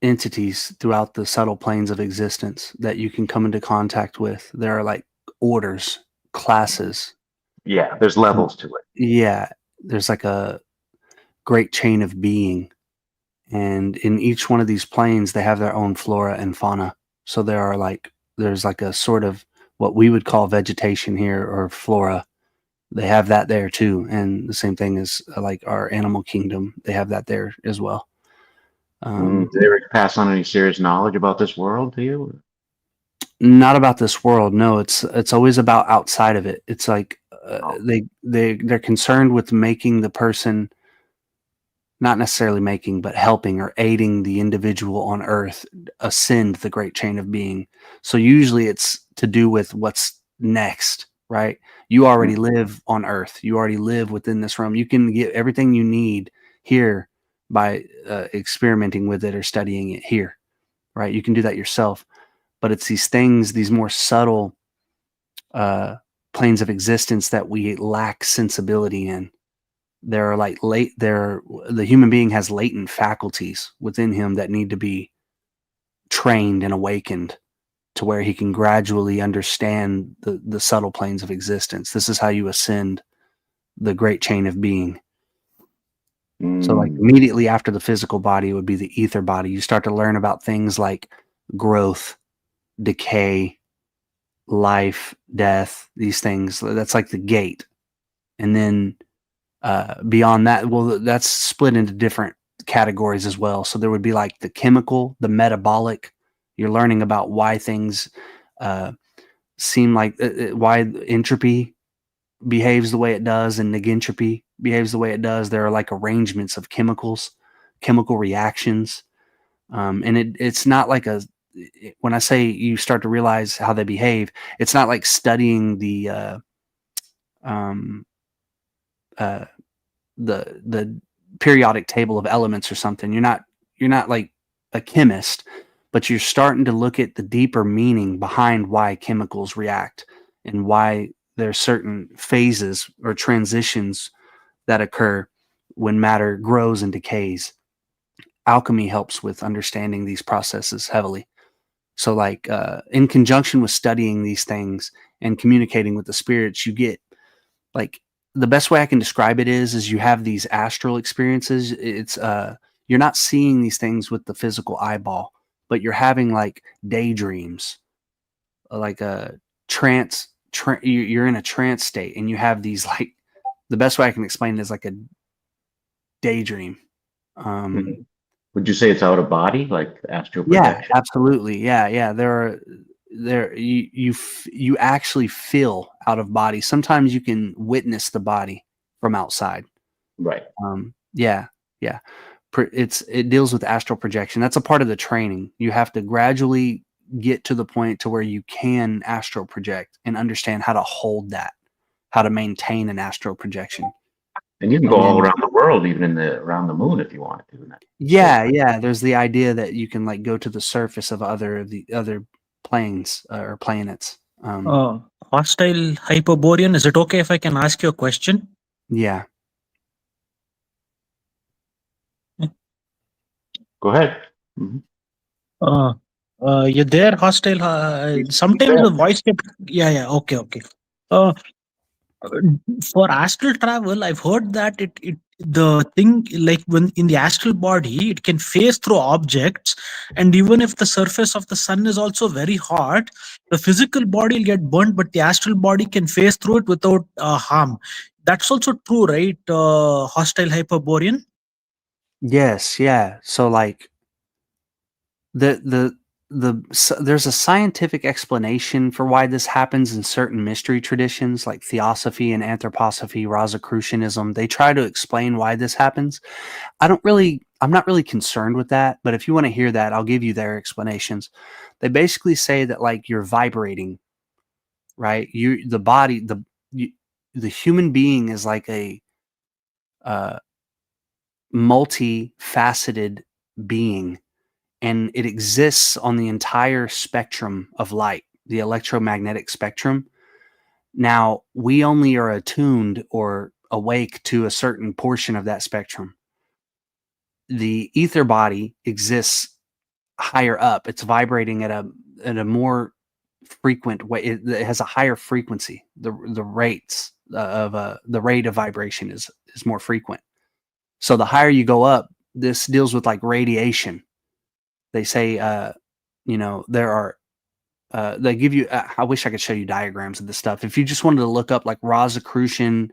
entities throughout the subtle planes of existence that you can come into contact with. There are like orders, classes. Yeah, there's levels to it. Yeah, there's like a great chain of being. And in each one of these planes, they have their own flora and fauna. So there's like a sort of what we would call vegetation here or flora. They have that there too. And the same thing as like our animal kingdom, they have that there as well. Did they ever pass on any serious knowledge about this world to you? Not about this world. No, it's always about outside of it. It's like they're concerned with making the person, not necessarily making, but helping or aiding the individual on Earth ascend the great chain of being. So usually it's to do with what's next, right? You already live on Earth. You already live within this realm. You can get everything you need here by experimenting with it or studying it here, right? You can do that yourself. But it's these things, these more subtle planes of existence that we lack sensibility in. There are like the human being has latent faculties within him that need to be trained and awakened to where he can gradually understand the subtle planes of existence. This is how you ascend the great chain of being. So like immediately after the physical body would be the ether body. You start to learn about things like growth, decay, life, death, these things. That's like the gate. And then beyond that, well, that's split into different categories as well. So there would be like the chemical, the metabolic. You're learning about why things seem like why entropy behaves the way it does and negentropy behaves the way it does. There are like arrangements of chemicals, chemical reactions. And it's not like when I say you start to realize how they behave, it's not like studying the periodic table of elements or something. You're not like a chemist, but you're starting to look at the deeper meaning behind why chemicals react and why there's certain phases or transitions that occur when matter grows and decays. Alchemy helps with understanding these processes heavily. So like in conjunction with studying these things and communicating with the spirits, you get like the best way I can describe it is you have these astral experiences. It's you're not seeing these things with the physical eyeball, but you're having like daydreams, like a trance. You're in a trance state, and you have these like the best way I can explain it is like a daydream. Would you say it's out of body, like astral Yeah, projection? absolutely. Yeah. You actually feel out of body. Sometimes you can witness the body from outside. Right. Yeah. It deals with astral projection. That's a part of the training. You have to gradually get to the point to where you can astral project and understand how to hold that, how to maintain an astral projection. And you can go all around the world, even around the moon if you wanted to. Yeah. There's the idea that you can like go to the surface of the other planes or planets. Hostile Hyperborean, is it okay if I can ask you a question? Yeah. Go ahead. You're there, hostile. Sometimes the voice kept. Yeah. Okay. For astral travel, I've heard that the thing like when in the astral body, it can phase through objects, and even if the surface of the sun is also very hot, the physical body will get burnt, but the astral body can phase through it without harm. That's also true, right? Hostile Hyperborean. Yes. Yeah. So like the there's a scientific explanation for why this happens in certain mystery traditions like theosophy and anthroposophy, Rosicrucianism. They try to explain why this happens. I'm not really concerned with that, but if you want to hear that, I'll give you their explanations. They basically say that like you're vibrating, right? The human being is like a multifaceted being, and it exists on the entire spectrum of light, the electromagnetic spectrum. Now, we only are attuned or awake to a certain portion of that spectrum. The ether body exists higher up. It's vibrating at a more frequent way. It has a higher frequency. The rates of the rate of vibration is more frequent. So the higher you go up, this deals with like radiation. They say, there are, they give you, I wish I could show you diagrams of this stuff. If you just wanted to look up like Rosicrucian,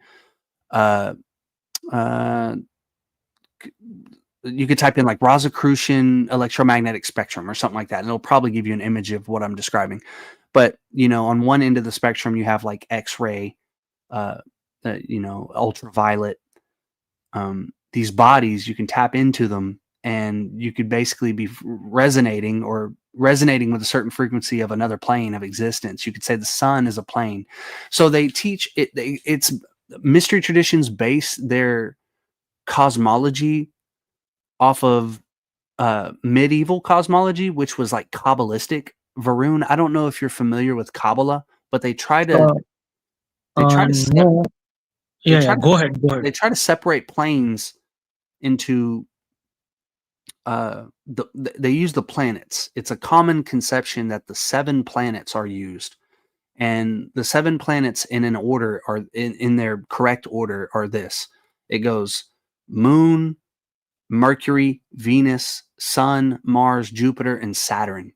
you could type in like Rosicrucian electromagnetic spectrum or something like that, and it'll probably give you an image of what I'm describing. But, on one end of the spectrum, you have like X-ray, ultraviolet. These bodies, you can tap into them, and you could basically be resonating with a certain frequency of another plane of existence. You could say the sun is a plane. So they teach it. It's mystery traditions base their cosmology off of medieval cosmology, which was like Kabbalistic. Varun, I don't know if you're familiar with Kabbalah, but they try to No. Go ahead. they try to separate planes into they use the planets. It's a common conception that the 7 planets are used, and the 7 planets in an order are in their correct order are this. It goes Moon, Mercury, Venus, Sun, Mars, Jupiter, and Saturn.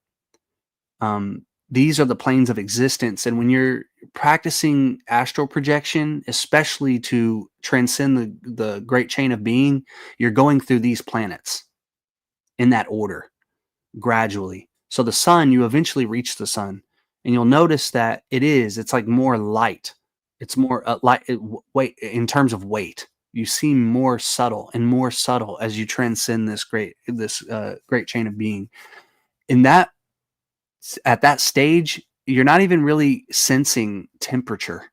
These are the planes of existence. And when you're practicing astral projection, especially to transcend the great chain of being, you're going through these planets in that order gradually. So the sun, you eventually reach the sun, and you'll notice that it's like more light. It's more light weight in terms of weight. You seem more subtle and more subtle as you transcend this great chain of being. At that stage, you're not even really sensing temperature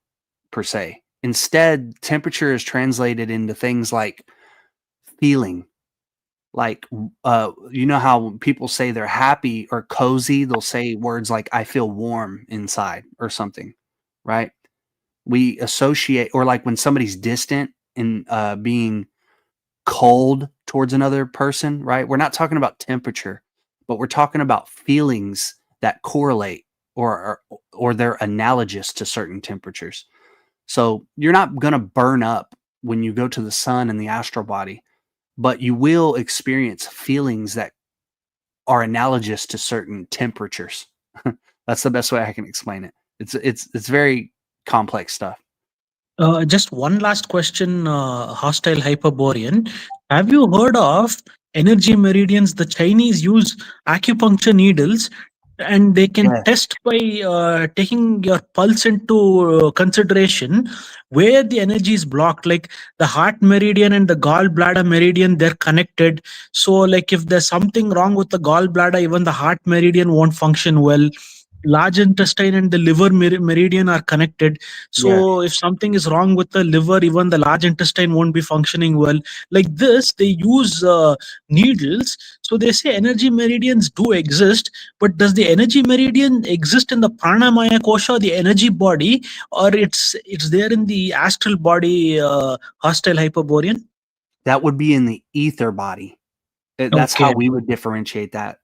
per se. Instead, temperature is translated into things like feeling. Like, how people say they're happy or cozy, they'll say words like, I feel warm inside or something, right? We associate, or like when somebody's distant and being cold towards another person, right? We're not talking about temperature, but we're talking about feelings that correlate or they're analogous to certain temperatures. So you're not going to burn up when you go to the sun in the astral body, but you will experience feelings that are analogous to certain temperatures. That's the best way I can explain it. It's very complex stuff. Just one last question, hostile Hyperborean. Have you heard of energy meridians? The Chinese use acupuncture needles, and they can Yes. test by taking your pulse into consideration where the energy is blocked. Like the heart meridian and the gallbladder meridian, they're connected. So, like if there's something wrong with the gallbladder, even the heart meridian won't function well. Large intestine and the liver meridian are connected. So if something is wrong with the liver, even the large intestine won't be functioning well. Like this, they use needles. So they say energy meridians do exist, but does the energy meridian exist in the pranamaya kosha, the energy body, or it's there in the astral body, hostile Hyperborean? That would be in the ether body. That's Okay. how we would differentiate that.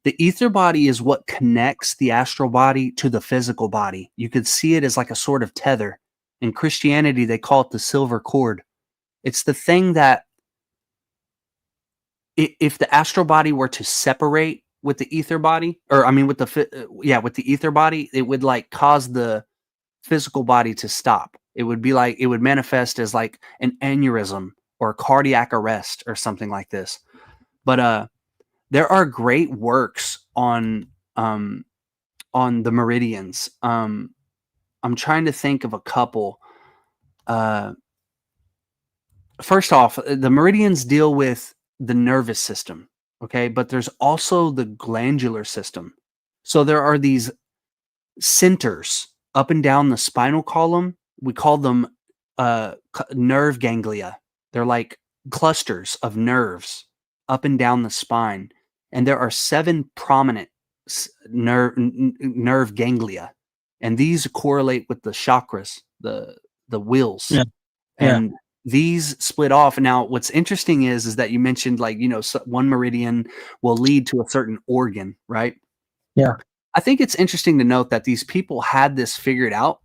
The ether body is what connects the astral body to the physical body. You could see it as like a sort of tether. In Christianity, they call it the silver cord. It's the thing that if the astral body were to separate with the ether body, or I mean with the ether body, it would like cause the physical body to stop. It would be like, it would manifest as like an aneurysm or cardiac arrest or something like this. But There are great works on the meridians. I'm trying to think of a couple. First off, the meridians deal with the nervous system, okay? But there's also the glandular system. So there are these centers up and down the spinal column. We call them nerve ganglia. They're like clusters of nerves up and down the spine. And there are 7 prominent nerve ganglia. And these correlate with the chakras, the wheels. Yeah. And these split off. Now, what's interesting is that you mentioned, like, one meridian will lead to a certain organ, right? Yeah. I think it's interesting to note that these people had this figured out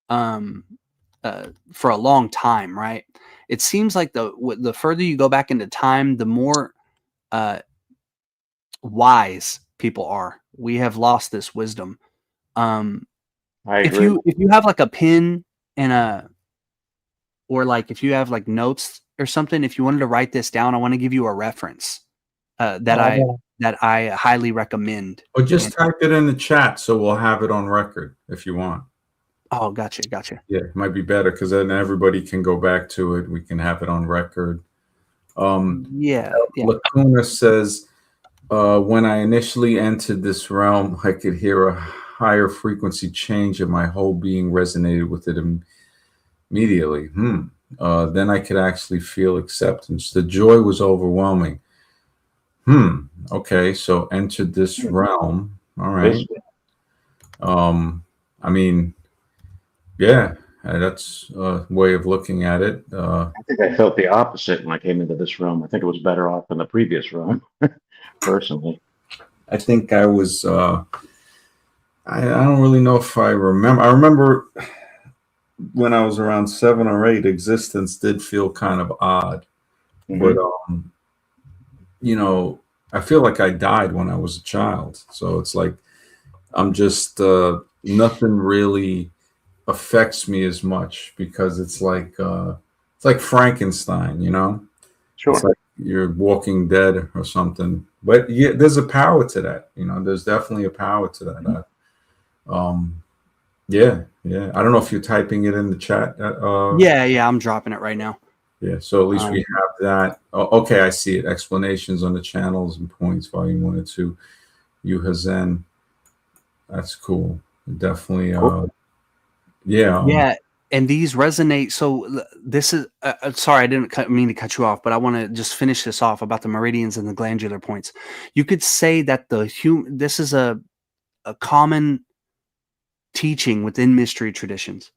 for a long time, right? It seems like the further you go back into time, the more wise people are. We have lost this wisdom. I If agree. you have like a pen and or like if you have like notes or something, if you wanted to write this down, I want to give you a reference that I highly recommend. Or just type it in the chat so we'll have it on record if you want. Oh, gotcha. Yeah, it might be better because then everybody can go back to it. We can have it on record. Yeah. Lacuna says, when I initially entered this realm, I could hear a higher frequency change and my whole being resonated with it immediately. Then I could actually feel acceptance. The joy was overwhelming. Okay, so entered this realm. All right. I mean, yeah, that's a way of looking at it. I think I felt the opposite when I came into this room. I think it was better off than the previous room, personally. I think I was, I don't really know if I remember. I remember when I was around 7 or 8, existence did feel kind of odd. But, I feel like I died when I was a child. So it's like, I'm just, nothing really affects me as much because it's like Frankenstein, Sure. It's like you're Walking Dead or something. But yeah, there's a power to that. There's definitely a power to that. Yeah. I don't know if you're typing it in the chat. Yeah, I'm dropping it right now. Yeah, so at least we have that. Okay, I see it. Explanations on the channels and points, volume 1 and 2. Yuhazen. That's cool. Definitely. Cool. Yeah. And these resonate. So this is sorry, I didn't mean to cut you off, but I want to just finish this off about the meridians and the glandular points. You could say that this is a common teaching within mystery traditions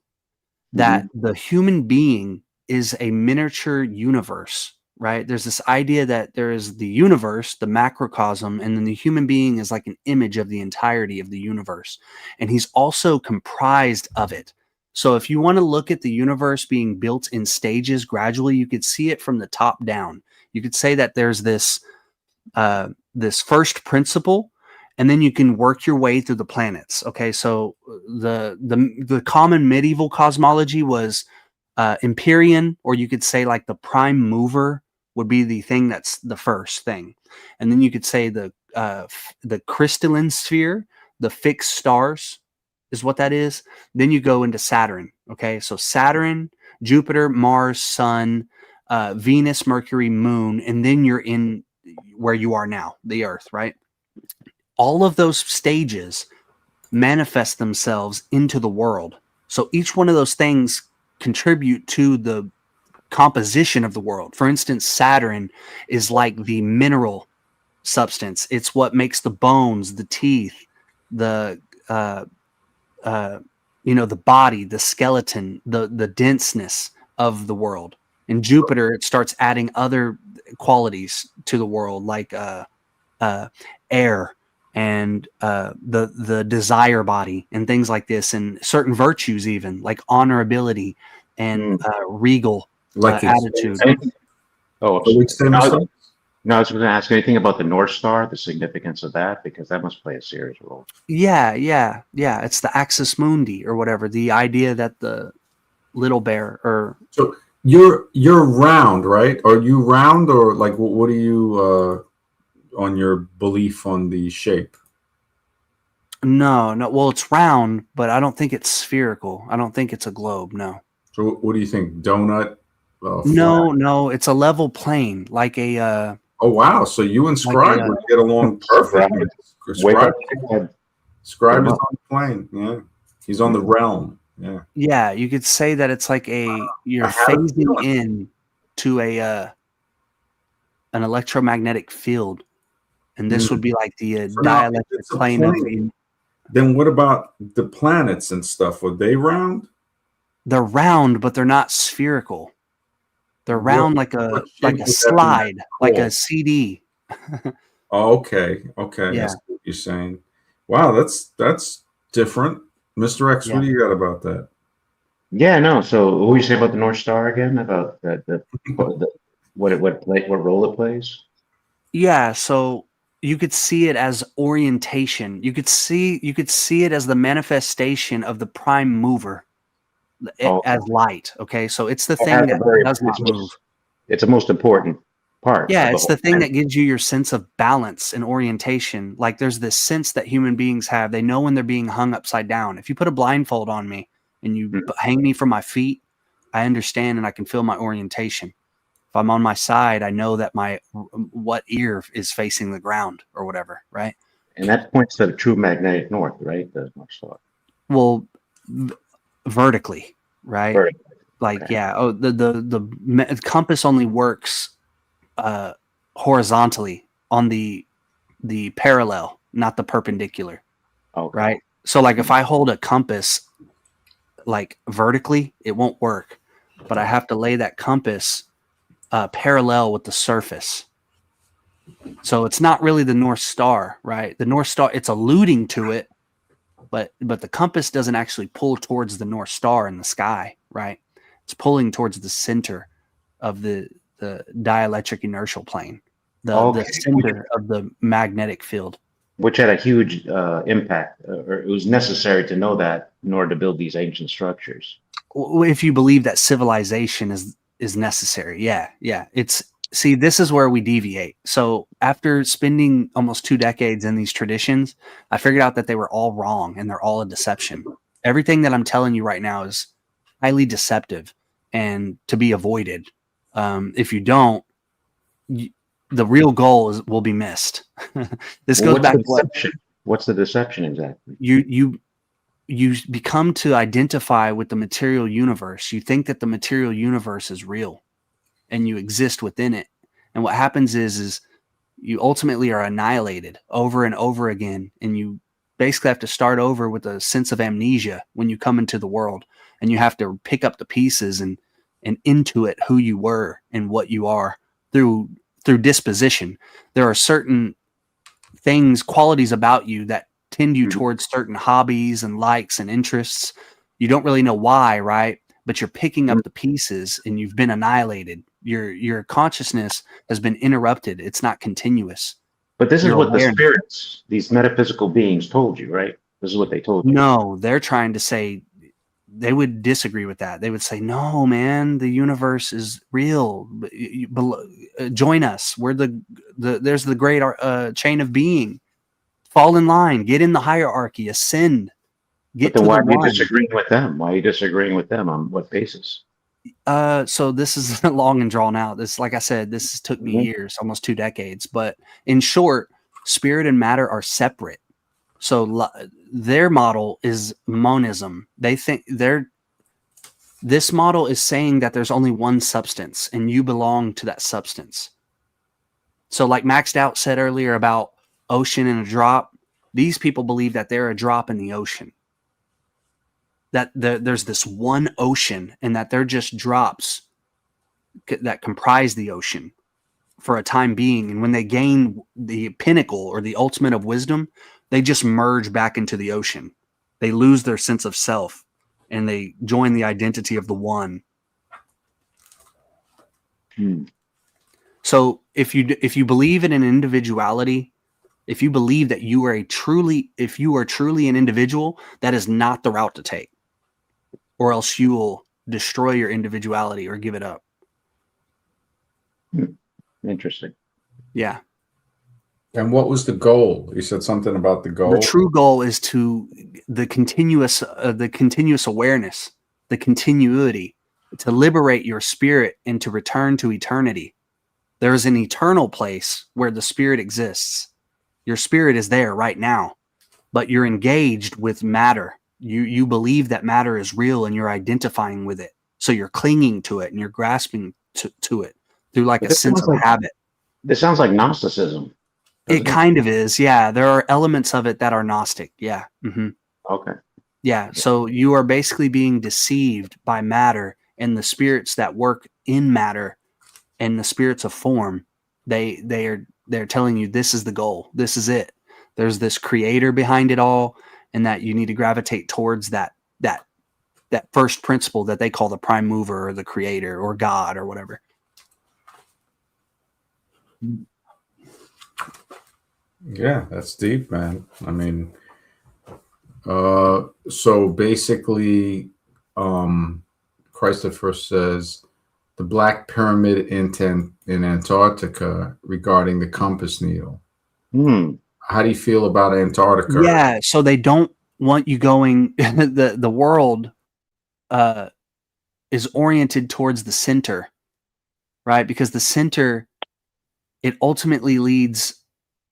that the human being is a miniature universe, right? There's this idea that there is the universe, the macrocosm, and then the human being is like an image of the entirety of the universe. And he's also comprised of it. So if you want to look at the universe being built in stages gradually, you could see it from the top down. You could say that there's this first principle, and then you can work your way through the planets. Okay, so the common medieval cosmology was Empyrean, or you could say like the prime mover would be the thing that's the first thing, and then you could say the crystalline sphere, the fixed stars, is what that is. Then you go into Saturn. Okay, so Saturn, Jupiter, Mars, Sun, Venus, Mercury, Moon, and then you're in where you are now, the Earth, right? All of those stages manifest themselves into the world. So each one of those things contribute to the composition of the world. For instance, Saturn is like the mineral substance. It's what makes the bones, the teeth, the body, the skeleton, the denseness of the world. In Jupiter, it starts adding other qualities to the world, like air and the desire body and things like this, and certain virtues, even like honorability and regal attitude. No, I was going to ask anything about the North Star, the significance of that, because that must play a serious role. Yeah. It's the axis mundi or whatever. The idea that the little bear, or so you're round, right? Are you round, or like what are you? your belief on the shape. No. Well, it's round, but I don't think it's spherical. I don't think it's a globe. No. So what do you think? Donut? Flat? No. It's a level plane, like a. Oh wow! So you and Scribe would get along perfectly. Wake Scribe, up, Dad. Scribe is on the plane. Yeah, he's on the realm. Yeah. Yeah, you could say that it's like you're I had a phasing feeling. in to an electromagnetic field, and this would be like the So now, if dielectric it's a plane of plane, then what about the planets and stuff? Were they round? they're round, but they're not spherical. They're round like what a shape would that be slide, like a called? CD. Oh, okay. I Yeah. see what you're saying. Wow, that's different. Mr. X, Yeah. what do you got about that? Yeah, no. So what were you say about the North Star again? About what role it plays? Yeah, so you could see it as orientation. You could see it as the manifestation of the prime mover Oh, as light. Okay, so it's the it thing has that a very, does not move. it's a most important part Yeah, of the it's the whole thing thing. that gives you your sense of balance and orientation. Like there's this sense that human beings have. They know when they're being hung upside down. If you put a blindfold on me and you Mhm. hang me from my feet, I understand and I can feel my orientation. If I'm on my side, I know that my what ear is facing the ground or whatever, right? And that points to the true magnetic north, right? The North Star. Well, vertically, right? Very, Like okay. yeah. Oh, the compass only works horizontally on the parallel, not the perpendicular, Okay. right? So like if I hold a compass like vertically, it won't work, but I have to lay that compass parallel with the surface. So it's not really the North Star, right? The North Star, it's alluding to it, but the compass doesn't actually pull towards the North Star in the sky, right? It's pulling towards the center of the dielectric inertial plane, the Okay. center of the magnetic field. Which had a huge impact, or it was necessary to know that in order to build these ancient structures. If you believe that civilization is necessary, yeah. It's see, this is where we deviate. So after spending almost 2 decades in these traditions, I figured out that they were all wrong and they're all a deception. Everything that I'm telling you right now is highly deceptive and to be avoided. If you don't, the real goal will be missed. This Well, goes what's back the to what deception? What's the deception exactly? you become to identify with the material universe. You think that the material universe is real and you exist within it. And what happens is you ultimately are annihilated over and over again. And you basically have to start over with a sense of amnesia when you come into the world, and you have to pick up the pieces and intuit who you were and what you are through disposition. There are certain things, qualities about you that tend you towards certain hobbies and likes and interests. You don't really know why, right? But you're picking up the pieces and you've been annihilated. Your consciousness has been interrupted. It's not continuous. But this is Your what the awareness. spirits, these metaphysical beings, told you, right? This is what they told you. No, they're trying to say, they would disagree with that. They would say, no, man, the universe is real. Join us. We're there's the great chain of being. Fall in line, get in the hierarchy, ascend, But get then to why the are you one. disagreeing with them? Why are you disagreeing with them? On what basis? So this is long and drawn out. This, like I said, this took me years, almost 2 decades. But in short, spirit and matter are separate. So their model is monism. They think this model is saying that there's only one substance and you belong to that substance. So like Maxed Out said earlier about ocean and a drop, these people believe that they're a drop in the ocean. That there's this one ocean and that they're just drops that comprise the ocean for a time being. And when they gain the pinnacle or the ultimate of wisdom, they just merge back into the ocean. They lose their sense of self and they join the identity of the one. So if you believe in an individuality, if you believe that you are truly an individual, that is not the route to take, or else you will destroy your individuality or give it up. Interesting. Yeah. And what was the goal? You said something about the goal. The true goal is the continuous awareness, the continuity, to liberate your spirit and to return to eternity. There is an eternal place where the spirit exists. Your spirit is there right now, but you're engaged with matter. You believe that matter is real and you're identifying with it. So you're clinging to it and you're grasping to it through like a This sense sounds of like habit. this sounds like Gnosticism, It doesn't it? kind of is. Yeah. There are elements of it that are Gnostic. Yeah. Hmm. Okay. Yeah. So you are basically being deceived by matter and the spirits that work in matter and the spirits of form. They're telling you this is the goal. This is it. There's this creator behind it all, and that you need to gravitate towards that first principle that they call the prime mover or the creator or God or whatever. Yeah, that's deep, man. I mean, so basically, Christopher says the Black Pyramid in Antarctica regarding the compass needle. Hmm. How do you feel about Antarctica? Yeah. So they don't want you going. The world is oriented towards the center, right? Because the center, it ultimately leads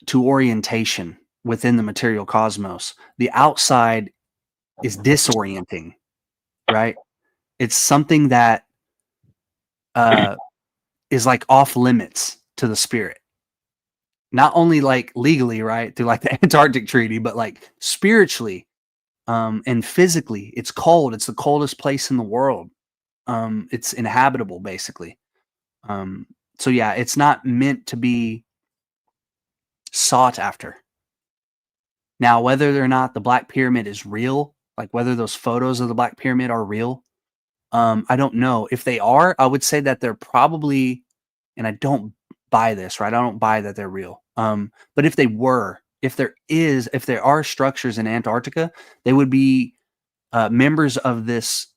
to orientation within the material cosmos. The outside is disorienting, right? It's something that is like off limits to the spirit. Not only like legally, right, through like the Antarctic Treaty, but like spiritually and physically. It's cold. It's the coldest place in the world. It's inhabitable, basically. So yeah, it's not meant to be sought after. Now, whether or not the Black Pyramid is real, like whether those photos of the Black Pyramid are real, I don't know. If they are, I would say that they're probably, and I don't buy this, right? I don't buy that they're real. But if they were, if there are structures in Antarctica, they would be members of this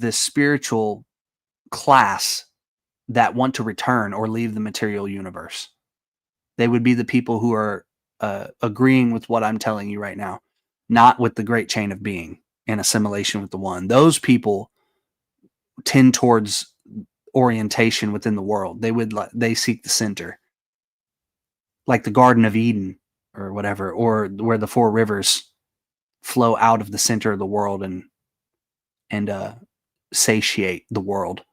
spiritual class that want to return or leave the material universe. They would be the people who are agreeing with what I'm telling you right now, not with the great chain of being and assimilation with the one. Those people tend towards orientation within the world. They seek the center, like the Garden of Eden or whatever, or where the four rivers flow out of the center of the world and satiate the world.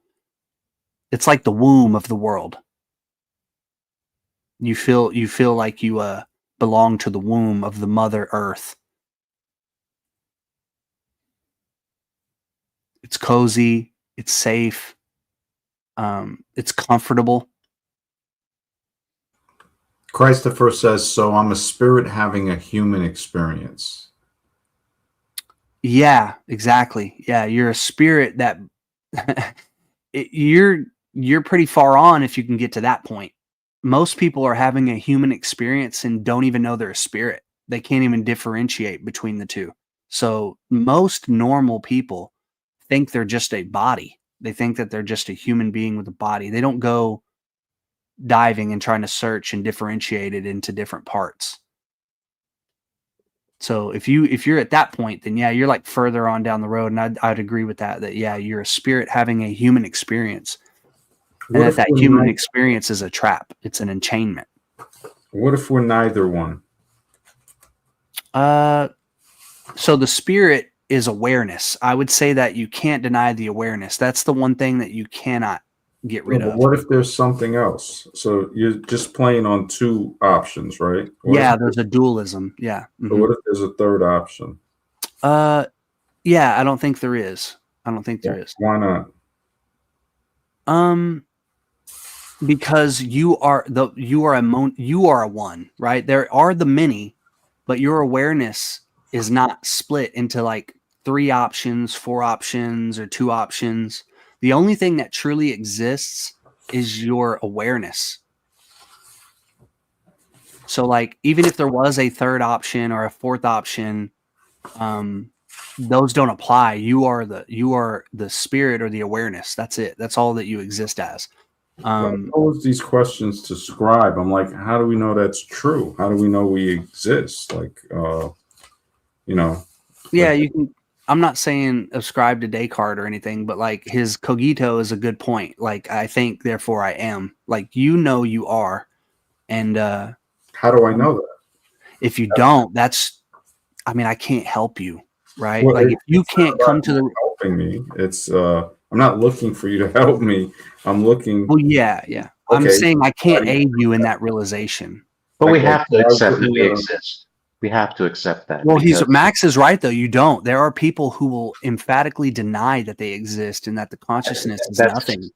It's like the womb of the world. You feel like you belong to the womb of the Mother Earth. It's cozy. It's safe. It's comfortable. Christopher says, so I'm a spirit having a human experience. Yeah, exactly. Yeah, you're a spirit that you're pretty far on if you can get to that point. Most people are having a human experience and don't even know they're a spirit. They can't even differentiate between the two. So most normal people think they're just a body. They think that they're just a human being with a body. They don't go diving and trying to search and differentiate it into different parts. So if you're at that point, then yeah, you're like further on down the road, and I'd agree with that. That yeah, you're a spirit having a human experience, and What if that we're human ni- experience is a trap. It's an enchainment. What if we're neither one? So the spirit is awareness. I would say that you can't deny the awareness. That's the one thing that you cannot get No, rid but of. what if there's something else? So you're just playing on two options, right? Yeah, there's a dualism. Yeah. So what if there's a third option? Yeah, I don't think there is. I don't think there is. Why not? Because you are a one, right? There are the many, but your awareness is not split into like 3 options, 4 options, or 2 options. The only thing that truly exists is your awareness. So like even if there was a third option or a fourth option, those don't apply. You are the spirit or the awareness. That's it. That's all that you exist as. I pose these questions to Scribe. I'm like, how do we know that's true? How do we know we exist? Like, Yeah, you can. I'm not saying ascribe to Descartes or anything, but like his cogito is a good point. Like, I think, therefore I am. Like, you are, and how do I know that? if you don't, I mean, I can't help you, right? Well, like, if you can't come to the helping me, it's I'm not looking for you to help me. I'm looking. Well, yeah. I'm Okay. saying I can't aid you in that realization. But we Okay, have to why accept that wouldn't, we exist. We have to accept that. Well, because Max is right though. You don't. There are people who will emphatically deny that they exist and that the consciousness is that's- nothing.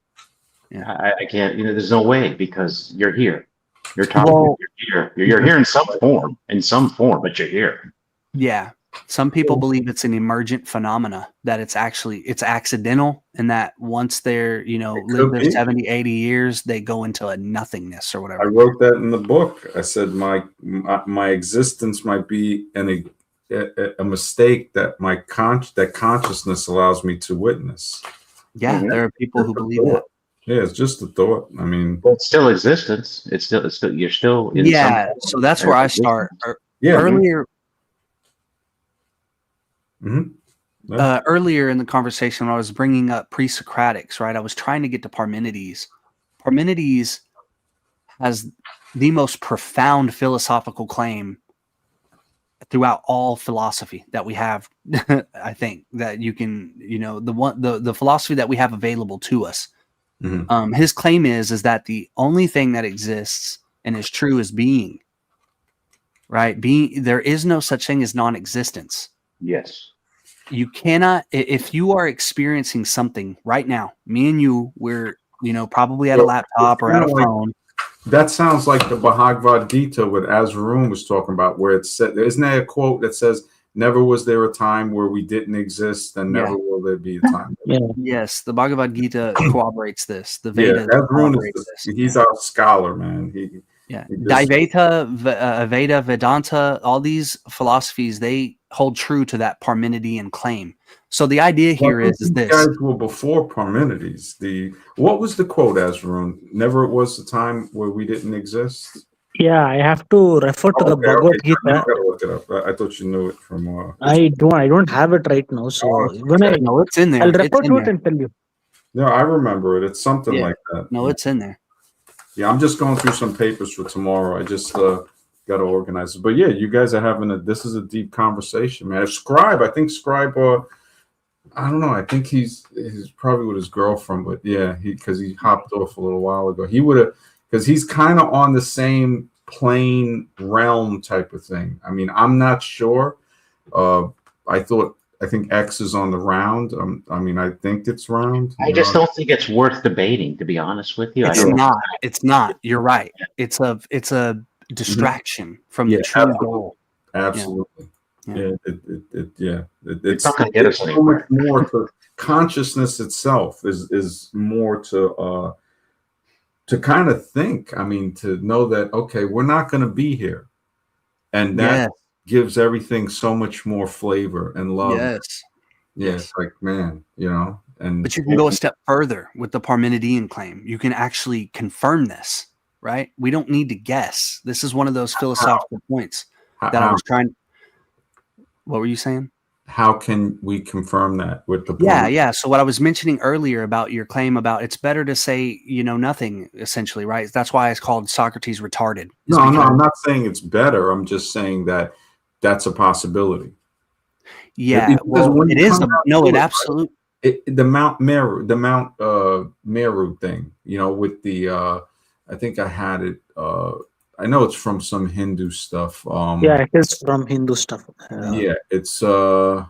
Yeah. I can't. There's no way because you're here. You're talking. Well, you're here. You're here in some form, but you're here. Yeah. Some people believe it's an emergent phenomena, that it's accidental, and that once they're, live their 70, 80 years, they go into a nothingness or whatever. I wrote that in the book. I said my existence might be a mistake that that consciousness allows me to witness. Yeah, there are people who believe that. Yeah, it's just a thought. I mean, well, it's still existence. It's still you're still in so that's where I start. Earlier. Earlier in the conversation, when I was bringing up pre-Socratics, right? I was trying to get to Parmenides. Parmenides has the most profound philosophical claim throughout all philosophy that we have. I think that you can, the philosophy that we have available to us. Mm-hmm. His claim is that the only thing that exists and is true is being. Right? There is no such thing as non-existence. Yes. You cannot, if you are experiencing something right now, me and you, we're, probably at a laptop or at a phone. That sounds like the Bhagavad Gita what Azarun was talking about, where it said, isn't there a quote that says, never was there a time where we didn't exist, and never will there be a time. Yes, the Bhagavad Gita corroborates this. The Vedas corroborate this. He's our scholar, man. Dvaita, Veda, Vedanta, all these philosophies, they hold true to that Parmenidean claim. So the idea here is this. Guys were before Parmenides. What was the quote, Azarun? Never was a time where we didn't exist? Yeah, I have to refer to the Bhagavad Gita. I gotta look it up. I thought you knew it from. I don't have it right now. So it's in there. I'll refer to it and tell you. No, I remember it. It's something like that. No, it's in there. Yeah, I'm just going through some papers for tomorrow. I just got to organize it. But yeah, you guys are having this is a deep conversation, man. Scribe, I think Scribe, I don't know. I think he's probably with his girlfriend, but yeah, because he hopped off a little while ago. He would have, because he's kind of on the same plane realm type of thing. I mean, I'm not sure. I think X is on the round. I think it's round. I just don't think it's worth debating, to be honest with you. It's not. You're right. It's a distraction from the true goal. Absolutely. Yeah. It's not going to get us so much more to consciousness itself is more to kind of think. I mean, to know that, okay, we're not going to be here. And that gives everything so much more flavor and love. Yes. Like, man, but you can go a step further with the Parmenidean claim. You can actually confirm this, right? We don't need to guess. This is one of those philosophical points that I was trying. What were you saying? How can we confirm that with the Yeah. So what I was mentioning earlier about your claim about it's better to say, nothing, essentially, right? That's why it's called Socrates retarded. No, I'm not saying it's better. I'm just saying that that's a possibility. Yeah, it is. It absolutely. The Mount Meru thing, with the, I think I had it, I know it's from some Hindu stuff. Yeah, it is from Hindu stuff. Yeah, it's, let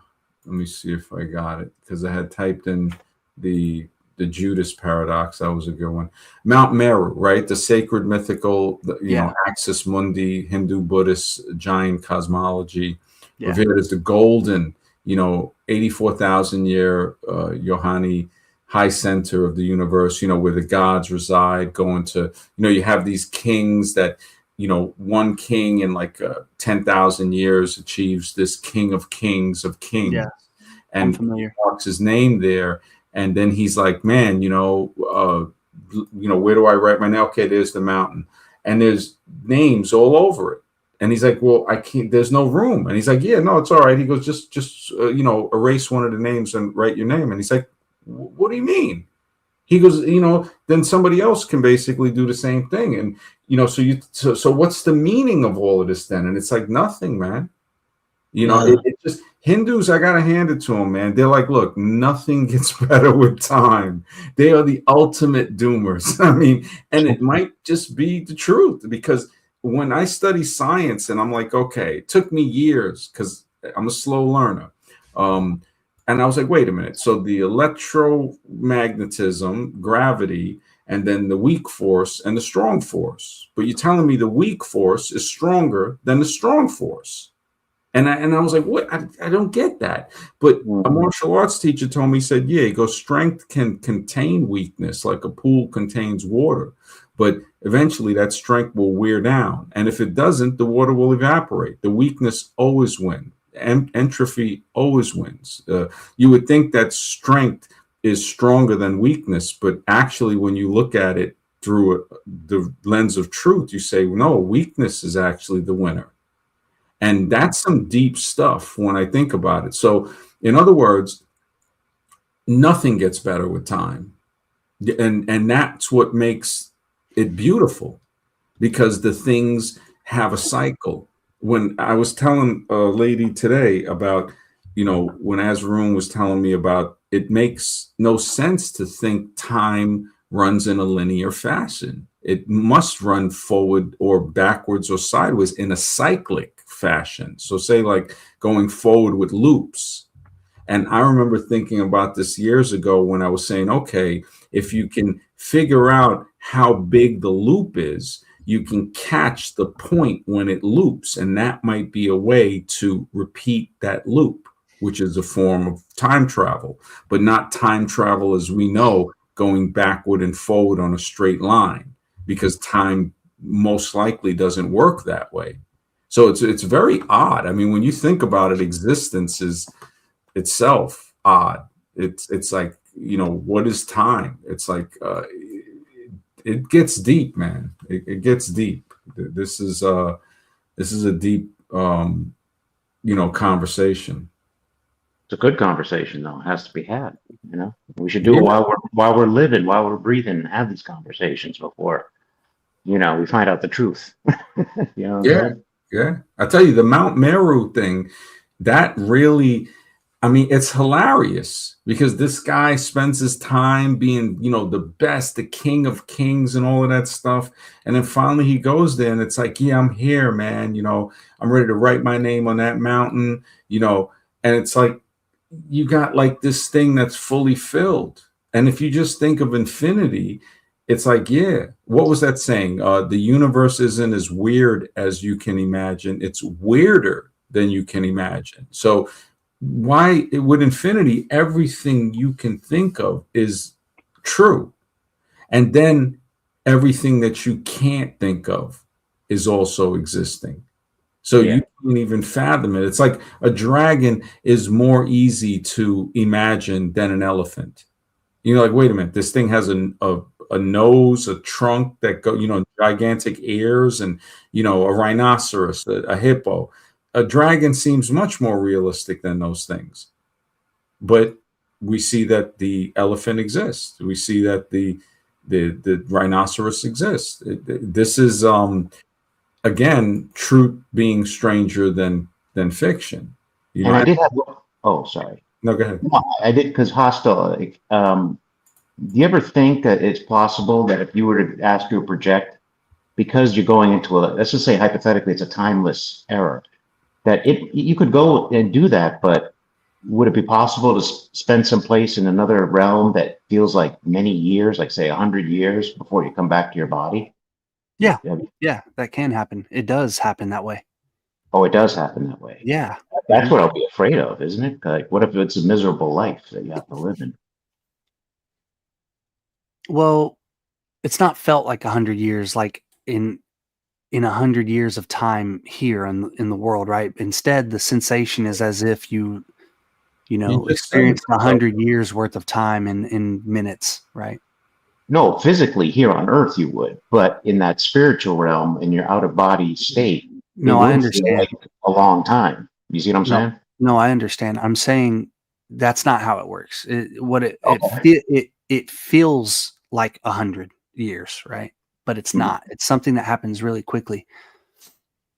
me see if I got it, because I had typed in the Judas paradox. That was a good one. Mount Meru, right? The sacred mythical, axis mundi, Hindu Buddhist giant cosmology. Revered as the golden, 84,000 year Yohani high center of the universe, where the gods reside, going to, you have these kings that, one king in like 10,000 years achieves this king of kings and marks his name there. And then he's like, man, where do I write my name? Okay, there's the mountain, and there's names all over it. And he's like, well, I can't, there's no room. And he's like, yeah, no, it's all right. He goes, just erase one of the names and write your name. And he's like, what do you mean? He goes, then somebody else can basically do the same thing. And, so what's the meaning of all of this then? And it's like nothing, man. It just, Hindus, I got to hand it to them, man. They're like, look, nothing gets better with time. They are the ultimate doomers. I mean, and it might just be the truth, because when I study science and I'm like, okay, it took me years because I'm a slow learner. And I was like, wait a minute. So the electromagnetism, gravity, and then the weak force and the strong force. But you're telling me the weak force is stronger than the strong force. And I was like, what? I don't get that. But a martial arts teacher told me, he said, yeah, he goes, strength can contain weakness like a pool contains water. But eventually that strength will wear down. And if it doesn't, the water will evaporate. The weakness always wins. Entropy always wins. You would think that strength is stronger than weakness. But actually, when you look at it through the lens of truth, you say, no, weakness is actually the winner. And that's some deep stuff when I think about it. So, in other words, nothing gets better with time. And that's what makes it beautiful, because the things have a cycle. When I was telling a lady today about, when Azraroon was telling me about, it makes no sense to think time runs in a linear fashion. It must run forward or backwards or sideways in a cyclic fashion. So say like going forward with loops. And I remember thinking about this years ago when I was saying, okay, if you can figure out how big the loop is, you can catch the point when it loops. And that might be a way to repeat that loop, which is a form of time travel, but not time travel as we know, going backward and forward on a straight line, because time most likely doesn't work that way. So it's very odd. I mean, when you think about it, existence is itself odd. It's like, what is time? It's like it gets deep, man. It gets deep. This is a deep conversation. It's a good conversation, though. It has to be had. We should do it while we're living, while we're breathing, and have these conversations before we find out the truth. Yeah. I tell you, the Mount Meru thing, that really, I mean, it's hilarious, because this guy spends his time being, the best, the king of kings and all of that stuff. And then finally he goes there and it's like, yeah, I'm here, man. I'm ready to write my name on that mountain, and it's like, you got like this thing that's fully filled. And if you just think of infinity, it's like, yeah, what was that saying? The universe isn't as weird as you can imagine. It's weirder than you can imagine. So why, with infinity, everything you can think of is true. And then everything that you can't think of is also existing. So you can't even fathom it. It's like a dragon is more easy to imagine than an elephant. Like, wait a minute, this thing has a nose, a trunk that go, gigantic ears, and a rhinoceros, a hippo. A dragon seems much more realistic than those things. But we see that the elephant exists. We see that the rhinoceros exists. This is again, truth being stranger than fiction. I did have. Oh, sorry. No, go ahead. No, I did, because hostile. Do you ever think that it's possible that if you were to ask you to project, because you're going into let's just say hypothetically, it's a timeless era, that you could go and do that, but would it be possible to spend some place in another realm that feels like many years, like say 100 years before you come back to your body? Yeah, that can happen. It does happen that way. Oh, it does happen that way. Yeah. That's what I'll be afraid of, isn't it? Like, what if it's a miserable life that you have to live in? Well, it's not felt like 100 years, like in 100 years of time here in the world, right? Instead, the sensation is as if you experienced 100 years worth of time in minutes, right? No, physically here on Earth you would, but in that spiritual realm, in your out of body state, it No, I would feel understand. like a long time. You see what I'm No, saying? no, I understand. I'm saying that's not how it works. Okay. It feels like 100 years, right? But it's Mhm. not. It's something that happens really quickly.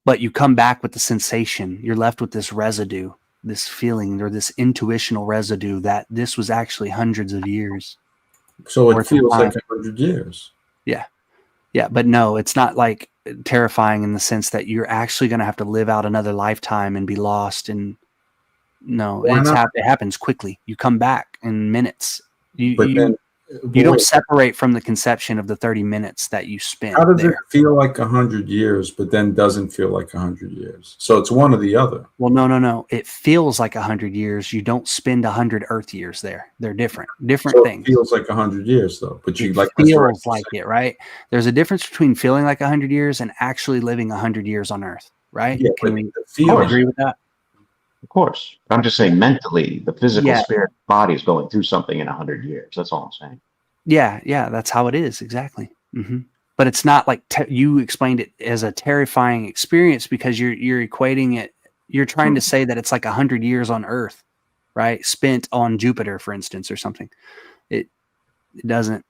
But you come back with the sensation. You're left with this residue, this feeling, or this intuitional residue that this was actually hundreds of years. So it worth of feels like time. 100 years. Yeah. Yeah, but no, it's not like terrifying in the sense that you're actually going to have to live out another lifetime and be lost. And no, Why not? it happens quickly. You come back in minutes. But then, You don't wait, separate from the conception of the 30 minutes that you spent how does it there. feel like 100 years, but then doesn't feel like 100 years? So it's one or the other. Well, no. It feels like 100 years. You don't spend 100 Earth years there. They're different So things. it feels like 100 years, though. But you It like Mr. feels Rex like said, it, right? There's a difference between feeling like 100 years and actually living 100 years on Earth, right? yeah, Can but we the feeling. agree with that? Of course. I'm just saying mentally, the physical Yeah. spirit body is going through something in 100 years. That's all I'm saying. Yeah, that's how it is, exactly. But it's not like you explained it as a terrifying experience because you're equating it. You're trying to say that it's like 100 years on Earth, right? Spent on Jupiter, for instance, or something. It doesn't.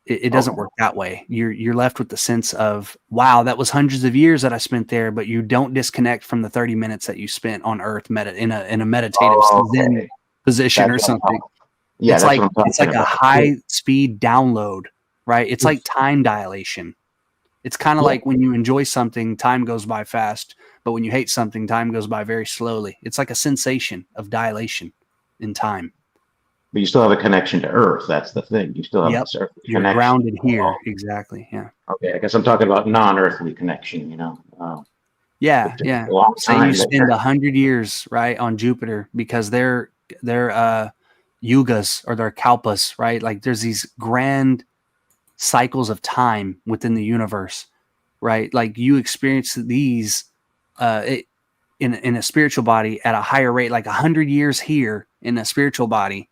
It doesn't work that way. You're left with the sense of, wow, that was hundreds of years that I spent there, but you don't disconnect from the 30 minutes that you spent on Earth in a meditative Zen position or something. Yeah, It's that's like what I'm talking a about. high speed download, right? It's like time dilation. It's kind of like when you enjoy something, time goes by fast, but when you hate something, time goes by very slowly. It's like a sensation of dilation in time. But you still have a connection to Earth. That's the thing. You still have Yep. this earthly You're connection. grounded here. Exactly. Yeah. Okay, I guess I'm talking about non-earthly connection. Yeah. It took Yeah. a long Say time you to spend get- 100 years, right, on Jupiter because they're yugas or they're kalpas, right? Like there's these grand cycles of time within the universe, right? Like you experience these in a spiritual body at a higher rate, like 100 years here in a spiritual body,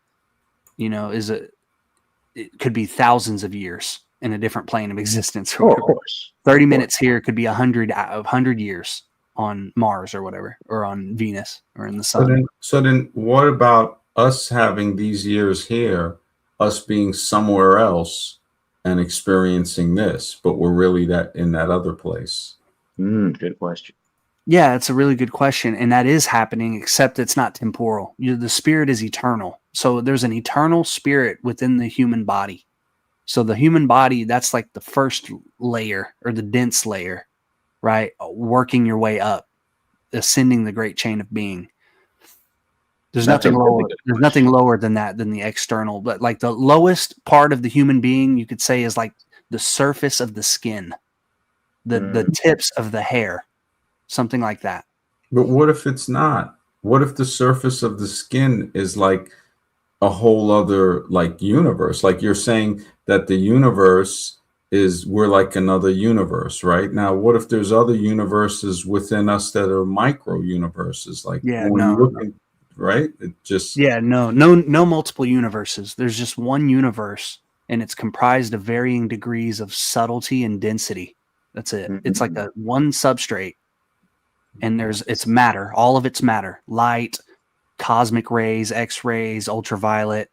it could be thousands of years in a different plane of existence. Or Oh, whatever. of course. 30 minutes here could be 100 years on Mars or whatever, or on Venus or in the sun. So then what about us having these years here, us being somewhere else and experiencing this, but we're really in that other place? Good question. Yeah, it's a really good question. And that is happening, except it's not temporal. The spirit is eternal. So there's an eternal spirit within the human body. So the human body, that's like the first layer or the dense layer, right? Working your way up, ascending the great chain of being. There's That's nothing a really lower. good There's question. nothing lower than that, than the external. But like the lowest part of the human being, you could say, is like the surface of the skin, the tips of the hair, something like that. But what if it's not? What if the surface of the skin is like a whole other like universe? Like you're saying that the universe we're like another universe, right? Now, what if there's other universes within us that are micro universes? Like Yeah, when no, you look in, right? It just no multiple universes. There's just one universe, and it's comprised of varying degrees of subtlety and density. That's it. It's like a one substrate, and it's matter. All of it's matter: light, cosmic rays, X-rays, ultraviolet.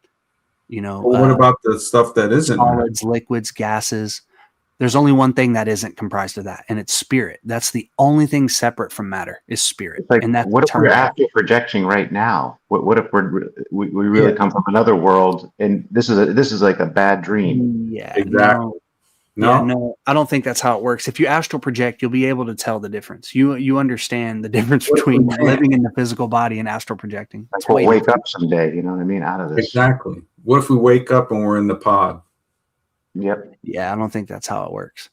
Well, what about the stuff that isn't matter? Solids, liquids, gases? There's only one thing that isn't comprised of that, and it's spirit. That's the only thing separate from matter is spirit. It's like, and that's what if we're eternal. astral projecting right now? What if we really come from another world, and this is like a bad dream? Yeah, Exactly. No, I don't think that's how it works. If you astral project, you'll be able to tell the difference. You understand the difference between living in the physical body and astral projecting. Like we'll wake up someday, you know what I mean? Out of this. Exactly. What if we wake up and we're in the pod? Yep. Yeah, I don't think that's how it works.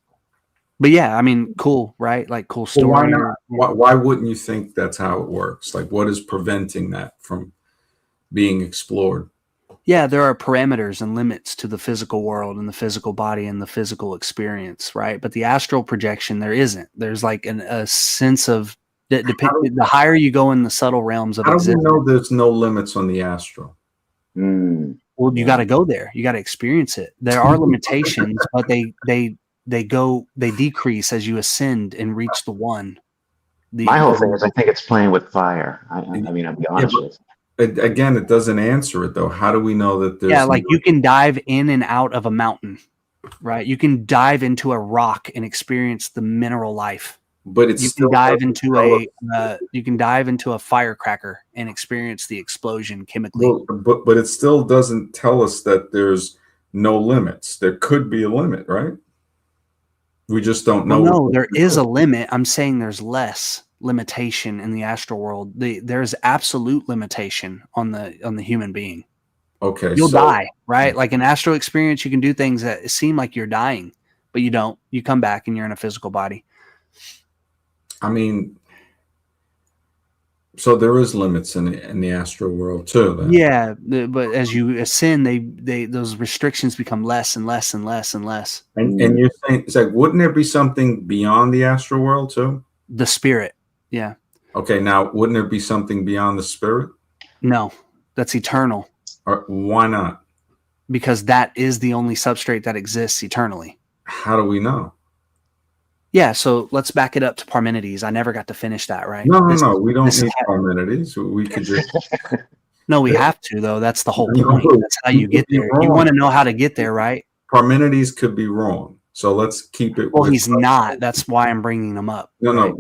But yeah, I mean, cool, right? Like cool story. Well, why not? Why wouldn't you think that's how it works? Like, what is preventing that from being explored? Yeah, there are parameters and limits to the physical world and the physical body and the physical experience, right? But the astral projection, there isn't. There's like a sense of the higher you go in the subtle realms of How do we existence. know there's no limits on the astral? Well, you got to go there. You got to experience it. There are limitations, but they decrease as you ascend and reach the one. My whole thing is, I think it's playing with fire. I mean, I'll be honest with you. Again, it doesn't answer it though. How do we know that there's? Yeah, like you can dive in and out of a mountain, right? You can dive into a rock and experience the mineral life. But it's you can dive into a firecracker and experience the explosion chemically. But it still doesn't tell us that there's no limits. There could be a limit, right? We just don't know. No, there is a limit. I'm saying there's less limitation in the astral world. There's absolute limitation on the human being. Okay, you'll die, right? Like an astral experience, you can do things that seem like you're dying, but you don't. You come back and you're in a physical body. I mean, so there is limits in the astral world too. Then. Yeah, but as you ascend, those restrictions become less and less and less and less. And you're saying, it's like, wouldn't there be something beyond the astral world too? The spirit, yeah. Okay, now wouldn't there be something beyond the spirit? No, that's eternal. Or why not? Because that is the only substrate that exists eternally. How do we know? Yeah, so let's back it up to Parmenides. I never got to finish that, right? No, we don't need Parmenides. We could just... No, we have to, though. That's the whole point. That's how you get there. You want to know how to get there, right? Parmenides could be wrong. So let's keep it... Well, he's not. That's why I'm bringing him up. No,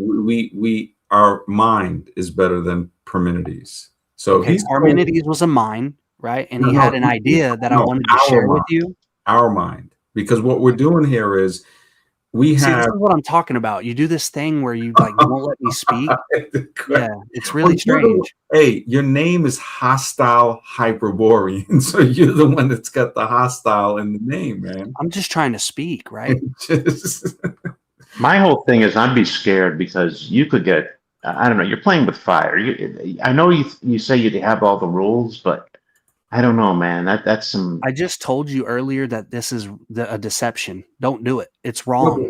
our mind is better than Parmenides. So Parmenides was a mind, right? And he had an idea that I wanted to share with you. Our mind. Because what we're doing here is this is what I'm talking about. You do this thing where you won't let me speak. Yeah, it's really strange. Hey, your name is Hostile Hyperborean, so you're the one that's got the hostile in the name, man. I'm just trying to speak, right? My whole thing is I'd be scared because you could get, I don't know, you're playing with fire. I know you say you have all the rules, but I don't know, man. That's some. I just told you earlier that this is a deception. Don't do it. It's wrong.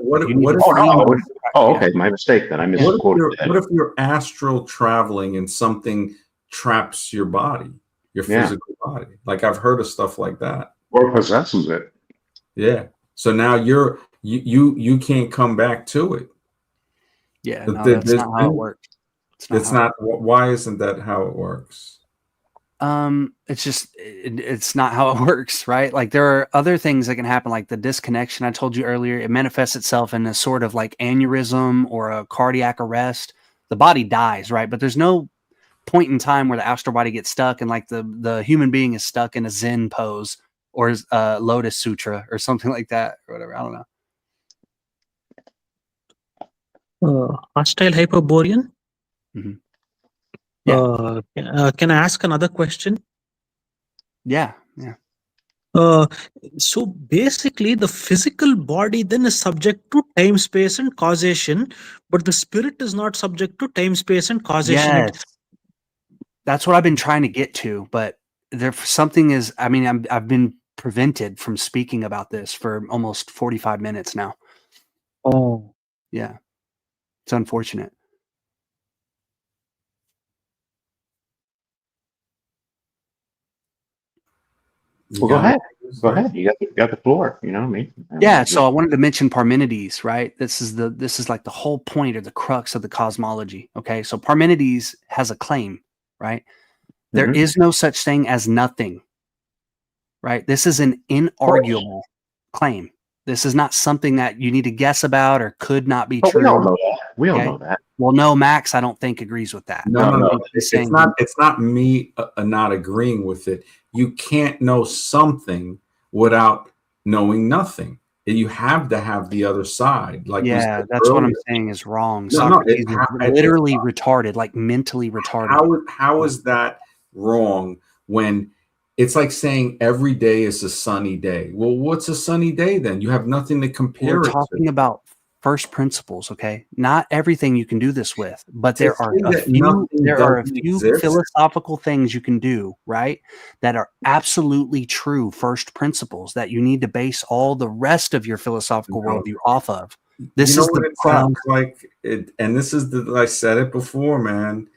Okay, my mistake then. I misquoted that. What if you're astral traveling and something traps your body, your physical body? Like I've heard of stuff like that. Or possesses it. Yeah. So now you can't come back to it. Yeah, no, that's not how it works. It's not. Why isn't that how it works? It's just it's not how it works, right? Like there are other things that can happen, like the disconnection I told you earlier. It manifests itself in a sort of like aneurysm or a cardiac arrest. The body dies, right? But there's no point in time where the astral body gets stuck and like the human being is stuck in a Zen pose or Lotus Sutra or something like that or whatever. I don't know. Hostile Hyperborean. Mm-hmm. Yeah. Can I ask another question? Yeah. So basically, the physical body then is subject to time, space, and causation, but the spirit is not subject to time, space, and causation. Yes. That's what I've been trying to get to, but I've been prevented from speaking about this for almost 45 minutes now. Oh. Yeah. It's unfortunate. Well, go ahead. Go ahead. You got the floor. You know what I mean? Yeah. So I wanted to mention Parmenides, right? This is like the whole point or the crux of the cosmology. Okay. So Parmenides has a claim, right? There is no such thing as nothing, right? This is an inarguable claim. This is not something that you need to guess about or could not be true. We all know that. We all know that. Well, no, Max, I don't think agrees with that. No. It's not me not agreeing with it. You can't know something without knowing nothing. You have to have the other side. Like that's what I'm saying is wrong. Socrates is literally retarded, like mentally retarded. How is that wrong when it's like saying every day is a sunny day? Well, what's a sunny day then? You have nothing to compare it to. We're talking about first principles, okay? Not everything you can do this with, but there are a few philosophical things you can do, right? That are absolutely true first principles that you need to base all the rest of your philosophical worldview off of. This is the sounds like it, and this is I said it before, man.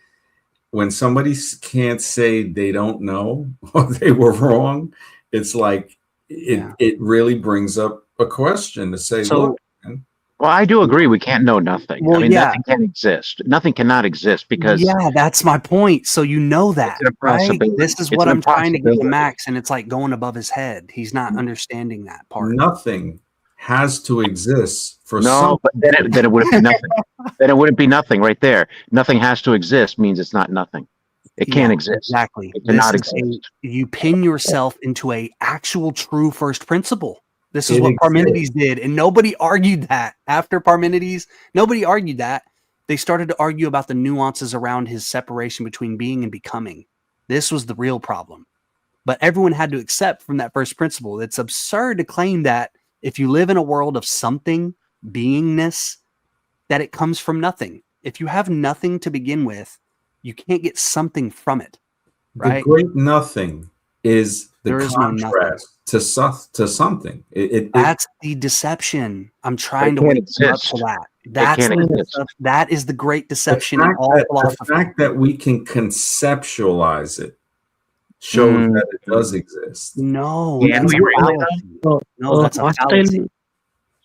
When somebody can't say they don't know or they were wrong, it's like it really brings up a question to say, So- look, man, Well, I do agree we can't know nothing. Well, I mean, yeah. nothing can exist. Nothing cannot exist because Yeah, that's my point. So you know that, an right? impossibility. This is It's what an I'm trying to get to impossibility. Max, and it's like going above his head. He's not understanding that part. nothing has to exist for No, but something. then it wouldn't be nothing. Then it wouldn't be nothing right there. Nothing has to exist means it's not nothing. It can't Yeah, exist. Exactly. It cannot This is exist. you pin yourself into a actual true first principle. This is It what exists. Parmenides did, and nobody argued that. After Parmenides, nobody argued that. They started to argue about the nuances around his separation between being and becoming. This was the real problem. But everyone had to accept from that first principle. It's absurd to claim that if you live in a world of something, beingness, that it comes from nothing. If you have nothing to begin with, you can't get something from it. Right? The great nothing is the There is no nothing. contrast to something. That's the deception. I'm trying to can't wake you up exist. to that. That's can't the exist. that is the great the deception in fact all that, the philosophy. fact that we can conceptualize it shows that it does exist. No, Yeah, that's we a really fallacy. No, that's a fallacy.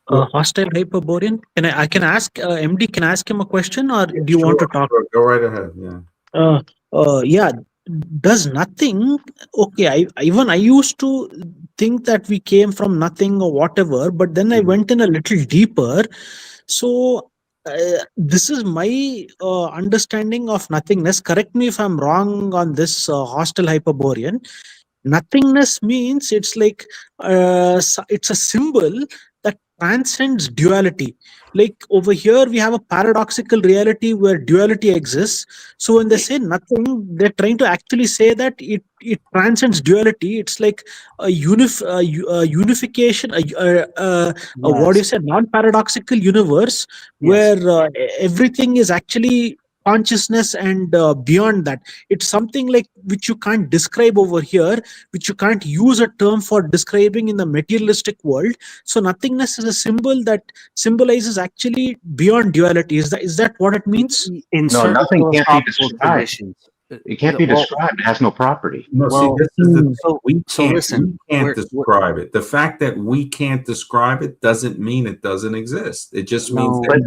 Hostile Hyperborean. I can ask MD? Can I ask him a question, or do you want to talk? Sure. Go right ahead. Yeah. Yeah, does nothing. Okay, I used to think that we came from nothing or whatever, but then I went in a little deeper. So this is my understanding of nothingness. Correct me if I'm wrong on this, hostile Hyperborean. Nothingness means it's like it's a symbol that transcends duality. Like over here we have a paradoxical reality where duality exists. So when they say nothing, they're trying to actually say that it transcends duality. It's like a unification, what do you Yes. say, non-paradoxical universe Yes. where everything is actually consciousness, and beyond that it's something like which you can't describe over here, which you can't use a term for describing in the materialistic world. So nothingness is a symbol that symbolizes actually beyond duality. Is that what it means? In No, certain nothing can't be philosophical described. traditions. It can't be described. It has no property. No, Well, see, this is the thing. so- we so can't, listen, we can't we're- describe it. The fact that we can't describe it doesn't mean it doesn't exist. It just means No. that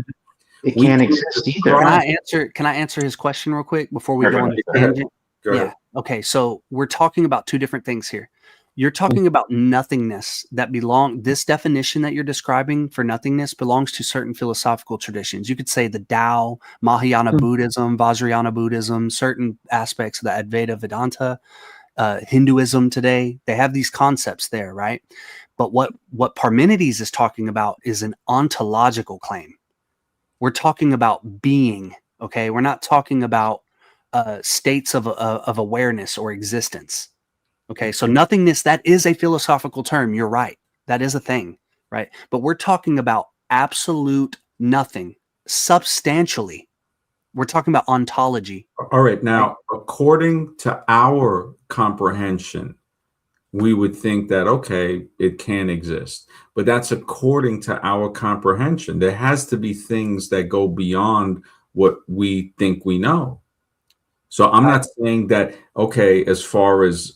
It we can't can't exist either. describe Can I answer his question real quick before we Sure, go go on ahead, the go ahead. tangent? Go Yeah. ahead. Okay. So we're talking about two different things here. You're talking about nothingness that this definition that you're describing for nothingness belongs to certain philosophical traditions. You could say the Tao, Mahayana Buddhism, Vajrayana Buddhism, certain aspects of the Advaita Vedanta, Hinduism today. They have these concepts there, right? But what Parmenides is talking about is an ontological claim. We're talking about being, okay? We're not talking about states of awareness or existence. Okay, so nothingness, that is a philosophical term. You're right. That is a thing, right? But we're talking about absolute nothing, substantially. We're talking about ontology. All right. Now, according to our comprehension, we would think that, okay, it can exist. But that's according to our comprehension. There has to be things that go beyond what we think we know. So I'm not saying that, okay, as far as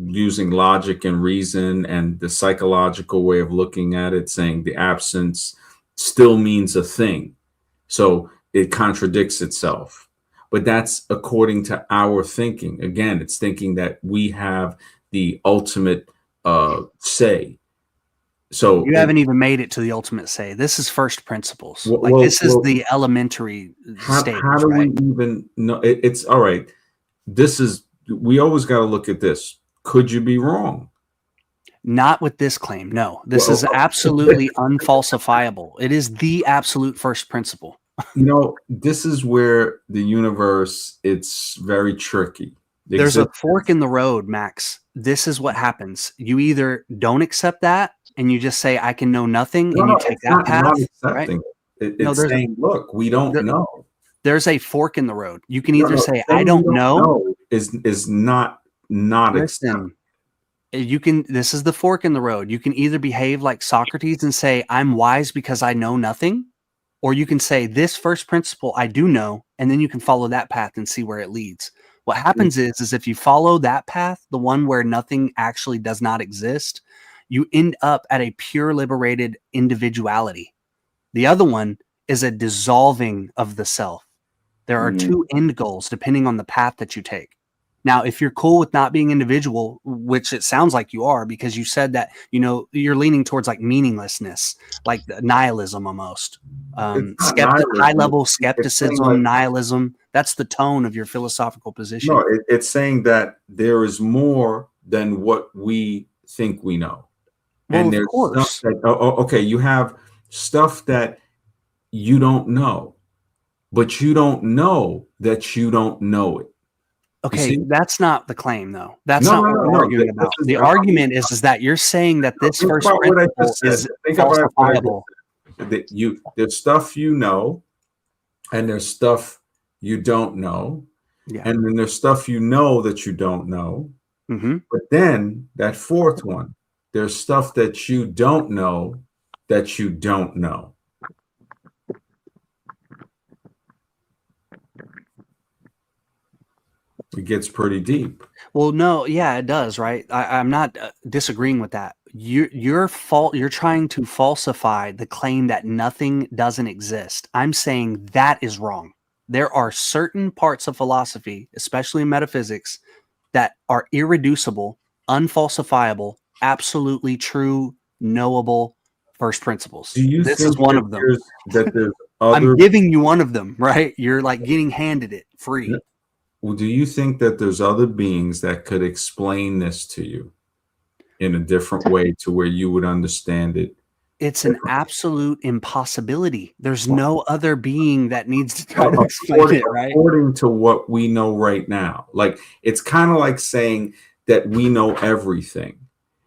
using logic and reason and the psychological way of looking at it, saying the absence still means a thing. So it contradicts itself. But that's according to our thinking. Again, it's thinking that we have the ultimate say. So You haven't even made it to the ultimate say. This is first principles. Well, this is well, the elementary stage. how do right? we even know? It's all right. We always got to look at this. Could you be wrong? Not with this claim. No, this Well, is absolutely unfalsifiable. It is the absolute first principle. This is where the universe, it's very tricky. There's a fork in the road, Max. This is what happens. You either don't accept that and you just say, I can know nothing, and you take that path. Not Right? accepting. It's saying, look, we don't know. There's a fork in the road. You can either say, saying I don't we know. Is not accepting. Listen, this is the fork in the road. You can either behave like Socrates and say, I'm wise because I know nothing, or you can say, this first principle I do know, and then you can follow that path and see where it leads. What happens is if you follow that path, the one where nothing actually does not exist, you end up at a pure liberated individuality. The other one is a dissolving of the self. There are two end goals depending on the path that you take. Now, if you're cool with not being individual, which it sounds like you are, because you said that, you're leaning towards like meaninglessness, like nihilism almost. High level skepticism, nihilism. That's the tone of your philosophical position. No, it's saying that there is more than what we think we know. Well, And there's of course. stuff that, okay, you have stuff that you don't know, but you don't know that you don't know it. Okay, that's not the claim, though. That's No, not what we're arguing This about. is- The argument is that you're saying that this Think first about what I principle just said. is Think about what I just falsifiable. That there's stuff you know, and there's stuff you don't know, Yeah. and then there's stuff you know that you don't know. But then that fourth one, there's stuff that you don't know that you don't know. It gets pretty deep. Well, no, yeah, it does, right? I'm not disagreeing with that. You're trying to falsify the claim that nothing doesn't exist. I'm saying that is wrong. There are certain parts of philosophy, especially in metaphysics, that are irreducible, unfalsifiable, absolutely true, knowable first principles. Do you This think is one of them. that there's other? I'm giving you one of them, right? You're like getting handed it free. Well, do you think that there's other beings that could explain this to you in a different way to where you would understand it? It's an absolute impossibility. There's no other being that needs to try to explain it, right? According to what we know right now. Like, it's kind of like saying that we know everything.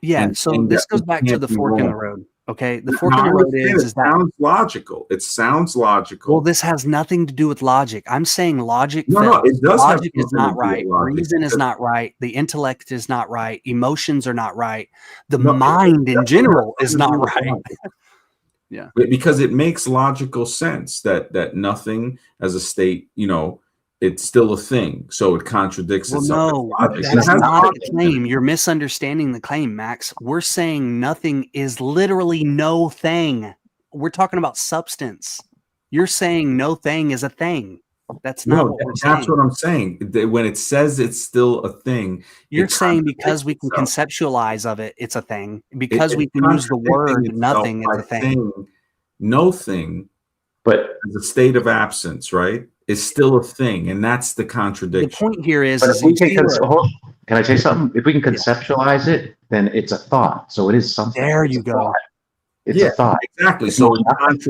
Yeah, and so this goes back to the fork in the road. Okay, the fork in the road is that sounds logical. It sounds logical. Well, this has nothing to do with logic. I'm saying logic. No, it does. Logic is something not to do right. with logic. Reason is not right. The intellect is not right. Emotions are not right. The mind in general is not right. Yeah, because it makes logical sense that nothing as a state, it's still a thing. So it contradicts Well, itself. no, that's not the claim. You're misunderstanding the claim, Max. We're saying nothing is literally no thing. We're talking about substance. You're saying no thing is a thing. That's not what we're saying. That's what I'm saying. When it says it's still a thing, you're saying because we can conceptualize of it, it's a thing. Because we can use the word nothing, it's a thing. No thing, but as a state of absence, right? Is still a thing, and that's the contradiction. The point here is, can I say something? If we can conceptualize it, then it's a thought. So it is something. There you go. It's a thought. Exactly. So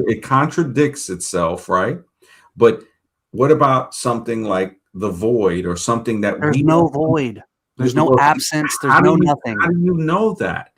it contradicts itself, right? But what about something like the void or something that there's no void. There's no absence. There's no nothing. How do you know that?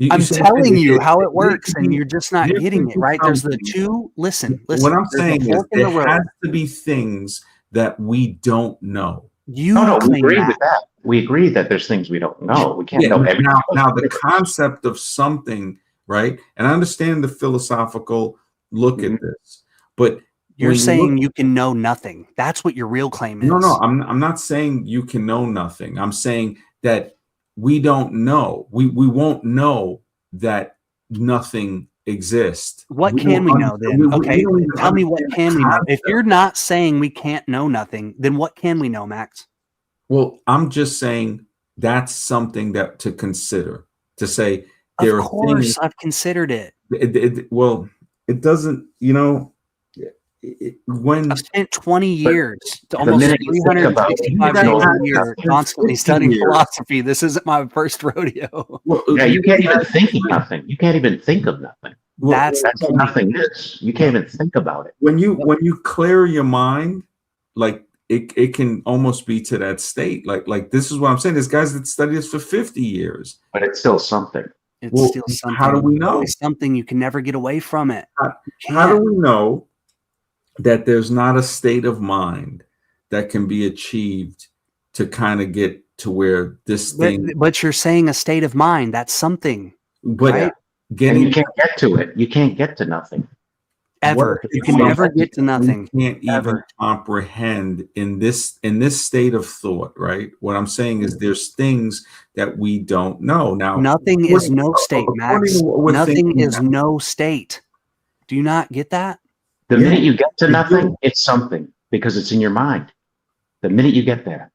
I'm telling you how it works, and you're just not getting it, right? There's the two. Listen. What I'm saying is there has to be things that we don't know. We agree with that. We agree that there's things we don't know. We can't know everything. Now, the concept of something, right? And I understand the philosophical look at this, but you're saying you can know nothing. That's what your real claim is. No, I'm not saying you can know nothing. I'm saying that we don't know. We won't know that nothing exists. What can we know then? Okay, tell me what can we know. If you're not saying we can't know nothing, then what can we know, Max? Well, I'm just saying that's something that to consider. To say there are things. Of course, I've considered it. Well, it doesn't. When I've spent 20 years, almost 365 days a year, constantly studying philosophy. This isn't my first rodeo. Well, yeah, you can't even think of nothing. You can't even think of nothing. Well, that's nothingness. You can't even think about it. When you clear your mind, like it can almost be to that state. Like this is what I'm saying. There's guys that study this for 50 years, but it's still something. It's still something. How do we know? It's something you can never get away from it. How do we know that there's not a state of mind that can be achieved to kind of get to where this thing? But you're saying a state of mind. That's something. But right? And you can't get to it. You can't get to nothing. Ever. What You if can something never get to nothing. we can't even Ever. comprehend in this state of thought, right? What I'm saying is there's things that we don't know. Now, Nothing is no state, according Max. to what we're Nothing thinking is now, no state. Do you not get that? The Yeah, minute you get to we nothing, do. it's something because it's in your mind. The minute you get there,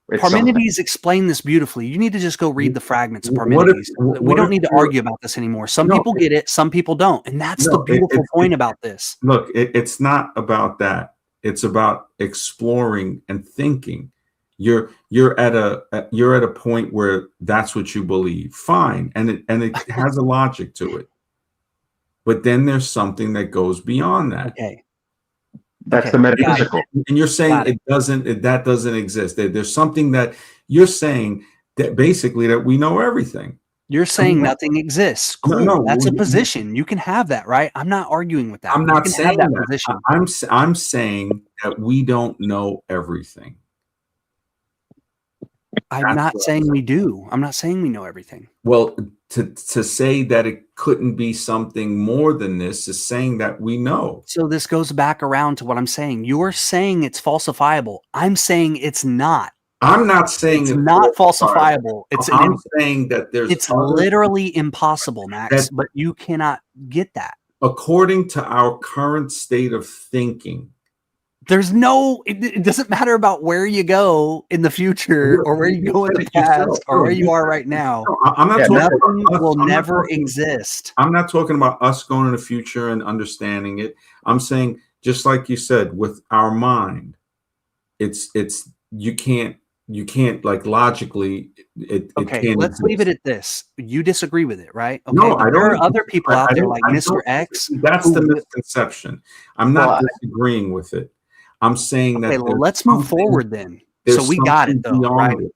it's something. Parmenides explained this beautifully. You need to just go read the fragments of What if- Parmenides. what We don't if need to you're- argue about this anymore. Some No, people get it, some people don't. And that's the No, beautiful point about this. Look, it's not about that. It's about exploring and thinking. You're at a point where that's what you believe. Fine, and it has a logic to it. But then there's something that goes beyond that. Okay. That's Okay, the metaphysical. And you're saying that doesn't exist. There's something that you're saying that basically that we know everything. You're saying No. nothing exists. Cool. No, That's a we- position. You can have that, right? I'm not arguing with that. I'm You not can saying have that. position. I'm saying that we don't know everything. I'm That's not what saying we do. I'm not saying we know everything. Well, to say that it couldn't be something more than this is saying that we know. So this goes back around to what I'm saying. You're saying it's falsifiable. I'm saying it's not. I'm not saying It's not falsifiable. I'm saying that there's It's other- literally impossible, Max, that- but you cannot get that. according to our current state of thinking. There's no, it doesn't matter about where you go in the future or where you go in the past or where you are right now. No, I'm not talking Nothing about us. will I'm not never talking- exist. I'm not talking about us going in the future and understanding it. I'm saying, just like you said, with our mind, it's you can't like logically it Okay, can't let's leave it exist. at this. You disagree with it, right? Okay, No, but I there don't. are other people out I there don't- like I Mr. don't- X. That's the who- misconception. I'm not Well, disagreeing with it. I'm saying that Okay, well, there's let's move something- forward then. there's So we got it something though, beyond right? it.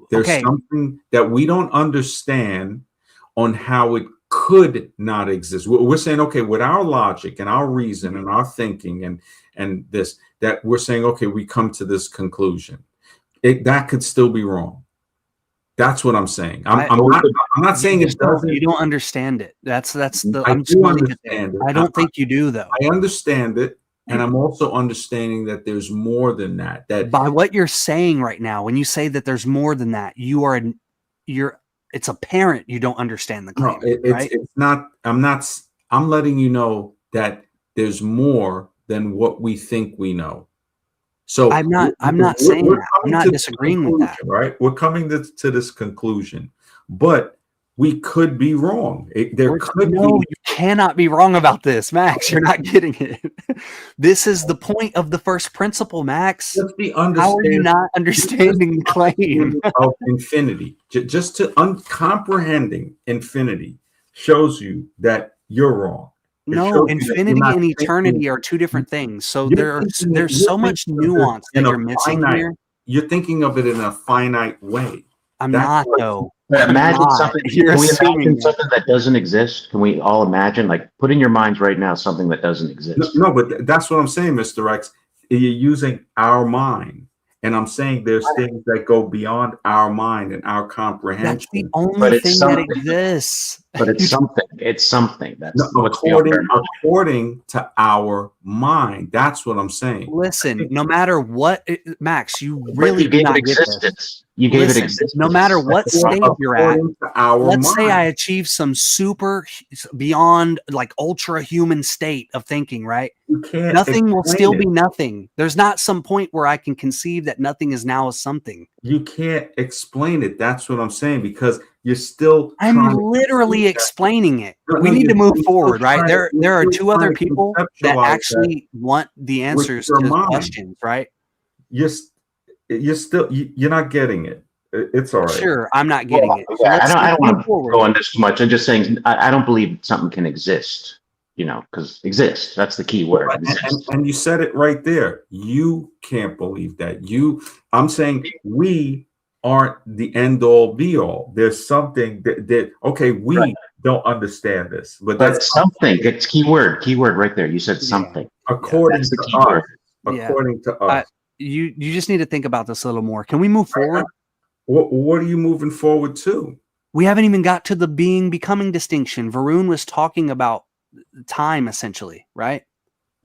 There's Okay. something that we don't understand on how it could not exist. We're saying, okay, with our logic and our reason and our thinking and this, that we're saying, okay, we come to this conclusion. That could still be wrong. That's what I'm saying. I'm not saying it doesn't. You don't understand it. That's the. I I'm just do going to get there. understand it. I don't think you do though. I understand it, and I'm also understanding that there's more than that. That By what you're saying right now, when you say that there's more than that, it's apparent you don't understand the no, claim, right? it's not. I'm letting you know that there's more than what we think we know. So I'm not we're saying that. I'm coming not to this disagreeing with that. conclusion, right? We're coming to this conclusion, but we could be wrong. There could No, be. you cannot be wrong about this, Max. You're not getting it. This is the point of the first principle, Max. Just the How are you understanding not understanding the claim? of infinity. Just to comprehending infinity shows you that you're wrong. It No, shows you that infinity you're not and thinking- eternity are two different things. So You're there's thinking- there's you're so much thinking of this nuance that in a you're missing finite- here. You're thinking of it in a finite way. I'm That's not what- though. But imagine not. something. You're Can we assuming imagine that. something that doesn't exist? Can we all imagine? Like, put in your minds right now something that doesn't exist. No, but that's what I'm saying, Mr. X. You're using our mind. And I'm saying there's things that go beyond our mind and our That's comprehension. the But only it's thing that something. exists. But it's something. It's something. That's No, what's beyond our mind. according to our mind. That's what I'm saying. Listen, no matter what, Max, you But really you do gave not it get this. existence. You gave Listen, it existence. no matter what state you're at, According to our let's say mind. I achieve some super beyond like ultra human state of thinking, right? You can't Nothing will explain still it. be nothing. There's not some point where I can conceive that nothing is now a something. You can't explain it. That's what I'm saying, because you're still I'm trying to literally conceive that. explaining it. No, We no, need to you're move still forward, right? trying- There you're are still two other trying to people that conceptualize actually want the answers your to mind. questions, right? You're still you're not getting it. It's all right. Sure, I'm not getting Well, it. yeah, Let's I don't move want to forward. go on this too much. I'm just saying I don't believe something can exist. Because exist. That's the key word. Exist. And you said it right there. You can't believe that. I'm saying we aren't the end all be all. There's something that okay, we Right. don't understand this, but But that's something. It's keyword right there. You said Yeah. something. according That's the to key us. word. Yeah. According to us. You just need to think about this a little more. Can we move forward? What are you moving forward to? We haven't even got to the being becoming distinction. Varun was talking about time essentially, right?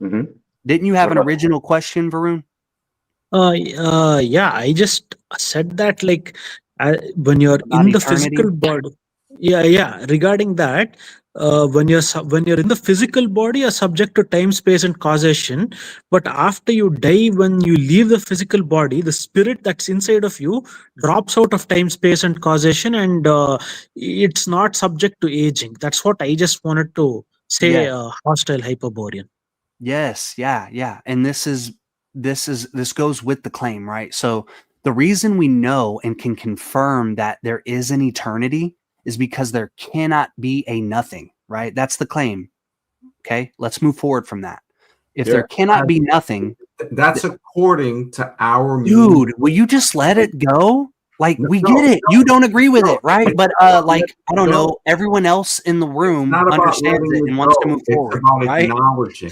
Mhm. Didn't you have What an else? original question, Varun? Yeah, I just said that like when you're About in the eternity? physical body. Yeah. Regarding that, when you're in the physical body, you're subject to time, space, and causation. But after you die, when you leave the physical body, the spirit that's inside of you drops out of time, space, and causation, and it's not subject to aging. That's what I just wanted to say. Yeah. Hostile Hyperborean. Yes, yeah. And this goes with the claim, right? So the reason we know and can confirm that there is an eternity is because there cannot be a nothing, right? That's the claim. Okay? Let's move forward from that. If there cannot be nothing, That's according to our dude, will you just let it go? Like No, we no, get it. You don't agree with no, it, right? But like I don't no. know, everyone else in the It's room not about understands letting it it and wants to go. move It's forward, about right? acknowledging.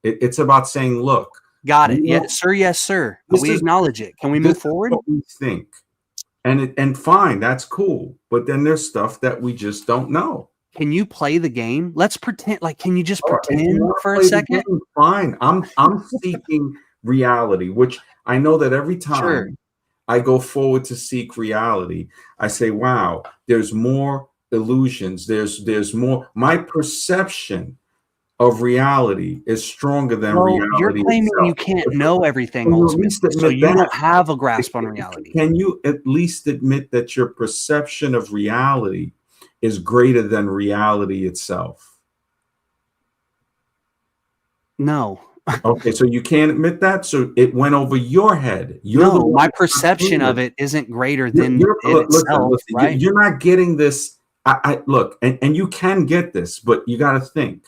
It's about saying, look, Got it. we Yeah, don't- sir. Yes, sir. this We is acknowledge it. Can we this move is forward? what we think. And fine, that's cool. But then there's stuff that we just don't know. Can you play the game? Let's pretend. Like, can you just Or if you pretend want to for a play the second? game, fine. I'm seeking reality, which I know that every Sure. time I go forward to seek reality, I say, wow, there's more illusions. There's more. My perception of reality is stronger than Well, you're reality claiming you itself. can't know everything Can you at least ultimately, so admit you that? don't have a grasp on reality. Can you at least admit that your perception of reality is greater than reality itself? No. Okay, so you can't admit that. So it went over your head. You're the No, one my that's not perception seeing of it. it isn't greater than it Listen, itself, right? you're not getting this. I look, and you can get this, but you got to think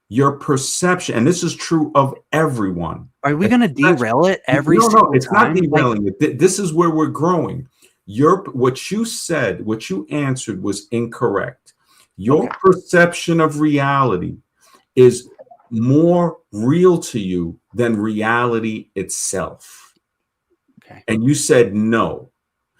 your perception, and this is true of everyone. Are we going to derail it every No, single it's not time? Like, derailing it. This is where we're growing. What you said, what you answered was incorrect. Your Okay. perception of reality is more real to you than reality itself. Okay. And you said no.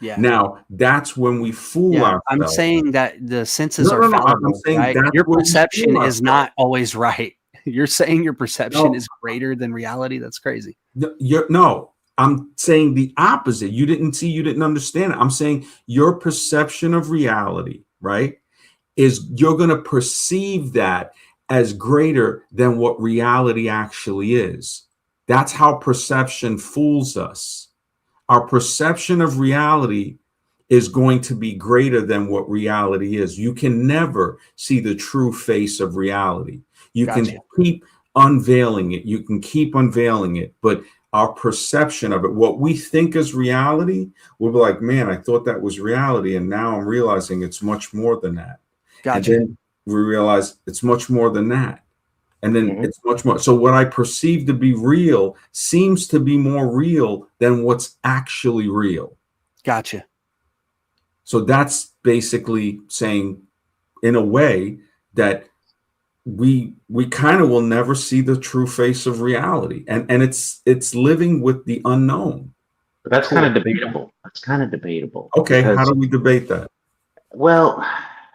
Yeah. Now that's when we fool ourselves. I'm saying that the senses No, are no, no. I'm fallible, saying right? that's Your when we perception fool is ourselves. not always right. You're saying your perception No. is greater than reality. That's crazy. No, I'm saying the opposite. You didn't understand it. I'm saying your perception of reality, right, is you're going to perceive that as greater than what reality actually is. That's how perception fools us. Our perception of reality is going to be greater than what reality is. You can never see the true face of reality. You Gotcha. can keep unveiling it. You can keep unveiling it, but our perception of it, what we think is reality, we'll be like, man, I thought that was reality, and now I'm realizing it's much more than that. Gotcha. And then we realize it's much more than that. And then Mhm. it's much more. So what I perceive to be real seems to be more real than what's actually real. Gotcha. So that's basically saying, in a way, that we kind of will never see the true face of reality, and it's living with the unknown. But that's kind of debatable. That's kind of debatable. Okay, how Because, do we debate that? well,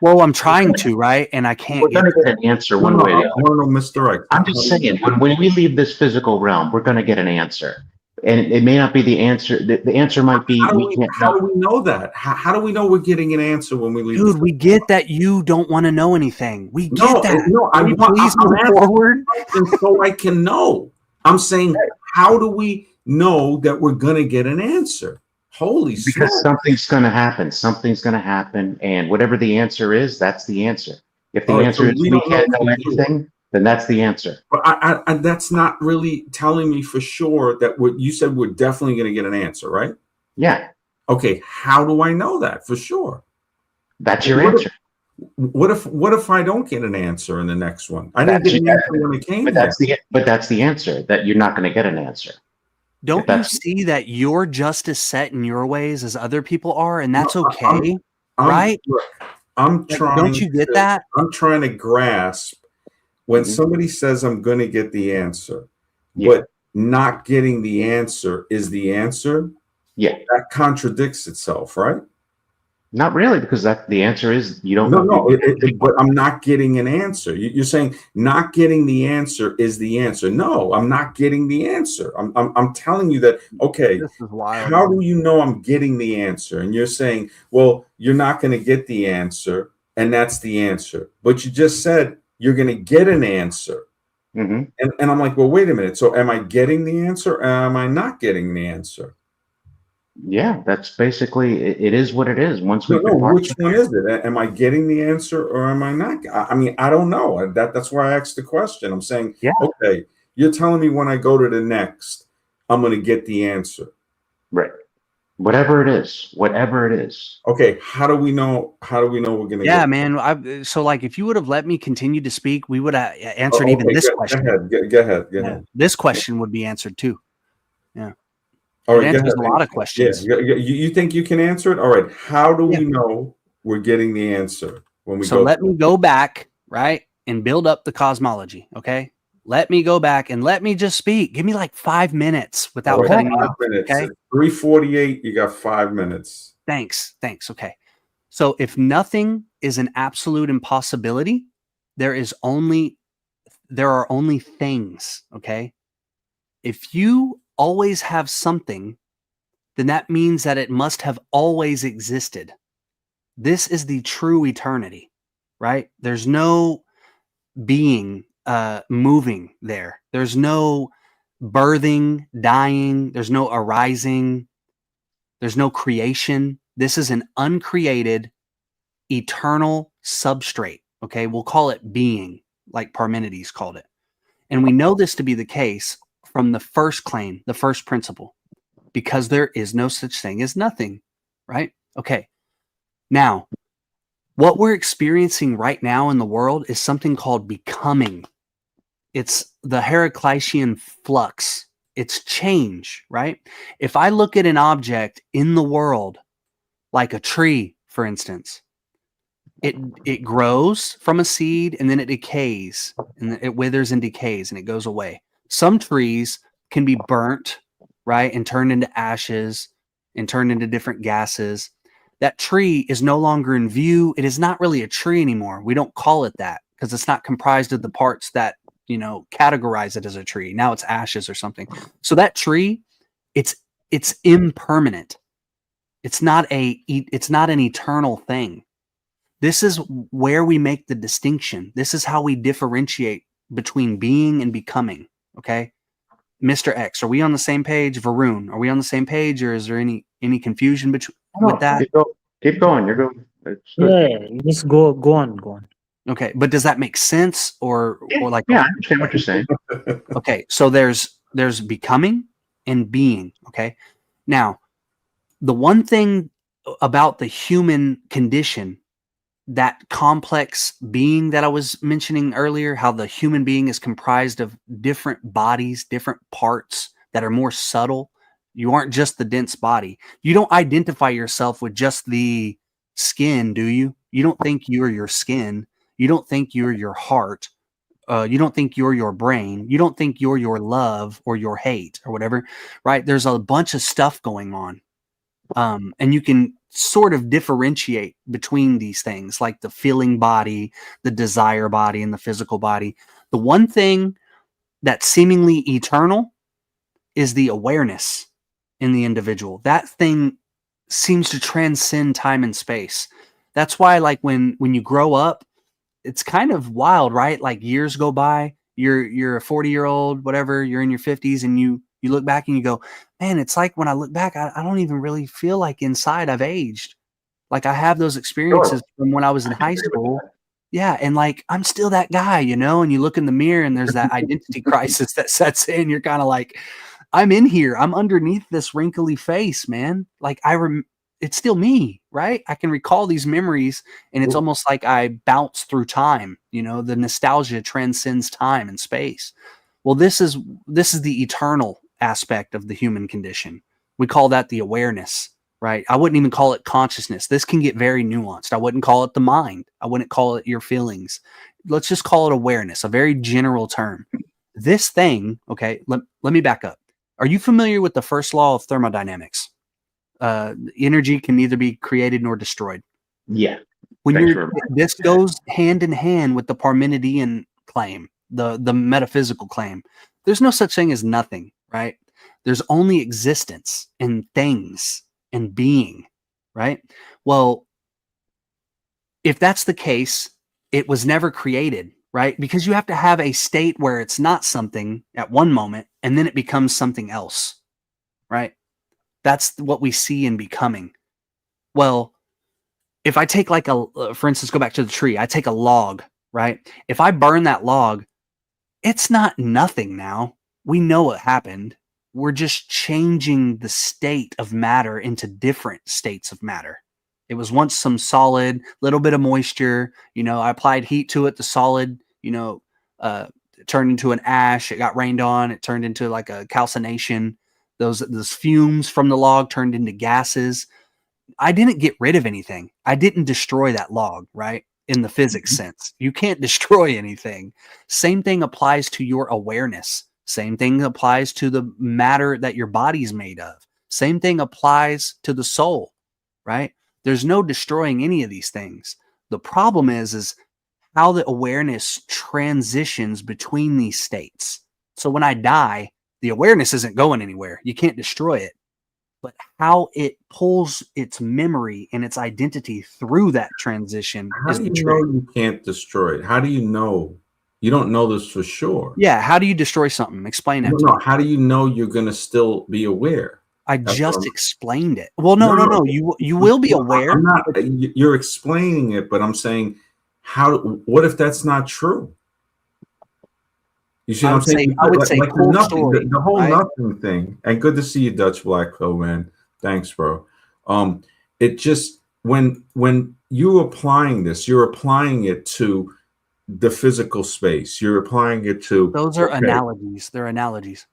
Well, I'm trying to, right? And I we're can't going get to get an answer one No, way or I the other. want to know, Mr. X. I'm just saying, when we leave this physical realm, we're going to get an answer. And it may not be the answer. The answer might be we can't How know. do we know that? How do we know we're getting an answer when we leave? Dude, we get that you don't want to know anything. We No, get that. no, Can we please move forward? so I can know. I'm saying, how do we know that we're going to get an answer? Holy Because smokes. something's going to happen. Something's going to happen. And whatever the answer is, that's the answer. If the All right, answer so is we we don't can't know know for sure. anything, then that's the answer. But I that's not really telling me for sure that what you said we're definitely going to get an answer, right? Yeah, Okay, how do I know that for sure? that's your What if- answer. What if I don't get an answer in the next one? I didn't That's get an your- answer when it came But here. that's the answer, that you're not going to get an answer. Don't you That's- see that you're just as set in your ways as other people are, and that's No, okay, I'm- right? Look, I'm Like, trying. don't you get to- that? I'm trying to grasp when Mhm. somebody says I'm going to get the answer, Yeah. but not getting the answer is the answer. Yeah. That contradicts itself, right? Not really, because the answer is you don't. No, but I'm not getting an answer. You're saying not getting the answer is the answer. No, I'm not getting the answer. I'm telling you that, okay, This is wild. how do you know I'm getting the answer? And you're saying, well, you're not going to get the answer, and that's the answer. But you just said you're going to get an answer. Mm-hmm. And I'm like, well, wait a minute. So am I getting the answer or am I not getting the answer? Yeah, that's basically it is what it is. Once we No, depart which one is it? Am I getting the answer or am I not? I mean, I don't know. That's why I asked the question. I'm saying, Yeah. okay, you're telling me when I go to the next, I'm going to get the answer. right, whatever it is, whatever it is. Okay, how do we know? How do we know we're going to Yeah, get? man. So, like, if you would have let me continue to speak, we would have answered Oh, even okay, this go question. ahead. Go ahead. Go Yeah. ahead. This question would be answered too. Yeah. All It right, go answers ahead. a lot of Yeah, questions. you think you can answer it? All right. How do Yeah. we know we're getting the answer when we So go? let me go back, right, and build up the cosmology. Okay. Let me go back and let me just speak. Give me like 5 minutes without All right, cutting me 5 off. minutes. Okay. It's 3:48. You got 5 minutes. Thanks. Okay. So if nothing is an absolute impossibility, there are only things. Okay. If you always have something, then that means that it must have always existed. This is the true eternity, right? There's no being moving there. There's no birthing, dying. There's no arising. There's no creation. This is an uncreated, eternal substrate. Okay, we'll call it being, like Parmenides called it. And we know this to be the case from the first claim, the first principle, because there is no such thing as nothing, right? Okay. Now, what we're experiencing right now in the world is something called becoming. It's the Heraclitean flux. It's change, right? If I look at an object in the world, like a tree, for instance, it grows from a seed and then it decays and it withers and decays and it goes away. Some trees can be burnt, right, and turned into ashes and turned into different gases. That tree is no longer in view. It is not really a tree anymore. We don't call it that because it's not comprised of the parts that, categorize it as a tree. Now it's ashes or something. So that tree, it's impermanent. It's not an eternal thing. This is where we make the distinction. This is how we differentiate between being and becoming. Okay, Mr. X, are we on the same page? Varun, are we on the same page, or is there any confusion with that? Keep going. You're good. It's good. Yeah, just go on. Okay, but does that make sense, or like? Yeah, I understand what you're saying. Okay, so there's becoming and being. Okay, now the one thing about the human condition, that complex being that I was mentioning earlier, how the human being is comprised of different bodies, different parts that are more subtle. You aren't just the dense body. You don't identify yourself with just the skin, do you? You don't think you're your skin. You don't think you're your heart. You don't think you're your brain. You don't think you're your love or your hate or whatever, right? There's a bunch of stuff going on. And you can sort of differentiate between these things, like the feeling body, the desire body, and the physical body. The one thing that's seemingly eternal is the awareness in the individual. That thing seems to transcend time and space. That's why, like, when you grow up, it's kind of wild, right? Like, years go by, you're a 40-year-old, whatever, you're in your 50s, and you look back and you go, man, it's like when I look back, I don't even really feel like inside I've aged. Like, I have those experiences from when I was in high school. Yeah, and like I'm still that guy, and you look in the mirror and there's that identity crisis that sets in. You're kind of like, I'm in here. I'm underneath this wrinkly face, man. Like it's still me, right? I can recall these memories and it's almost like I bounce through time. The nostalgia transcends time and space. Well, this is the eternal aspect of the human condition. We call that the awareness, right? I wouldn't even call it consciousness. This can get very nuanced. I wouldn't call it the mind. I wouldn't call it your feelings. Let's just call it awareness, a very general term. This thing, okay, let me back up. Are you familiar with the first law of thermodynamics? energy can neither be created nor destroyed. Yeah. When Thanks you're for reminding this me. goes hand in hand with the Parmenidean claim, the metaphysical claim. There's no such thing as nothing, right? There's only existence and things and being, right? Well, if that's the case, it was never created, right? Because you have to have a state where it's not something at one moment and then it becomes something else, right? That's what we see in becoming. Well, if I take like for instance, go back to the tree, I take a log, right? If I burn that log, it's not nothing now. We know what happened. We're just changing the state of matter into different states of matter. It was once some solid, little bit of moisture. I applied heat to it. The solid, it turned into an ash. It got rained on. It turned into like a calcination. Those fumes from the log turned into gases. I didn't get rid of anything. I didn't destroy that log, right? In the physics sense, you can't destroy anything. Same thing applies to your awareness. Same thing applies to the matter that your body's made of. Same thing applies to the soul, right? There's no destroying any of these things. The problem is how the awareness transitions between these states. So when I die, the awareness isn't going anywhere. You can't destroy it. But how it pulls its memory and its identity through that transition How is do the you trick. know you can't destroy it? How do you know? You don't know this for sure. Yeah, how do you destroy something? Explain that to No, me. how do you know you're going to still be aware? I That's just what I'm- explained it. Well, no. You will be aware. I'm not. You're explaining it, but I'm saying, what if that's not true? You see what I'm saying? I would say like cool nothing, story, the whole right? nothing thing. And good to see you, Dutch Black Pill, man. Thanks, bro. It just when you're applying this, you're applying it to the physical space. You're applying it to Those are analogies. They're analogies.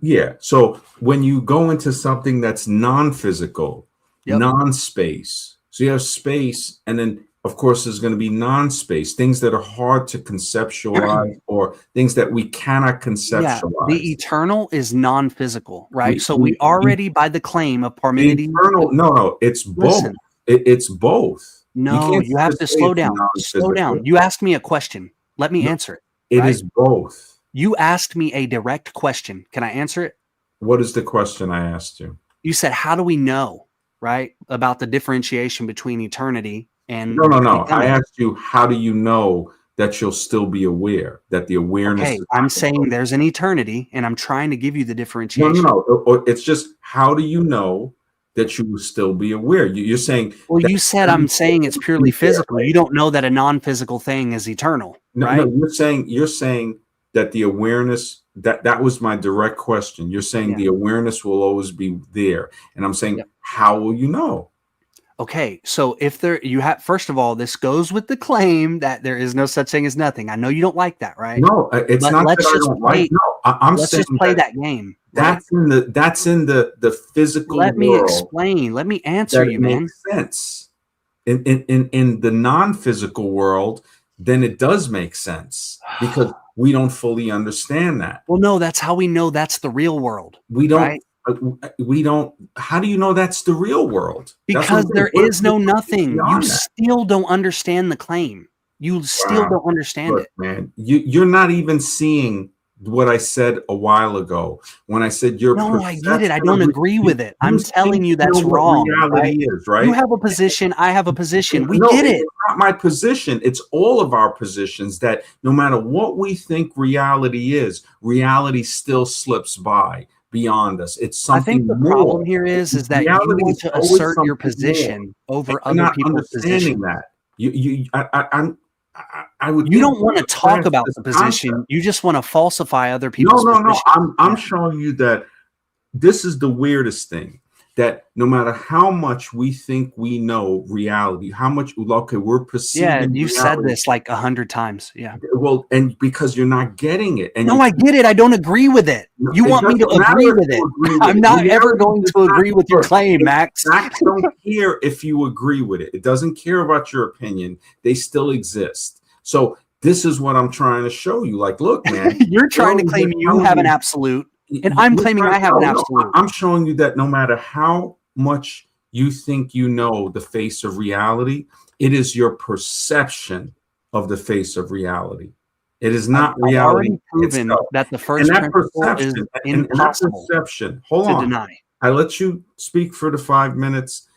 Yeah. So when you go into something that's non-physical, Yep. non-space, so you have space, and then of course there's going to be non-space, things that are hard to conceptualize or things that we cannot conceptualize. Yeah, the eternal is non-physical, right? So we already, by the claim of Parmenides, no, it's both. Listen. It's both. No, you have to slow down. Slow down. You asked me a question. Let me answer it. It is both. You asked me a direct question. Can I answer it? What is the question I asked you? You said, how do we know, right, about the differentiation between eternity and No. becoming? I asked you, how do you know that you'll still be aware, that the awareness? Okay, I'm saying there's an eternity, and I'm trying to give you the differentiation. No. It's just, how do you know that you will still be aware? You're saying. Well, you said I'm saying it's purely physical. You don't know that a non-physical thing is eternal, right? No, you're saying that the awareness, that was my direct question. You're saying the awareness will always be there, and I'm saying, how will you know? Okay, so if first of all, this goes with the claim that there is no such thing as nothing. I know you don't like that, right? No, it's not that I don't like. No, I'm let's saying just play that game. That's in the physical world. Let me explain. Let me answer you, man. Makes sense. In the non-physical world, then it does make sense because we don't fully understand that. Well, no, that's how we know that's the real world. We don't. Right? We don't. How do you know that's the real world? Because there is no nothing. You still don't understand the claim. You still don't understand it, man. You're not even seeing what I said a while ago when I said you're. No, I get it. I don't agree with it. I'm telling you that's wrong. Reality is, right? You have a position. I have a position. We get it. It's not my position. It's all of our positions that no matter what we think reality is, reality still slips by beyond us. It's something. I think the problem here is that you want to assert your position over other people's position. That I would. You don't want to talk about the position. You just want to falsify other people's position. No. I'm showing you that this is the weirdest thing. That no matter how much we think we know reality, how much we're perceiving. Yeah, you reality, said this like 100 times. Yeah. Well, and because you're not getting it. And no, I get it. I don't agree with it. You want me to agree with it. I'm not ever going to agree with your claim, Max. Facts don't care if you agree with it. It doesn't care about your opinion. They still exist. So this is what I'm trying to show you. Like, look, man. You're trying to claim you have an absolute. And I'm claiming I have an absolute. I'm showing you that no matter how much you think you know the face of reality. It is your perception of the face of reality. It is not I've reality already proven itself. that the And first that principle is perception, and that impossible perception, hold to on. deny. I let you speak for the 5 minutes.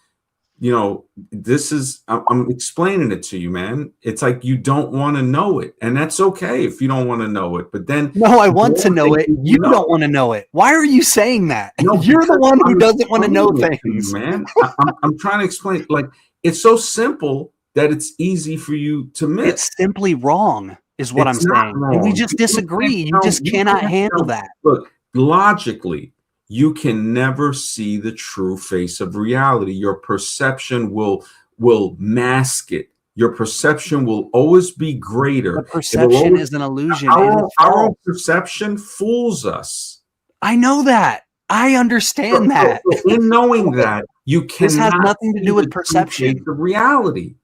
You know, this is, I'm explaining it to you, man. It's like you don't want to know it. And that's okay if you don't want to know it. But then, No, I want to know it. You don't want to know it. Why are you saying that? No, You're the one who I'm doesn't want to know explaining it to you, things. man. I'm trying to explain. Like, it's so simple that it's easy for you to miss. It's simply wrong, is what It's I'm not saying. And we wrong. just You disagree. can't You tell- just you cannot can't handle tell- that. Look, logically, you can never see the true face of reality. Your perception will mask it. Your perception will always be greater. The perception is an illusion. It is Our own false. perception fools us. I know that. I understand that. So in knowing that, you This has cannot nothing to see do with the true perception. face of reality.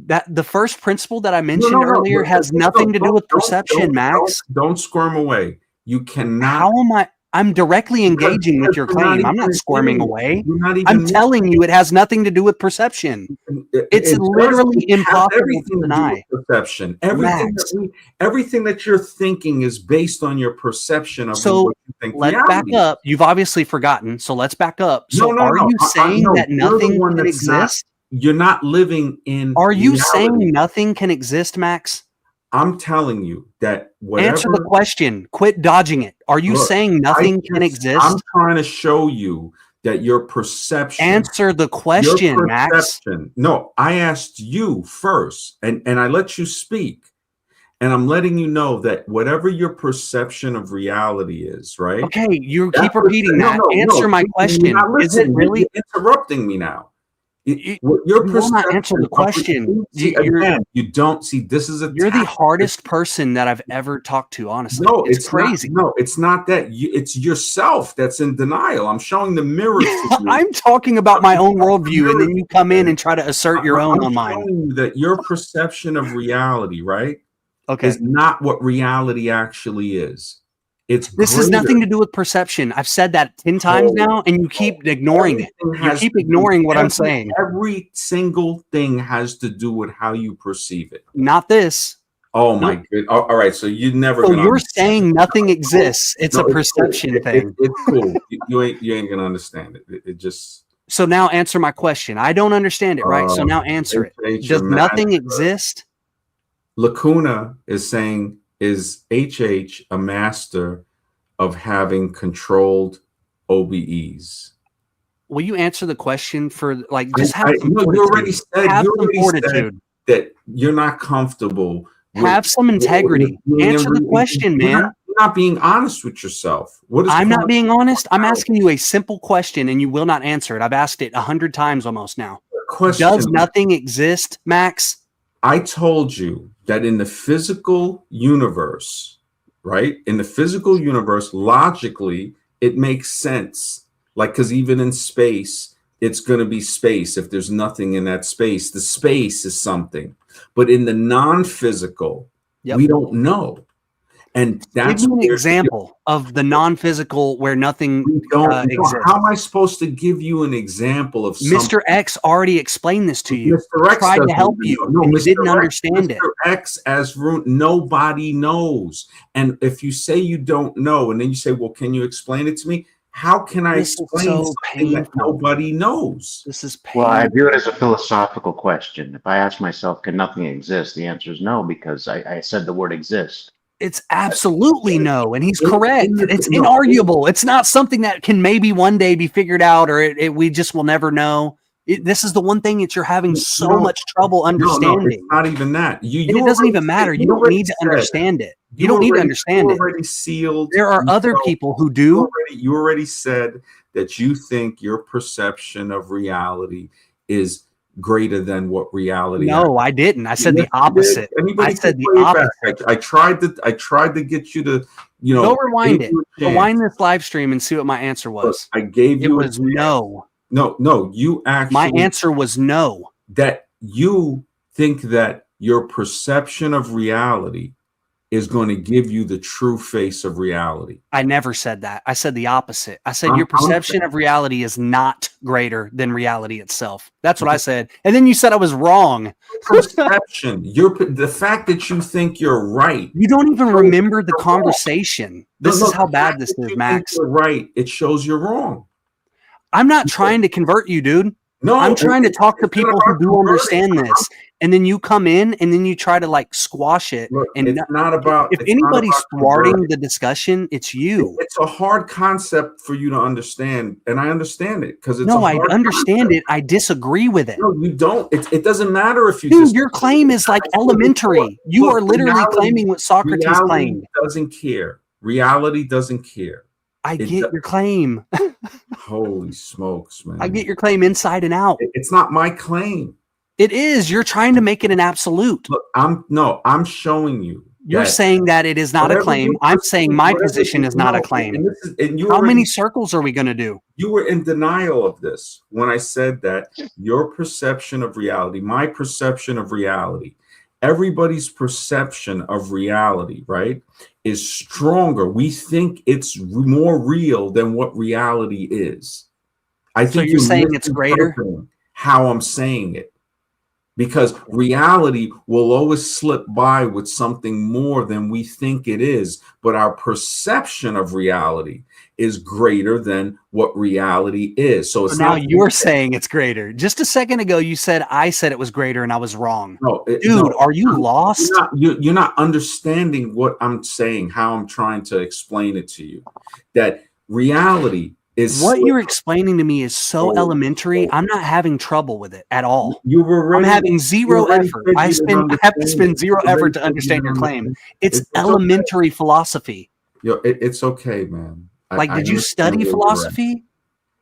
That the first principle that I mentioned earlier has nothing to do with perception, Max. Don't squirm away. You cannot. How am I? I'm directly engaging with your you're not claim. I'm not even squirming admitting away. it. You're not even I'm telling you, it has nothing to do with perception. It's literally impossible to deny. Perception. Max. Everything that you're thinking is based on your perception of So what you think. let's reality back up. You've obviously forgotten. So let's back up. So No, are you saying no, that you're the nothing one can that's not- exist? You're not living in. Are you reality. saying nothing can exist, Max? I'm telling you that whatever. Answer the question. Quit dodging it. Are you Look, saying nothing can exist? I'm trying to show you that your perception. Answer the question, your Max. perception. No, I asked you first, and I let you speak. And I'm letting you know that whatever your perception of reality is, right? Okay, you That keep repeating no, that. no, Answer no, my you're question. not Is it listening. really? You're interrupting me now. You Your will not answer the perception of- question. See, again, you don't see. This is a. You're the tactic. hardest person that I've ever talked to, honestly. No, it's crazy. No, it's not that. It's yourself that's in denial. I'm showing the mirror to you. I'm talking about my own worldview, and then you come in and try to assert your own on mine. I'm showing you that your perception of reality, right, Okay. is not what reality actually is. This has nothing to do with perception. I've said that 10 times now, and you keep ignoring it. You keep ignoring what I'm saying. Every single thing has to do with how you perceive it. Not this. Oh my good. All right. So you never. So you're saying nothing exists. It's a perception thing. It's cool. You ain't gonna understand it. It just. So now answer my question. I don't understand it, right? So now answer it. Does nothing exist? Lacuna is saying, is HH a master of having controlled OBEs? Will you answer the question for like just have some you fortitude? already said, Have you some already fortitude. said that you're not comfortable. Have some integrity. Answer the question, man. You're not being honest with yourself. What is I'm not being honest. I'm asking you a simple question and you will not answer it. I've asked it 100 times almost now. question? Does nothing exist, Max? I told you that in the physical universe, right? In the physical universe, logically, it makes sense. Like, because even in space, it's going to be space. If there's nothing in that space, the space is something. But in the non-physical, we don't know. And that's give me an example of the non-physical where nothing exists. How am I supposed to give you an example of something? Mr. X already explained this to you. Mr. X tried to help you, and you didn't understand it. Mr. X as nobody knows. And if you say you don't know, and then you say, well, can you explain it to me? How can I explain something that nobody knows? This is painful. Well, I view it as a philosophical question. If I ask myself, can nothing exist? The answer is no, because I said the word exist. It's absolutely no, and he's correct. It's inarguable. It's not something that can maybe one day be figured out, or we just will never know. This is the one thing that you're having so much trouble understanding. No, it's not even that. It doesn't even matter. You don't need to understand it. You don't need to understand it. Already sealed. There are other people who do. You already said that you think your perception of reality is greater than what reality is. No, I didn't. I said the opposite. I said the opposite. I tried to get you to, go rewind it. Rewind this live stream and see what my answer was. Look, I gave you. It was no. No. You actually. My answer was no. That you think that your perception of reality is going to give you the true face of reality. I never said that. I said the opposite. I said your perception of reality is not greater than reality itself. That's what I said. And then you said I was wrong. Perception. The fact that you think you're right. You don't even remember the conversation. This is how bad this is, Max. You're right. It shows you're wrong. I'm not trying to convert you, dude. No, I'm trying to talk to people who do understand this. And then you come in and then you try to like squash it. Look, and it's not about. If anybody's thwarting the discussion, it's you. It's a hard concept for you to understand, and I understand it because it's. No, I understand it. I disagree with it. No, you don't. It doesn't matter if you. Dude, your claim is like elementary. You are literally claiming what Socrates claimed. Doesn't care. Reality doesn't care. I get your claim. Holy smokes, man! I get your claim inside and out. It's not my claim. It is. You're trying to make it an absolute. Look, I'm showing you. You're saying that it is not a claim. I'm saying my position is not a claim. How many circles are we going to do? You were in denial of this when I said that your perception of reality, my perception of reality, everybody's perception of reality, right, is stronger. We think it's more real than what reality is. I think so you're saying it's greater? How I'm saying it. Because reality will always slip by with something more than we think it is. But our perception of reality is greater than what reality is. So it's now you're saying it's greater. Just a second ago, you said I said it was greater and I was wrong. No, dude, are you lost? You're not understanding what I'm saying, how I'm trying to explain it to you. That reality is what you're explaining to me is so elementary. I'm not having trouble with it at all. I'm having zero effort. I have to spend zero effort to understand your claim. It's elementary philosophy. It's okay, man. Did you study philosophy?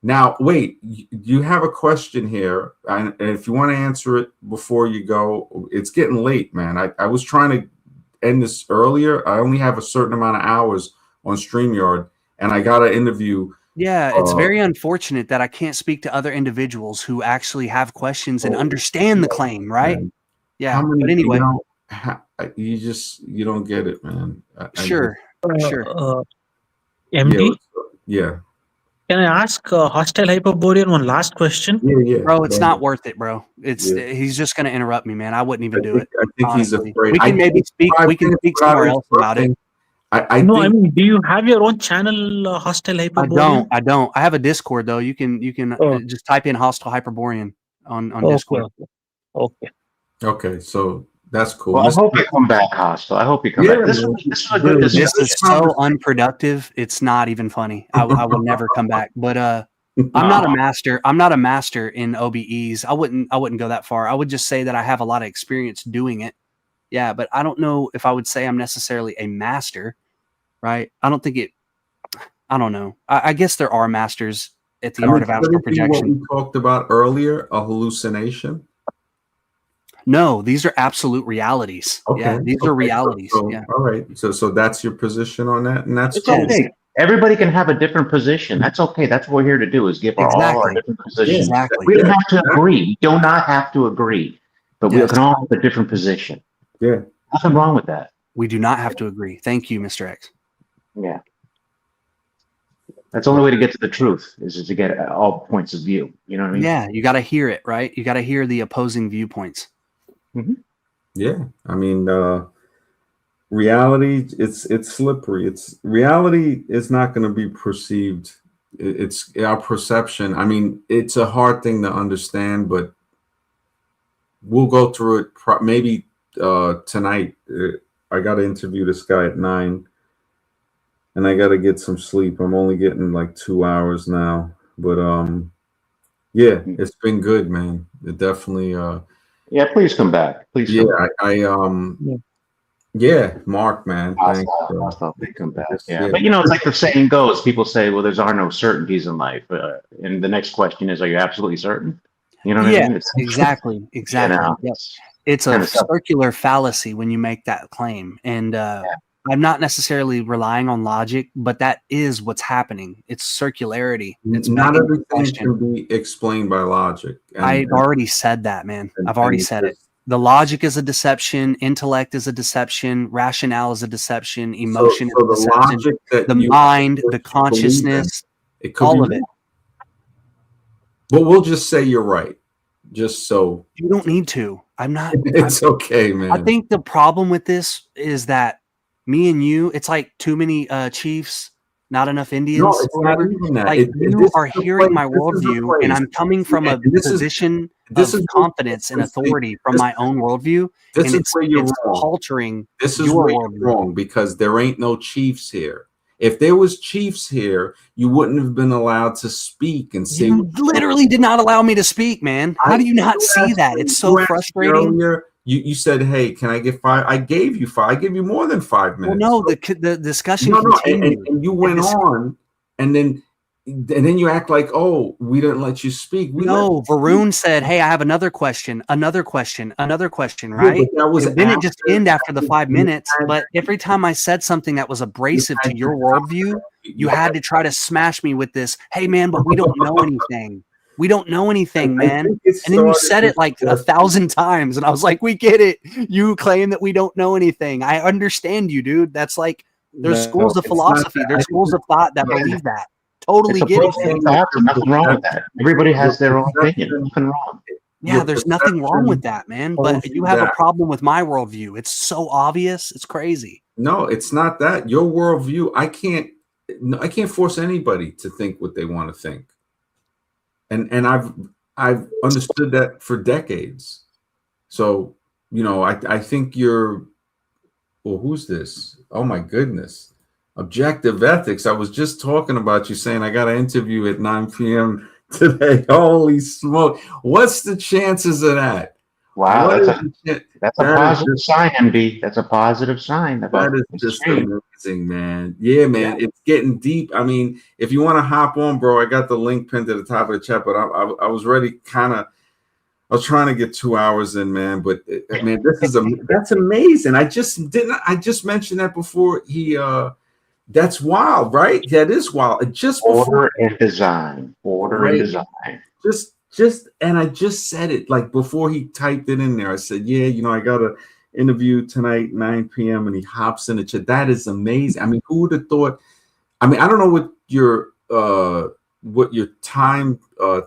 Now, wait, you have a question here. And if you want to answer it before you go, it's getting late, man. I was trying to end this earlier. I only have a certain amount of hours on StreamYard, and I got to interview. Yeah, it's very unfortunate that I can't speak to other individuals who actually have questions and understand the claim, right? Man. Yeah, but anyway. You don't get it, man. Sure. MD? Yeah. Can I ask Hostile Hyperborean one last question? Yeah. Bro, it's not worth it, bro. He's just going to interrupt me, man. I wouldn't even do it. I think honestly. He's afraid. We can maybe speak. We can speak somewhere else about it. I mean, do you have your own channel, Hostile Hyperborean? I don't. I have a Discord though. You can just type in Hostile Hyperborean on Discord. Okay, so that's cool. Well, I hope you come back, Hostile. I hope you come back. This is a good discussion. This is so unproductive. It's not even funny. I will never come back. But I'm not a master. I'm not a master in OBEs. I wouldn't go that far. I would just say that I have a lot of experience doing it. Yeah, but I don't know if I would say I'm necessarily a master, right? I don't think it. I don't know. I guess there are masters at the art of astral projection. What we talked about earlier, a hallucination. No, these are absolute realities. Okay. Yeah, these are realities. So, yeah. All right. So that's your position on that, and that's cool. Okay. Everybody can have a different position. That's okay. That's what we're here to do is give all our different positions. Exactly. We don't have to agree. We do not have to agree, but we can all have a different position. Yeah. Nothing wrong with that. We do not have to agree. Thank you, Mr. X. Yeah. That's the only way to get to the truth is to get all points of view. You know what I mean? Yeah, you got to hear it, right? You got to hear the opposing viewpoints. Mm-hmm. Yeah. I mean, reality, it's slippery. Reality is not going to be perceived. It's our perception. I mean, it's a hard thing to understand, but we'll go through it maybe tonight. I got to interview this guy at 9, and I got to get some sleep. I'm only getting like 2 hours now, but yeah, it's been good, man. It definitely. Yeah, please come back. Please. Yeah, Mark, man. Thanks. Come back. Yeah, but it's like the saying goes. People say, "Well, there are no certainties in life," and the next question is, "Are you absolutely certain?" You know what I mean? Exactly. Yes. It's a circular fallacy when you make that claim. And I'm not necessarily relying on logic, but that is what's happening. It's circularity. It's not everything can be explained by logic. I've already said that, man. I've already said it. The logic is a deception. Intellect is a deception. Rationale is a deception. Emotion So is a the deception. logic that The you mind, what the you believe in, consciousness, it could all be of it. wrong. But we'll just say you're right, just so You don't need to. I'm not. it's okay, man. I think the problem with this is that me and you, it's like too many Chiefs, not enough Indians. No, it's not whatever. even that. Like you are hearing my this is the worldview, and place. I'm coming from a And this is position this of is confidence and authority from my own worldview, this and is it's where you're wrong. altering This is your where worldview. you're wrong, because there ain't no Chiefs here. If there was Chiefs here, you wouldn't have been allowed to speak and say. You literally did not allow me to speak, man. How do you not see that? It's so frustrating. Earlier, you said, "Hey, can I get 5?" I gave you 5. I gave you more than 5 minutes. Well, no, the discussion No, continued. and you went on, and then you act like, "Oh, we didn't let you speak." No, Varun said, "Hey, I have another question, another question, another question." Right? Yeah, that was It didn't just end after the 5 minutes. But every time I said something that was abrasive to your worldview, you had to try to smash me with this. Hey, man, but we don't know anything. We don't know anything, man. And then you said it like 1,000 times, and I was like, "We get it. You claim that we don't know anything. I understand you, dude. That's like there's schools of philosophy, there's schools of thought that believe that." Totally get it. Nothing wrong with that. Everybody has their own opinion. Nothing wrong. Yeah, there's nothing wrong with that, man. But you have a problem with my worldview. It's so obvious. It's crazy. No, it's not that. Your worldview, I can't force anybody to think what they want to think. And I've understood that for decades. So, I think you're, well, who's this? Oh my goodness. Objective Ethics. I was just talking about you, saying I got an interview at 9 p.m. today. Holy smoke. What's the chances of that? Wow, that's a positive sign, MB. That's a positive sign. That is just amazing, man. Yeah, man. It's getting deep. I mean, if you want to hop on, bro, I got the link pinned to the top of the chat, but I was ready I was trying to get 2 hours in, man. But man, that's amazing. I just mentioned that before that's wild, right? That is wild. Order and design. And I just said it like before he typed it in there. I said, I got an interview tonight, 9 p.m. and he hops in the chat. That is amazing. I mean, who would have thought? I mean, I don't know what your time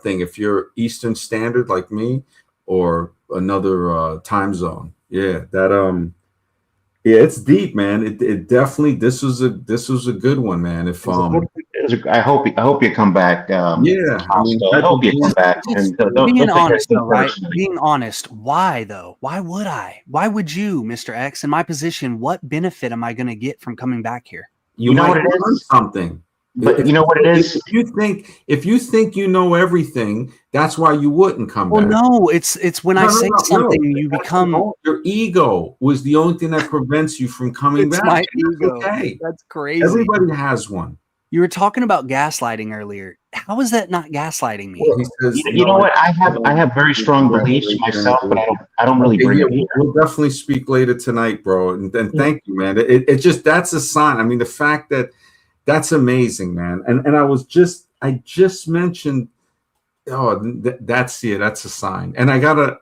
thing, if you're Eastern Standard like me or another time zone. Yeah, it's deep, man. It definitely, this was a good one, man. If I hope you come back. I hope you come back. And being honest, though, right? Being honest, why though? Why would I? Why would you, Mr. X? In my position, what benefit am I going to get from coming back here? You know what it is? Something. But you know what it is? If you think you know everything, that's why you wouldn't come back. Well, no, it's when I say something, you become. Your ego was the only thing that prevents you from coming back. My ego. Okay. That's crazy. Everybody has one. You were talking about gaslighting earlier. How is that not gaslighting me? Well, you know what? I have very strong beliefs myself, but I don't really bring it here. We'll definitely speak later tonight, bro. And thank you, man. It just, that's a sign. I mean, the fact that that's amazing, man. And I just mentioned, that's a sign. And I gotta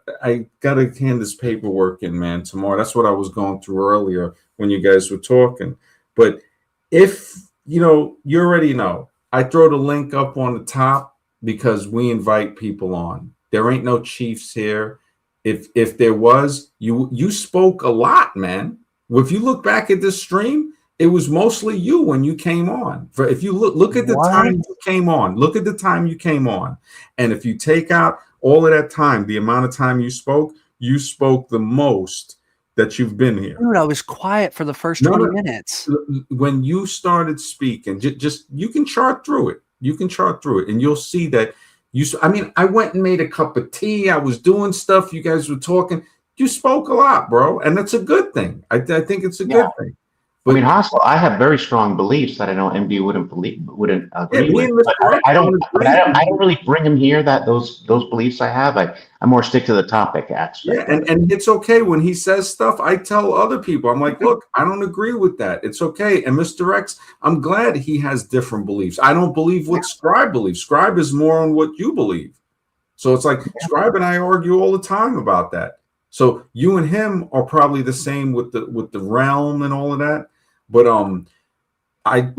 hand this paperwork in, man, tomorrow. That's what I was going through earlier when you guys were talking. But if you already know, I throw the link up on the top because we invite people on. There ain't no Chiefs here. If there was, you spoke a lot, man. If you look back at this stream, it was mostly you when you came on. If you look at the time you came on, and if you take out all of that time, the amount of time you spoke the most that you've been here. Dude, I was quiet for the first 20 minutes. When you started speaking, just you can chart through it. And you'll see that I went and made a cup of tea. I was doing stuff. You guys were talking. You spoke a lot, bro, and that's a good thing. I think it's a good thing. But, Hostile, I have very strong beliefs that I know MD wouldn't agree with. But I don't really bring him here. That those beliefs I have, I more stick to the topic aspect. Yeah, and it's okay when he says stuff. I tell other people, I'm like, look, I don't agree with that. It's okay. And Mr. X, I'm glad he has different beliefs. I don't believe what Scribe believes. Scribe is more on what you believe. So it's like Scribe and I argue all the time about that. So you and him are probably the same with the realm and all of that. But I,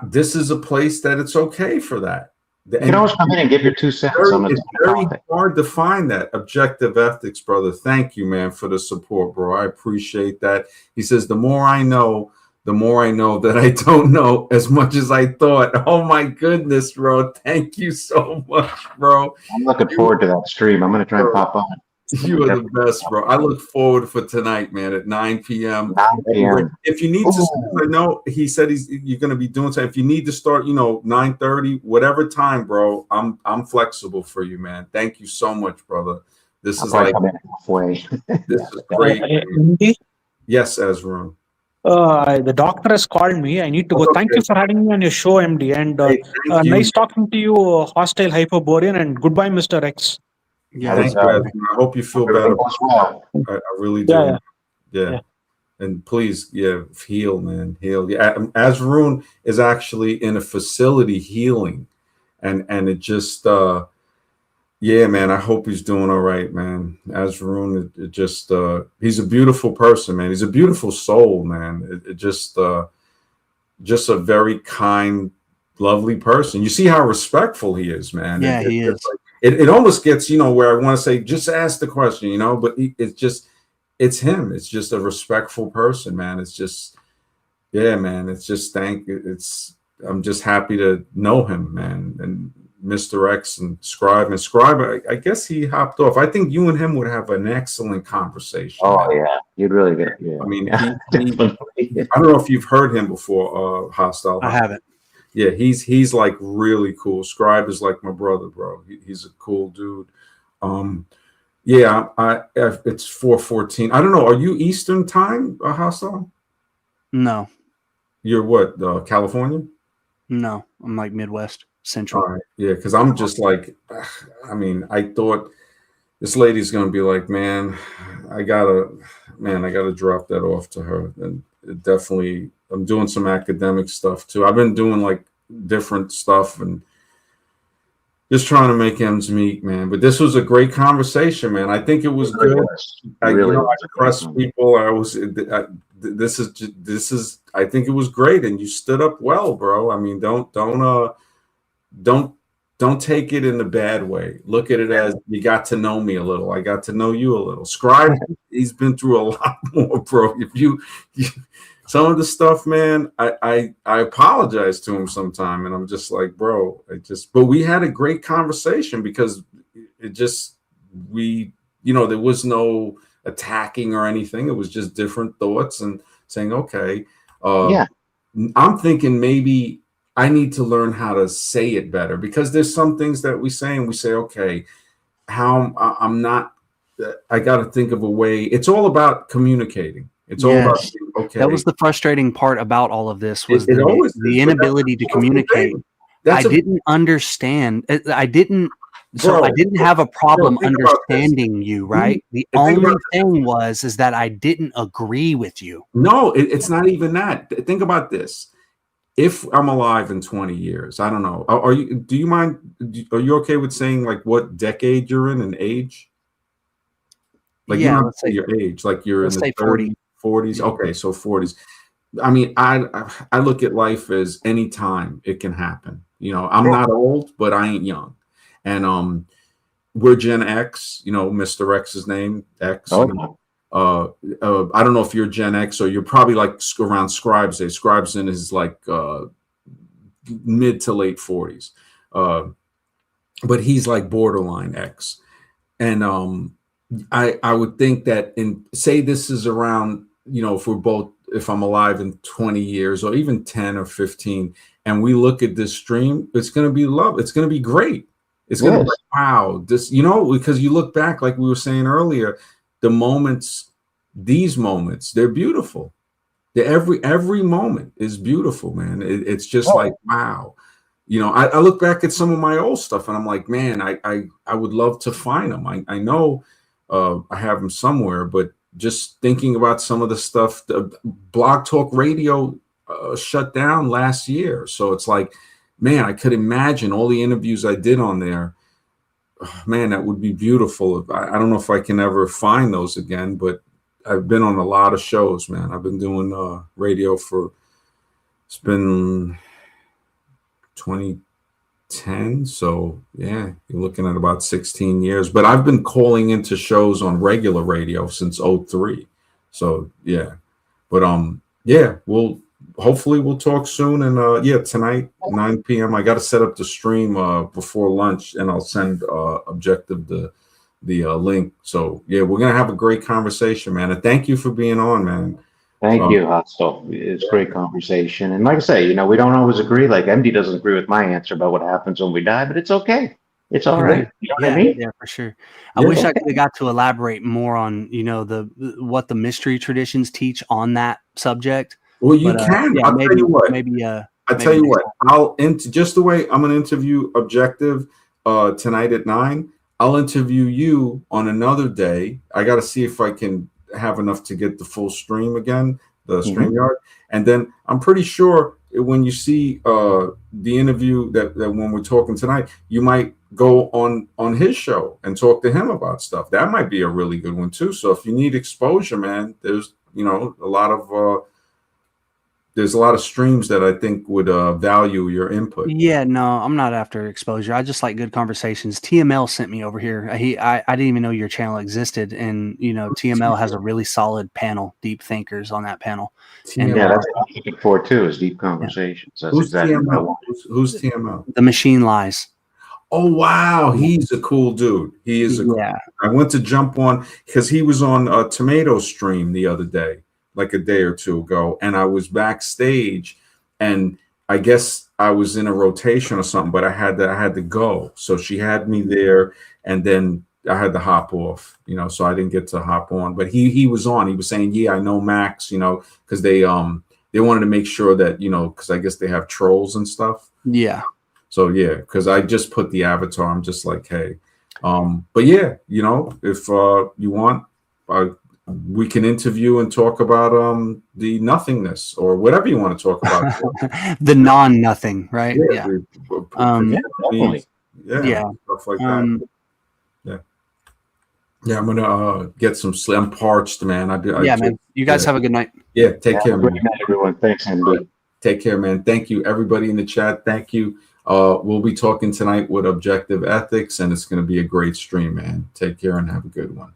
this is a place that it's okay for that. You can always come in and give your 2 cents on It's the very topic. hard to find that objective ethics, brother. Thank you, man, for the support, bro. I appreciate that. He says, the more I know that I don't know as much as I thought. Oh my goodness, bro. Thank you so much, bro. I'm looking forward to that stream. I'm going to try and pop on. You are the best, bro. I look forward for tonight, man, at 9 p.m. 9 p.m. If you need to, I know he said you're going to be doing something. If you need to start, 9:30, whatever time, bro, I'm flexible for you, man. Thank you so much, brother. This is like halfway. This is great. MD, Yes, Ezra. the doctor has called me. I need to go. Okay. Thank you for having me on your show, MD. And Hey, thank you. nice talking to you, hostile Hyperborean. And goodbye, Mr. X. Yeah, Thank you, Ezra. I hope you feel better. I really do. Yeah. And please, heal, man. Heal. Yeah. Azroon is actually in a facility healing. And it just man, I hope he's doing all right, man. Azroon, it just he's a beautiful person, man. He's a beautiful soul, man. It just a very kind, lovely person. You see how respectful he is, man. Yeah, he is. It almost gets, where I want to say, just ask the question, but it's him. It's just a respectful person, man. It's just, man. It's just I'm just happy to know him, man. And Mr. X and Scribe, I guess he hopped off. I think you and him would have an excellent conversation. Oh, man. Yeah. You'd really get, I mean, I don't know if you've heard him before, Hostile. I haven't. Yeah, he's like really cool. Scribe is like my brother, bro. He's a cool dude. It's 4:14. I don't know. Are you Eastern time, Hostile? No. You're what? California? No, I'm like Midwest Central. All right. Yeah, because I'm just like, I thought this lady's gonna be like, man, I gotta drop that off to her. And it definitely, I'm doing some academic stuff too. I've been doing like different stuff and just trying to make ends meet, man. But this was a great conversation, man. I think it was good. I trust people. This is. I think it was great, and you stood up well, bro. I mean, don't take it in the bad way. Look at it as you got to know me a little. I got to know you a little. Scribe, he's been through a lot more, bro. If you some of the stuff, man, I apologize to him sometime, and I'm just like, bro, but we had a great conversation because there was no attacking or anything. It was just different thoughts and saying, okay, I'm thinking maybe I need to learn how to say it better because there's some things that we say and we say, okay, I got to think of a way. It's all about communicating. It's all about saying, okay. That was the frustrating part about all of this was the inability to communicate. I didn't understand. I didn't have a problem understanding you, right? The only thing is that I didn't agree with you. No, it's not even that. Think about this. If I'm alive in 20 years, I don't know. Do you mind? Are you okay with saying like what decade you're in and age? Like let's say your age, like you're in the 30s, 40s. Okay, so 40s. I mean, I look at life as any time it can happen. I'm not old, but I ain't young. And we're Gen X, Mr. X's name, X. I don't know if you're Gen X or you're probably like around Scribe's age. Scribe's in his like mid to late 40s. But he's like borderline X. And I would think that say this is around, if I'm alive in 20 years or even 10 or 15, and we look at this stream, it's going to be love. It's going to be great. It's going to be like, wow, this, because you look back, like we were saying earlier, these moments, they're beautiful. Every moment is beautiful, man. It's just like, wow. I look back at some of my old stuff and I'm like, man, I would love to find them. I know I have them somewhere, but just thinking about some of the stuff, the Blog Talk Radio shut down last year. So it's like, man, I could imagine all the interviews I did on there. man, that would be beautiful. I don't know if I can ever find those again, but I've been on a lot of shows, man. I've been doing radio it's been 2010. So yeah, you're looking at about 16 years. But I've been calling into shows on regular radio since '03. So yeah. But yeah, hopefully we'll talk soon. And yeah, tonight, 9 p.m. I got to set up the stream before lunch, and I'll send Objective the link. So yeah, we're gonna have a great conversation, man. And thank you for being on, man. Thank you, Hostel. It's great conversation. And like I say, we don't always agree. Like MD doesn't agree with my answer about what happens when we die, but it's okay. It's all right. You know what I mean? Yeah, for sure. I wish I could have got to elaborate more on, what the mystery traditions teach on that subject. Well, you can. Yeah, I'll tell you what. I tell you what. Just the way I'm gonna interview Objective tonight at 9. I'll interview you on another day. I got to see if I can have enough to get the full stream again, the StreamYard. And then I'm pretty sure when you see the interview that when we're talking tonight, you might go on his show and talk to him about stuff. That might be a really good one too. So if you need exposure, man, there's there's a lot of streams that I think would value your input. Yeah, no, I'm not after exposure. I just like good conversations. TML sent me over here. I didn't even know your channel existed, and TML has a really solid panel, deep thinkers on that panel. And yeah, that's what I'm looking for too, is deep conversations. That's Who's exactly TML? what I want. Who's TML? The Machine Lies. Oh wow, he's a cool dude. He is a cool dude. I went to jump on because he was on a Tomato stream the other day, like a day or two ago, and I was backstage, and I guess I was in a rotation or something, but I had to go. So she had me there, and then I had to hop off, so I didn't get to hop on. But he was on. He was saying, "Yeah, I know Max," because they wanted to make sure that because I guess they have trolls and stuff. Yeah. So yeah, because I just put the avatar. I'm just like, hey, but yeah, if you want, we can interview and talk about the nothingness or whatever you want to talk about. The non-nothing, right? Yeah. Definitely. Yeah. Stuff like that. Yeah, I'm gonna get some sleep. I'm parched, man. Man. You guys have a good night. Yeah, take care, man. Great night, everyone. Thanks, Andy. Take care, man. Thank you, everybody in the chat. Thank you. We'll be talking tonight with Objective Ethics, and it's going to be a great stream, man. Take care and have a good one.